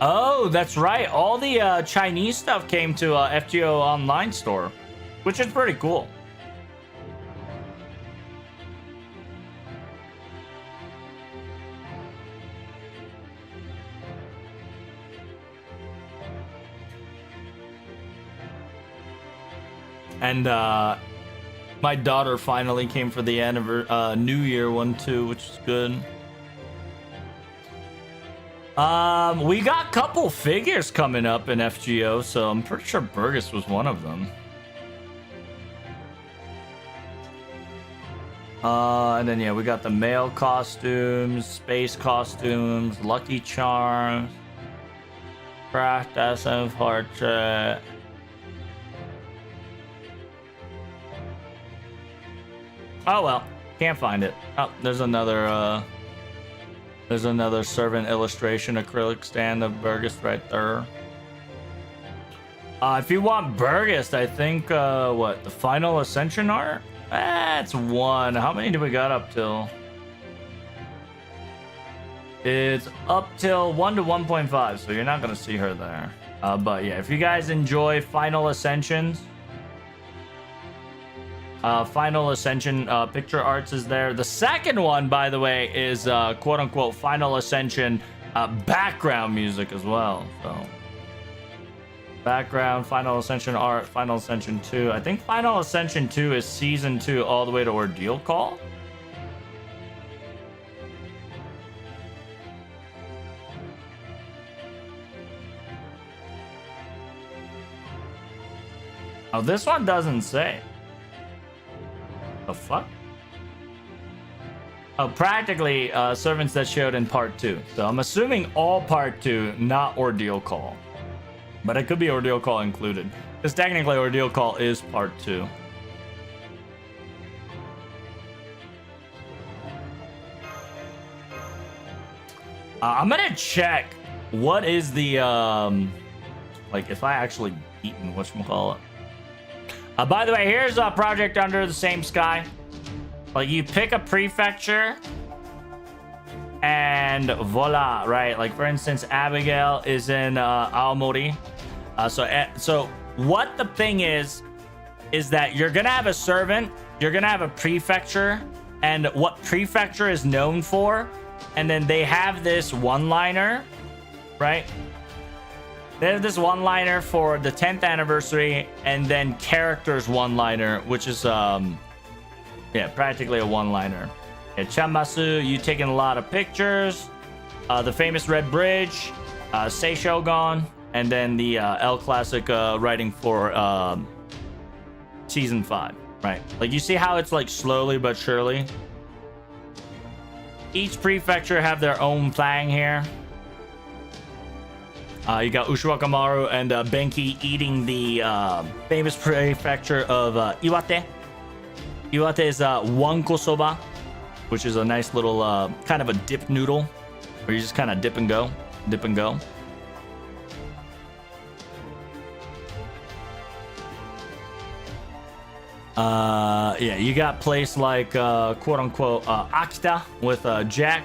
Oh, that's right. All the Chinese stuff came to FGO online store, which is pretty cool. And my daughter finally came for the New Year one too, which is good. We got a couple figures coming up in FGO, so I'm pretty sure Burgess was one of them. And then yeah, we got the male costumes, space costumes, Lucky Charms, Craft SM Portrait. Oh well, can't find it. Oh, there's another servant illustration acrylic stand of Burgess right there. If you want Burgess, I think what, the Final Ascension art? That's one. How many do we got up till? It's up till 1 to 1.5, so you're not gonna see her there. But yeah, if you guys enjoy Final Ascensions, Final Ascension picture arts is there. The second one, by the way, is quote unquote Final Ascension background music as well. So background, Final Ascension art, Final Ascension 2. I think Final Ascension 2 is season 2 all the way to Ordeal Call. Oh, this one doesn't say. The fuck? Oh, practically servants that showed in part 2. So I'm assuming all part 2, not Ordeal Call. But it could be Ordeal Call included. Because technically Ordeal Call is part 2. I'm gonna check what is the like if I actually beaten whatchamacallit. By the way, here's a project under the same sky. Like you pick a prefecture and voila, right? Like for instance, Abigail is in Aomori. So what the thing is, is that you're gonna have a servant, you're gonna have a prefecture, and what prefecture is known for, and then they have this one-liner, right? They have this one-liner for the 10th anniversary, and then characters one-liner, which is yeah, practically a one-liner. Yeah, Chanmasu, you taking a lot of pictures. The famous Red Bridge, Seishogun, and then the L Classic writing for season 5, right? Like, you see how it's like slowly but surely. Each prefecture have their own thing here. You got Ushiwakamaru and Benki eating the famous prefecture of Iwate. Iwate is wanko soba, which is a nice little kind of a dip noodle, where you just kind of dip and go, dip and go. Yeah, you got place like quote unquote Akita with Jack.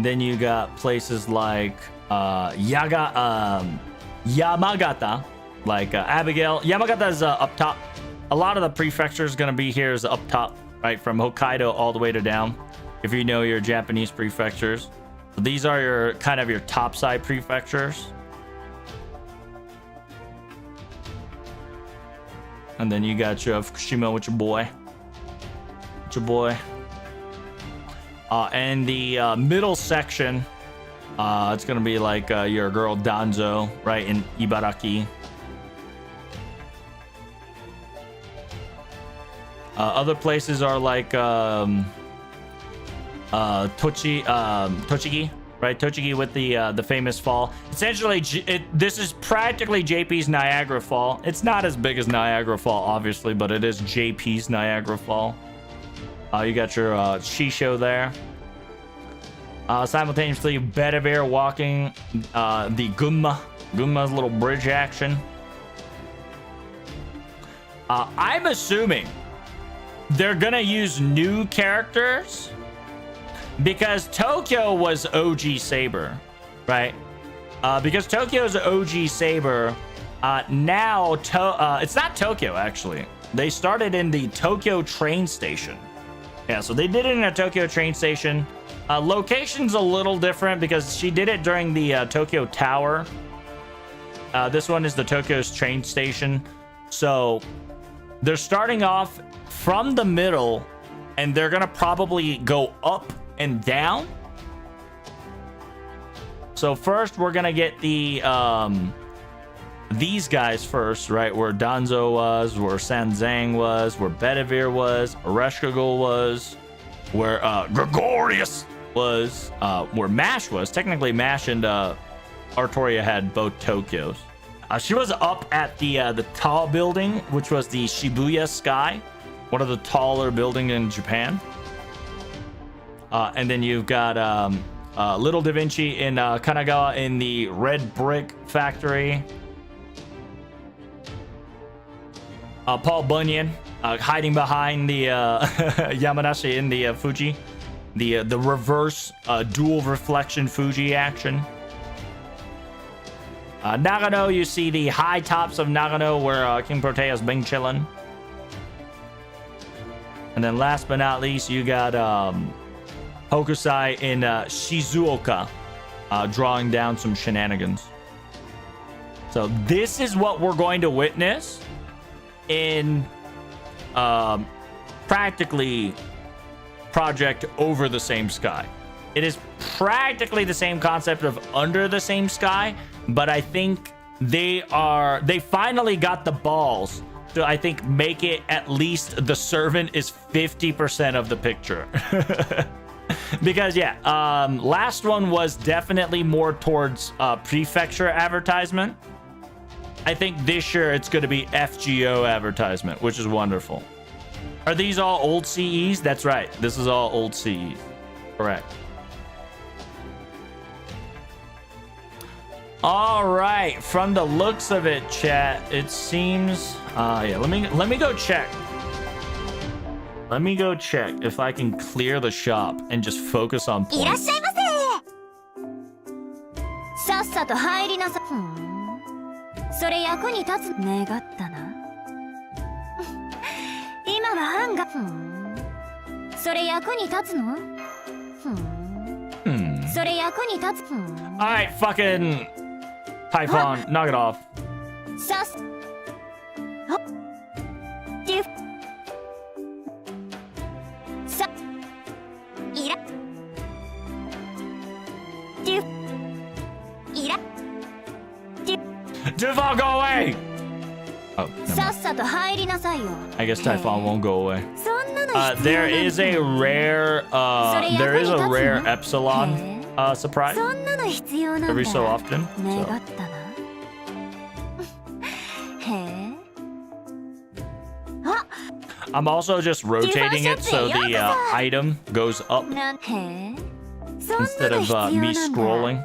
Then you got places like Yamagata, like Abigail. Yamagata is up top. A lot of the prefecture is gonna be here is up top, right, from Hokkaido all the way to down. If you know your Japanese prefectures, so these are your kind of your top side prefectures. And then you got your Fukushima with your boy. And the middle section, it's gonna be like your girl Danzo, right, in Ibaraki. Other places are like Tochigi, right? Tochigi with the famous fall. Essentially, this is practically JP's Niagara Fall. It's not as big as Niagara Fall, obviously, but it is JP's Niagara Fall. You got your Shisho there. Simultaneously, Bedivere walking the Gunma's little bridge action. I'm assuming they're gonna use new characters because Tokyo was OG Saber, right? Because Tokyo's OG Saber, now it's not Tokyo actually. They started in the Tokyo train station. Yeah, so they did it in a Tokyo train station. Location's a little different because she did it during the Tokyo Tower. This one is the Tokyo's train station. So they're starting off from the middle and they're gonna probably go up and down. So first we're gonna get the these guys first, right? Where Danzo was, where Sanzang was, where Bedivere was, Oreshkagul was, where Gregorius was, where Mash was. Technically Mash and Artoria had both Tokyos. She was up at the tall building, which was the Shibuya Sky, one of the taller buildings in Japan. And then you've got Little Da Vinci in Kanagawa in the Red Brick Factory. Paul Bunyan hiding behind the Yamanashi in the Fuji, the reverse dual reflection Fuji action. Nagano, you see the high tops of Nagano where King Protea's been chilling. And then last but not least, you got Hokusai in Shizuoka drawing down some shenanigans. So this is what we're going to witness in practically Project Over the Same Sky. It is practically the same concept of Under the Same Sky, but I think they finally got the balls to, I think, make it at least the servant is 50% of the picture. Because yeah, last one was definitely more towards prefecture advertisement. I think this year it's going to be FGO advertisement, which is wonderful. Are these all old CEs? That's right. This is all old CEs. Correct. All right. From the looks of it, chat, it seems. Yeah. Let me go check. Let me go check if I can clear the shop and just focus on points. さっさと入りなさい。それ役に立つ願ったな。は版がそれ役に立つのそれ役に立つ Alright, fucking Typhon, knock it off. さすはデュさいらデュいらデュ Typhon, go away! Oh, never さ mind. っさと入りなさいよ I guess Typhon won't go away. そんなの必要 There is a rare, there is a rare Epsilon surprise そんなの必要なんだ every so often. 願 So. ったなへえあ I'm also just rotating it so the item goes up なんへえそんな instead の of 必要なんだ me scrolling.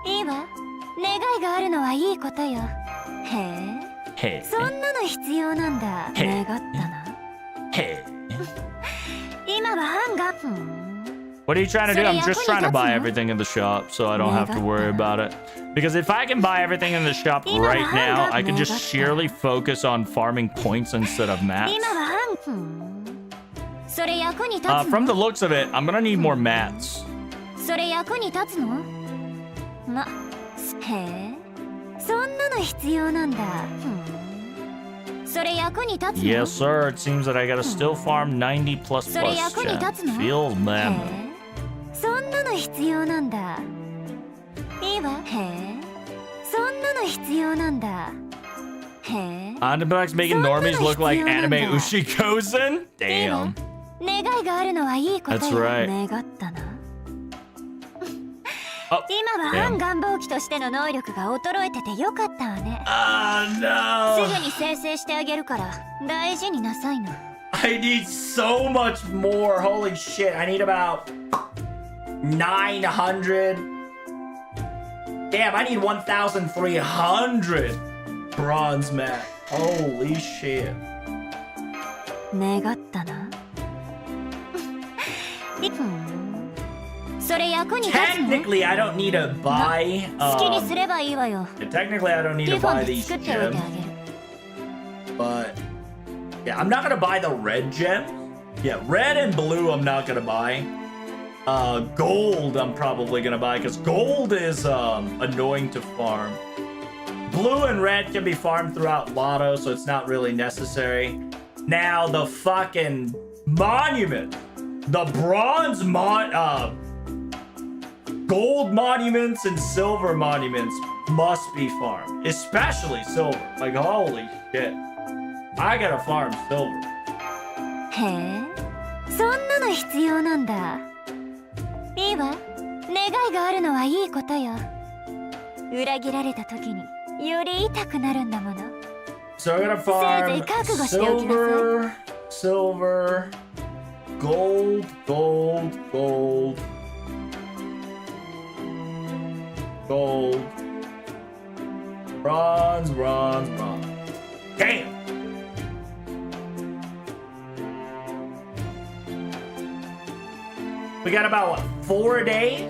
いいわ願いがあるのはいいことよへえ Hey, そんなの必要なんだ願ったな hey. 今は版が What are you trying to do? I'm just trying to buy everything in the shop so I don't have to worry about it. Because if I can buy everything in the shop right now, I can just sheerly focus on farming points instead of mats. 今は版それ役に立つ From the の looks of it, I'm gonna need more mats. それ役に立つのまへえそんなの必要なんだそれ役に立つの Yes, sir. It seems that I gotta still farm 90 plus それ plus 役に立つの Feels へ man. えそんなの必要なんだいいわへえそんなの必要なんだへえ Aniplex making normies look like anime Ushikosen? Damn. 願いがあるのはいいこと That's よ right. 願ったな Oh, 今は damn. 反願望機としての能力が衰えててよかったわね Oh す no. ぐに生成してあげるから大事になさいな I need so much more. Holy shit. I need about 900. Damn, I need 1,300 bronze mat. Holy shit. 願ったなそれ役に立つの Technically, I don't need to buy. 好きにすればいいわよ Technically, I don't need ティ to フォ buy ンで these 作っておいてあ gems. げる But yeah, I'm not gonna buy the red gem. Yeah, red and blue I'm not gonna buy. Gold I'm probably gonna buy because gold is annoying to farm. Blue and red can be farmed throughout Lotto, so it's not really necessary. Now the fucking monument, the bronze gold monuments and silver monuments must be farmed, especially silver. Like holy shit. I gotta farm silver. へえそんなの必要なんだいいわ願いがあるのはいいことよ裏切られた時により痛くなるんだもの So I'm gonna farm silver, silver, gold, gold, gold, gold, bronze, bronze, bronze. Damn! We got about, what, 4 days?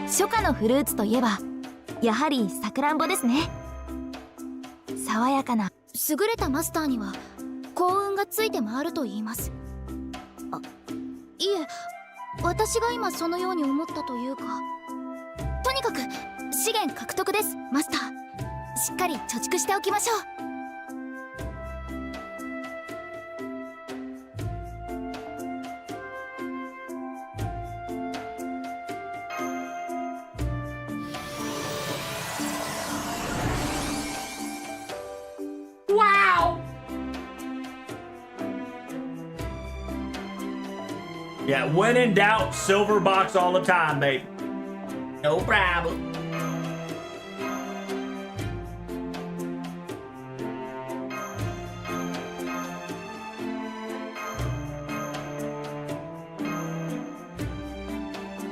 初夏のフルーツといえばやはりさくらんぼですね。爽やかな優れたマスターには幸運がついて回ると言います。あ、いえ、私が今そのように思ったというか、とにかく資源獲得です、マスター。しっかり貯蓄しておきましょう。Yeah, when in doubt, silver box all the time, babe. No problem.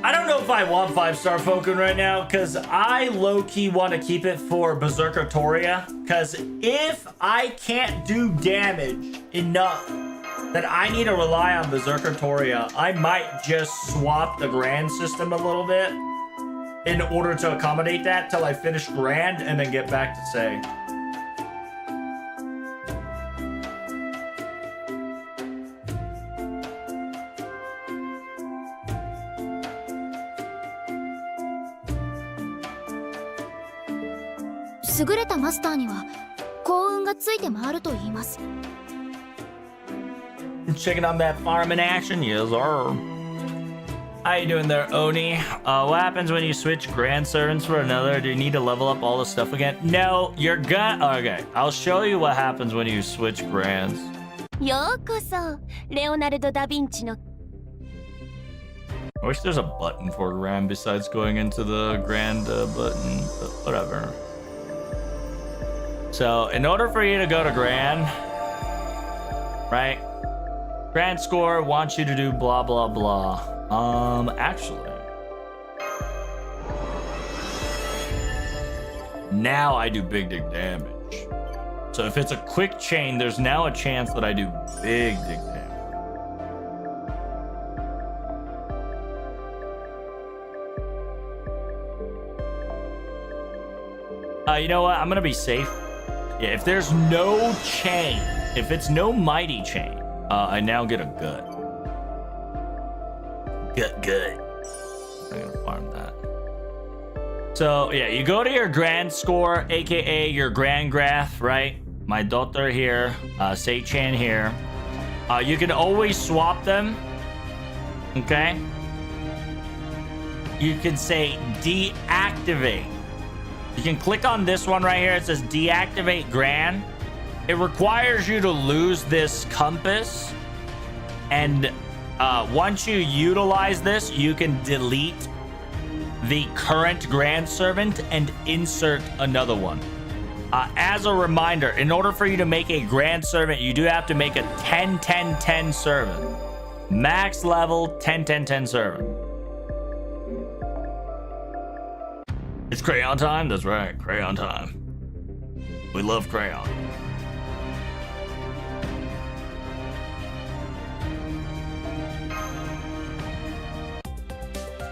I don't know if I want 5-star Falcon right now, because I low-key want to keep it for Berserker Toria, because if I can't do damage enough that I need to rely on Berserker Toria, I might just swap the Grand system a little bit in order to accommodate that till I finish Grand and then get back to say. 優れたマスターには幸運がついて回ると言います。 Checking on that farm in action? Yes, sir. How you doing there, Oni? What happens when you switch grand servants for another? Do you need to level up all the stuff again? No, you're gonna... Okay, I'll show you what happens when you switch grands. ようこそレオナルド・ダ・ヴィンチの I wish there's a button for grand besides going into the grand button, but whatever. So, in order for you to go to grand, right? Grand score wants you to do blah, blah, blah. Actually. Now I do big dig damage. So if it's a quick chain, there's now a chance that I do big dig damage. You know what? I'm gonna be safe. Yeah, if there's no chain, if it's no mighty chain, I now get a gut. Good. I'm gonna farm that. So yeah, you go to your grand score, aka your grand graph, right? My daughter here, Sei-chan here. You can always swap them. Okay. You can say deactivate. You can click on this one right here. It says deactivate grand. It requires you to lose this compass, and once you utilize this, you can delete the current grand servant and insert another one. As a reminder, in order for you to make a grand servant, you do have to make a 10-10-10 servant. Max level 10-10-10 servant. It's crayon time? That's right, crayon time. We love crayon.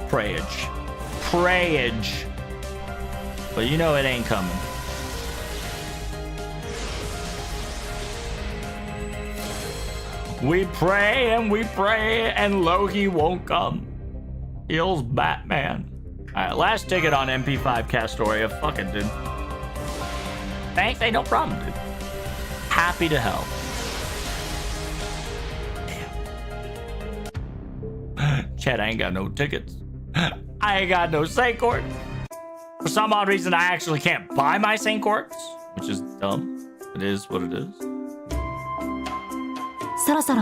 Prayage. But you know it ain't coming. We pray and Loki won't come. Heals Batman. Alright, last ticket on MP5 Castoria. Fuck it, dude. Thanks, ain't no problem, dude. Happy to help. Damn. Chad, I ain't got no tickets. I ain't got no Saint Courts. For some odd reason, I actually can't buy my Saint Courts, which is dumb. It is what it is. そろそろ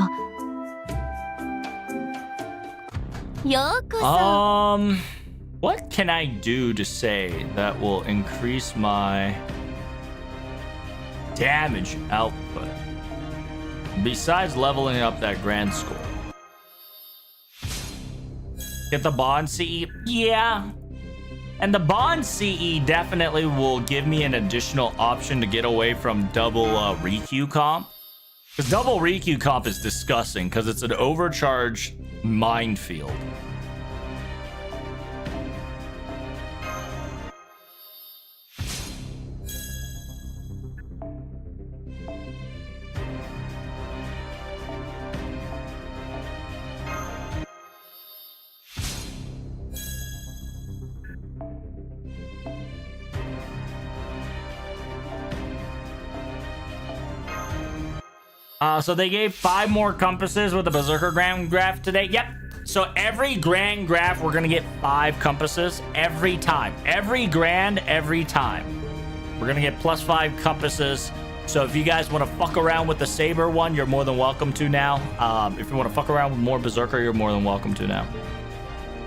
ようこそ What can I do to say that will increase my damage output besides leveling up that grand score? Get the bond CE? Yeah. And the bond CE definitely will give me an additional option to get away from double Rikyū comp. Because double Rikyū comp is disgusting because it's an overcharged minefield. So they gave 5 more compasses with the Berserker Grand Graph today. Yep. So every Grand Graph, we're going to get 5 compasses every time. Every Grand, every time. We're going to get +5 compasses. So if you guys want to fuck around with the Saber one, you're more than welcome to now. If you want to fuck around with more Berserker, you're more than welcome to now.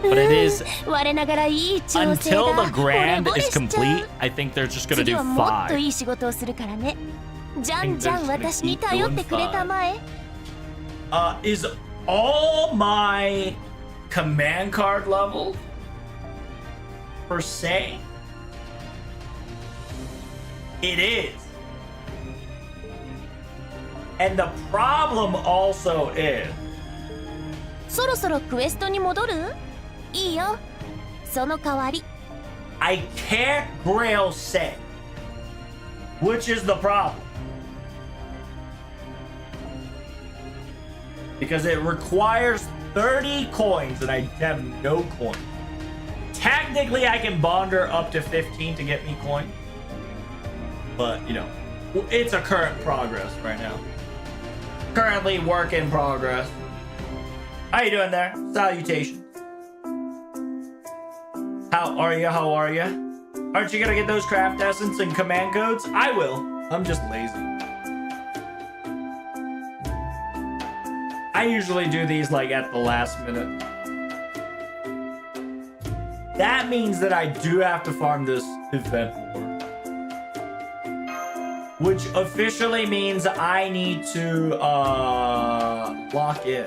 But it is until the Grand is complete. I think they're just going to do 5. じゃんじゃん私に頼ってくれたまえ Is all my command card level per se? It is. And the problem also is そろそろクエストに戻るいいよその代わり I can't grail set, which is the problem. Because it requires 30 coins and I have no coins. Technically, I can bond her up to 15 to get me coin. But, you know, it's a current progress right now. Currently work in progress. How you doing there? Salutations. How are you? How are you? Aren't you gonna get those craft essence and command codes? I will. I'm just lazy. I usually do these like at the last minute. That means that I do have to farm this event more. Which officially means I need to lock in.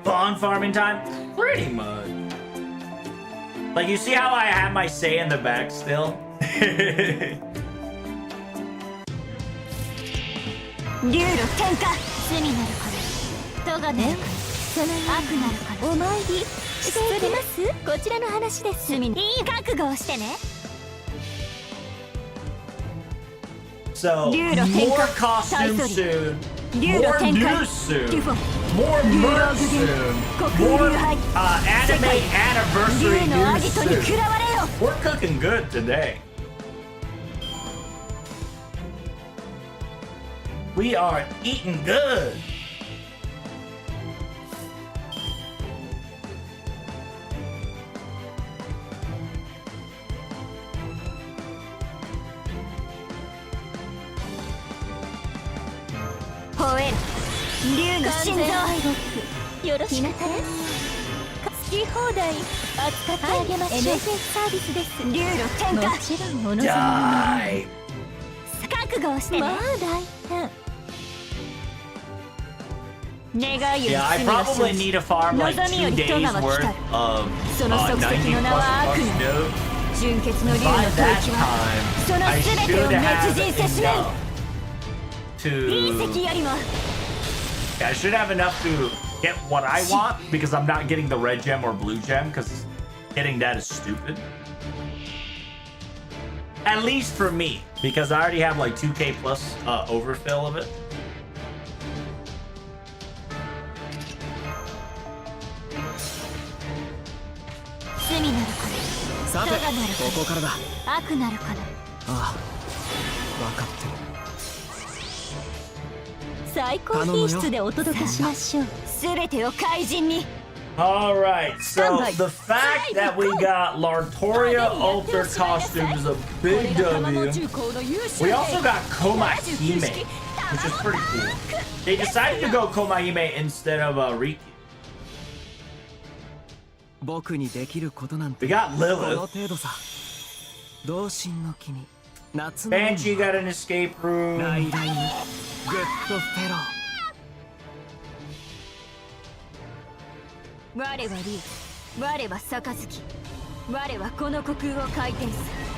On farming time? Pretty much. Like, you see how I have my say in the back still? 竜路天下罪なるからとがねその悪なるからお参りしておりますこちらの話です罪にいい覚悟をしてね So, more costumes soon, more news soon, more merch soon, more anime anniversary news soon. We're cooking good today. We are eating good. Poet, 竜の心臓よろしくね好き放題扱ってあげましょう NFS サービスです竜の天下もちろんお望みの覚悟をしてねまあ大変 Yeah, I probably need to farm like 2 days worth of 90 plus nodes. By that time, I should have enough to... I should have enough to get what I want because I'm not getting the red gem or blue gem because getting that is stupid. At least for me, because I already have like 2k plus overfill of it. Alright, so the fact that we got Lartoria Altar costume is a big W. We also got Komahime, which is pretty cool. They decided to go Komahime instead of Riki. We got Lilith. Banshee got an escape room.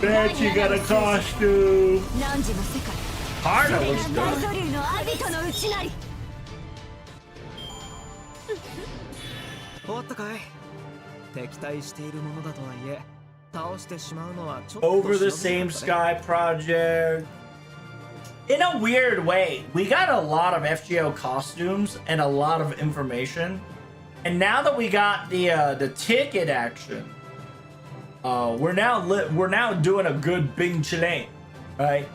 Banshee got a costume. Harda looks good. Over the Same Sky project. In a weird way, we got a lot of FGO costumes and a lot of information. And now that we got the ticket action, we're now doing a good Bing Chilane, right?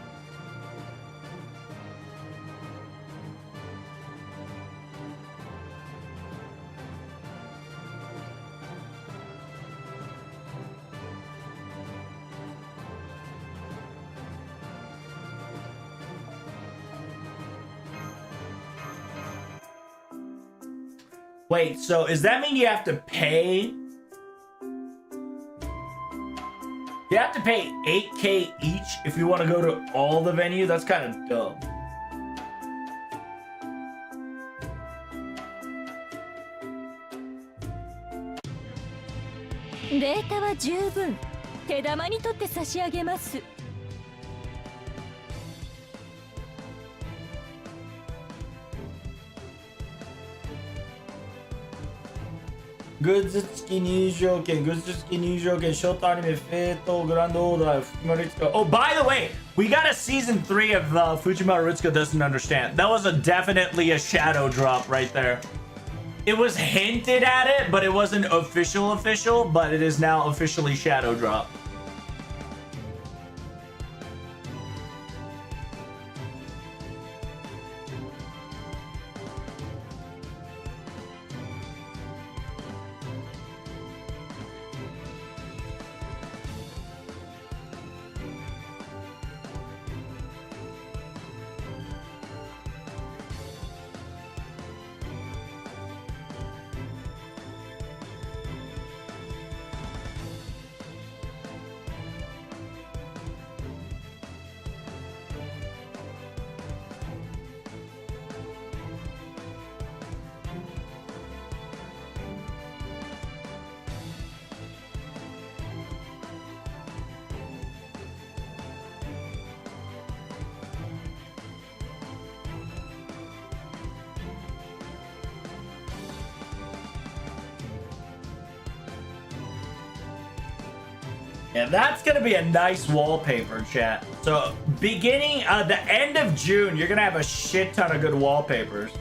Wait, so does that mean you have to pay? You have to pay 8k each if you want to go to all the venue? That's kind of dumb. Data は十分。手玉に取って差し上げます。グッズ付き入場券、グッズ付き入場券、ショートアニメ、フェイト、グランドオーダー、含まれてた。Oh, by the way, We got a season 3 of Fujimaru Ritsuko Doesn't Understand. That was definitely a shadow drop right there. It was hinted at it, but it wasn't official, but it is now officially shadow drop. Yeah, that's gonna be a nice wallpaper, chat. So beginning the end of June, you're gonna have a shit ton of good wallpapers.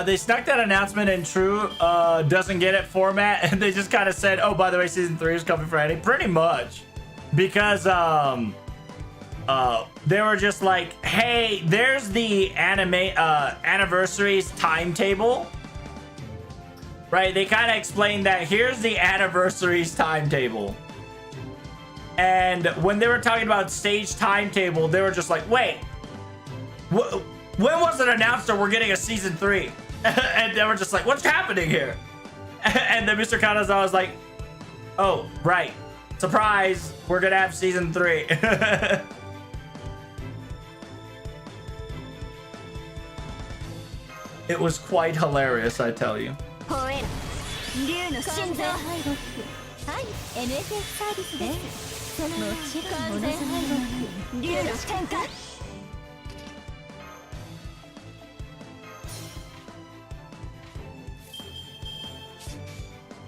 They snuck that announcement in True doesn't get it format, and they just kind of said, oh, by the way, season 3 is coming for Annie. Pretty much. Because they were just like, hey, there's the anniversary's timetable. Right? They kind of explained that here's the anniversary's timetable. And when they were talking about stage timetable, they were just like, wait, when was it announced that we're getting a season 3? And they were just like, what's happening here? And then Mr. Kanazawa was like, oh, right. Surprise, we're gonna have season 3. It was quite hilarious, I tell you.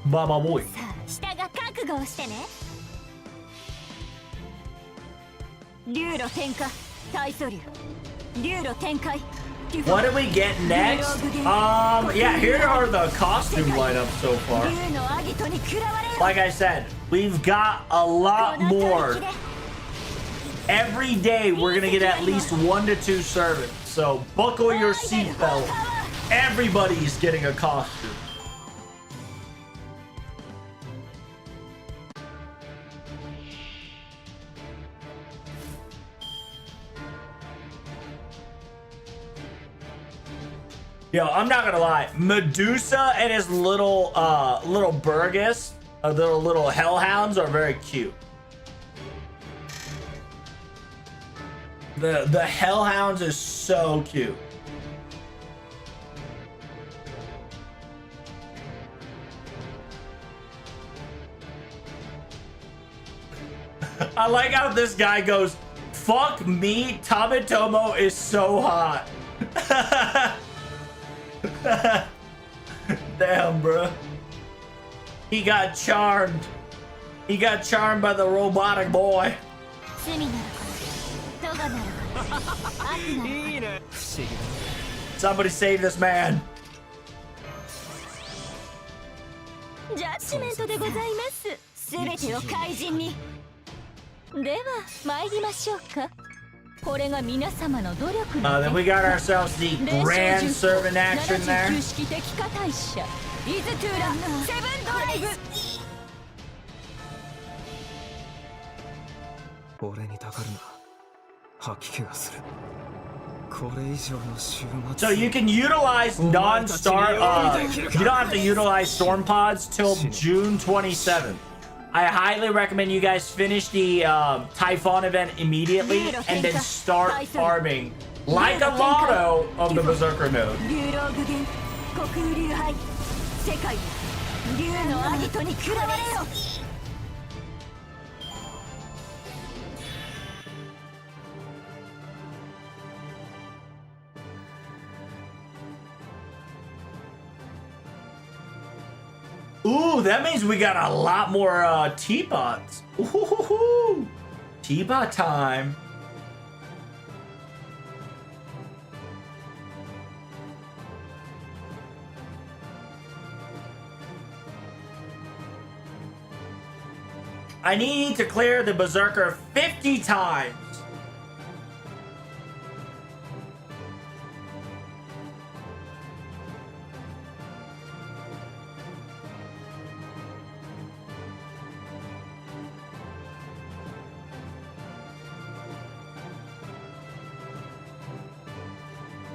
Baba boy. What do we get next? Yeah, here are the costume lineups so far. Like I said, we've got a lot more. Every day we're gonna get at least 1 to 2 servants. So buckle your seatbelt. Everybody's getting a costume. Yo, I'm not gonna lie. Medusa and his little Burgess, little hellhounds are very cute. The hellhounds is so cute. I like how this guy goes, fuck me, Tametomo is so hot. Damn, bro. He got charmed. He got charmed by the robotic boy. Somebody save this man. Then we got ourselves the grand servant action there. So you can utilize non-star, you don't have to utilize storm pods till June 27th. I highly recommend you guys finish the Typhon event immediately and then start farming like a lotto of the Berserker node. Ooh, that means we got a lot more teapots. Ooh, teapot time. I need to clear the Berserker 50 times.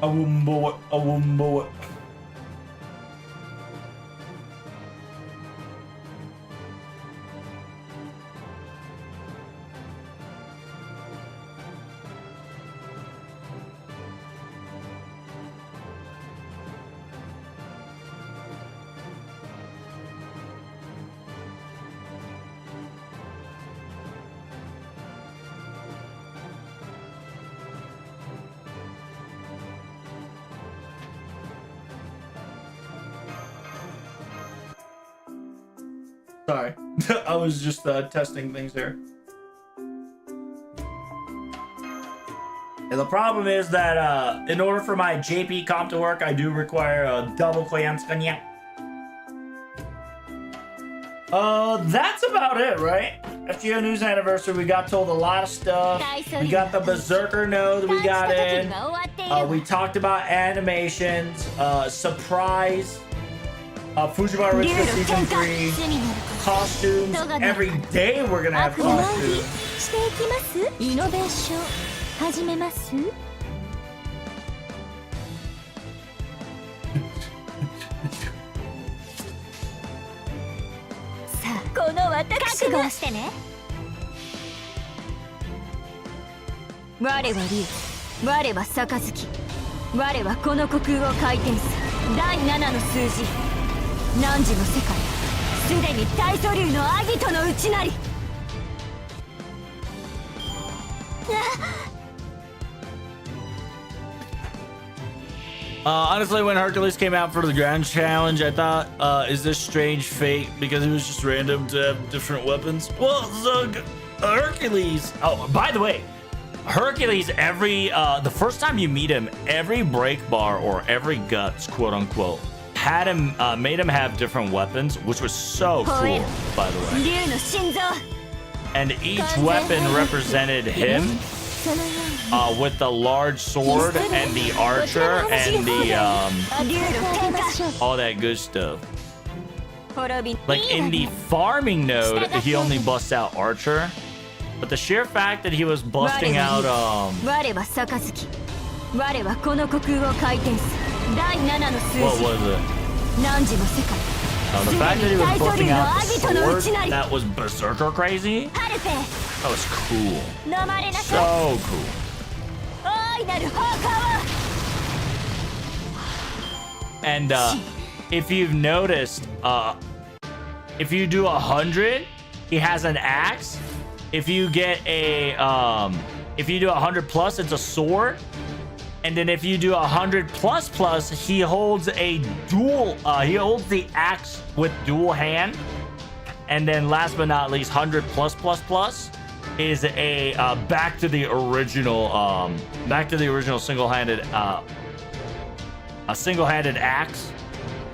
A wumbo. Sorry, I was just testing things here. And the problem is that in order for my JP comp to work, I do require a double Koyanskanya. That's about it, right? FGO News Anniversary, we got told a lot of stuff. We got the Berserker node we got in. We talked about animations, surprise, Fujiwara Ritsuka Season 3, costumes. Every day we're gonna have costumes. イノベーション始めます。さあ、この私が覚悟してね。我は竜、我は杯、我はこの虚空を回転す第7の数字。汝の世界、すでに大祖竜のアギトの内なり。Honestly, when Hercules came out for the Grand Challenge, I thought, is this strange fate because it was just random to have different weapons? Well, so Hercules. Oh, by the way, Hercules, the first time you meet him, every break bar or every guts, quote unquote, had him, made him have different weapons, which was so cool, by the way. And each weapon represented him. With the large sword and the archer and the all that good stuff. Like in the farming node, he only busts out archer, but the sheer fact that he was busting out what was it? The fact that he was busting out the sword, that was berserker crazy. That was cool. So cool. And if you've noticed, if you do 100, he has an axe. If you get a if you do 100 plus, it's a sword. And then if you do 100 plus, he holds a dual. He holds the axe with dual hand. And then last but not least, 100 plus is a back to the original single-handed a single-handed axe.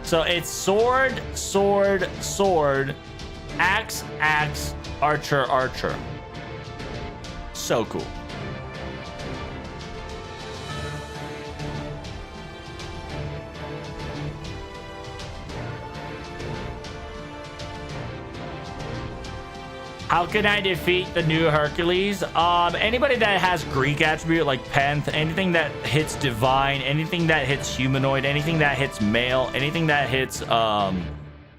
So it's sword, axe, archer. So cool. How can I defeat the new Hercules? Anybody that has Greek attribute like Penth, anything that hits divine, anything that hits humanoid, anything that hits male, anything that hits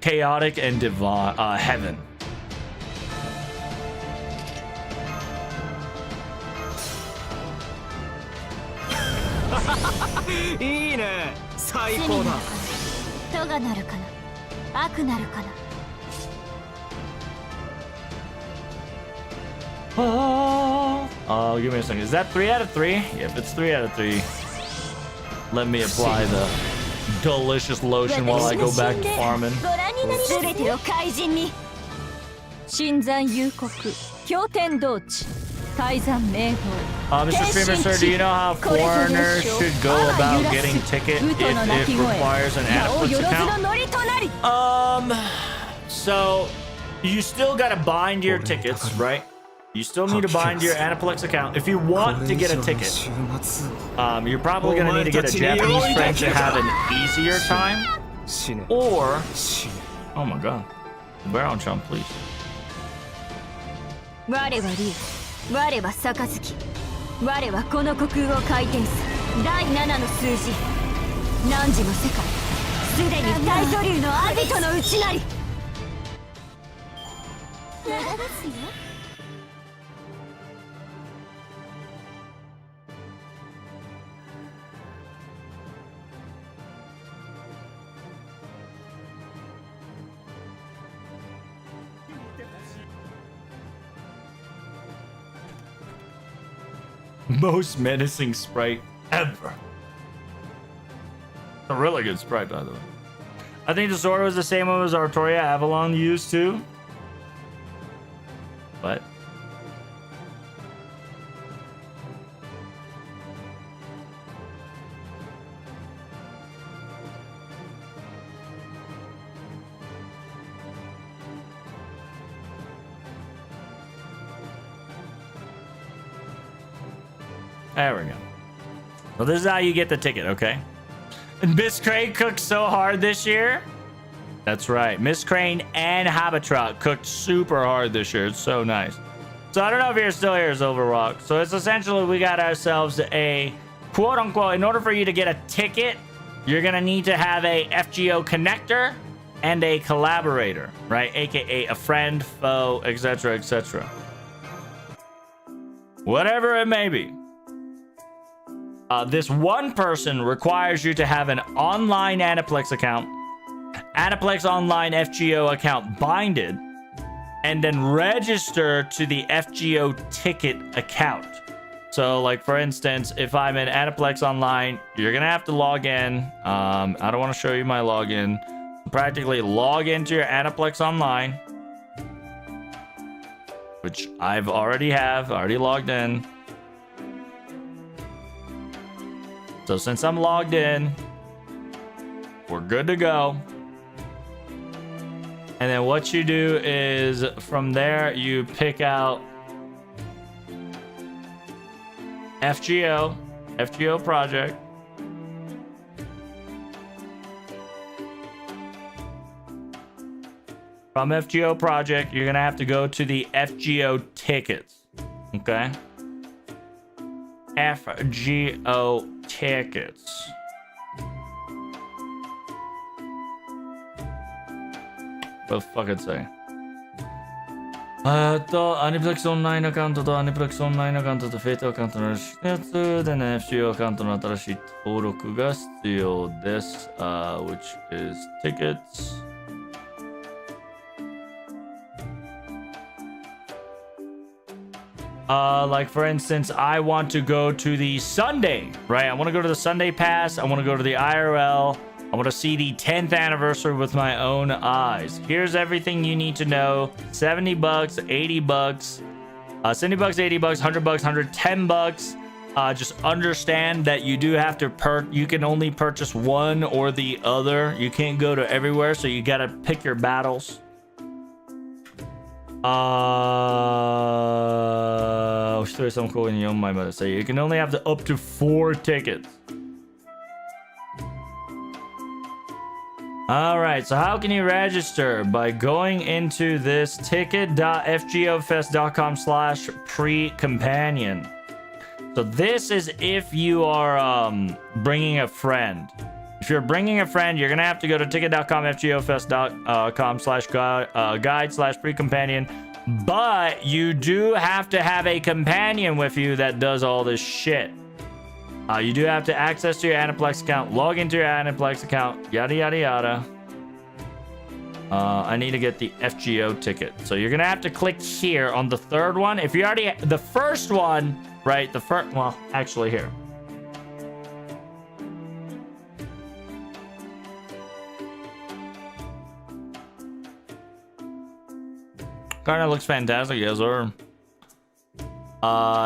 chaotic and divine heaven. Oh, give me a second. Is that 3 out of 3? If it's 3 out of 3, let me apply the delicious lotion while I go back to farming. Mr. Streamer, sir, do you know how foreigners should go about getting ticket if it requires an Aniplex account? So you still gotta bind your tickets, right? You still need to bind your Aniplex account. If you want to get a ticket, you're probably gonna need to get a Japanese friend to have an easier time. Or, oh my god, Baron Chump, please. 我は龍我は杯我はこの虚空を回転す第7の数字汝の世界すでに大祖竜のアビトの内なり流すよ Most menacing sprite ever. A really good sprite, by the way. I think the sword was the same one as Artoria Avalon used too. But there we go. So this is how you get the ticket, okay? And Miss Crane cooked so hard this year. That's right. Miss Crane and Habitrot cooked super hard this year. It's so nice. So I don't know if you're still here, Silverrock. So it's essentially we got ourselves a quote unquote, in order for you to get a ticket, you're gonna need to have a FGO connector and a collaborator, right? AKA a friend, foe, etc., etc. Whatever it may be. This one person requires you to have an online Aniplex account, Aniplex Online FGO account binded, and then register to the FGO ticket account. So, like, for instance, if I'm in Aniplex Online, you're going to have to log in. I don't want to show you my login. Practically log into your Aniplex Online, which I've already logged in. So since I'm logged in, we're good to go. And then what you do is from there, you pick out FGO project. From FGO project, you're going to have to go to the FGO tickets. Okay? FGO tickets. What the fuck it say? アニプレックスオンラインアカウントとアニプレックスオンラインアカウントとフェイトアカウントのやつでね、FGO アカウントの新しい登録が必要です。which is tickets. Like for instance, I want to go to the Sunday, right? I want to go to the Sunday Pass. I want to go to the IRL. I want to see the 10th anniversary with my own eyes. Here's everything you need to know. 70 bucks, 80 bucks, 70 bucks, 80 bucks, 100 bucks, 110 bucks. Just understand that you do have to you can only purchase one or the other. You can't go to everywhere, so you got to pick your battles. So you can only have up to 4 tickets. All right, so how can you register? By going into this ticket.fgofest.com/pre-companion. So this is if you are bringing a friend. If you're bringing a friend, you're gonna have to go to ticket.com/fgofest.com/guide/pre-companion. But you do have to have a companion with you that does all this shit. You do have to access to your Aniplex account, log into your Aniplex account, yada yada yada. I need to get the FGO ticket. So you're gonna have to click here on the third one. If you already the first one, right? The first, well, actually here. Kinda looks fantastic, yes sir.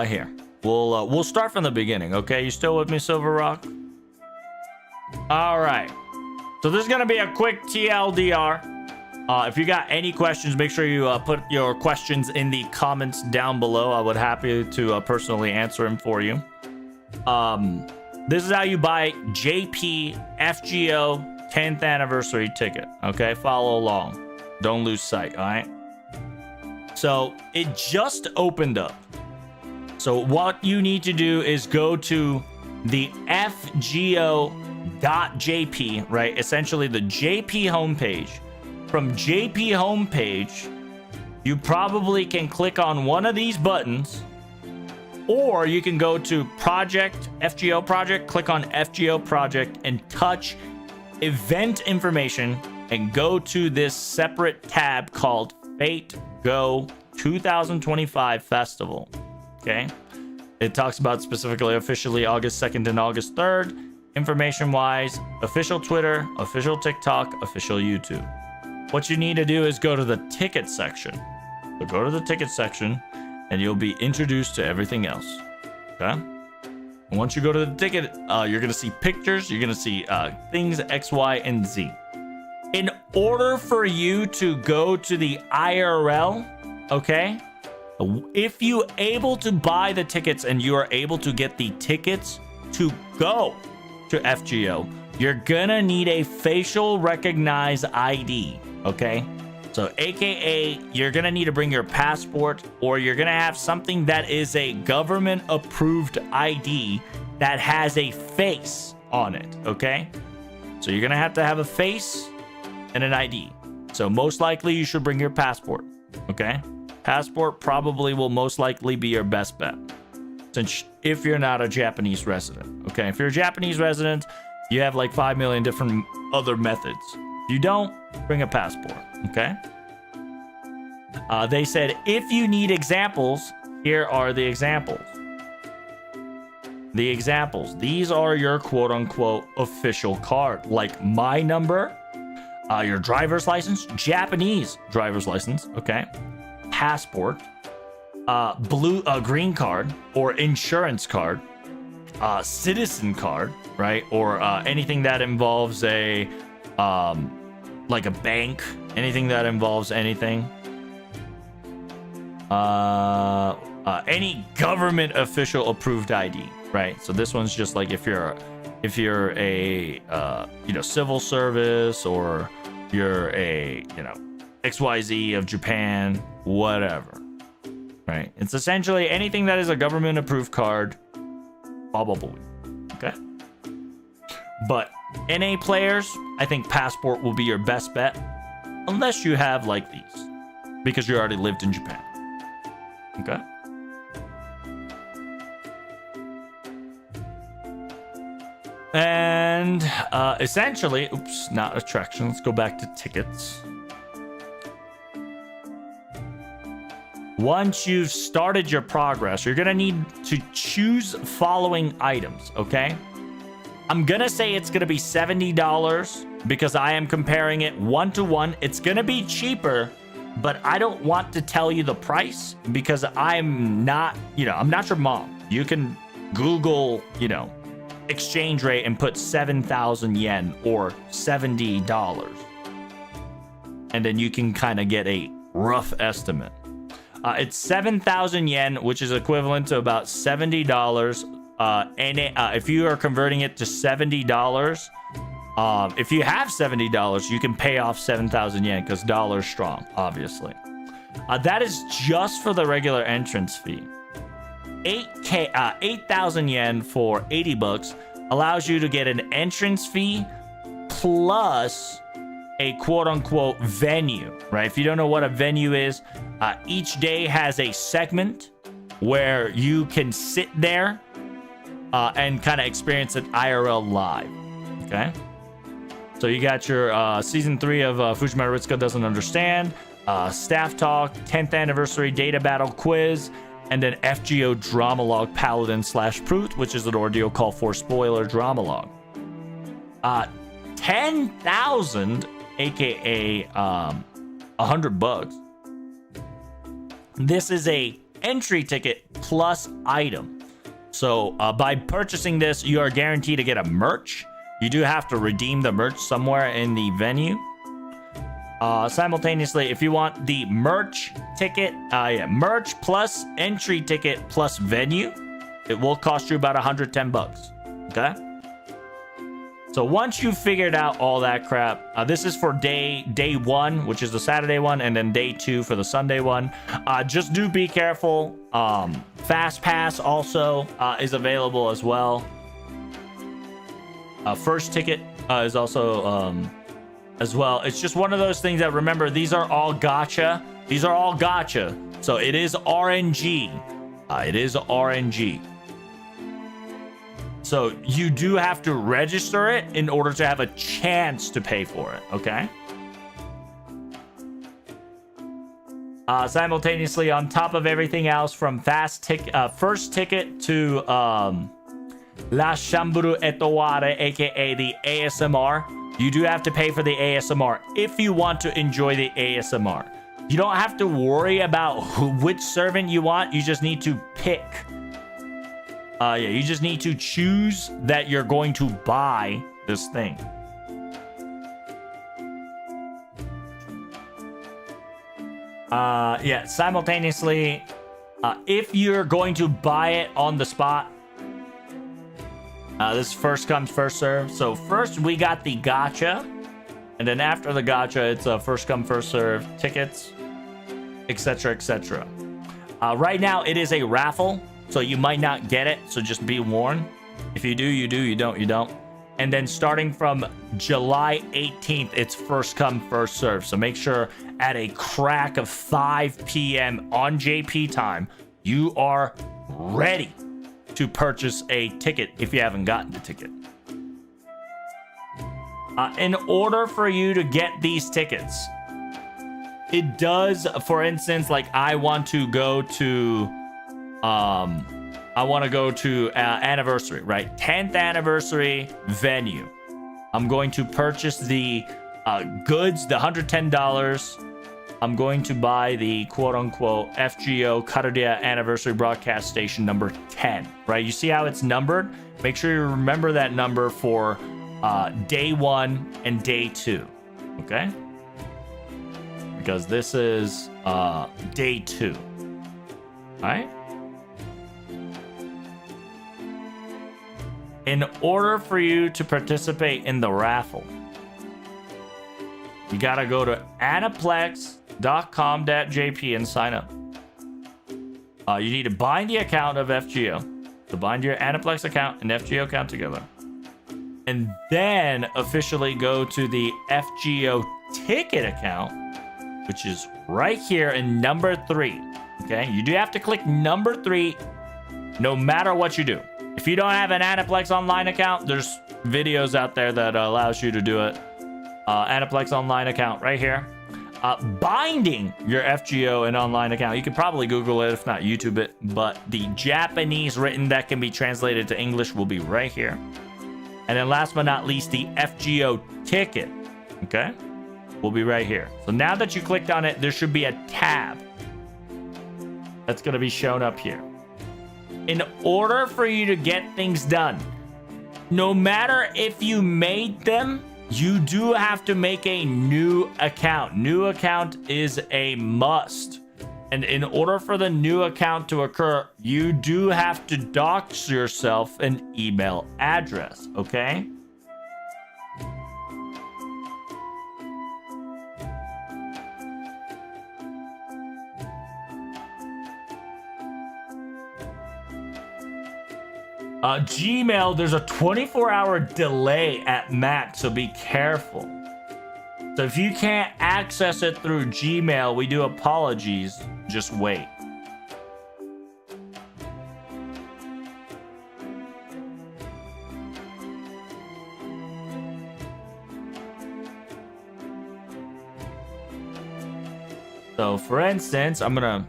Here. We'll start from the beginning, okay? You still with me, Silver Rock? All right. So this is gonna be a quick TLDR. If you got any questions, make sure you put your questions in the comments down below. I would happy to personally answer them for you. This is how you buy JP FGO 10th anniversary ticket. Okay, follow along. Don't lose sight. All right. So it just opened up. So what you need to do is go to the FGO.jp, right? Essentially the JP homepage. From JP homepage, you probably can click on one of these buttons, or you can go to project, FGO project, click on FGO project and touch event information and go to this separate tab called FGO 2025 Festival. Okay, it talks about specifically officially August 2nd and August 3rd. Information wise, official Twitter, official TikTok, official YouTube. What you need to do is go to the ticket section. So go to the ticket section and you'll be introduced to everything else. Okay, and once you go to the ticket, you're gonna see pictures, you're gonna see things X, Y, and Z. In order for you to go to the IRL, okay, if you able to buy the tickets and you are able to get the tickets to go to FGO, you're gonna need a facial recognized ID, okay? So AKA, you're gonna need to bring your passport, or you're gonna have something that is a government approved ID that has a face on it, okay? So you're gonna have to have a face and an ID. So most likely you should bring your passport, okay? Passport probably will most likely be your best bet, since if you're not a Japanese resident, okay? If you're a Japanese resident, you have like 5 million different other methods. If you don't, bring a passport, okay? They said if you need examples, here are the examples. The examples. These are your quote-unquote official card, like my number, your driver's license, Japanese driver's license, okay? Passport, green card or insurance card, citizen card, right? Or anything that involves a like a bank, anything that involves anything. Any government official approved ID, right? So this one's just like if you're a civil service, or you're a XYZ of Japan, whatever, right? It's essentially anything that is a government approved card, blah blah blah. Okay, but NA players, I think passport will be your best bet, unless you have like these, because you already lived in Japan. Okay. And essentially, oops, not attraction. Let's go back to tickets. Once you've started your progress, you're gonna need to choose following items, okay? I'm gonna say it's gonna be $70 because I am comparing it 1-to-1. It's gonna be cheaper, but I don't want to tell you the price because I'm not your mom. You can Google, exchange rate and put 7,000 yen or $70. And then you can kind of get a rough estimate. It's 7,000 yen, which is equivalent to about $70. And if you are converting it to $70, If you have $70, you can pay off 7,000 yen because dollar's strong, obviously. That is just for the regular entrance fee. 8,000 yen for 80 bucks allows you to get an entrance fee plus a quote-unquote venue, right? If you don't know what a venue is, each day has a segment where you can sit there and kind of experience it IRL live, okay? So you got your season 3 of Fujimaru Ritsuko Doesn't Understand, staff talk, 10th anniversary data battle quiz, and then FGO drama log paladin / Proot, which is an ordeal call for spoiler drama log. 10,000, aka 100 bucks. This is a entry ticket plus item. So by purchasing this, you are guaranteed to get a merch. You do have to redeem the merch somewhere in the venue. Simultaneously, if you want the merch ticket, merch plus entry ticket plus venue, it will cost you about 110 bucks. Okay. So once you've figured out all that crap, this is for day 1, which is the Saturday one, and then day 2 for the Sunday one. Just do be careful. Fast Pass also is available as well. First ticket is also as well. It's just one of those things that, remember, these are all gacha. These are all gacha. So it is RNG. It is RNG. So you do have to register it in order to have a chance to pay for it, okay? Simultaneously, on top of everything else, from first ticket to La Shamburu Etoware, aka the ASMR, you do have to pay for the ASMR if you want to enjoy the ASMR. You don't have to worry about which servant you want. You just need to pick. You just need to choose that you're going to buy this thing. Simultaneously, if you're going to buy it on the spot, this first comes, first serve. So first we got the gacha, and then after the gacha, it's a first come, first serve tickets, etc., etc. Right now, it is a raffle. So you might not get it, so just be warned. If you do, you do. You don't, you don't. And then starting from July 18th, it's first come, first serve. So make sure at a crack of 5 p.m. on JP time, you are ready to purchase a ticket if you haven't gotten the ticket. In order for you to get these tickets, it does, for instance, like I want to go to Anniversary, right? 10th anniversary venue. I'm going to purchase the goods, the $110. I'm going to buy the quote-unquote FGO Karudia Anniversary Broadcast Station number 10, right? You see how it's numbered? Make sure you remember that number for day 1 and day 2, okay? Because this is day 2, all right? In order for you to participate in the raffle, you gotta go to aniplex.com.jp and sign up. You need to bind the account of FGO. So bind your Aniplex account and FGO account together. And then officially go to the FGO ticket account, which is right here in number 3. Okay, you do have to click number 3 no matter what you do. If you don't have an Aniplex online account, there's videos out there that allows you to do it. Aniplex online account right here. Binding your FGO and online account. You could probably Google it, if not YouTube it, but the Japanese written that can be translated to English will be right here. And then last but not least, the FGO ticket, okay, will be right here. So now that you clicked on it, there should be a tab that's going to be shown up here. In order for you to get things done, no matter if you made them, you do have to make a new account. New account is a must. And in order for the new account to occur, you do have to dox yourself an email address, okay? Gmail, there's a 24-hour delay at max, so be careful. So if you can't access it through Gmail, we do apologies. Just wait. So for instance, I'm gonna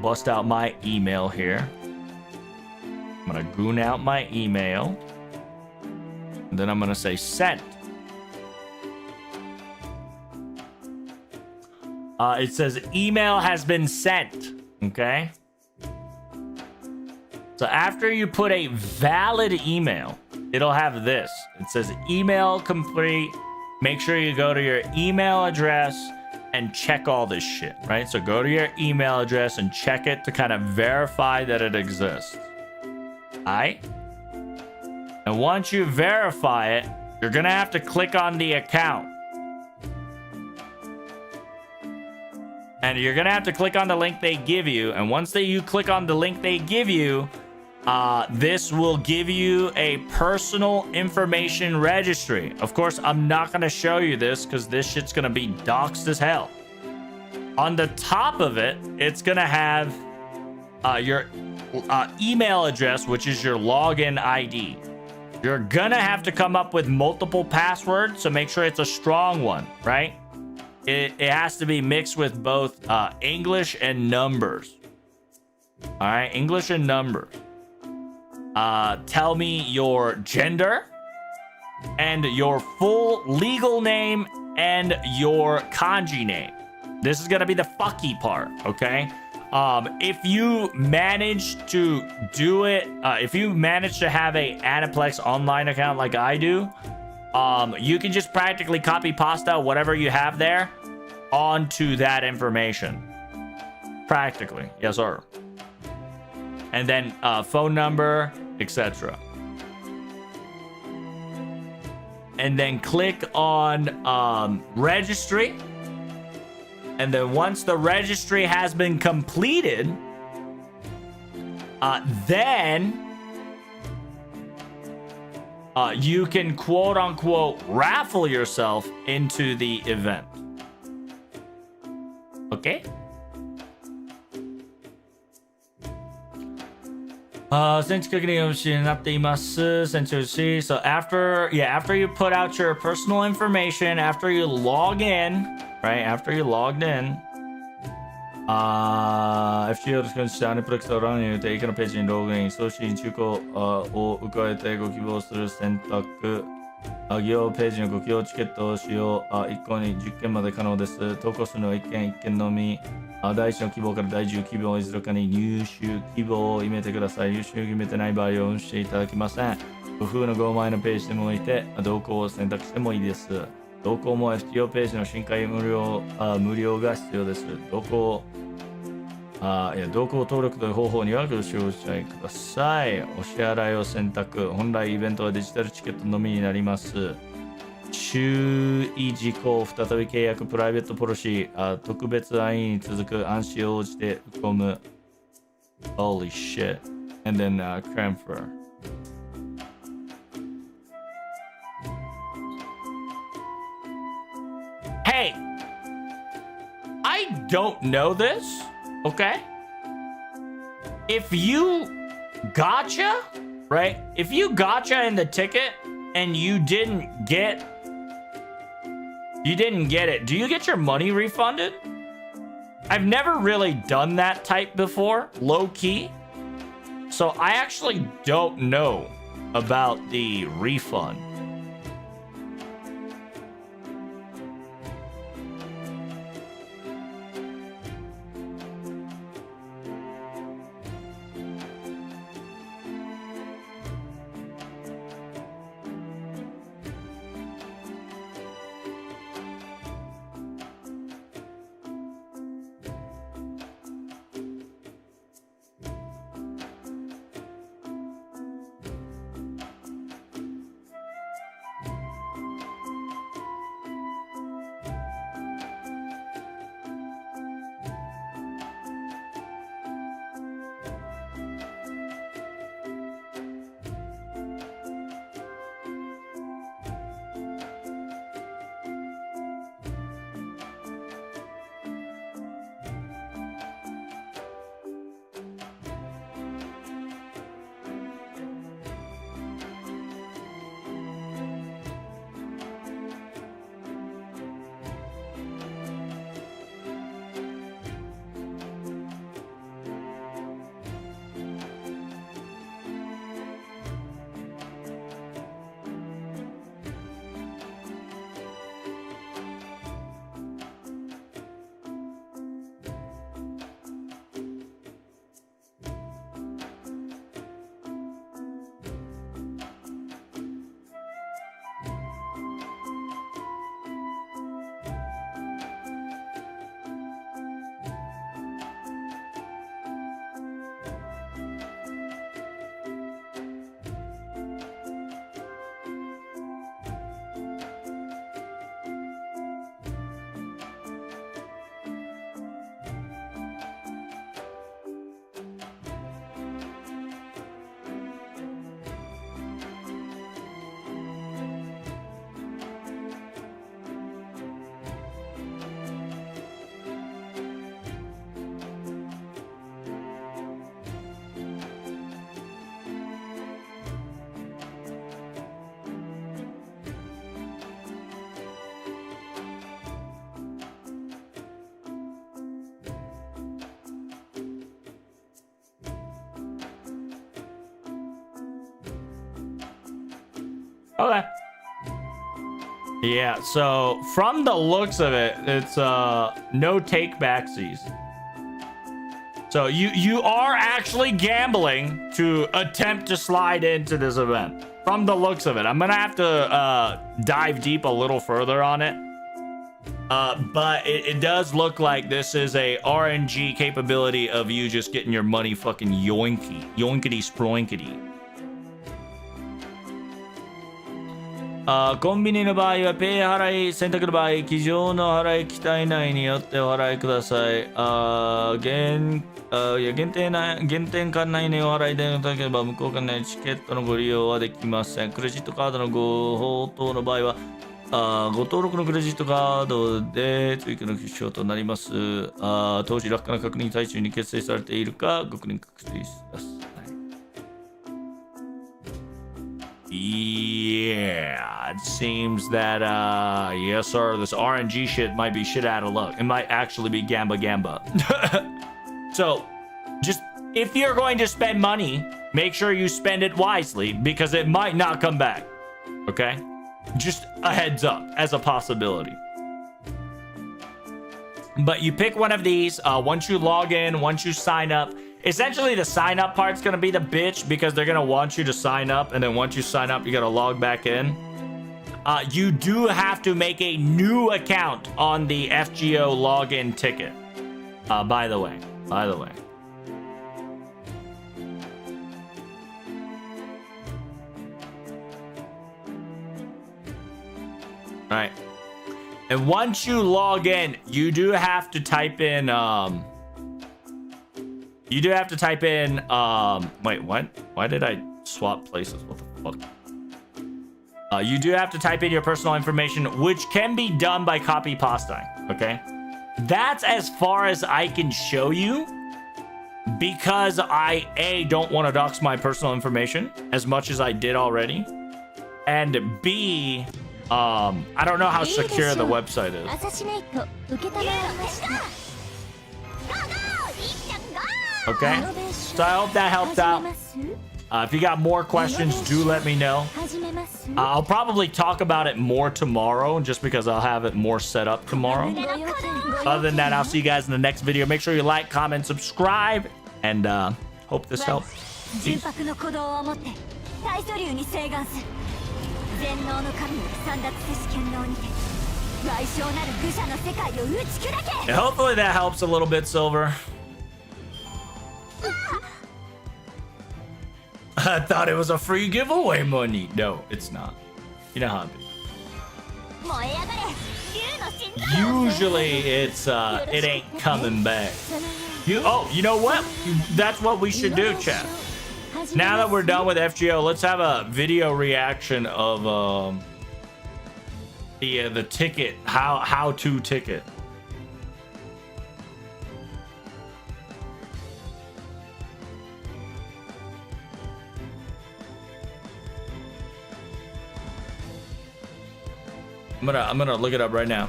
bust out my email here. I'm gonna goon out my email. And then I'm gonna say sent. It says email has been sent. Okay. So after you put a valid email, it'll have this. It says email complete. Make sure you go to your email address and check all this shit, right? So go to your email address and check it to kind of verify that it exists. Alright? And once you verify it, you're gonna have to click on the account. And you're gonna have to click on the link they give you. And once you click on the link they give you, this will give you a personal information registry. Of course, I'm not going to show you this because this shit's going to be doxed as hell. On the top of it, it's going to have your email address, which is your login ID. You're going to have to come up with multiple passwords, so make sure it's a strong one, right? It has to be mixed with both English and numbers. All right, English and numbers. Tell me your gender and your full legal name and your kanji name. This is gonna be the fucky part, okay? If you manage to do it, if you manage to have a Aniplex online account like I do, you can just practically copy pasta whatever you have there onto that information. Practically, yes sir. And then phone number, etc. And then click on registry. And then once the registry has been completed, then you can quote unquote raffle yourself into the event. Okay? So after you put out your personal information, after you log in, right? After you logged in, FGO としてアニプレックスをランに入れて以下のページにログイン、送信中古を加えてご希望する選択、利用ページのご希望チケットを使用、1個に10件まで可能です。投稿するのは1件1件のみ。第1の希望から第10希望いずれかに入手希望を決めてください。入手を決めてない場合は運していただきません。工夫の5枚のページでもいて、同行を選択してもいいです。同行も FGO ページの新規無料が必要です。同行登録という方法にはご承知ください。お支払いを選択。本来イベントはデジタルチケットのみになります。注意事項、再び契約、プライベートポリシー、特別案に続く暗視を応じて打ち込む。Holy shit. And then transfer. Hey! I don't know this, okay? If you gotcha, right? If you gotcha in the ticket and you didn't get it, do you get your money refunded? I've never really done that type before, low key. So I actually don't know about the refund. Okay. Yeah, so from the looks of it, it's no take backsies. So you are actually gambling to attempt to slide into this event. From the looks of it, I'm gonna have to dive deep a little further on it. But it does look like this is a RNG capability of you just getting your money fucking yoinkity sproinkity. コンビニの場合はペイ払い選択の場合机上の払い期待内によってお払いください。限定館内にお払いでなければ向こうからのチケットのご利用はできません。クレジットカードのご応答の場合はご登録のクレジットカードで追加の必要となります。当時落下の確認最中に決済されているかご確認ください。Yeah, it seems that, yes, sir, this RNG shit might be shit out of luck. It might actually be gamba. So, just, if you're going to spend money, make sure you spend it wisely, because it might not come back. Okay? Just a heads up, as a possibility. But you pick one of these, once you log in, once you sign up. Essentially, the sign up part's gonna be the bitch because they're gonna want you to sign up, and then once you sign up, you gotta log back in. You do have to make a new account on the FGO login ticket. By the way. All right. And once you log in, you do have to type in, wait, what? Why did I swap places? What the fuck? You do have to type in your personal information, which can be done by copy pasting, okay? That's as far as I can show you, because I, A, don't want to dox my personal information as much as I did already, and B, I don't know how secure the website is. Okay, so I hope that helped out. If you got more questions, do let me know. I'll probably talk about it more tomorrow, just because I'll have it more set up tomorrow. Other than that, I'll see you guys in the next video. Make sure you like, comment, subscribe, and hope this helps. Peace. 全能の神の散奪せし剣能にて賠償なる愚者の世界を打ち砕け And hopefully that helps a little bit, Silver. I thought it was a free giveaway money. No, it's not. You know how it be. Usually it's it ain't coming back. You know what? That's what we should do, chat. Now that we're done with FGO, let's have a video reaction of the ticket, how to ticket. I'm gonna look it up right now.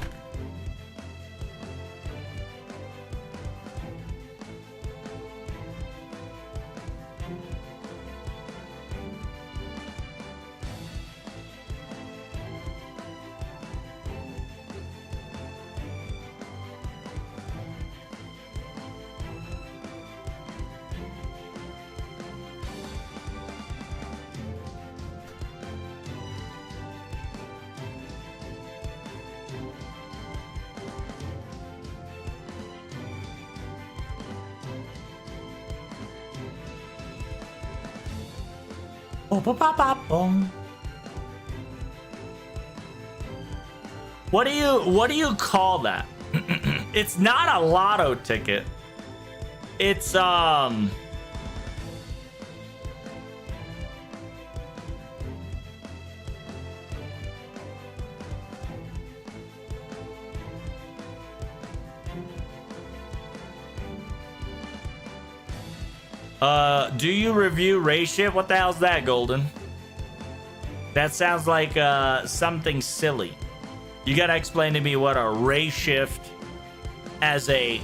What do you call that? It's not a lotto ticket. It's do you review race shift? What the hell's that, Golden? That sounds like something silly. You gotta explain to me what a race shift as a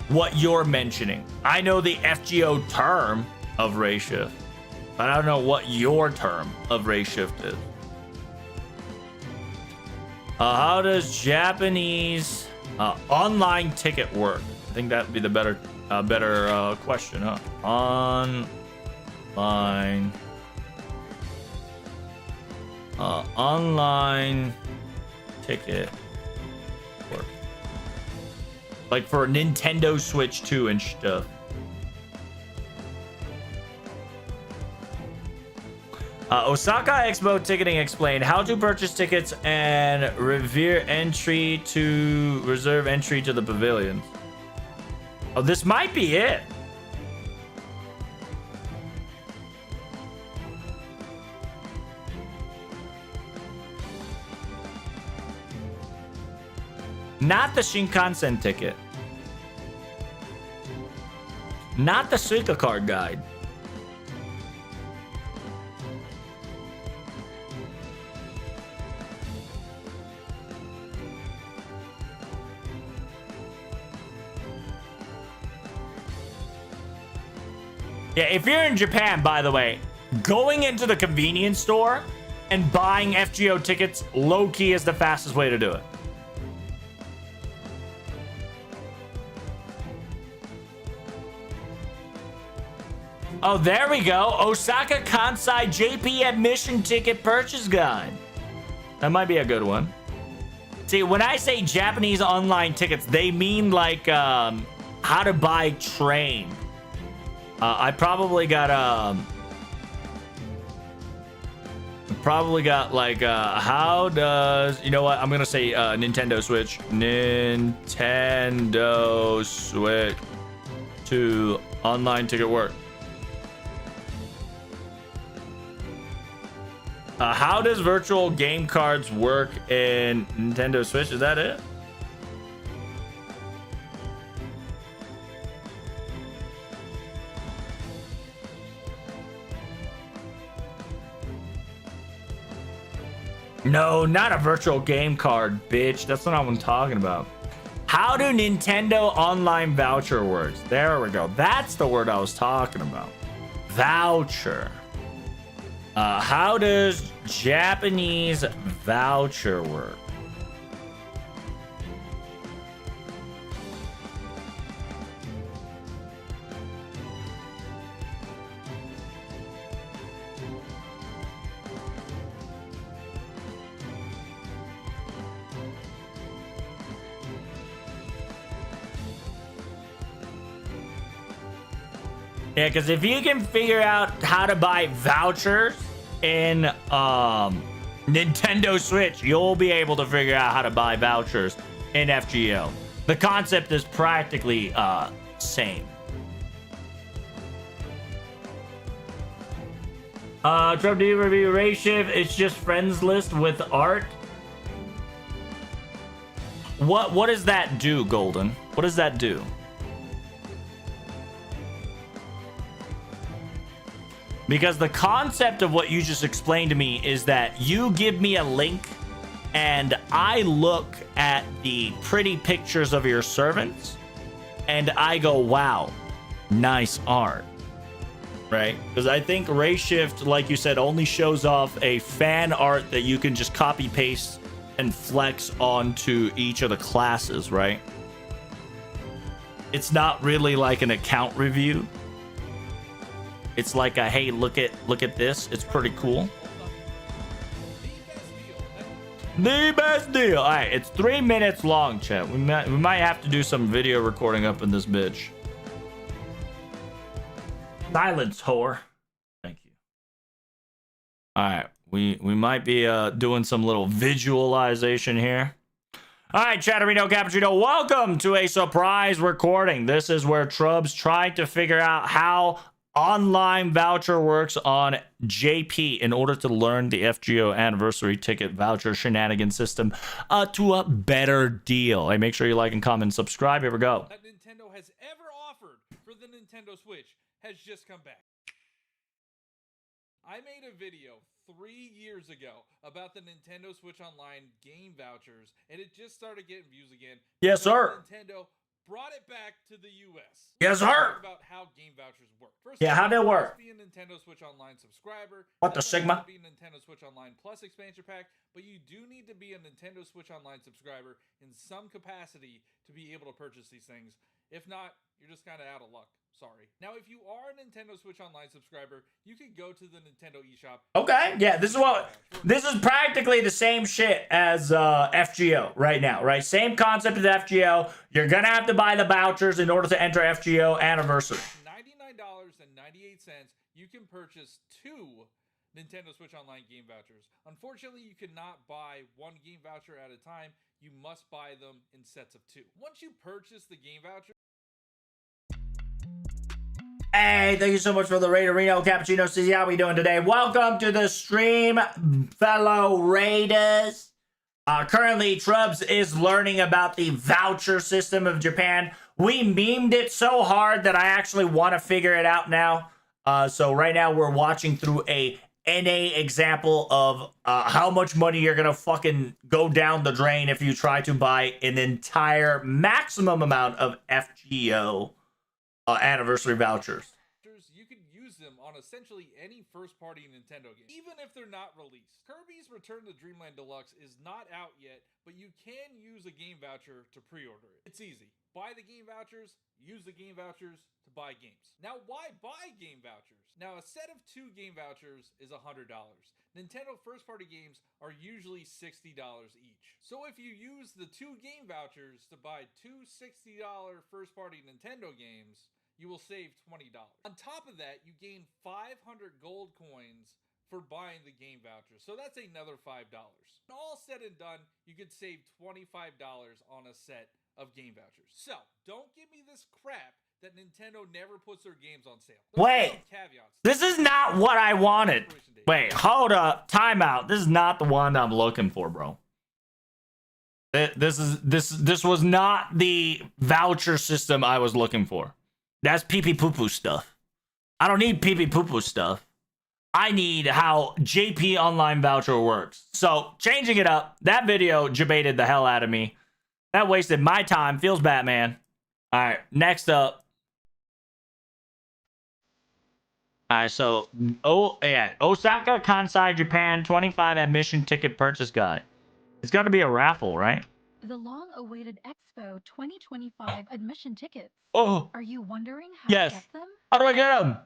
what you're mentioning. I know the FGO term of race shift, but I don't know what your term of race shift is. How does Japanese online ticket work? I think that'd be the better question, huh? Online ticket work. Like for Nintendo Switch 2 and stuff. Osaka Expo Ticketing explained how to purchase tickets and reserve entry to the pavilion. Oh, this might be it. Not the Shinkansen ticket. Not the Suica card guide. Yeah, if you're in Japan, by the way, going into the convenience store and buying FGO tickets low-key is the fastest way to do it. Oh, there we go. Osaka Kansai JP admission ticket purchase guide. That might be a good one. See, when I say Japanese online tickets, they mean like how to buy train. I probably got like how does, you know what, I'm gonna say Nintendo Switch to online ticket work. How does virtual game cards work in Nintendo Switch? Is that it? No, not a virtual game card, bitch. That's not what I'm talking about. How do Nintendo Online Voucher works? There we go. That's the word I was talking about. Voucher. How does Japanese voucher work? Yeah, because if you can figure out how to buy vouchers in Nintendo Switch, you'll be able to figure out how to buy vouchers in FGO. The concept is practically same. Trump do review Ray Shiv. It's just friends list with art. What does that do, Golden? What does that do? Because the concept of what you just explained to me is that you give me a link and I look at the pretty pictures of your servants and I go, wow, nice art, right? Because I think Ray Shift, like you said, only shows off a fan art that you can just copy paste and flex onto each of the classes, right? It's not really like an account review. It's like a, hey, look at this. It's pretty cool. The best deal. All right, it's 3 minutes long, chat. We might have to do some video recording up in this bitch. Silence, whore. Thank you. All right, we might be doing some little visualization here. All right, Chatterino Cappuccino, welcome to a surprise recording. This is where Trubs tried to figure out how online voucher works on JP in order to learn the FGO Anniversary ticket voucher shenanigan system to a better deal. Hey, make sure you like and comment and subscribe. Here we go. That Nintendo has ever offered for the Nintendo Switch has just come back. I made a video 3 years ago about the Nintendo Switch Online game vouchers, and it just started getting views again. Yes, sir. Nintendo brought it back to the U.S. Yes, Let's sir. talk about how game vouchers work. First, Yeah, how they you work? must be a Nintendo Switch Online subscriber. What the Doesn't Sigma? have to be a Nintendo Switch Online Plus expansion pack, but you do need to be a Nintendo Switch Online subscriber in some capacity to be able to purchase these things. If not, you're just kind of out of luck. Sorry. Now, if you are a Nintendo Switch Online subscriber, you can go to the Nintendo eShop. Okay, yeah, this is practically the same shit as FGO right now, right? Same concept as FGO. You're gonna have to buy the vouchers in order to enter FGO Anniversary. $99.98, you can purchase 2 Nintendo Switch Online game vouchers. Unfortunately, you cannot buy 1 game voucher at a time. You must buy them in sets of 2. Once you purchase the game voucher, Hey, thank you so much for the raid, Reno Cappuccino City. How we doing today? Welcome to the stream, fellow raiders. Currently, Trubs is learning about the voucher system of Japan. We memed it so hard that I actually want to figure it out now. So right now we're watching through a NA example of how much money you're gonna fucking go down the drain if you try to buy an entire maximum amount of FGO anniversary vouchers. you can use them on essentially any first-party Nintendo game, even if they're not released. Kirby's Return to Dreamland Deluxe is not out yet, but you can use a game voucher to pre-order it. It's easy. Buy the game vouchers, use the game vouchers to buy games. Now, why buy game vouchers? Now, a set of 2 game vouchers is $100. Nintendo first-party games are usually $60 each. So if you use the 2 game vouchers to buy 2 $60 first-party Nintendo games, you will save $20. On top of that, you gain 500 gold coins for buying the game voucher. So that's another $5. When all said and done, you could save $25 on a set of game vouchers. So don't give me this crap that Nintendo never puts their games on sale. Wait, this is not what I wanted. Wait, hold up, timeout. This is not the one I'm looking for, bro. This was not the voucher system I was looking for. That's pee-pee poo-poo stuff. I don't need pee-pee poo-poo stuff. I need how JP Online Voucher works. So, changing it up, that video debated the hell out of me. That wasted my time. Feels bad, man. Alright, next up. Alright, so, Osaka, Kansai, Japan, 25 admission ticket purchase guide. It's got to be a raffle, right? The long-awaited Expo 2025 admission tickets. Oh. Are you wondering how Yes. to get them? How do I get them?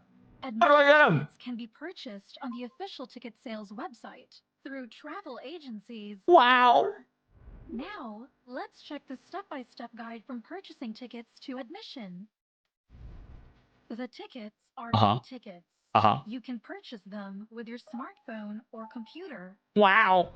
How do I get them? Tickets can be purchased on the official ticket sales website through travel agencies. Wow. Now, let's check the step-by-step guide from purchasing tickets to admission. The tickets are e-tickets. You can purchase them with your smartphone or computer. Wow.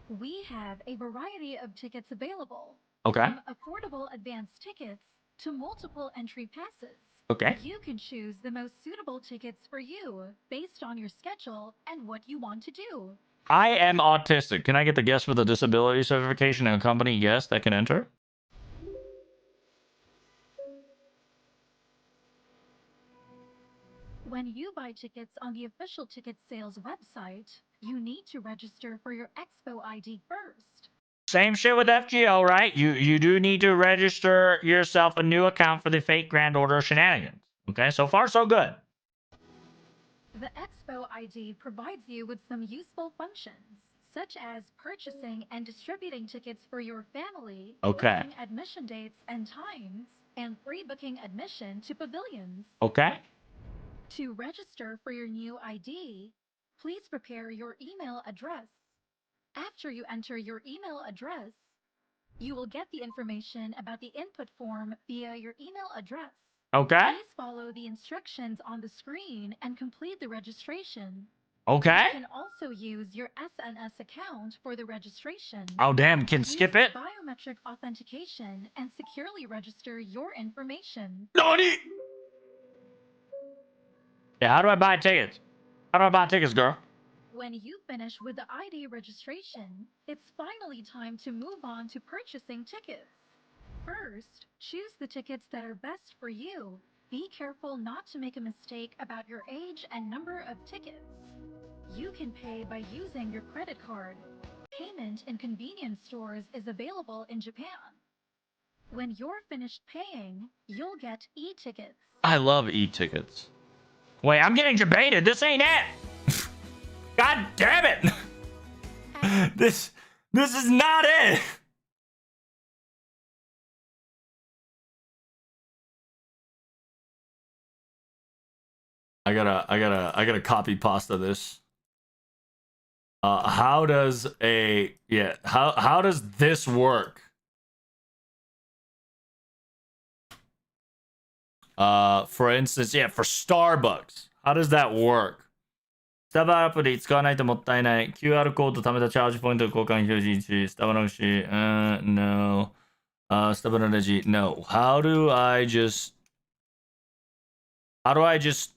We have a variety of tickets available. Okay. From affordable advanced tickets to multiple entry passes. Okay. You can choose the most suitable tickets for you based on your schedule and what you want to do. I am autistic. Can I get the guest with a disability certification and accompanying guest that can enter? When you buy tickets on the official ticket sales website, you need to register for your Expo ID first. Same shit with FGO, right? You do need to register yourself a new account for the fake Grand Order shenanigans. Okay, so far so good. The Expo ID provides you with some useful functions, such as purchasing and distributing tickets for your family, booking admission dates and times, and pre-booking admission to pavilions. Okay. To register for your new ID, please prepare your email address. After you enter your email address, you will get the information about the input form via your email address. Okay. Please follow the instructions on the screen and complete the registration. Okay. You can also use your SNS account for the registration. Oh, damn. Can skip it? Biometric authentication and securely register your information. Nani? Yeah, how do I buy tickets? How do I buy tickets, girl? When you finish with the ID registration, it's finally time to move on to purchasing tickets. First, choose the tickets that are best for you. Be careful not to make a mistake about your age and number of tickets. You can pay by using your credit card. Payment in convenience stores is available in Japan. When you're finished paying, you'll get e-tickets. I love e-tickets. Wait, I'm getting debated. This ain't it. God damn it. This is not it. I gotta copy pasta this. How does how does this work? For instance, for Starbucks. How does that work? スタバアプリ使わないともったいない。QR コード貯めたチャージポイント交換表示1。スタバの口、no. スタバのレジ、no. How do I just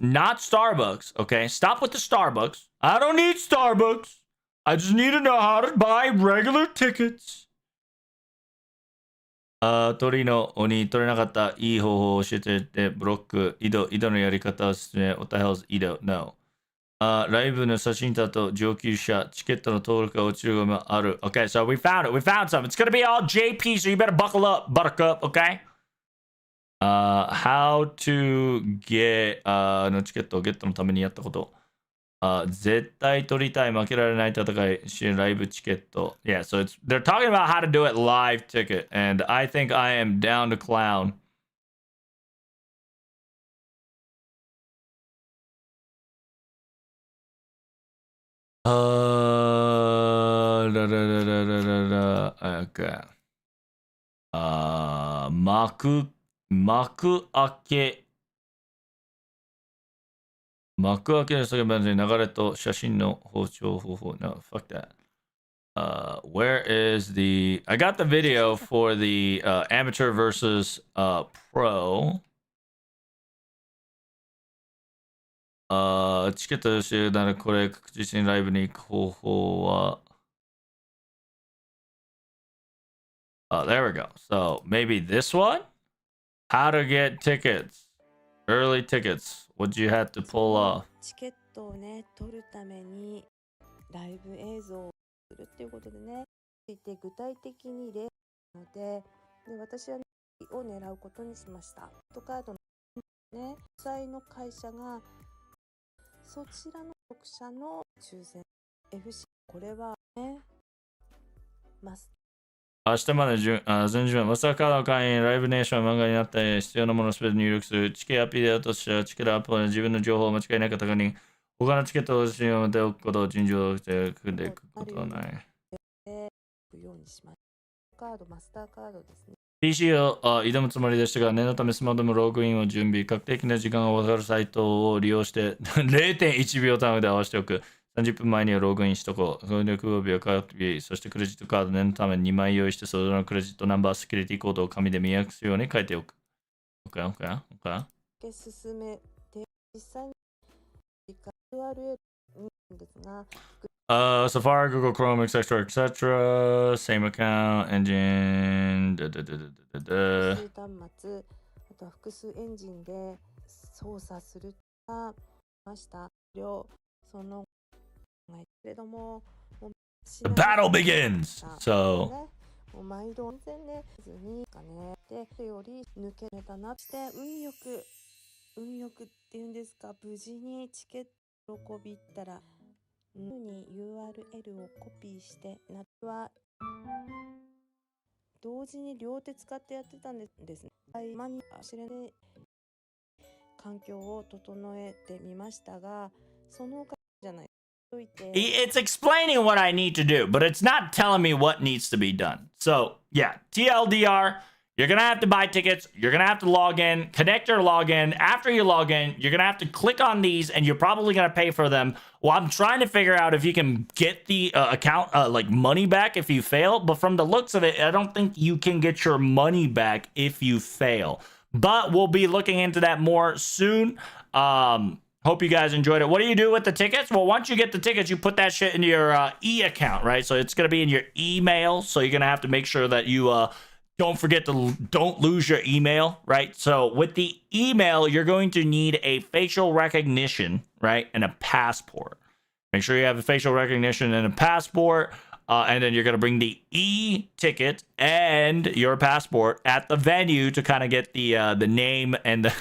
not Starbucks, okay? Stop with the Starbucks. I don't need Starbucks. I just need to know how to buy regular tickets. 鳥の鬼取れなかった。いい方法を教えてってブロック。井戸のやり方を説明。What the hell is 井戸 No. ライブの写真だと上級者。チケットの登録が落ちるのもある。Okay, so we found it. We found some. It's gonna be all JP, so you better buckle up, buttercup, okay? How to get のチケットをゲットのためにやったこと。絶対取りたい負けられない戦いライブチケット Yeah, so they're talking about how to do it live ticket and I think I am down to clown. Okay. 幕開けの先まで流れと写真の包丁方法 No, fuck that. Where is the... I got the video for the amateur versus pro. チケット集団でこれ確実にライブに行く方法は there we go. So maybe this one? How to get tickets. Early tickets. What you have to pull off? チケットをね取るためにライブ映像をするっていうことでね、具体的に例なので、私は、ね、を狙うことにしました。カードのね、主催の会社がそちらの読者の抽選 FC これはねマス明日まで全順マスターカードの会員ライブネーション漫画になったり必要なものをすべて入力するチケアピーだとしたらチケットアップは自分の情報を間違いないか確認他のチケットを信用しておくことを尋常して組んでいくことはない。カードマスターカードですね。PC を挑むつもりでしたが、念のためスマホでもログインを準備、確定的な時間が分かるサイトを利用して 0.1 秒単位で合わせておく。30分前にはログインしとこう。それで空日をカード、そしてクレジットカード念のため2枚用意して、それぞれのクレジットナンバー、セキュリティコードを紙で見やすいように書いておく。OK。進めて、実際に URL ですが、Safari, Google Chrome, etc., etc. Same account, engine. 端末、あとは複数エンジンで操作するがました。そのけれども、The battle begins. So. 毎度全然ねずにかねでより抜けたなって運よくっていうんですか、無事にチケットを喜びったら。に URL をコピーして夏は同時に両手使ってやってたんですね。間に知れない環境を整えてみましたが、そのおかげじゃない。It's explaining what I need to do, but it's not telling me what needs to be done. So, yeah, TLDR, you're going to have to buy tickets. You're going to have to log in, connect your login. After you log in, you're going to have to click on these and you're probably going to pay for them. Well, I'm trying to figure out if you can get the account, like money back if you fail. But from the looks of it, I don't think you can get your money back if you fail. But we'll be looking into that more soon. Hope you guys enjoyed it. What do you do with the tickets? Well, once you get the tickets, you put that shit into your e-account, right? So it's going to be in your email. So you're going to have to make sure that you don't lose your email, right? So with the email, you're going to need a facial recognition, right? And a passport. Make sure you have a facial recognition and a passport. And then you're going to bring the e-ticket and your passport at the venue to kind of get the name and the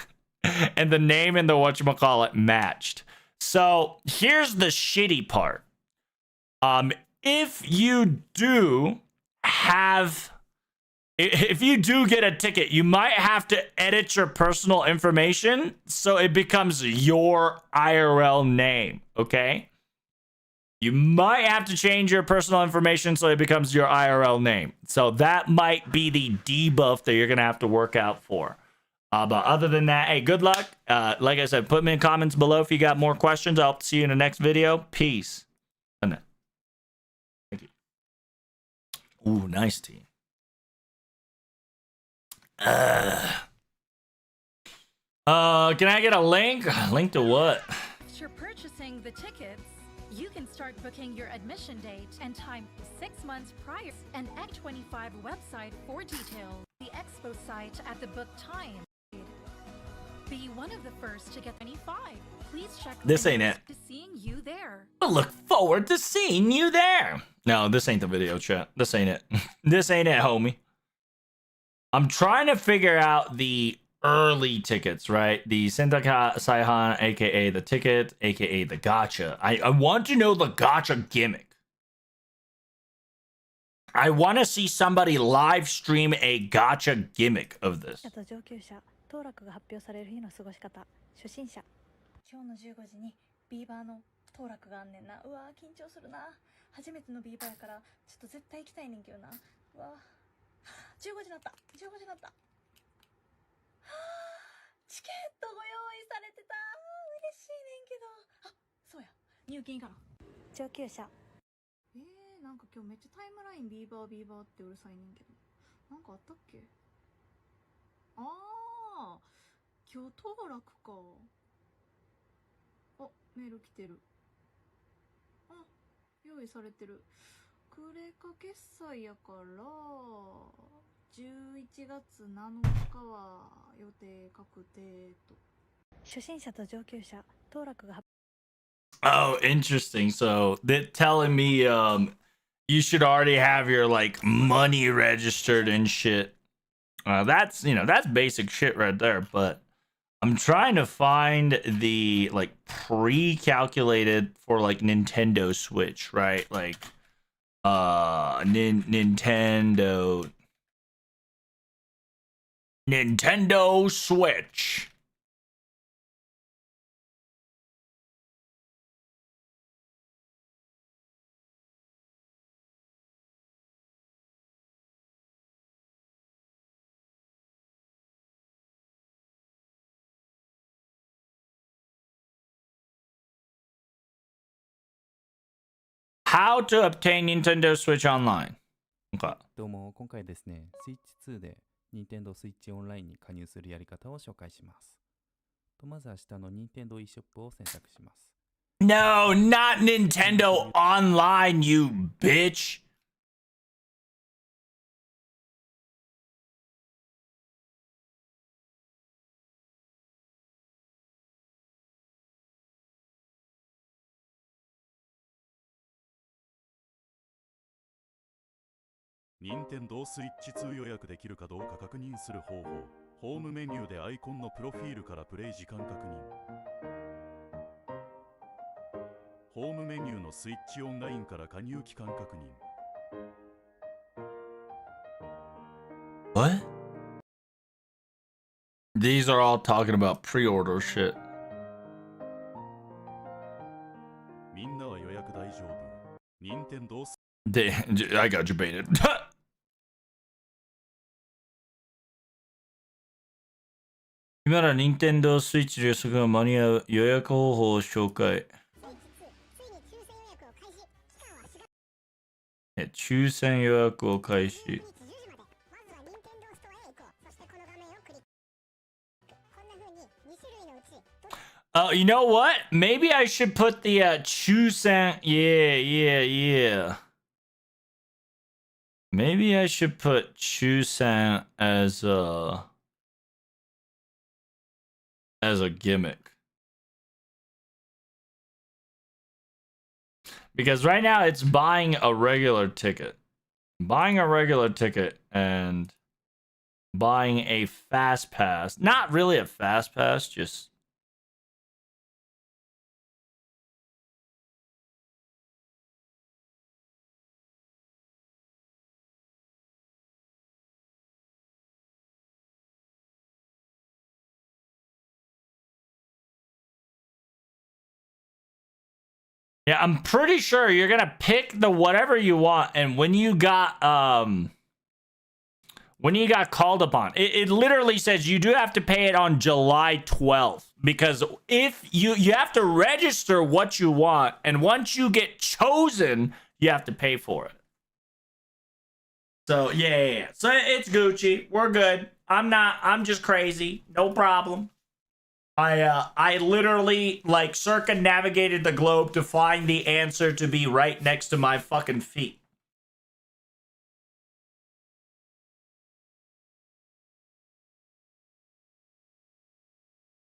and the name and the whatchamacallit matched. So here's the shitty part. If you do get a ticket, you might have to edit your personal information so it becomes your IRL name, okay? You might have to change your personal information so it becomes your IRL name. So that might be the debuff that you're going to have to work out for. But other than that, hey, good luck. Like I said, put them in comments below if you got more questions. I'll see you in the next video. Peace. Thank you. Ooh, nice tea. Can I get a link? Link to what? After purchasing the tickets, you can start booking your admission date and time 6 months prior. And Act25 website for details. The expo site at the book time. Be one of the first to get 25. Please check. This ain't it. To seeing you there. I look forward to seeing you there. No, this ain't the video chat. This ain't it. This ain't it, homie. I'm trying to figure out the early tickets, right? The Sentaka Saihan, aka the ticket, aka the gacha. I want to know the gacha gimmick. I want to see somebody live stream a gacha gimmick of this. 上級者登録が発表される日の過ごし方初心者今日の15時にビーバーの登録があんねんなうわー緊張するな初めてのビーバーやからちょっと絶対行きたいねんけどなうわ15時になった15時になったチケットご用意されてた嬉しいねんけどあそうや入金いいかな上級者なんか今日めっちゃタイムラインビーバーってうるさいねんけどなんかあったっけああ今日登録かあメール来てるあ用意されてるクレカ決済やから11月7日は予定確定と初心者と上級者登録が Oh, interesting. So they're telling me you should already have your like money registered and shit. That's, you know, that's basic shit right there, but I'm trying to find the like pre-calculated for like Nintendo Switch, right? Like Nintendo Switch. How to obtain Nintendo Switch online. Okay. どうも今回ですね、スイッチ2で Nintendo Switch オンラインに加入するやり方を紹介します。まずは下の Nintendo eShop を選択します。No, not Nintendo Online, you bitch. Nintendo Switch 2予約できるかどうか確認する方法。ホームメニューでアイコンのプロフィールからプレイ時間確認。ホームメニューのスイッチオンラインから加入期間確認。What? These are all talking about pre-order shit. みんなは予約大丈夫。Nintendo I got you baited. 今なら Nintendo Switch 予測が間に合う予約方法を紹介。抽選予約を開始。Oh, you know what? Maybe I should put the Chusen. Yeah. Maybe I should put Chusen as a gimmick. Because right now it's buying a regular ticket. Buying a regular ticket and buying a fast pass. Not really a fast pass, just yeah, I'm pretty sure you're gonna pick the whatever you want, and when you got called upon, it literally says you do have to pay it on July 12th, because if you have to register what you want, and once you get chosen, you have to pay for it. So yeah. So it's Gucci. We're good. I'm just crazy. No problem. I literally like circumnavigated the globe to find the answer to be right next to my fucking feet.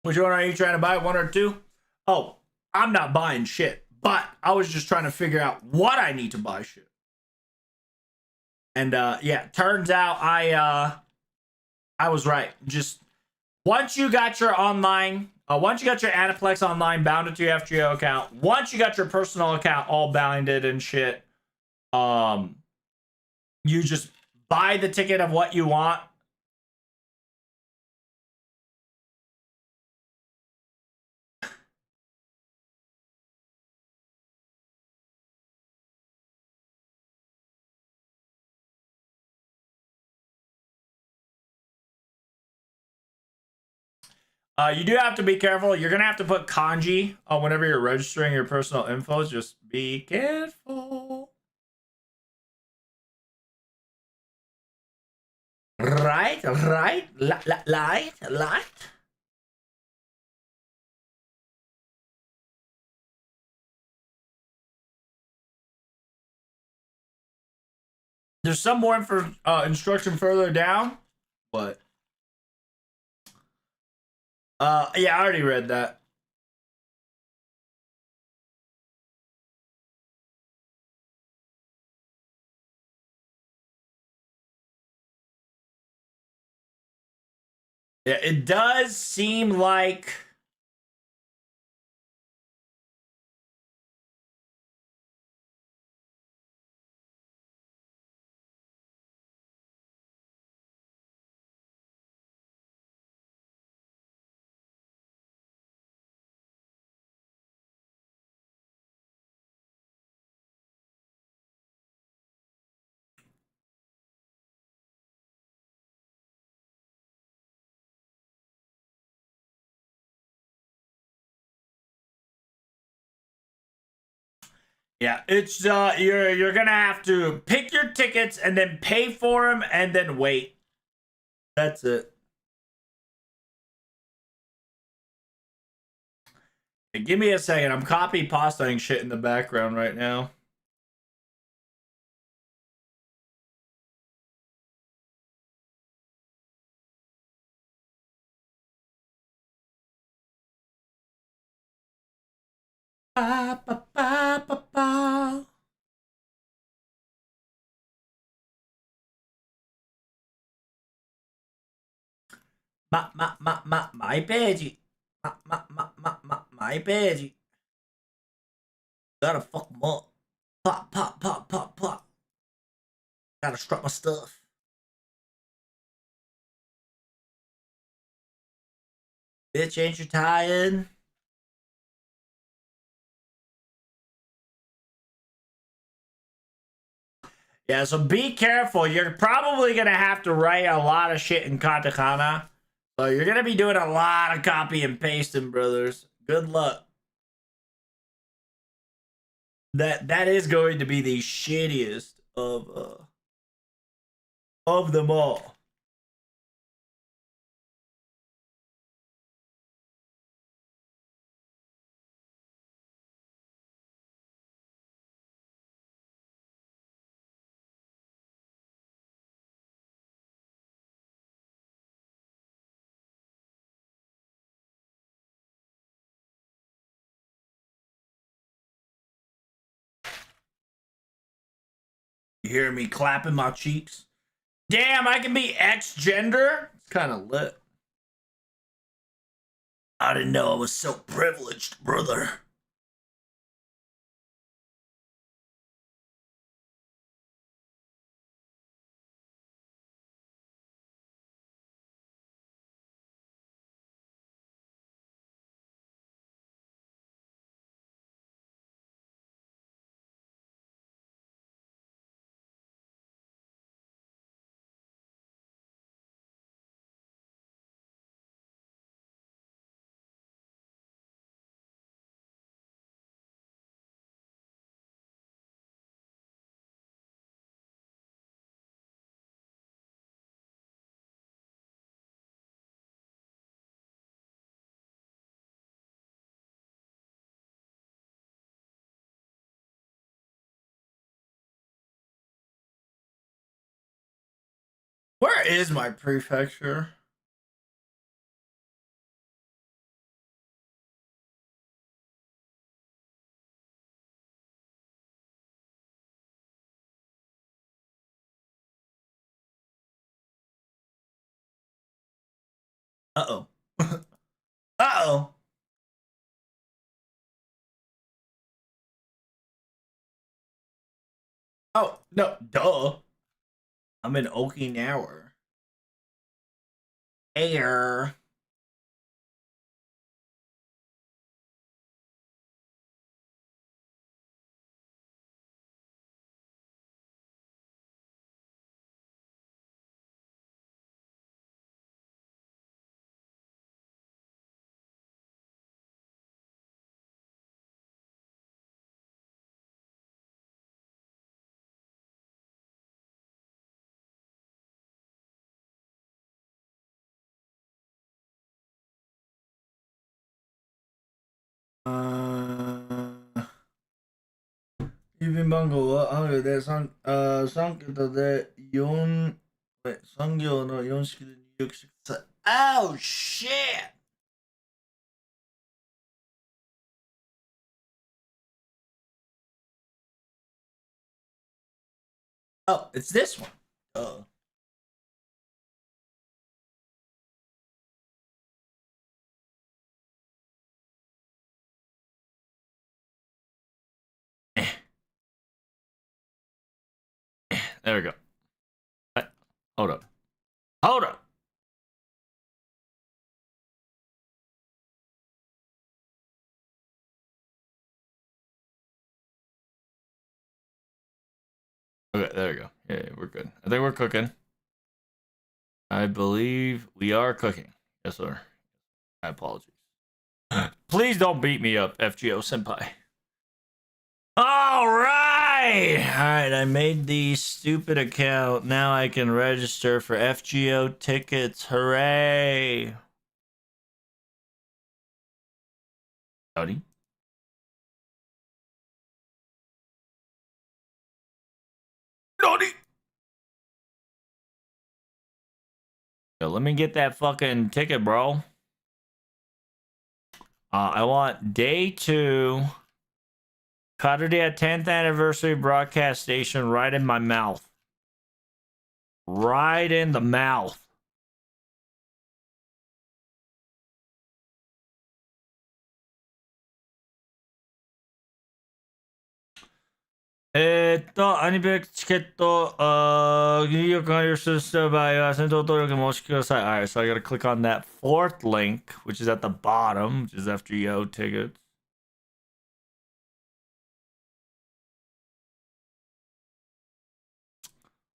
Which one are you trying to buy? One or two? Oh, I'm not buying shit, but I was just trying to figure out what I need to buy shit. And yeah, turns out I was right. Just once you got your online, once you got your Aniplex online bounded to your FGO account, once you got your personal account all bounded and shit, you just buy the ticket of what you want. You do have to be careful. You're gonna have to put kanji whenever you're registering your personal info. Just be careful. Right. Light. There's some more instruction further down, but yeah, I already read that. Yeah, it does seem like yeah, it's you're gonna have to pick your tickets and then pay for them and then wait. That's it. Hey, give me a second. I'm copy pastaing shit in the background right now. Ba, ba, ba, ba, ba. My page. My page. Gotta fuck them up. Pop. Gotta strut my stuff. Bitch, ain't you tired? Yeah, so be careful. You're probably gonna have to write a lot of shit in katakana. So you're gonna be doing a lot of copy and pasting, brothers. Good luck. That is going to be the shittiest of them all. You hear me clapping my cheeks? Damn, I can be X gender? It's kind of lit. I didn't know I was so privileged, brother. Where is my prefecture? Uh-oh. Uh-oh. Oh, no, duh. I'm in Okinawa. Air.郵便番号はハグで 3桁で3行の4式で入力してください。Oh shit! Oh, it's this one. Oh. There we go. Hold up. Hold up. Okay, there we go. Yeah, we're good. I think we're cooking. I believe we are cooking. Yes, sir. My apologies. Please don't beat me up, FGO Senpai. All right. All right, I made the stupid account. Now I can register for FGO tickets. Hooray. Howdy. Naughty. Yo, let me get that fucking ticket, bro. I want day 2. Kadoria 10th anniversary broadcast station right in my mouth. Right in the mouth.アニメチケット、入力完了した場合は、戦闘登録申しください。Alright, so I gotta click on that 4th link, which is at the bottom, which is FGO tickets.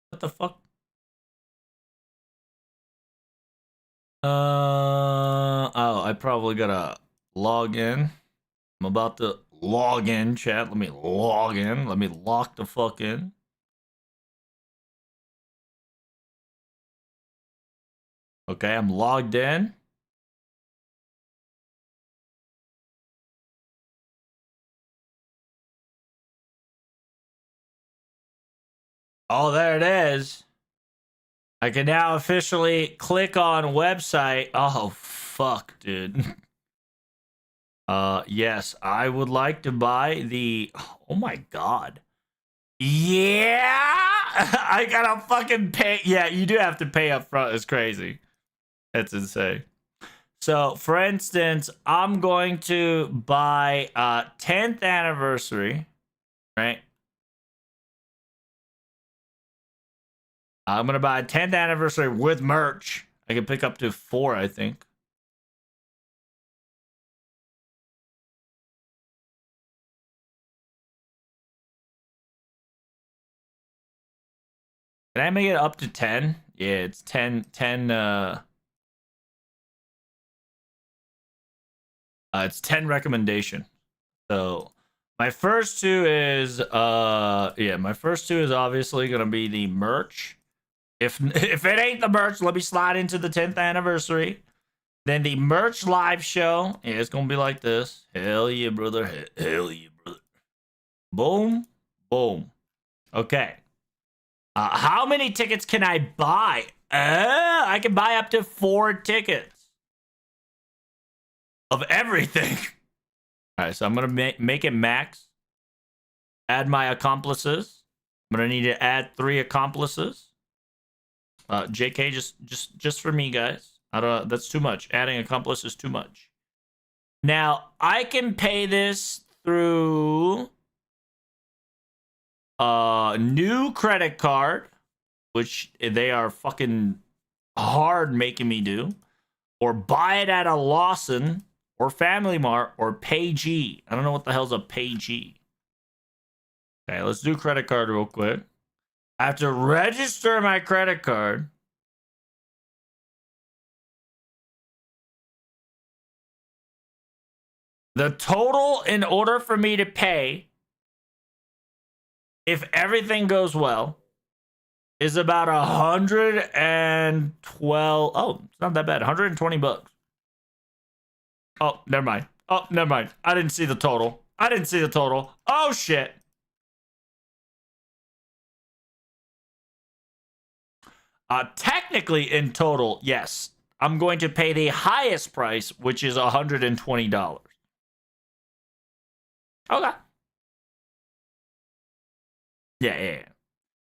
What the fuck? Oh, I probably gotta log in. I'm about to log in, chat. Let me log in. Let me lock the fuck in. Okay, I'm logged in. Oh, there it is. I can now officially click on website. Oh, fuck, dude. Yes, I would like to buy the... Oh, my God. Yeah, I gotta fucking pay. Yeah, you do have to pay up front. It's crazy. That's insane. So, for instance, I'm going to buy 10th anniversary, right? I'm gonna buy a 10th anniversary with merch. I can pick up to 4, I think. Can I make it up to 10? Yeah, it's 10, it's 10 recommendation. So my first two is my first two is obviously gonna be the merch. If it ain't the merch, let me slide into the 10th anniversary. Then the merch live show. Yeah, it's gonna be like this. Hell yeah, brother. Hell yeah, brother. Boom, boom. Okay. How many tickets can I buy? I can buy up to 4 tickets of everything. All right, so I'm gonna make it max. Add my accomplices. I'm gonna need to add 3 accomplices. JK, just for me, guys. I don't. That's too much. Adding accomplice is too much. Now I can pay this through new credit card, which they are fucking hard making me do, or buy it at a Lawson or Family Mart or PayG. I don't know what the hell's a PayG. Okay, let's do credit card real quick. I have to register my credit card. The total in order for me to pay, if everything goes well, is about 112. Oh, it's not that bad. 120 bucks. Oh, never mind. Oh, never mind. I didn't see the total. I didn't see the total. Oh, shit. Technically, in total, yes. I'm going to pay the highest price, which is $120. Okay. Yeah.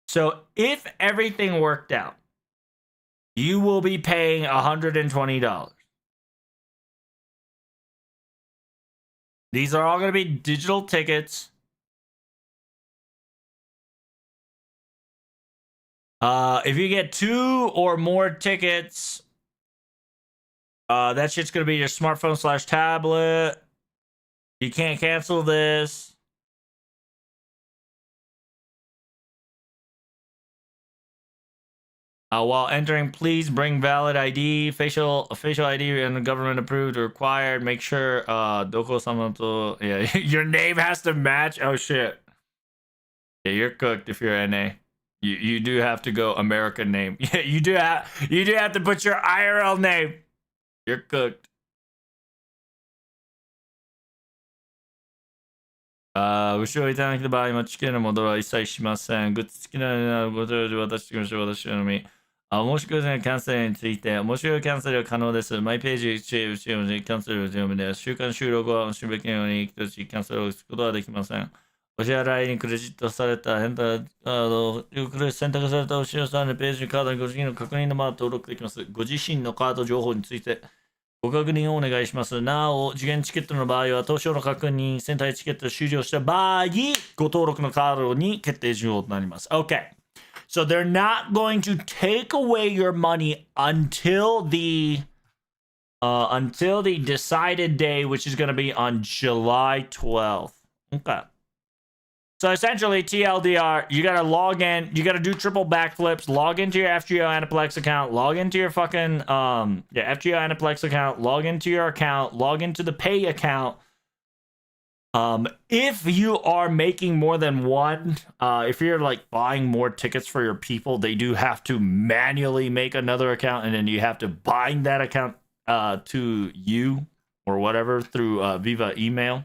So if everything worked out, you will be paying $120. These are all going to be digital tickets. If you get 2 or more tickets, that shit's going to be your smartphone / tablet. You can't cancel this. While entering, please bring valid ID, official ID, and government approved or required. Make sure, yeah, your name has to match. Oh shit. Yeah, you're cooked if you're NA. You do have to go American name. Yeah, you do have to put your IRL name. You're cooked. ご視聴いただいた場合、チケットの戻りは一切しません。グッズ付きのご搭乗渡してください。私のみ。申し込みのキャンセルについて、申し込みキャンセルは可能です。マイページ、キャンセルを準備で、週間終了後は、すべきのように、キャンセルをすることはできません。お支払いにクレジットされた変態カードを選択されたお支払いされたページカードにご自身の確認のまま登録できます。ご自身のカード情報について、ご確認をお願いします。なお、次元チケットの場合は、当初の確認、戦隊チケット終了した場合、ご登録のカードに決定順となります。Okay. So they're not going to take away your money until the decided day, which is going to be on July 12th. Okay. So essentially, TLDR, you gotta log in, you gotta do triple backflips, log into your FGO Aniplex account, log into your fucking, FGO Aniplex account, log into your account, log into the pay account. If you are making more than one, if you're like buying more tickets for your people, they do have to manually make another account, and then you have to bind that account to you or whatever through Viva email.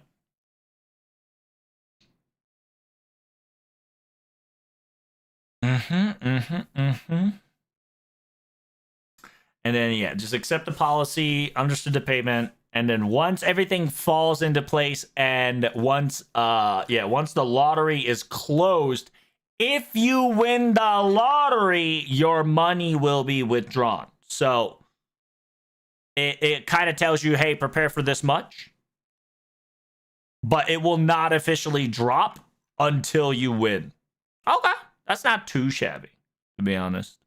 And then, yeah, just accept the policy, understood the payment, and then once everything falls into place, and once the lottery is closed, if you win the lottery, your money will be withdrawn. So it kind of tells you, hey, prepare for this much. But it will not officially drop until you win. Okay, that's not too shabby, to be honest.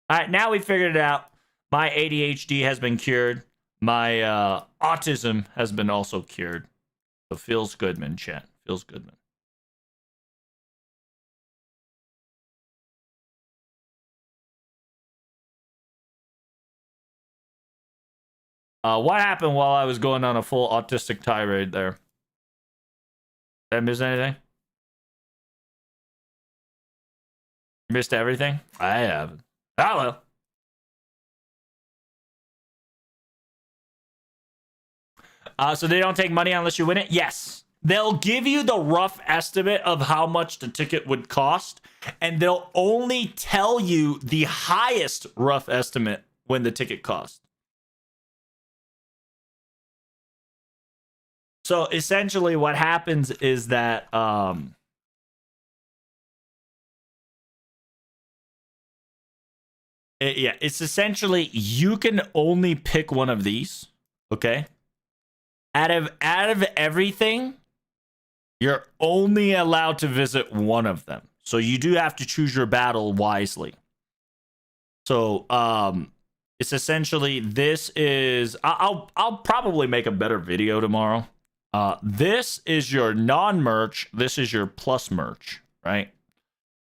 All right, now we figured it out. My ADHD has been cured. My autism has been also cured. So feels good, man, chat. Feels good, man. What happened while I was going on a full autistic tirade there? Did I miss anything? Missed everything? I haven't. Oh, well. So they don't take money unless you win it? Yes. They'll give you the rough estimate of how much the ticket would cost, and they'll only tell you the highest rough estimate when the ticket costs. So essentially what happens is that it's essentially you can only pick one of these, okay? Out of everything, you're only allowed to visit one of them. So you do have to choose your battle wisely. So it's essentially this is I'll probably make a better video tomorrow. This is your non-merch, this is your plus merch, right?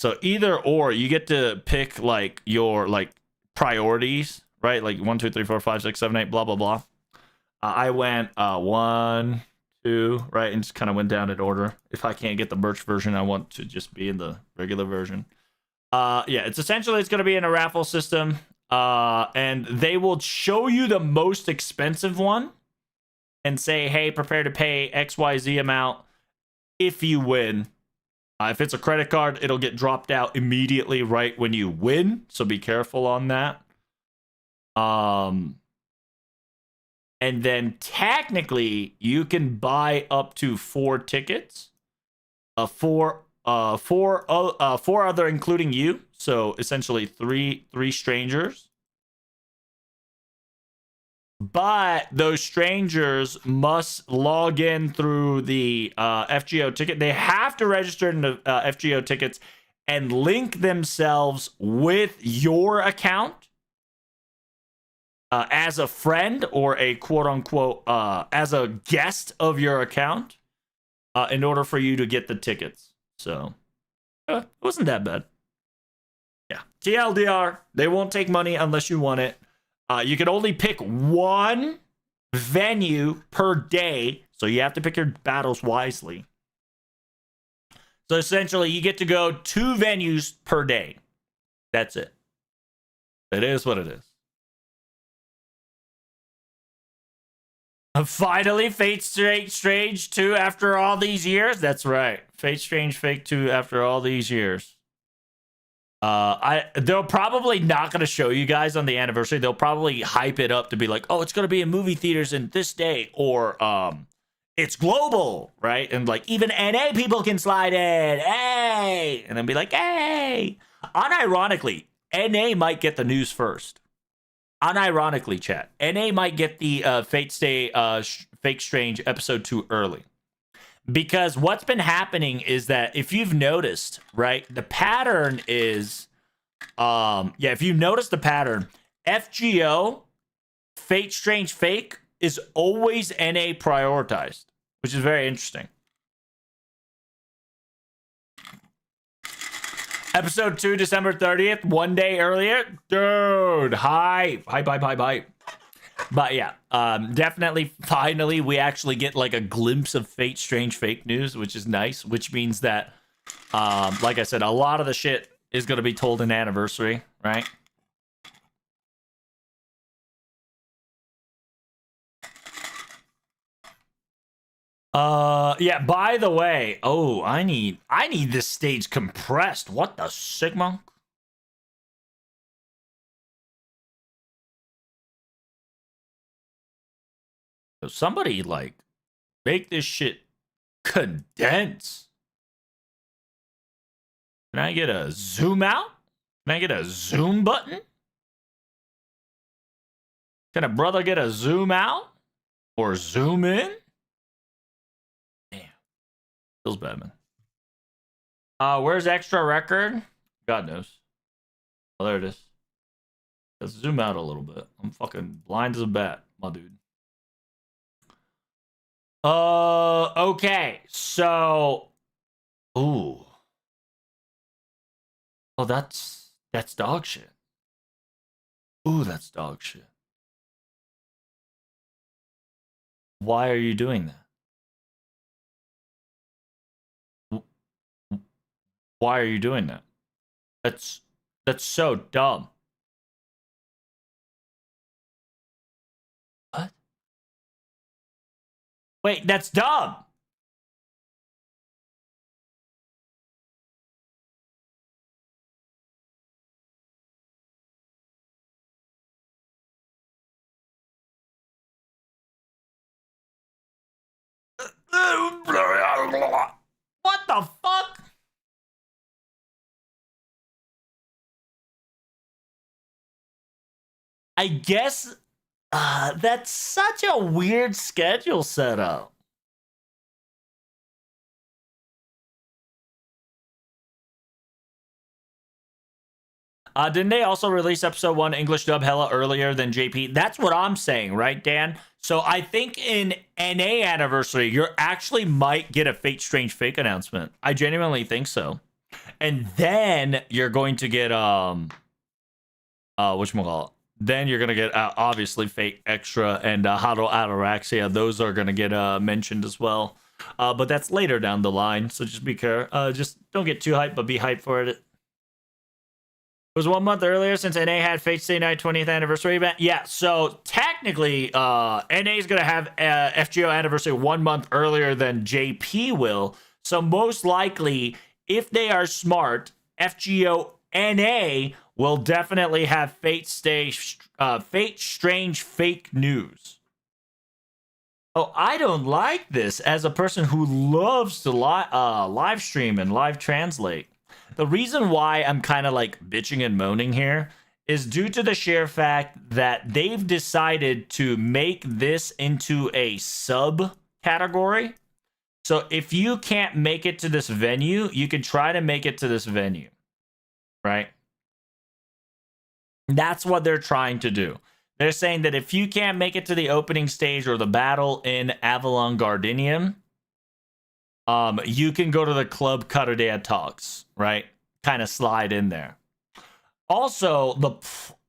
So either or, you get to pick like your like priorities, right? Like 1, 2, 3, 4, 5, 6, 7, 8, blah blah blah. I went 1, 2, right, and just kind of went down in order. If I can't get the merch version, I want to just be in the regular version. Yeah, it's essentially it's going to be in a raffle system, and they will show you the most expensive one and say, hey, prepare to pay XYZ amount if you win. If it's a credit card, it'll get dropped out immediately right when you win, so be careful on that. And then technically, you can buy up to 4 tickets, four other including you, so essentially three strangers. But those strangers must log in through the FGO ticket. They have to register in the FGO tickets and link themselves with your account as a friend or a quote-unquote as a guest of your account in order for you to get the tickets. So it wasn't that bad. Yeah. TLDR, they won't take money unless you want it. You can only pick one venue per day, so you have to pick your battles wisely. So essentially, you get to go 2 venues per day. That's it. It is what it is. Finally, Fate Strange 2 after all these years? That's right. Fate Strange Fake 2 after all these years. They're probably not going to show you guys on the anniversary. They'll probably hype it up to be like, oh, it's going to be in movie theaters in this day, or it's global, right? And like even NA people can slide in, hey, and then be like, hey. Unironically, NA might get the news first. Unironically, chat, NA might get the Fate Strange episode 2 early. Because what's been happening is that if you've noticed, right, the pattern is, if you notice the pattern, FGO, Fate Strange Fake, is always NA prioritized, which is very interesting. Episode 2, December 30th, 1 day earlier. Dude, hype. But yeah, definitely, finally, we actually get like a glimpse of Fate Strange Fake news, which is nice, which means that, like I said, a lot of the shit is going to be told in Anniversary, right? Yeah, by the way, oh, I need this stage compressed. What the Sigma? Somebody like make this shit condense. Can I get a zoom out? Can I get a zoom button? Can a brother get a zoom out? Or zoom in? Damn. Feels bad, man. Where's extra record? God knows. Oh, there it is. Let's zoom out a little bit. I'm fucking blind as a bat, my dude. Okay. So, ooh. Oh, that's dog shit. Ooh, that's dog shit. Why are you doing that? Why are you doing that? That's so dumb. What? Wait, that's dumb. What the fuck? I guess that's such a weird schedule setup. Didn't they also release episode 1 English dub hella earlier than JP? That's what I'm saying, right, Dan? So I think in NA Anniversary, you actually might get a Fate Strange Fake announcement. I genuinely think so. And then you're going to get whatchamacallit? Then you're gonna get obviously Fate Extra and Hado Ataraxia. Those are gonna get mentioned as well. But that's later down the line, so just be careful. Just don't get too hyped, but be hyped for it. It was 1 month earlier since NA had Fate Stay Night 20th anniversary event. Yeah, so technically, NA is going to have FGO Anniversary 1 month earlier than JP will. So most likely, if they are smart, FGO NA will definitely have Fate Strange fake news. Oh, I don't like this as a person who loves to live stream and live translate. The reason why I'm kind of like bitching and moaning here is due to the sheer fact that they've decided to make this into a subcategory. So if you can't make it to this venue, you can try to make it to this venue, right? That's what they're trying to do. They're saying that if you can't make it to the opening stage or the battle in Avalon Gardenium, you can go to the Club Caradea Talks, right? Kind of slide in there. Also,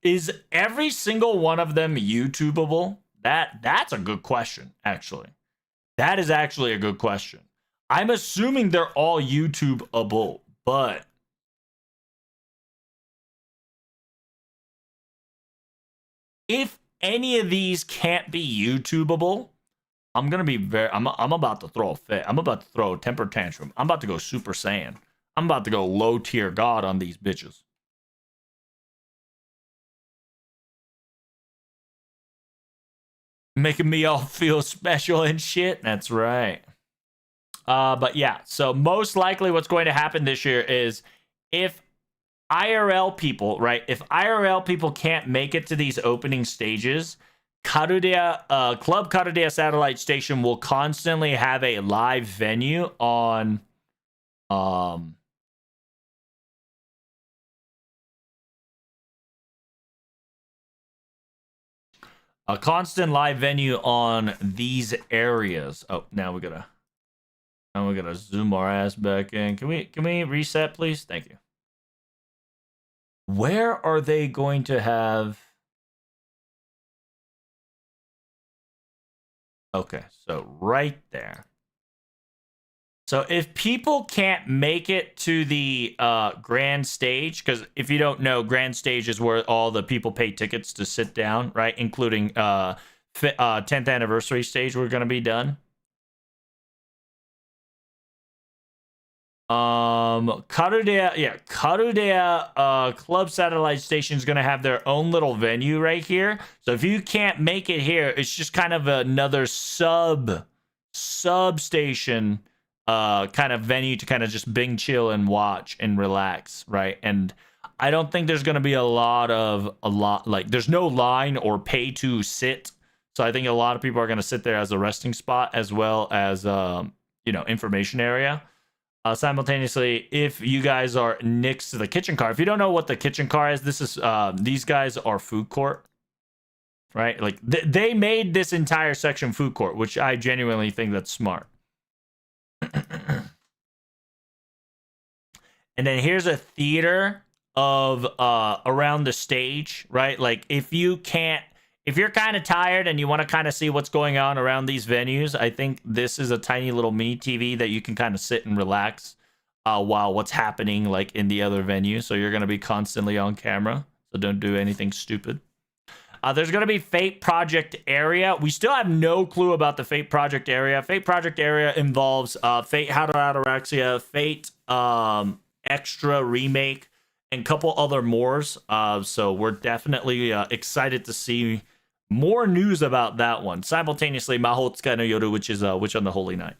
is every single one of them YouTubeable? That's a good question, actually. That is actually a good question. I'm assuming they're all YouTubeable, but if any of these can't be YouTubeable, I'm gonna be I'm about to throw a fit. I'm about to throw a temper tantrum. I'm about to go Super Saiyan. I'm about to go low tier God on these bitches. Making me all feel special and shit. That's right. But yeah, so most likely what's going to happen this year is if IRL people, right? If IRL people can't make it to these opening stages, Club Caradea Satellite Station will constantly have a live venue on a constant live venue on these areas. Oh, now we gotta zoom our ass back in. Can we reset, please? Thank you. Where are they going to have? Okay, so right there. So if people can't make it to the grand stage, because if you don't know, grand stage is where all the people pay tickets to sit down, right? Including 10th anniversary stage, we're going to be done. Caradea Club Satellite Station is going to have their own little venue right here. So if you can't make it here, it's just kind of another substation kind of venue to kind of just bing, chill, and watch and relax, right? And I don't think there's gonna be a lot like there's no line or pay to sit. So I think a lot of people are gonna sit there as a resting spot as well as you know, information area. Simultaneously, if you guys are next to the kitchen car, if you don't know what the kitchen car is, this is these guys are food court, right? Like they made this entire section food court, which I genuinely think that's smart. And then here's a theater of around the stage, right? Like if you're kind of tired and you want to kind of see what's going on around these venues, I think this is a tiny little mini TV that you can kind of sit and relax while what's happening like in the other venue. So you're going to be constantly on camera, so don't do anything stupid. There's going to be Fate Project Area. We still have no clue about the Fate Project Area. Fate Project Area involves Fate How to Ataraxia, Fate Extra Remake, and a couple other mores. So we're definitely excited to see more news about that one. Simultaneously, Mahotsukai no Yoru, which is Witch on the Holy Night.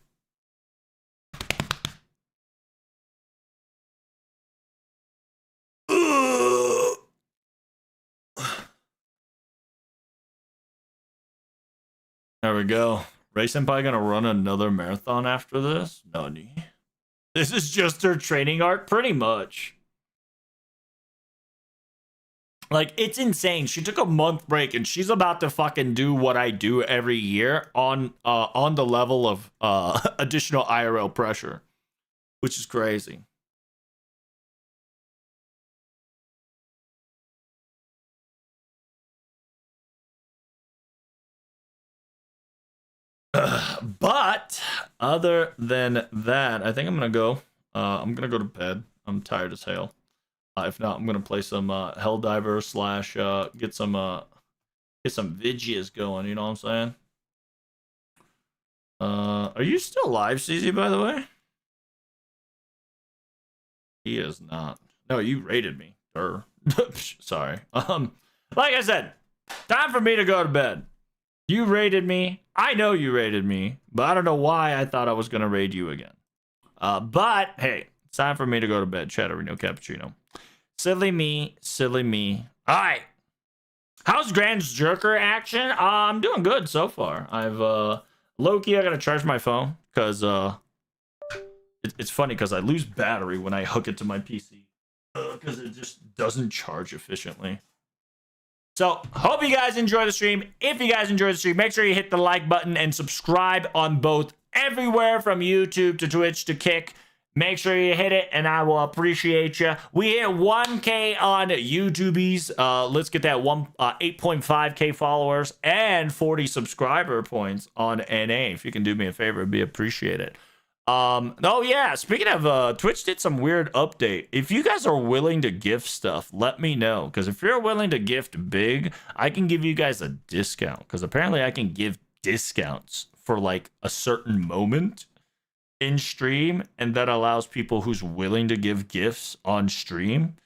There we go. Ray Senpai gonna run another marathon after this? Nani. This is just her training arc, pretty much. Like, it's insane. She took a month break and she's about to fucking do what I do every year on the level of additional IRL pressure, which is crazy. But other than that, I think I'm gonna go to bed. I'm tired as hell. If not, I'm gonna play some Helldiver slash get some Vigias going. You know what I'm saying? Are you still live, CZ? By the way, he is not. No, you rated me. Sorry. Like I said, time for me to go to bed. You rated me. I know you rated me, but I don't know why I thought I was gonna raid you again. But hey, it's time for me to go to bed. Chatterino Cappuccino. Silly me, silly me. All right. How's Grand's Jerker action? I'm doing good so far. I've low-key, I gotta charge my phone because it's funny because I lose battery when I hook it to my PC because it just doesn't charge efficiently. So, hope you guys enjoy the stream. If you guys enjoy the stream, make sure you hit the like button and subscribe on both everywhere from YouTube to Twitch to Kick. Make sure you hit it, and I will appreciate you. We hit 1K on YouTubies. Let's get that 8.5K followers and 40 subscriber points on NA. If you can do me a favor, it'd be appreciated. Oh yeah, speaking of Twitch did some weird update. If you guys are willing to gift stuff, let me know, because if you're willing to gift big, I can give you guys a discount, because apparently I can give discounts for like a certain moment in stream, and that allows people who's willing to give gifts on stream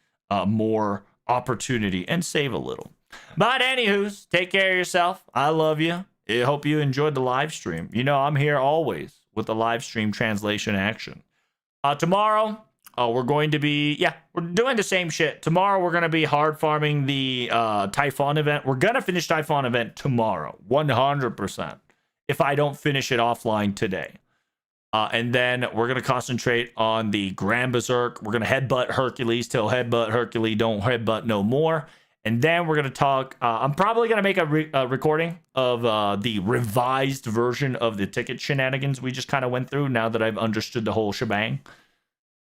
more opportunity and save a little. But anywho's, take care of yourself. I love you. I hope you enjoyed the live stream. You know, I'm here always with the live stream translation action. Tomorrow, we're going to be, we're doing the same shit. Tomorrow, we're going to be hard farming the Typhon event. We're going to finish Typhon event tomorrow, 100%, if I don't finish it offline today. And then we're going to concentrate on the Grand Berserk. We're going to headbutt Hercules till headbutt Hercules don't headbutt no more. And then we're going to talk. I'm probably going to make a recording of the revised version of the ticket shenanigans we just kind of went through now that I've understood the whole shebang.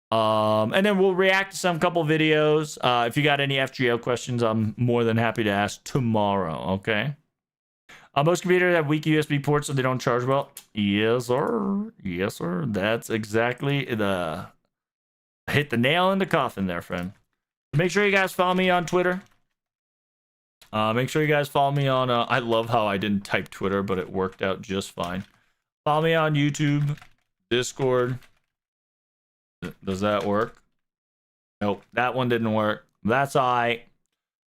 And then we'll react to some couple videos. If you got any FGO questions, I'm more than happy to ask tomorrow, okay? Most computers have weak USB ports so they don't charge well. Yes, sir. Yes, sir. That's exactly the... Hit the nail in the coffin there, friend. Make sure you guys follow me on Twitter. Make sure you guys follow me on... I love how I didn't type Twitter, but it worked out just fine. Follow me on YouTube, Discord. Does that work? Nope, that one didn't work. That's all right.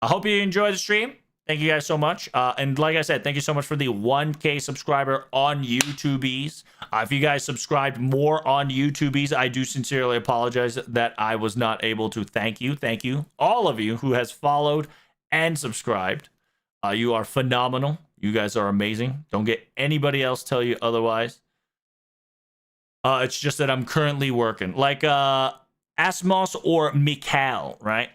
I hope you enjoy the stream. Thank you guys so much. And like I said, thank you so much for the 1K subscriber on YouTubies. If you guys subscribed more on YouTubies, I do sincerely apologize that I was not able to thank you. Thank you, all of you who has followed and subscribed. You are phenomenal. You guys are amazing. Don't get anybody else tell you otherwise. It's just that I'm currently working. Like Asmos or Mikal, right?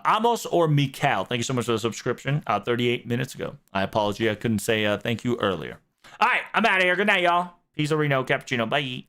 Amos or Mikal, thank you so much for the subscription 38 minutes ago. I apologize, I couldn't say thank you earlier. All right, I'm out of here. Good night, y'all. Peace, Reno, Cappuccino. Bye.